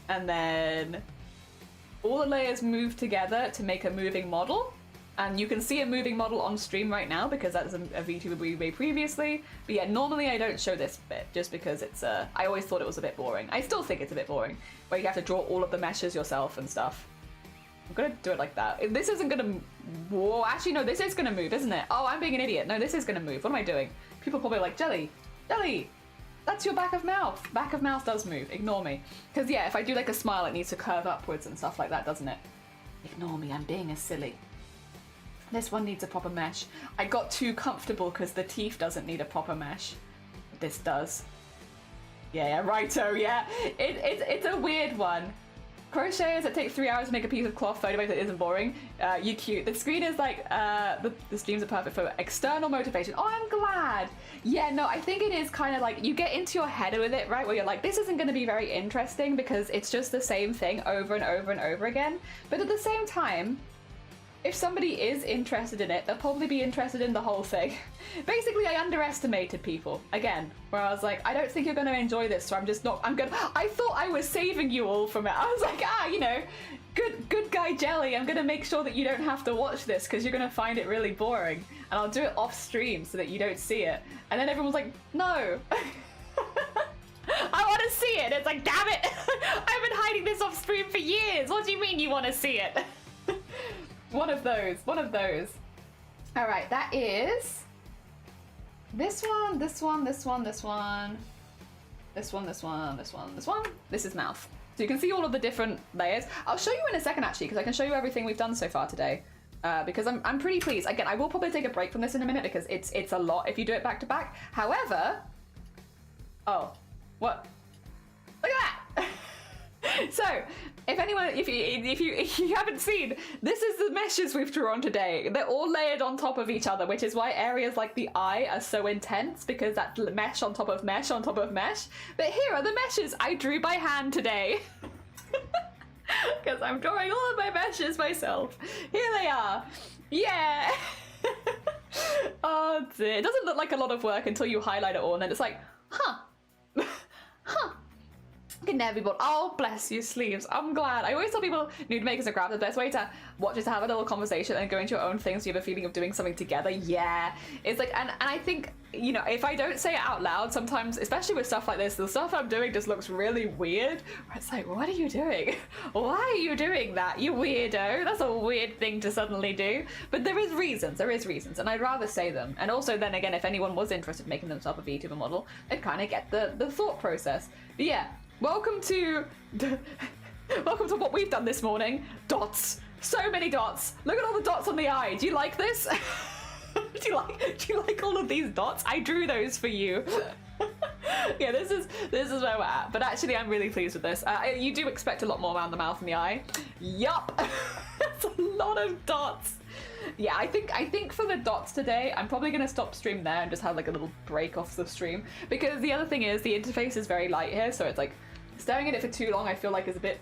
and then all the layers move together to make a moving model. And you can see a moving model on stream right now because that's a VTuber we made previously. But yeah, normally I don't show this bit just because it's I always thought it was a bit boring. I still think it's a bit boring, where you have to draw all of the meshes yourself and stuff. I'm gonna do it like that. This isn't gonna... Whoa, actually no, this is gonna move, isn't it? Oh, I'm being an idiot. No, this is gonna move. What am I doing? People probably like, Jelly, that's your back of mouth. Back of mouth does move. Ignore me. Because yeah, if I do like a smile, it needs to curve upwards and stuff like that, doesn't it? Ignore me, I'm being a silly. This one needs a proper mesh. I got too comfortable because the teeth doesn't need a proper mesh. This does. Yeah, righto, yeah. It's a weird one. crocheters that take 3 hours to make a piece of cloth photo that isn't boring. You cute. The screen is like, the streams are perfect for external motivation. Oh, I'm glad. Yeah, no, I think it is kind of like, you get into your head with it, right? Where you're like, this isn't going to be very interesting because it's just the same thing over and over and over again. But at the same time, if somebody is interested in it, they'll probably be interested in the whole thing. Basically, I underestimated people, again, where I was like, I don't think you're going to enjoy this, so I'm just not, I thought I was saving you all from it. I was like, you know, good guy Jelly, I'm going to make sure that you don't have to watch this because you're going to find it really boring. And I'll do it off stream so that you don't see it. And then everyone's like, no. I want to see it. It's like, damn it. I've been hiding this off stream for years. What do you mean you want to see it? One of those. All right, that is this one, this one, this one, this one, this one, this one, this one, this one. This is mouth. So you can see all of the different layers. I'll show you in a second, actually, because I can show you everything we've done so far today. Because I'm pretty pleased. Again, I will probably take a break from this in a minute because it's a lot if you do it back to back. However, oh, what? Look at that! So, if anyone, if you haven't seen, this is the meshes we've drawn today. They're all layered on top of each other, which is why areas like the eye are so intense, because that's mesh on top of mesh on top of mesh. But here are the meshes I drew by hand today. Because I'm drawing all of my meshes myself. Here they are. Yeah. Oh dear. It doesn't look like a lot of work until you highlight it all, and then it's like, huh. Huh. Can never be bored. Oh, bless you, sleeves. I'm glad. I always tell people nude makers are crap. The best way to watch is to have a little conversation and go into your own thing so you have a feeling of doing something together. Yeah. It's like, and I think, you know, if I don't say it out loud, sometimes, especially with stuff like this, the stuff I'm doing just looks really weird. Where it's like, what are you doing? Why are you doing that, you weirdo? That's a weird thing to suddenly do. But there is reasons, and I'd rather say them. And also, then again, if anyone was interested in making themselves a VTuber model, they'd kind of get the thought process. But yeah. Welcome to what we've done this morning. Dots. So many dots. Look at all the dots on the eye. Do you like this? do you like all of these dots? I drew those for you. Yeah, this is where we're at. But actually, I'm really pleased with this. You do expect a lot more around the mouth and the eye. Yup. That's a lot of dots. Yeah, I think for the dots today, I'm probably going to stop stream there and just have like a little break off the stream. Because the other thing is, the interface is very light here, so it's like, staring at it for too long I feel like is a bit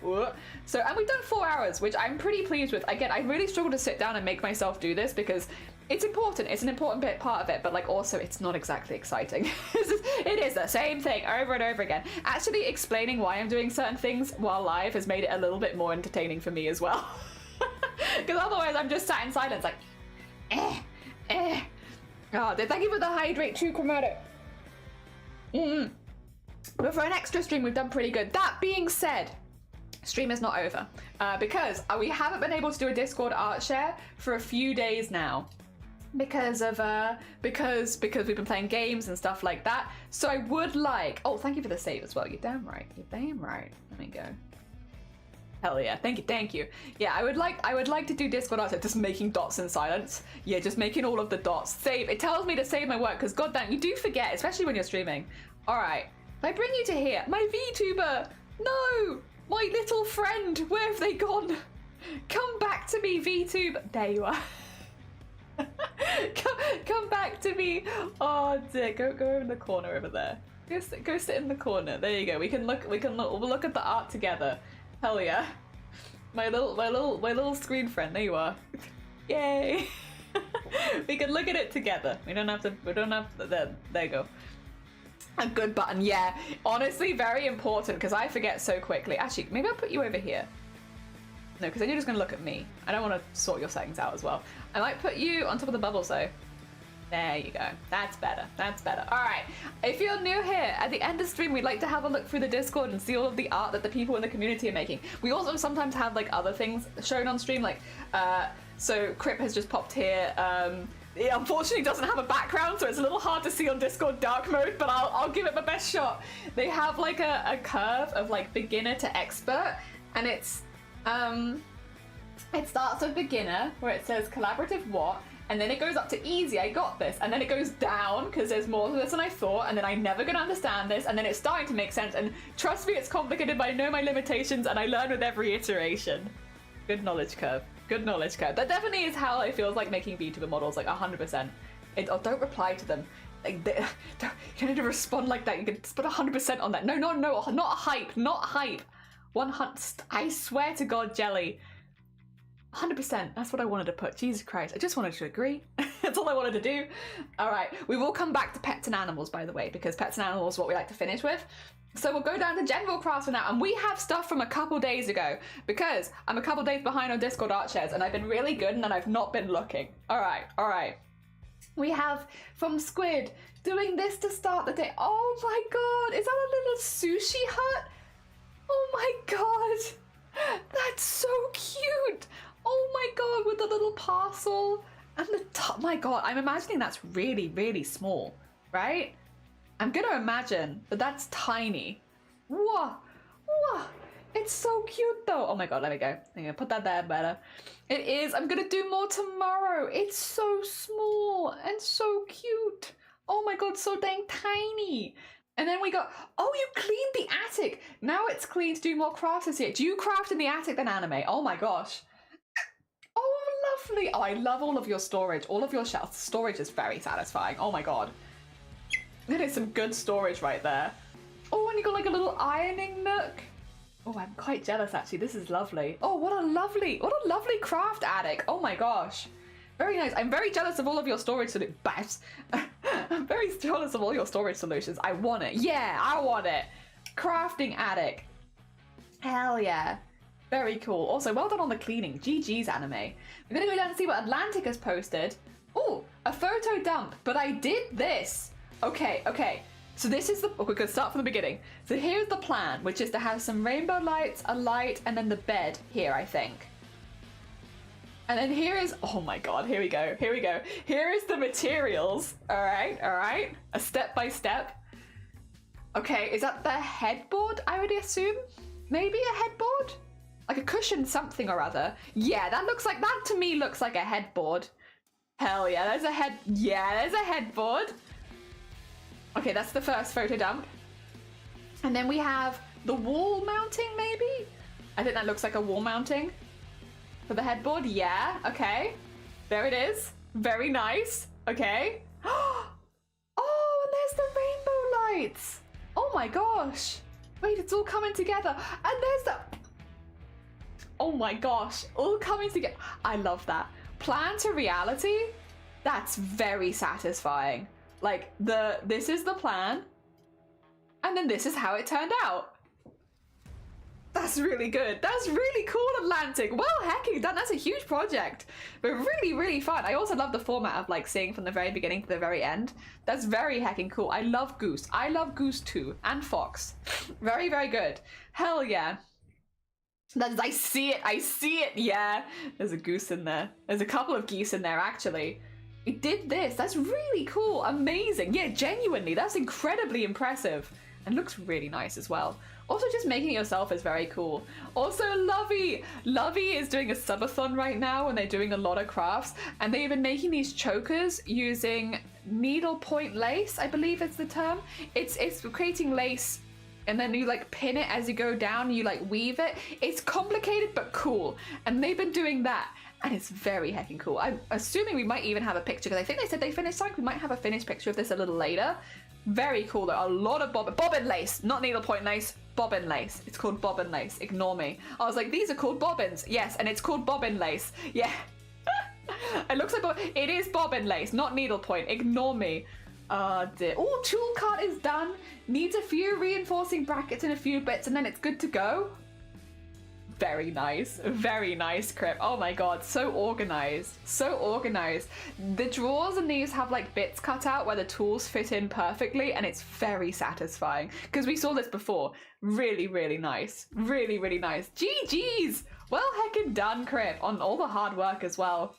So, and we've done 4 hours, which I'm pretty pleased with. Again, I really struggle to sit down and make myself do this because it's important. It's an important part of it, but like also it's not exactly exciting. It is the same thing over and over again. Actually explaining why I'm doing certain things while live has made it a little bit more entertaining for me as well. Because otherwise I'm just sat in silence like, Oh, thank you for the hydrate true chromatic. But for an extra stream, we've done pretty good. That being said, stream is not over because we haven't been able to do a Discord art share for a few days now because of because we've been playing games and stuff like that. So I would like, oh, thank you for the save as well. You're damn right. Let me go. Hell yeah, thank you. Yeah, I would like to do Discord art, just making dots in silence. Yeah, just making all of the dots. Save. It tells me to save my work because goddamn, you do forget, especially when you're streaming. All right. I bring you to here. My VTuber! No! My little friend! Where have they gone? Come back to me, VTuber! There you are. come back to me. Oh dear, go in the corner over there. Go sit in the corner. There you go. We'll look at the art together. Hell yeah. My little screen friend. There you are. Yay! We can look at it together. We don't have to. There you go. A good button, yeah. Honestly, very important because I forget so quickly. Actually, maybe I'll put you over here. No, because then you're just going to look at me. I don't want to sort your settings out as well. I might put you on top of the bubbles though. There you go. That's better. All right. If you're new here, at the end of stream, we'd like to have a look through the Discord and see all of the art that the people in the community are making. We also sometimes have like other things shown on stream, like so Crip has just popped here. It unfortunately doesn't have a background, so it's a little hard to see on Discord dark mode, but I'll give it my best shot. They have like a curve of like beginner to expert, and it's it starts with beginner where it says collaborative what, and then it goes up to easy, I got this, and then it goes down because there's more to this than I thought, and then I'm never gonna understand this, and then it's starting to make sense, and trust me, it's complicated, but I know my limitations and I learn with every iteration. Good knowledge curve. Good knowledge curve. That definitely is how it feels like making VTuber models, like 100%. Oh, don't reply to them. Like, you don't need to respond like that. You can put 100% on that. No, not hype, not hype. 100. I swear to God, Jelly. 100%. That's what I wanted to put. Jesus Christ. I just wanted to agree. That's all I wanted to do. All right. We will come back to pets and animals, by the way, because pets and animals is what we like to finish with. So we'll go down to general crafts for now, and we have stuff from a couple days ago because I'm a couple days behind on Discord art shares, and I've been really good, and then I've not been looking. All right. We have from Squid doing this to start the day. Oh my God, is that a little sushi hut? Oh my God, that's so cute. Oh my God, with the little parcel and the top. My God, I'm imagining that's really, really small, right? I'm gonna imagine that that's tiny. Whoa, it's so cute though. Oh my God, let me go. I'm gonna put that there better. It is, I'm gonna do more tomorrow. It's so small and so cute. Oh my God, so dang tiny. And then we got, oh, you cleaned the attic. Now it's clean to do more crafts this year. Do you craft in the attic then, Anime? Oh my gosh. Oh, lovely. Oh, I love all of your storage. All of your shelves. Storage is very satisfying. Oh my God. That is some good storage right there. Oh, and you got like a little ironing nook. Oh, I'm quite jealous actually. This is lovely. Oh, what a lovely craft attic. Oh my gosh. Very nice. I'm very jealous of all of your storage solutions. I'm very jealous of all your storage solutions. I want it. Yeah, I want it. Crafting attic. Hell yeah. Very cool. Also, well done on the cleaning. GG's, Anime. We're gonna go down and see what Atlantic has posted. Oh, a photo dump. But I did this. Okay. So this is we're gonna start from the beginning. So here's the plan, which is to have some rainbow lights, a light, and then the bed here, I think. And then here is, oh my God, here we go. Here is the materials. All right. A step by step. Okay, is that the headboard, I would assume? Maybe a headboard? Like a cushion something or other. Yeah, that to me looks like a headboard. Hell yeah, there's a headboard. Okay, that's the first photo dump. And then we have the wall mounting, maybe? I think that looks like a wall mounting for the headboard. Yeah, okay. There it is. Very nice. Okay. Oh, and there's the rainbow lights. Oh my gosh. Wait, it's all coming together. And there's the... Oh my gosh, all coming together. I love that. Plan to reality? That's very satisfying. Like, this is the plan, and then this is how it turned out. That's really good. That's really cool, Atlantic. Well, hecking done. That's a huge project, but really, really fun. I also love the format of like seeing from the very beginning to the very end. That's very hecking cool. I love Goose. I love Goose too, and Fox. Very, very good. Hell yeah. I see it. Yeah, there's a goose in there. There's a couple of geese in there, actually. It did this. That's really cool. Amazing. Yeah, genuinely, that's incredibly impressive. And looks really nice as well. Also, just making it yourself is very cool. Also, Lovey is doing a subathon right now, and they're doing a lot of crafts. And they've been making these chokers using needlepoint lace, I believe is the term. It's creating lace, and then you like pin it as you go down, and you like weave it. It's complicated but cool, and they've been doing that, and it's very heckin' cool. I'm assuming we might even have a picture, because I think they said they finished something. We might have a finished picture of this a little later. Very cool though. A lot of bobbin lace, not needlepoint lace, bobbin lace. It's called bobbin lace. Ignore me. I was like, these are called bobbins. Yes, and it's called bobbin lace. Yeah. It looks like it is bobbin lace, not needlepoint. Ignore me. Dear. Oh, tool cart is done. Needs a few reinforcing brackets and a few bits, and then it's good to go. Very nice, Crip. Oh my god, so organized. The drawers in these have like bits cut out where the tools fit in perfectly, and it's very satisfying because we saw this before. Really nice. Really nice. GG's. Well heckin' done, Crip, on all the hard work as well.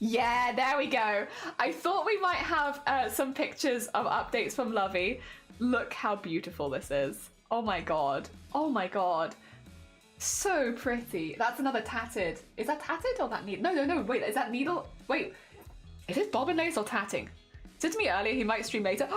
Yeah, there we go. I thought we might have some pictures of updates from Lovey. Look how beautiful this is. Oh my god. So pretty. That's another tatted. Is that tatted or that needle? No. Wait, is that needle? Wait. Is it bobbin lace or tatting? Said to me earlier he might stream later.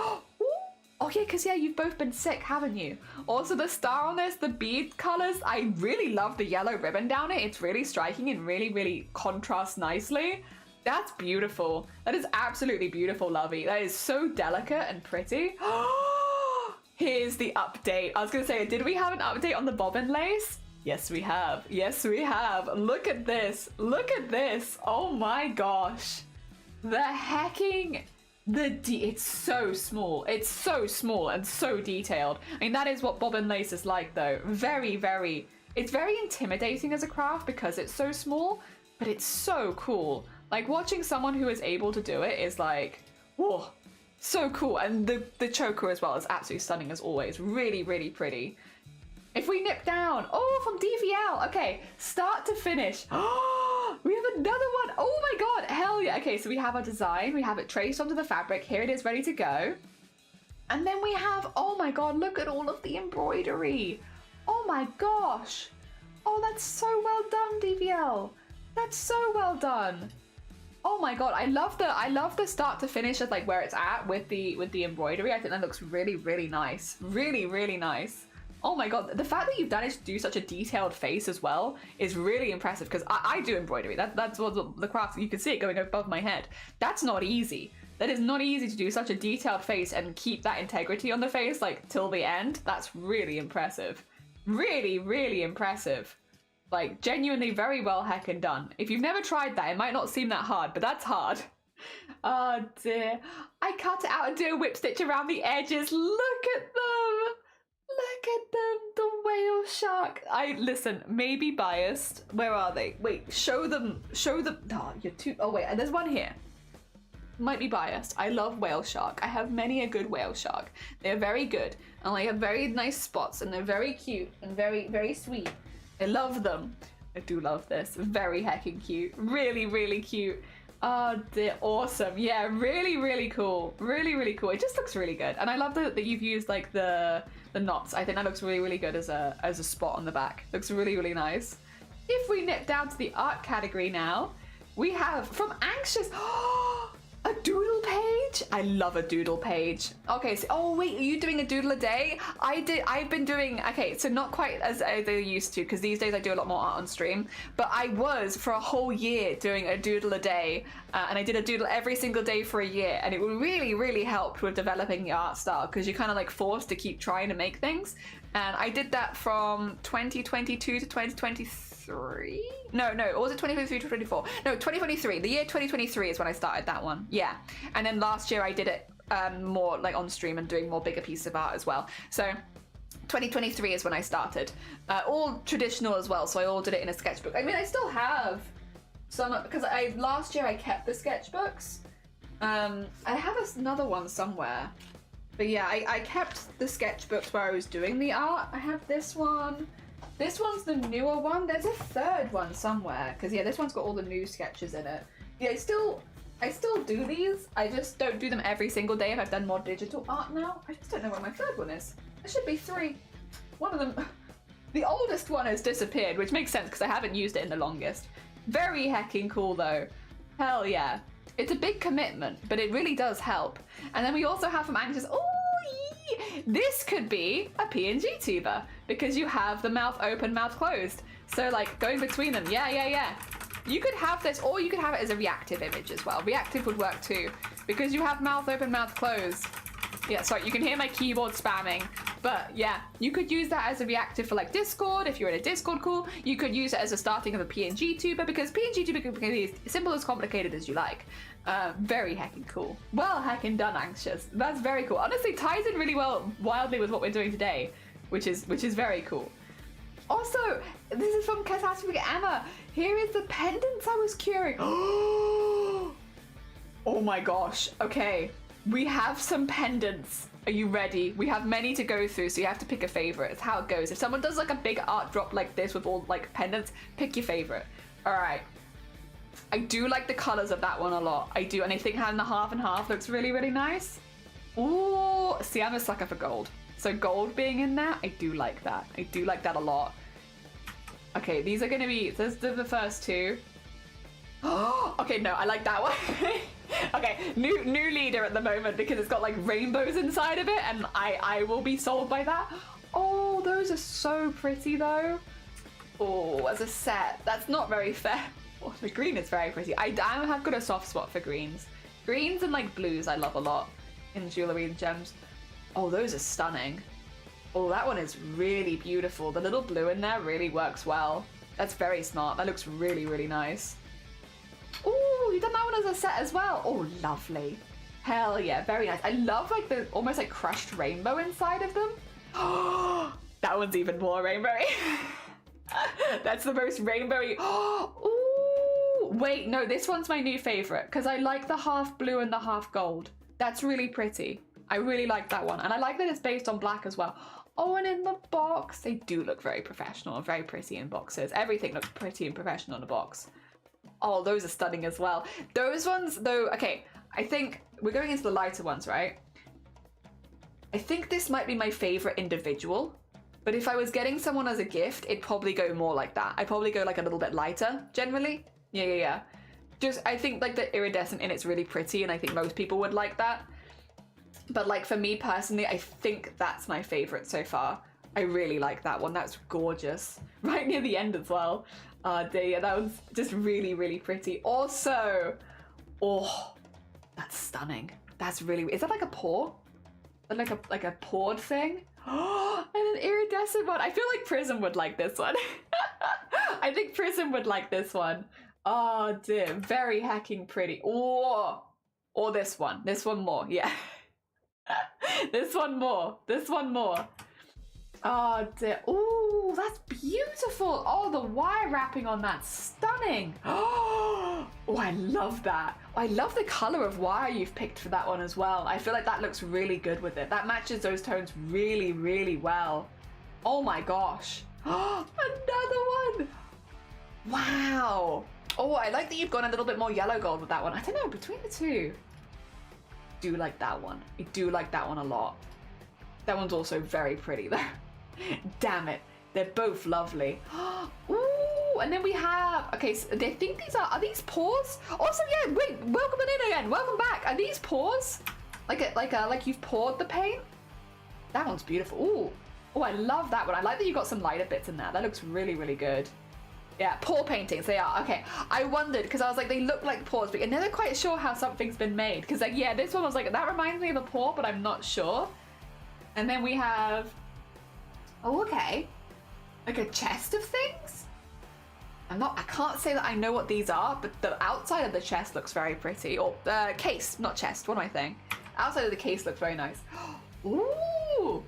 Oh yeah, because yeah, you've both been sick, haven't you? Also, the star on this, the bead colors, I really love the yellow ribbon down it. It's really striking and really, really contrasts nicely. That's beautiful. That is absolutely beautiful, Lovey. That is so delicate and pretty. Here's the update. I was going to say, did we have an update on the bobbin lace? Yes, we have. Yes, we have. Look at this. Look at this. Oh my gosh. The hecking... It's so small. It's so small and so detailed. I mean, that is what bobbin lace is like, though. Very, very... It's very intimidating as a craft because it's so small, but it's so cool. Like, watching someone who is able to do it is like, whoa, so cool. And the choker as well is absolutely stunning as always. Really, really pretty. If we nip down, oh, from DVL. Okay, start to finish. Oh, we have another one. Oh my God, hell yeah. Okay, so we have our design. We have it traced onto the fabric. Here it is, ready to go. And then we have, oh my God, look at all of the embroidery. Oh my gosh. Oh, that's so well done, DVL. That's so well done. Oh my God, I love the start to finish of like where it's at with the embroidery. I think that looks really, really nice. Really, really nice. Oh my God, the fact that you've managed to do such a detailed face as well is really impressive because I do embroidery. That's what the craft, you can see it going above my head. That's not easy. That is not easy to do such a detailed face and keep that integrity on the face like till the end. That's really impressive. Really, really impressive. Like genuinely very well heckin' done. If you've never tried that, it might not seem that hard, but that's hard. Oh dear. I cut it out and do a whip stitch around the edges. Look at them. Look at them, the whale shark. Listen, maybe biased. Where are they? Wait, show them. Oh, you're too, oh wait, there's one here. Might be biased. I love whale shark. I have many a good whale shark. They're very good. And they have very nice spots and they're very cute and very, very sweet. I love them. I do love this. Very heckin' cute. Really, really cute. Oh, they're awesome. Yeah, really, really cool. Really, really cool. It just looks really good. And I love that you've used like the knots. I think that looks really, really good as a spot on the back. Looks really, really nice. If we nip down to the art category now, we have from Anxious. A doodle page? I love a doodle page. Okay, so, oh wait, are you doing a doodle a day? I've been doing, okay, so not quite as I used to, because these days I do a lot more art on stream, but I was for a whole year doing a doodle a day, and I did a doodle every single day for a year, and it really, really helped with developing the art style, because you're kind of like forced to keep trying to make things, and I did that from 2022 to 2023. No, or was it 2023 to 2024? No, 2023. The year 2023 is when I started that one. Yeah. And then last year I did it more like on stream and doing more bigger pieces of art as well. So 2023 is when I started. All traditional as well, so I all did it in a sketchbook. I mean, I still have some, because last year I kept the sketchbooks. I have another one somewhere. But yeah, I kept the sketchbooks where I was doing the art. I have this one. This one's the newer one. There's a third one somewhere. Because yeah, this one's got all the new sketches in it. Yeah, I still do these. I just don't do them every single day if I've done more digital art now. I just don't know where my third one is. There should be 3. One of them, the oldest one has disappeared, which makes sense because I haven't used it in the longest. Very hecking cool though. Hell yeah. It's a big commitment, but it really does help. And then we also have from Anxious, this could be a PNG tuber because you have the mouth open, mouth closed. So like going between them, yeah. You could have this, or you could have it as a reactive image as well. Reactive would work too because you have mouth open, mouth closed. Yeah, sorry, you can hear my keyboard spamming, but yeah, you could use that as a reactive for like Discord if you're in a Discord call. You could use it as a starting of a PNG tuber because PNG tuber can be as simple as complicated as you like. Very heckin' cool. Well heckin' done, Anxious. That's very cool. Honestly, ties in really well, wildly with what we're doing today, which is very cool. Also, this is from Catastrophic Emma. Here is the pendants I was curing. Oh my gosh. Okay, we have some pendants. Are you ready? We have many to go through, so you have to pick a favorite. It's how it goes. If someone does like a big art drop like this with all like pendants, pick your favorite. All right. I do like the colors of that one a lot. I do, and I think having the half and half looks really, really nice. Ooh, see, I'm a sucker for gold. So gold being in there, I do like that. I do like that a lot. Okay, these are gonna be, this is the first 2. Oh, okay, no, I like that one. Okay, new leader at the moment because it's got like rainbows inside of it, and I will be sold by that. Oh, those are so pretty though. Oh, as a set, that's not very fair. Oh, the green is very pretty. I have got a soft spot for greens. Greens and like blues I love a lot in jewelry and gems. Oh, those are stunning. Oh, that one is really beautiful. The little blue in there really works well. That's very smart. That looks really, really nice. Oh, you've done that one as a set as well. Oh, lovely. Hell yeah, very nice. I love like the almost like crushed rainbow inside of them. Oh, that one's even more rainbowy. That's the most rainbowy. Oh, wait, no, this one's my new favorite because I like the half blue and the half gold. That's really pretty. I really like that one. And I like that it's based on black as well. Oh, and in the box, they do look very professional and very pretty in boxes. Everything looks pretty and professional in a box. Oh, those are stunning as well. Those ones, though, okay, I think we're going into the lighter ones, right? I think this might be my favorite individual, but if I was getting someone as a gift, it'd probably go more like that. I'd probably go like a little bit lighter, generally. Yeah. Just, I think like the iridescent in it's really pretty, and I think most people would like that. But like for me personally, I think that's my favorite so far. I really like that one. That's gorgeous. Right near the end as well. Yeah, that one's just really, really pretty. Also, oh, that's stunning. That's really, is that like a paw? Like a pawed thing? Oh, and an iridescent one. I feel like Prism would like this one. I think Prism would like this one. Oh dear, very hacking pretty. Oh, or this one. This one more, yeah. This one more. Oh dear. Oh, that's beautiful. Oh, the wire wrapping on that, stunning. Oh, I love that. I love the color of wire you've picked for that one as well. I feel like that looks really good with it. That matches those tones really, really well. Oh my gosh. Oh, another one. Wow. Oh, I like that you've gone a little bit more yellow gold with that one. I don't know, between the two. I do like that one. I do like that one a lot. That one's also very pretty though. Damn it. They're both lovely. Ooh, and then we have, okay, so I think these are these paws? Also, yeah, wait, welcome in again. Welcome back. Are these paws? Like you've poured the paint? That one's beautiful. Ooh. Oh, I love that one. I like that you got some lighter bits in there. That looks really, really good. Yeah, paw paintings, they are. Okay, I wondered, because I was like, they look like paws, but you're never quite sure how something's been made. Because, like, yeah, this one was like, that reminds me of a paw, but I'm not sure. And then we have, oh, okay, like a chest of things? I can't say that I know what these are, but the outside of the chest looks very pretty. Or, case, not chest, what am I saying? Outside of the case looks very nice. Ooh,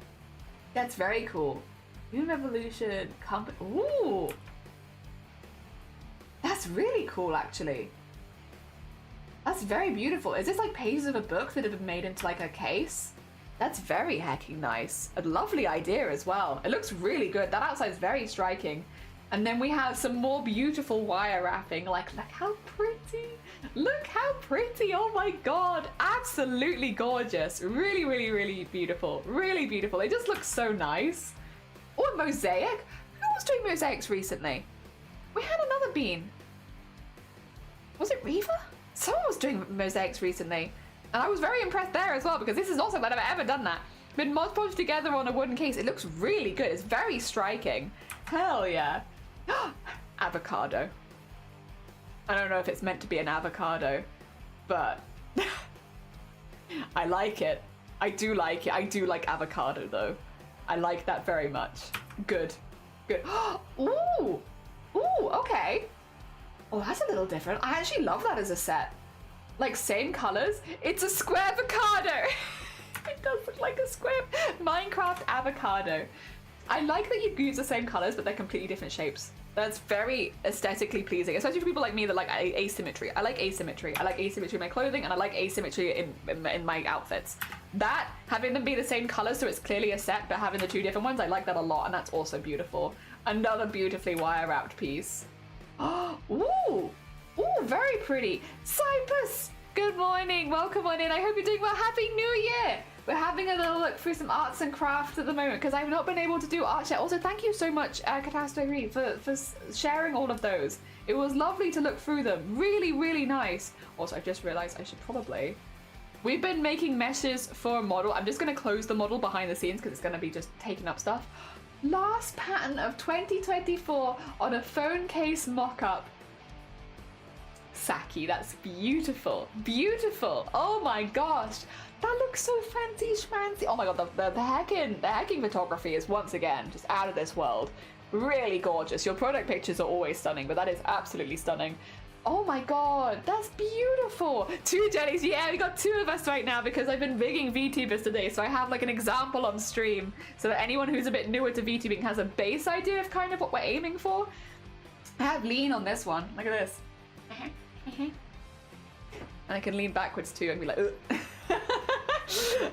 that's very cool. New Revolution, company, ooh. That's really cool, actually. That's very beautiful. Is this like pages of a book that have been made into like a case? That's very hecking nice. A lovely idea as well. It looks really good. That outside is very striking. And then we have some more beautiful wire wrapping. Like, look how pretty. Look how pretty. Oh my God. Absolutely gorgeous. Really, really, really beautiful. Really beautiful. It just looks so nice. Oh, a mosaic. Who was doing mosaics recently? We had another bean. Was it Reva? Someone was doing mosaics recently. And I was very impressed there as well, because this is not something I've ever done that. Been mod podged together on a wooden case. It looks really good. It's very striking. Hell yeah. Avocado. I don't know if it's meant to be an avocado, but I like it. I do like it. I do like avocado though. I like that very much. Good. Good. Ooh. Ooh, okay. Oh, that's a little different. I actually love that as a set. Like, same colors. It's a square avocado. It does look like a square Minecraft avocado. I like that you use the same colors, but they're completely different shapes. That's very aesthetically pleasing, especially for people like me that like asymmetry. I like asymmetry. I like asymmetry in my clothing, and I like asymmetry in my outfits. That, having them be the same color so it's clearly a set, but having the two different ones, I like that a lot, and that's also beautiful. Another beautifully wire-wrapped piece. Ooh! Ooh, very pretty. Cypress! Good morning, welcome on in. I hope you're doing well. Happy New Year! we're having a little look through some arts and crafts at the moment because I've not been able to do art yet. Also, thank you so much, Catastrophe, for sharing all of those. It was lovely to look through them. Really, really nice. Also, I've just realized I should probably... We've been making meshes for a model. I'm just going to close the model behind the scenes because it's going to be just taking up stuff. Last pattern of 2024 on a phone case mock-up. Saki, that's beautiful. Beautiful. Oh my gosh. That looks so fancy schmancy. Oh my god, the hacking photography is once again just out of this world. Really gorgeous. Your product pictures are always stunning, but that is absolutely stunning. Oh my god, that's beautiful. 2 jellies. Yeah, we got 2 of us right now because I've been bigging VTubers today, so I have like an example on stream so that anyone who's a bit newer to VTubing has a base idea of kind of what we're aiming for. I have lean on this one. Look at this. And I can lean backwards too and be like, ugh.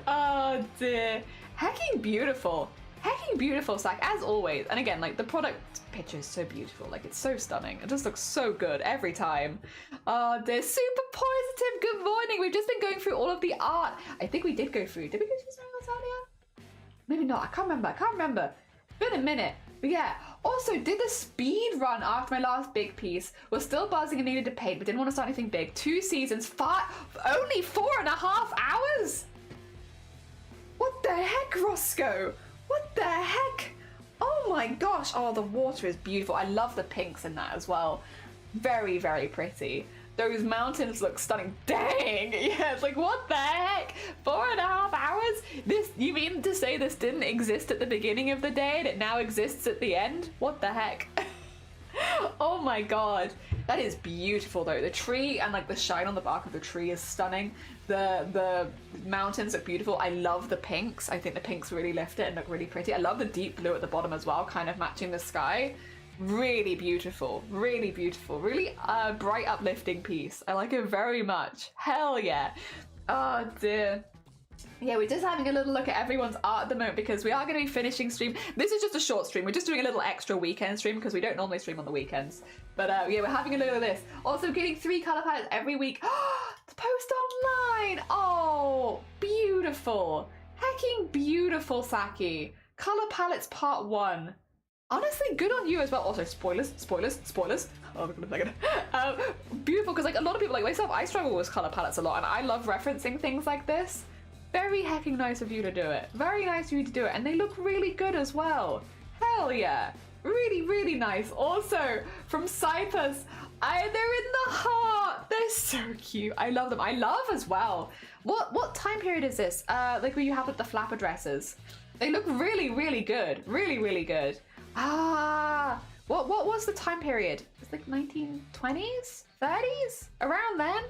Oh dear. Hacking beautiful. Hacking beautiful, Sack, as always. And again, like the product picture is so beautiful. Like it's so stunning. It just looks so good every time. Oh dear. Super positive. Good morning. We've just been going through all of the art. I think we did go through. Did we go through something else earlier? Maybe not. I can't remember. It's been a minute. But yeah, also did the speed run after my last big piece. Was still buzzing and needed to paint, but didn't want to start anything big. 2 seasons, only 4.5 hours? What the heck, Roscoe? What the heck? Oh my gosh. Oh, the water is beautiful. I love the pinks in that as well. Very, very pretty. Those mountains look stunning. Dang! Yeah, it's like, what the heck? 4.5 hours? This, you mean to say this didn't exist at the beginning of the day and it now exists at the end? What the heck? Oh my god. That is beautiful though. The tree and like the shine on the bark of the tree is stunning. The mountains look beautiful. I love the pinks. I think the pinks really lift it and look really pretty. I love the deep blue at the bottom as well, kind of matching the sky. Really beautiful, really beautiful, really bright uplifting piece. I like it very much. Hell yeah. Oh dear. Yeah, we're just having a little look at everyone's art at the moment because we are going to be finishing stream. This is just a short stream. We're just doing a little extra weekend stream because we don't normally stream on the weekends. But yeah, we're having a look at this. Also getting 3 color palettes every week. The post online. Oh, beautiful. Hecking beautiful, Saki. Color palettes part 1. Honestly, good on you as well. Also, spoilers. Oh, I'm gonna beautiful, because like a lot of people, like myself, I struggle with color palettes a lot, and I love referencing things like this. Very hecking nice of you to do it. Very nice of you to do it, and they look really good as well. Hell yeah. Really, really nice. Also, from Cyprus, they're in the heart. They're so cute. I love them. I love as well. What time period is this? Like where you have like, the flapper dresses. They look really, really good. Really, really good. Ah, what was the time period? It's like 1920s, 30s, around then.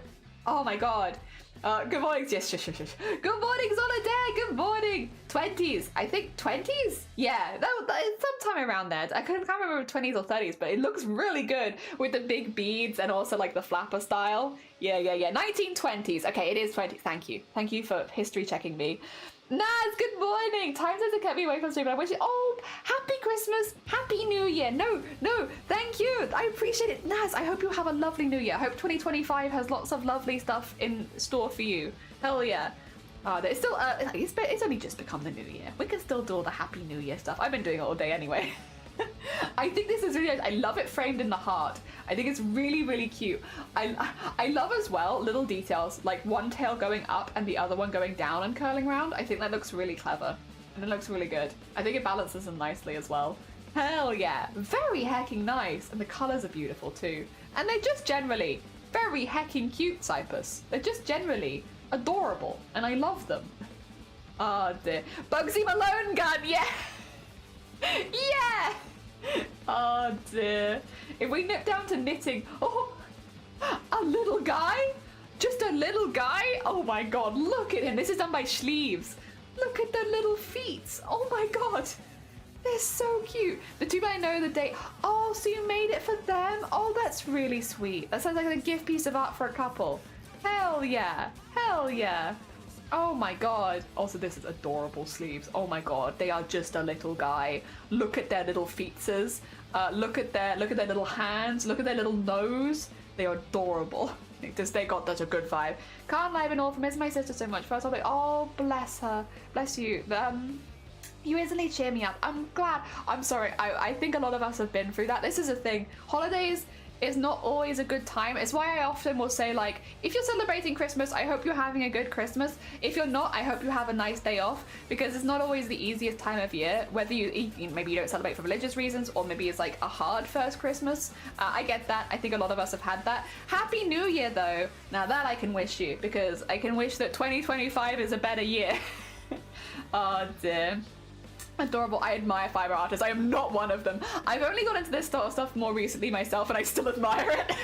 Oh my god. Good morning. Yes. Good morning, Zolodare. Good morning. 20s. I think 20s. Yeah, that is sometime around there. I can't remember 20s or 30s, but it looks really good with the big beads and also like the flapper style. Yeah. 1920s. Okay, it is 20s. Thank you for history checking me. Naz, good morning. Time says it kept me away from stream, but I wish you. Oh, happy Christmas, happy New Year. No, thank you. I appreciate it, Naz. I hope you have a lovely New Year. I hope 2025 has lots of lovely stuff in store for you. Hell yeah. There's still it's only just become the New Year. We can still do all the happy New Year stuff. I've been doing it all day anyway. I think this is really nice. I love it framed in the heart. I think it's really, really cute. I love as well little details like one tail going up and the other one going down and curling around. I think that looks really clever and it looks really good. I think it balances them nicely as well. Hell yeah, very hecking nice, and the colors are beautiful too. And they're just generally very hecking cute, Cyprus. They're just generally adorable and I love them. Oh dear. Bugsy Malone gun, yeah! Yeah! Oh dear. If we nip down to knitting, oh, a little guy? Just a little guy? Oh my god, look at him. This is done by Sleeves. Look at the little feet. Oh my god. They're so cute. The two I know the date. Oh, so you made it for them? Oh, that's really sweet. That sounds like a gift piece of art for a couple. Hell yeah. Hell yeah. Oh my god. Also, this is adorable sleeves. Oh my god, they are just a little guy. Look at their little feetses. Look at their little hands. Look at their little nose. They are adorable. They got such a good vibe. Can't lie, been awful. Miss my sister so much. First, I'll be, oh bless her, bless you. You instantly cheer me up. I'm glad. I'm sorry. I think a lot of us have been through that. This is a thing. Holidays is not always a good time. It's why I often will say, like, if you're celebrating Christmas, I hope you're having a good Christmas. If you're not, I hope you have a nice day off, because it's not always the easiest time of year, whether maybe you don't celebrate for religious reasons, or maybe it's like a hard first Christmas. I get that. I think a lot of us have had that. Happy New Year though. Now that I can wish you, because I can wish that 2025 is a better year. Oh dear. Adorable. I admire fiber artists. I am not one of them. I've only got into this sort of stuff more recently myself, and I still admire it.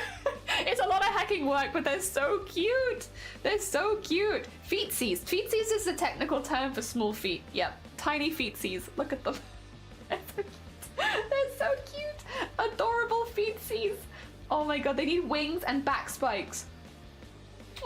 It's a lot of hacking work, but they're so cute. They're so cute. Feetsies. Feetsies is the technical term for small feet. Yep. Tiny feetsies. Look at them. They're so cute. They're so cute. Adorable feetsies. Oh my god, they need wings and back spikes.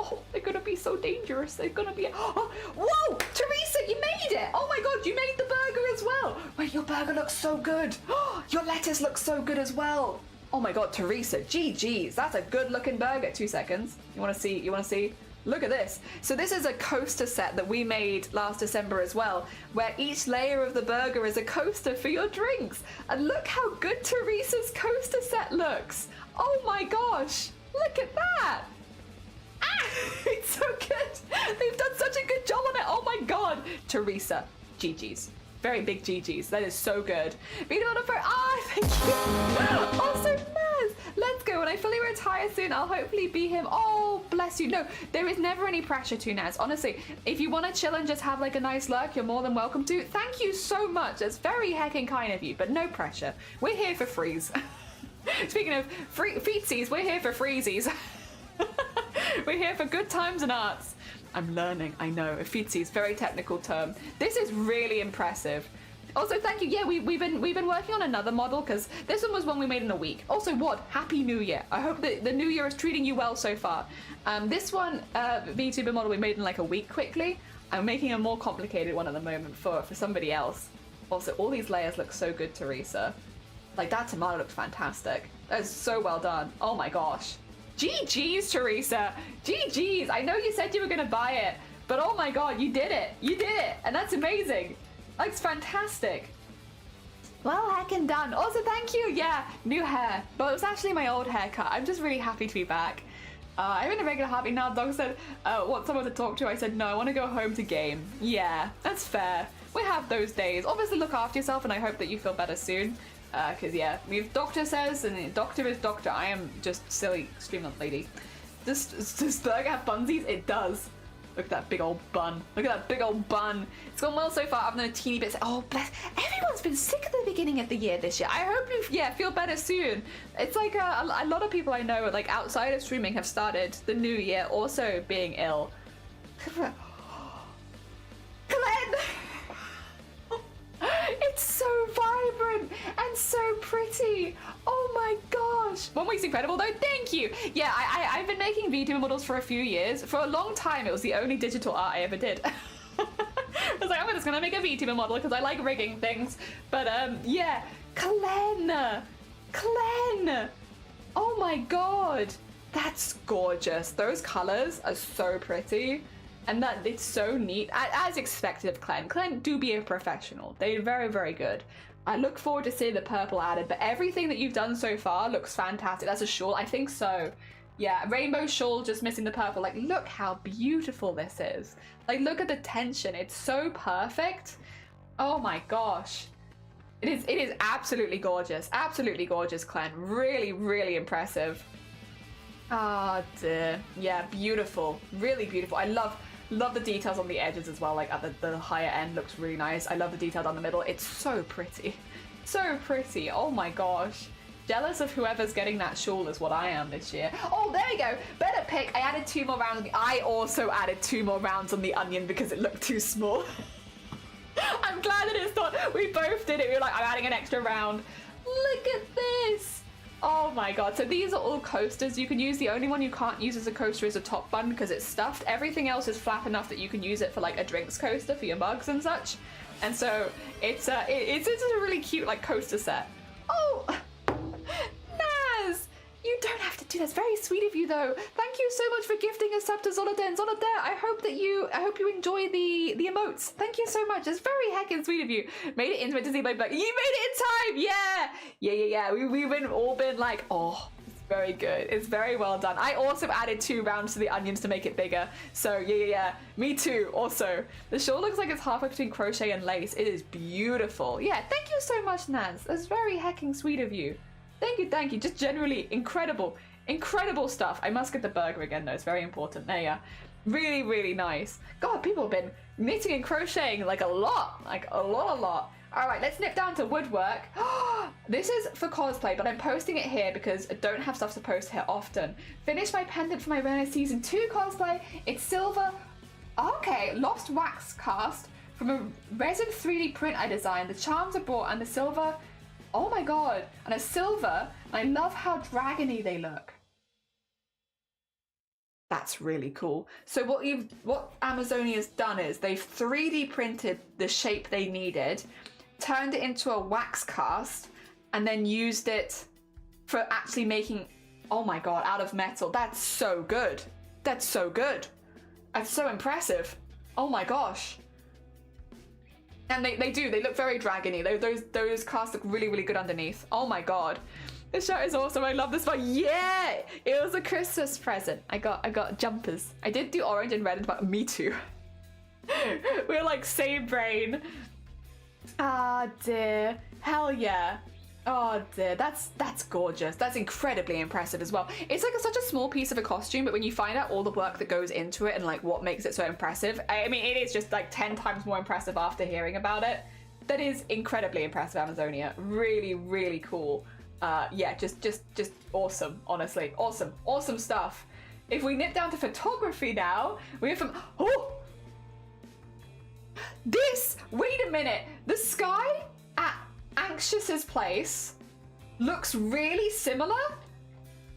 Oh, they're gonna be so dangerous. They're gonna be. Oh, whoa, Teresa, you made it! Oh my god, you made the burger as well. Wait, your burger looks so good. Oh, your lettuce looks so good as well. Oh my god, Teresa, GG's. That's a good-looking burger. 2 seconds. You want to see? You want to see? Look at this. So this is a coaster set that we made last December as well, where each layer of the burger is a coaster for your drinks. And look how good Teresa's coaster set looks. Oh my gosh, look at that. Ah, it's so good. They've done such a good job on it. Oh my god. Teresa, GG's. Very big GG's. That is so good. Beading on a phone. Ah, thank you. Also, Maz. Let's go. When I fully retire soon, I'll hopefully be him. Oh, bless you. No, there is never any pressure to, Naz. Honestly, if you want to chill and just have like a nice lurk, you're more than welcome to. Thank you so much. That's very heckin' kind of you, but no pressure. We're here for freeze. Speaking of feetsies, we're here for freezies. We're here for good times and arts. I'm learning, I know. A feetsies, very technical term. This is really impressive. Also, thank you. Yeah, we've been working on another model, because this one was one we made in a week. Also, what? Happy New Year. I hope that the new year is treating you well so far. This one, VTuber model we made in like a week quickly. I'm making a more complicated one at the moment for somebody else. Also, all these layers look so good, Teresa. Like, that tomato looks fantastic. That's so well done. Oh my gosh. GG's, Teresa. GG's. I know you said you were going to buy it, but oh my god, you did it. You did it. And that's amazing. That's fantastic. Well, heckin' done. Also, thank you. Yeah, new hair. But it was actually my old haircut. I'm just really happy to be back. I'm in a regular heartbeat now. Dog said, want someone to talk to. I said, no, I want to go home to game. Yeah, that's fair. We have those days. Obviously, look after yourself, and I hope that you feel better soon. Because, yeah, if doctor says, and doctor is doctor, I am just silly streamlabs lady. Does burger have bunsies? It does. Look at that big old bun. Look at that big old bun. It's gone well so far, other than a teeny bit. Oh, bless. Everyone's been sick at the beginning of the year this year. I hope you, feel better soon. It's like a lot of people I know, like outside of streaming, have started the new year also being ill. Glenn! It's so vibrant and so pretty. Oh my gosh. 1 week's incredible though. Thank you. Yeah, I've been making VTuber models for a few years. For a long time, it was the only digital art I ever did. I was like, I'm just gonna make a VTuber model because I like rigging things. But yeah, Glenn. Oh my god. That's gorgeous. Those colors are so pretty. And that it's so neat, as expected of Clen. Clen do be a professional. They're very, very good. I look forward to seeing the purple added, but everything that you've done so far looks fantastic. That's a shawl, I think so. Yeah, rainbow shawl, just missing the purple. Like, look how beautiful this is. Like, look at the tension. It's so perfect. Oh my gosh. It is absolutely gorgeous. Absolutely gorgeous, Clen. Really, really impressive. Ah, dear. Yeah, beautiful. Really beautiful. I love the details on the edges as well, like at the higher end looks really nice. I love the detail down the middle. It's so pretty. So pretty. Oh my gosh. Jealous of whoever's getting that shawl is what I am this year. Oh, there we go. Better pick. I added 2 more rounds. I also added 2 more rounds on the onion because it looked too small. I'm glad that it's not. We both did it. We were like, I'm adding an extra round. Look at this. Oh my god, so these are all coasters you can use. The only one you can't use as a coaster is a top bun because it's stuffed. Everything else is flat enough that you can use it for like a drinks coaster for your mugs and such. And so it's a really cute like coaster set. Oh, Naz, you don't have to do this. Very sweet of you though. Thank you so much for gifting us up to Zolodare. Zolodare, I hope you enjoy the emotes. Thank you so much. It's very heckin' sweet of you. Made it into Disney Blade. You made it in time. Yeah. We've all been like, oh, it's very good. It's very well done. I also added 2 rounds to the onions to make it bigger. So yeah. Me too. Also, the shawl looks like it's halfway between crochet and lace. It is beautiful. Yeah. Thank you so much, Naz. That's very heckin' sweet of you. Thank you. Just generally incredible stuff. I must get the burger again though. It's very important. There you are. Really, really nice. God, people have been knitting and crocheting like a lot. All right, let's nip down to woodwork. This is for cosplay, but I'm posting it here because I don't have stuff to post here often. Finished my pendant for my Rena Season 2 cosplay. It's silver. Okay, lost wax cast from a resin 3D print I designed. The charms are brought and the silver. Oh my god, and a silver. I love how dragony they look. That's really cool. So what Amazonia's done is they've 3D printed the shape they needed, turned it into a wax cast, and then used it for actually making, oh my god, out of metal. That's so good. That's so impressive. Oh my gosh. And they look very dragony. Those casts look really, really good underneath. Oh my god. This shirt is awesome. I love this one. Yeah! It was a Christmas present. I got jumpers. I did do orange and red, but me too. We're like same brain. Ah dear. Hell yeah. Oh dear, that's gorgeous. That's incredibly impressive as well. It's like such a small piece of a costume, but when you find out all the work that goes into it and like what makes it so impressive, I mean, it is just like 10 times more impressive after hearing about it. That is incredibly impressive, Amazonia. Really, really cool. Yeah, just awesome, honestly. Awesome stuff. If we nip down to photography now, we have wait a minute. The sky at Anxious's place looks really similar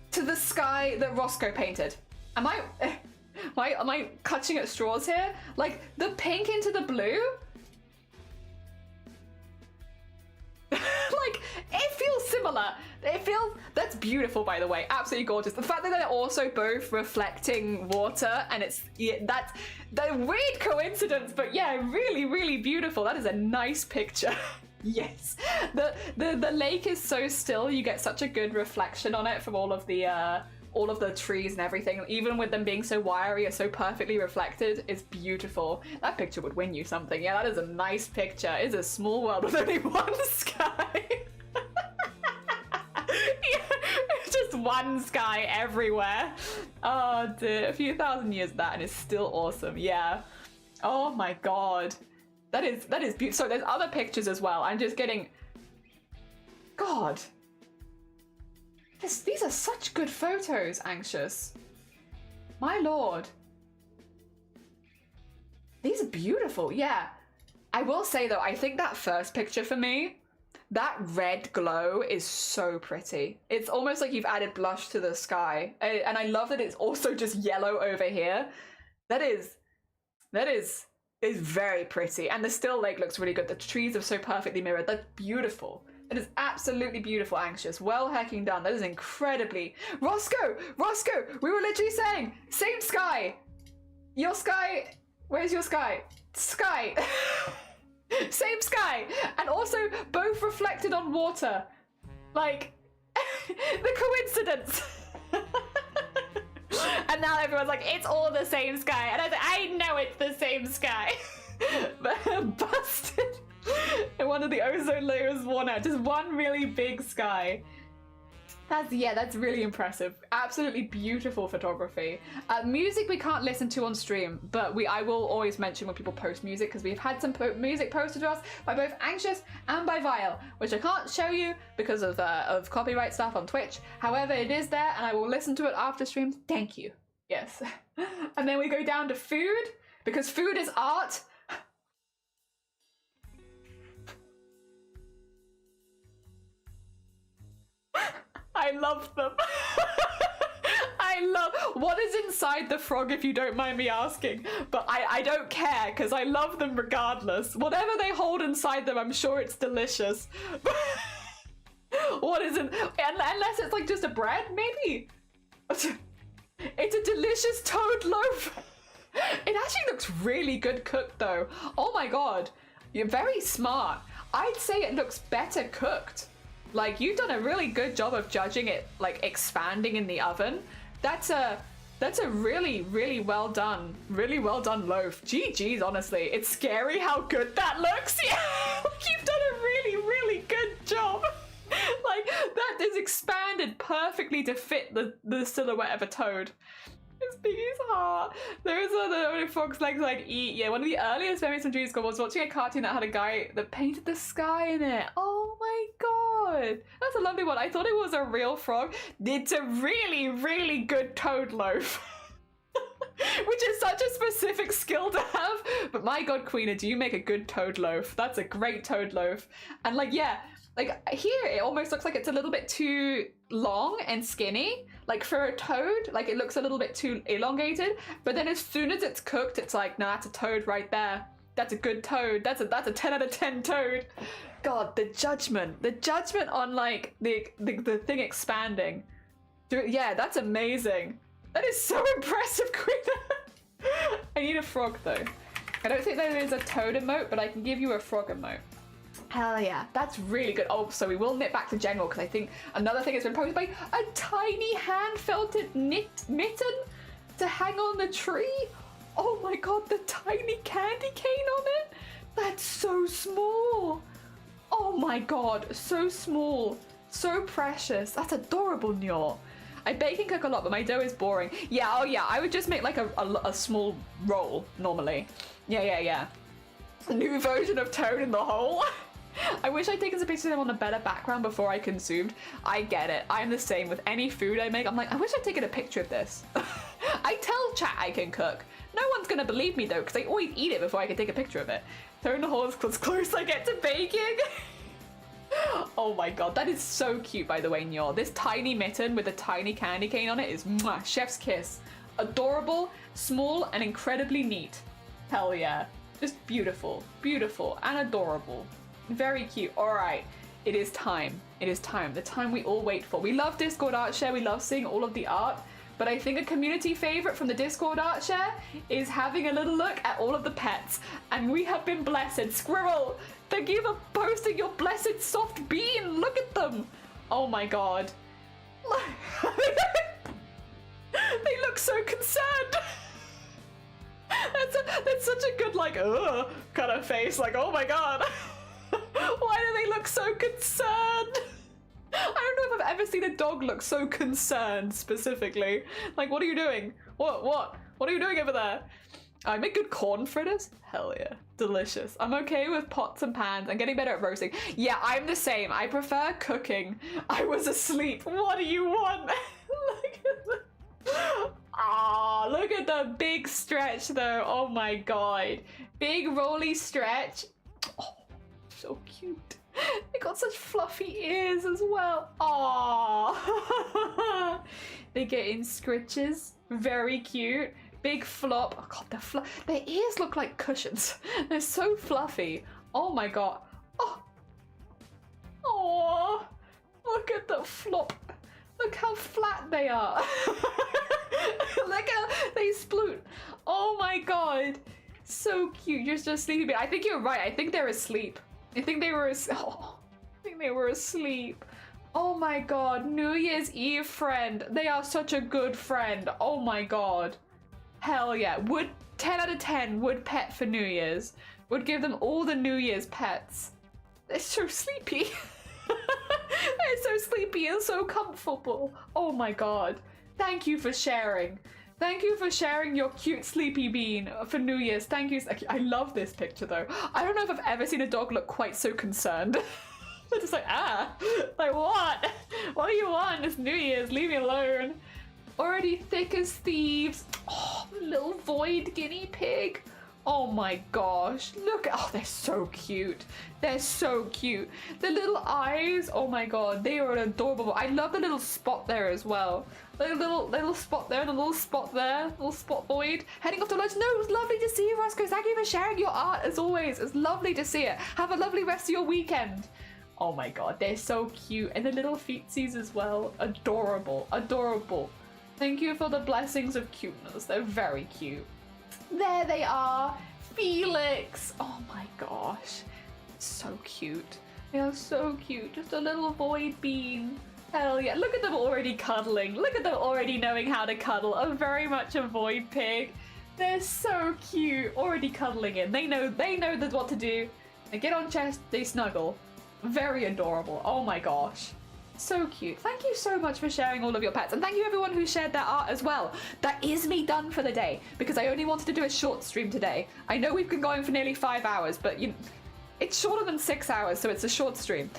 to the sky that Roscoe painted. Am I clutching at straws here? Like the pink into the blue? Like it feels similar. That's beautiful, by the way. Absolutely gorgeous. The fact that they're also both reflecting water, and that's the weird coincidence, but yeah, really, really beautiful. That is a nice picture. Yes, the lake is so still. You get such a good reflection on it from all of the trees and everything. Even with them being so wiry or so perfectly reflected, it's beautiful. That picture would win you something. Yeah, that is a nice picture. It's a small world with only one sky. Yeah, just one sky everywhere. Oh dear, a few thousand years of that and it's still awesome. Yeah. Oh my god. That is beautiful. So there's other pictures as well. I'm just getting... God. These are such good photos, Anxious. My lord. These are beautiful, yeah. I will say though, I think that first picture for me, that red glow is so pretty. It's almost like you've added blush to the sky. And I love that it's also just yellow over here. That is very pretty. And the still lake looks really good. The trees are so perfectly mirrored. That's beautiful. It is absolutely beautiful, Anxious. Well hecking done. That is incredibly... Roscoe! We were literally saying, same sky. Your sky... Where's your sky? Sky. Same sky. And also both reflected on water. Like, the coincidence. And now everyone's like, it's all the same sky. And I was like, I know it's the same sky. But busted. And one of the ozone layers worn out. Just one really big sky. That's really impressive. Absolutely beautiful photography. Music we can't listen to on stream, but I will always mention when people post music because we've had some music posted to us by both Anxious and by Vile, which I can't show you because of copyright stuff on Twitch. However, it is there and I will listen to it after stream. Thank you. Yes. And then we go down to food because food is art. I I love them. I love what is inside the frog, if you don't mind me asking, but I don't care because I love them regardless. Whatever they hold inside them, I'm sure it's delicious. What isn't, unless it's like just a bread, maybe. It's a delicious toad loaf. It actually looks really good cooked though. Oh my god, you're very smart. I'd say it looks better cooked. Like, you've done a really good job of judging it, like, expanding in the oven. That's a really, really well done loaf. GG's, honestly. It's scary how good that looks. Yeah, you've done a really, really good job. Like, that is expanded perfectly to fit the silhouette of a toad. It's Biggie's heart. There is another frog's legs like eat. Yeah, one of the earliest memories from Judy's School was watching a cartoon that had a guy that painted the sky in it. Oh my god. That's a lovely one. I thought it was a real frog. It's a really, really good toad loaf. Which is such a specific skill to have. But my god, Queena, do you make a good toad loaf? That's a great toad loaf. And like, yeah, like here it almost looks like it's a little bit too long and skinny. Like for a toad, like it looks a little bit too elongated. But then as soon as it's cooked, it's like, no, that's a toad right there. That's a good toad. That's a 10 out of 10 toad. God, the judgment on like the thing expanding. Yeah, that's amazing. That is so impressive, Queen. I need a frog though. I don't think there is a toad emote, but I can give you a frog emote. Hell yeah, that's really good. Oh, so we will knit back to general because I think another thing has been posted by a tiny hand-felted mitten to hang on the tree. Oh my god, the tiny candy cane on it. That's so small. Oh my god, so small, so precious. That's adorable, Nyor. I bake and cook a lot, but my dough is boring. Yeah, oh yeah, I would just make like a small roll normally. Yeah. A new version of Toad in the hole. I wish I'd taken some pictures of them on a better background before I consumed. I get it. I'm the same with any food I make. I'm like, I wish I'd taken a picture of this. I tell chat I can cook. No one's gonna believe me though, because I always eat it before I can take a picture of it. Toad in the hole is close I get to baking. Oh my god, that is so cute, by the way, Nyor. This tiny mitten with a tiny candy cane on it is mwah, chef's kiss. Adorable, small, and incredibly neat. Hell yeah. Just beautiful, beautiful, and adorable. Very cute. All right, it is time. It is time. The time we all wait for. We love Discord art share. We love seeing all of the art. But I think a community favorite from the Discord art share is having a little look at all of the pets. And we have been blessed. Squirrel, thank you for posting your blessed soft bean. Look at them. Oh my god. They look so concerned. That's such a good like kind of face. Like, oh my god. Why do they look so concerned? I don't know if I've ever seen a dog look so concerned specifically. Like, what are you doing? What are you doing over there? I make good corn fritters. Hell yeah, delicious. I'm okay with pots and pans. I'm getting better at roasting. Yeah, I'm the same. I prefer cooking. I was asleep. What do you want? Look at the big stretch though. Oh my god, big rolly stretch. Oh, so cute. They got such fluffy ears as well. Aww. They get in scritches. Very cute. Big flop. Oh god, their ears look like cushions. They're so fluffy. Oh my god. Oh, look at the flop. Look how flat they are. Look how they sploot. Oh my god. So cute. You're just sleeping. I think you're right. I think they're asleep. I think they were asleep. Oh my god. New Year's Eve friend. They are such a good friend. Oh my god. Hell yeah. Would 10 out of 10 would pet for New Year's. Would give them all the New Year's pets. They're so sleepy. They're so sleepy and so comfortable. Oh my god. Thank you for sharing. Thank you for sharing your cute sleepy bean for New Year's. Thank you. I love this picture though. I don't know if I've ever seen a dog look quite so concerned. They're just like, like what? What do you want? It's New Year's, leave me alone. Already thick as thieves. Oh, little void guinea pig. Oh my gosh, look, oh, they're so cute. They're so cute. The little eyes, oh my god, they are adorable. I love the little spot there as well. The little spot there and a little spot there, little spot void. Heading off to lunch. No, it was lovely to see you, Roscoe. Thank you for sharing your art as always. It's lovely to see it. Have a lovely rest of your weekend. Oh my god, they're so cute. And the little feetsies as well. Adorable, adorable. Thank you for the blessings of cuteness. They're very cute. There they are, Felix. Oh my gosh, so cute. They are so cute. Just a little void bean. Hell yeah, look at them already cuddling. Look at them already knowing how to cuddle. I'm very much a void pig. They're so cute, already cuddling in. They know what to do. They get on chest, they snuggle. Very adorable. Oh my gosh. So cute. Thank you so much for sharing all of your pets, and thank you everyone who shared their art as well. That is me done for the day because I only wanted to do a short stream today. I know we've been going for nearly 5 hours, but it's shorter than 6 hours, so it's a short stream.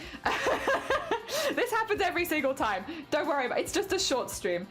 This happens every single time. Don't worry about it. It's just a short stream.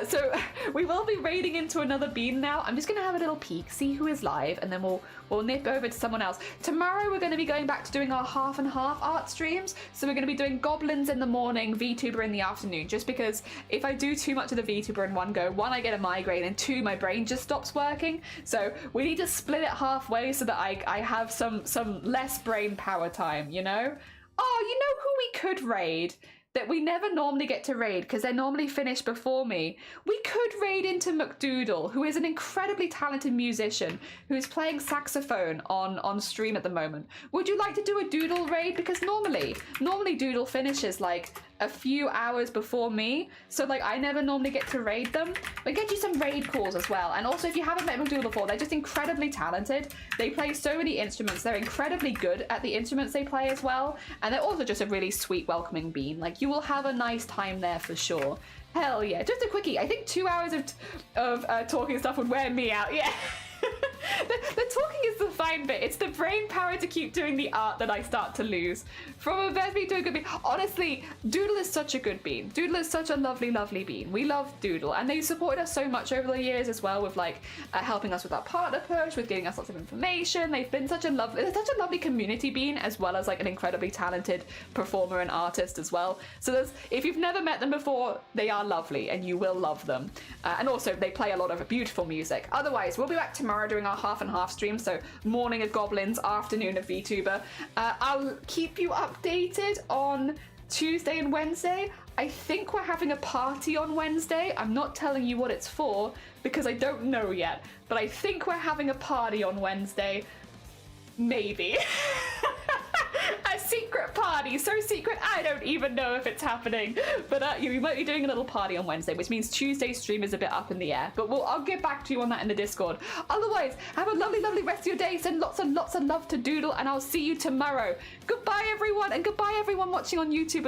So we will be raiding into another bean now. I'm just going to have a little peek, see who is live, and then we'll nip over to someone else. Tomorrow we're going to be going back to doing our half and half art streams. So we're going to be doing goblins in the morning, VTuber in the afternoon, just because if I do too much of the VTuber in one go, one, I get a migraine, and two, my brain just stops working. So we need to split it halfway so that I have some less brain power time, you know? Oh, you know who we could raid that we never normally get to raid because they're normally finished before me? We could raid into McDoodle, who is an incredibly talented musician who is playing saxophone on stream at the moment. Would you like to do a Doodle raid? Because normally Doodle finishes like a few hours before me, so like I never normally get to raid them, but get you some raid calls as well. And also, if you haven't met McDoodle before, they're just incredibly talented. They play so many instruments. They're incredibly good at the instruments they play as well, and they're also just a really sweet, welcoming bean. Like, you will have a nice time there for sure. Hell yeah. Just a quickie. I think 2 hours of talking stuff would wear me out. Yeah. The talking is the fine bit. It's the brain power to keep doing the art that I start to lose. From a bad bean to a good bean. Honestly, Doodle is such a good bean. Doodle is such a lovely, lovely bean. We love Doodle, and they supported us so much over the years as well with like helping us with our partner push, with giving us lots of information. They've been such a lovely community bean, as well as like an incredibly talented performer and artist as well. So if you've never met them before, they are lovely and you will love them. And also they play a lot of beautiful music. Otherwise, we'll be back tomorrow doing our half and half stream, so morning of goblins, afternoon of VTuber. I'll keep you updated on Tuesday and Wednesday. I think we're having a party on Wednesday. I'm not telling you what it's for because I don't know yet, but I think we're having a party on Wednesday. Maybe. A secret party, so secret I don't even know if it's happening, but we might be doing a little party on Wednesday, which means Tuesday's stream is a bit up in the air, but I'll get back to you on that in the Discord. Otherwise, have a lovely, lovely rest of your day. Send lots and lots of love to Doodle, and I'll see you tomorrow. Goodbye everyone, and goodbye everyone watching on YouTube.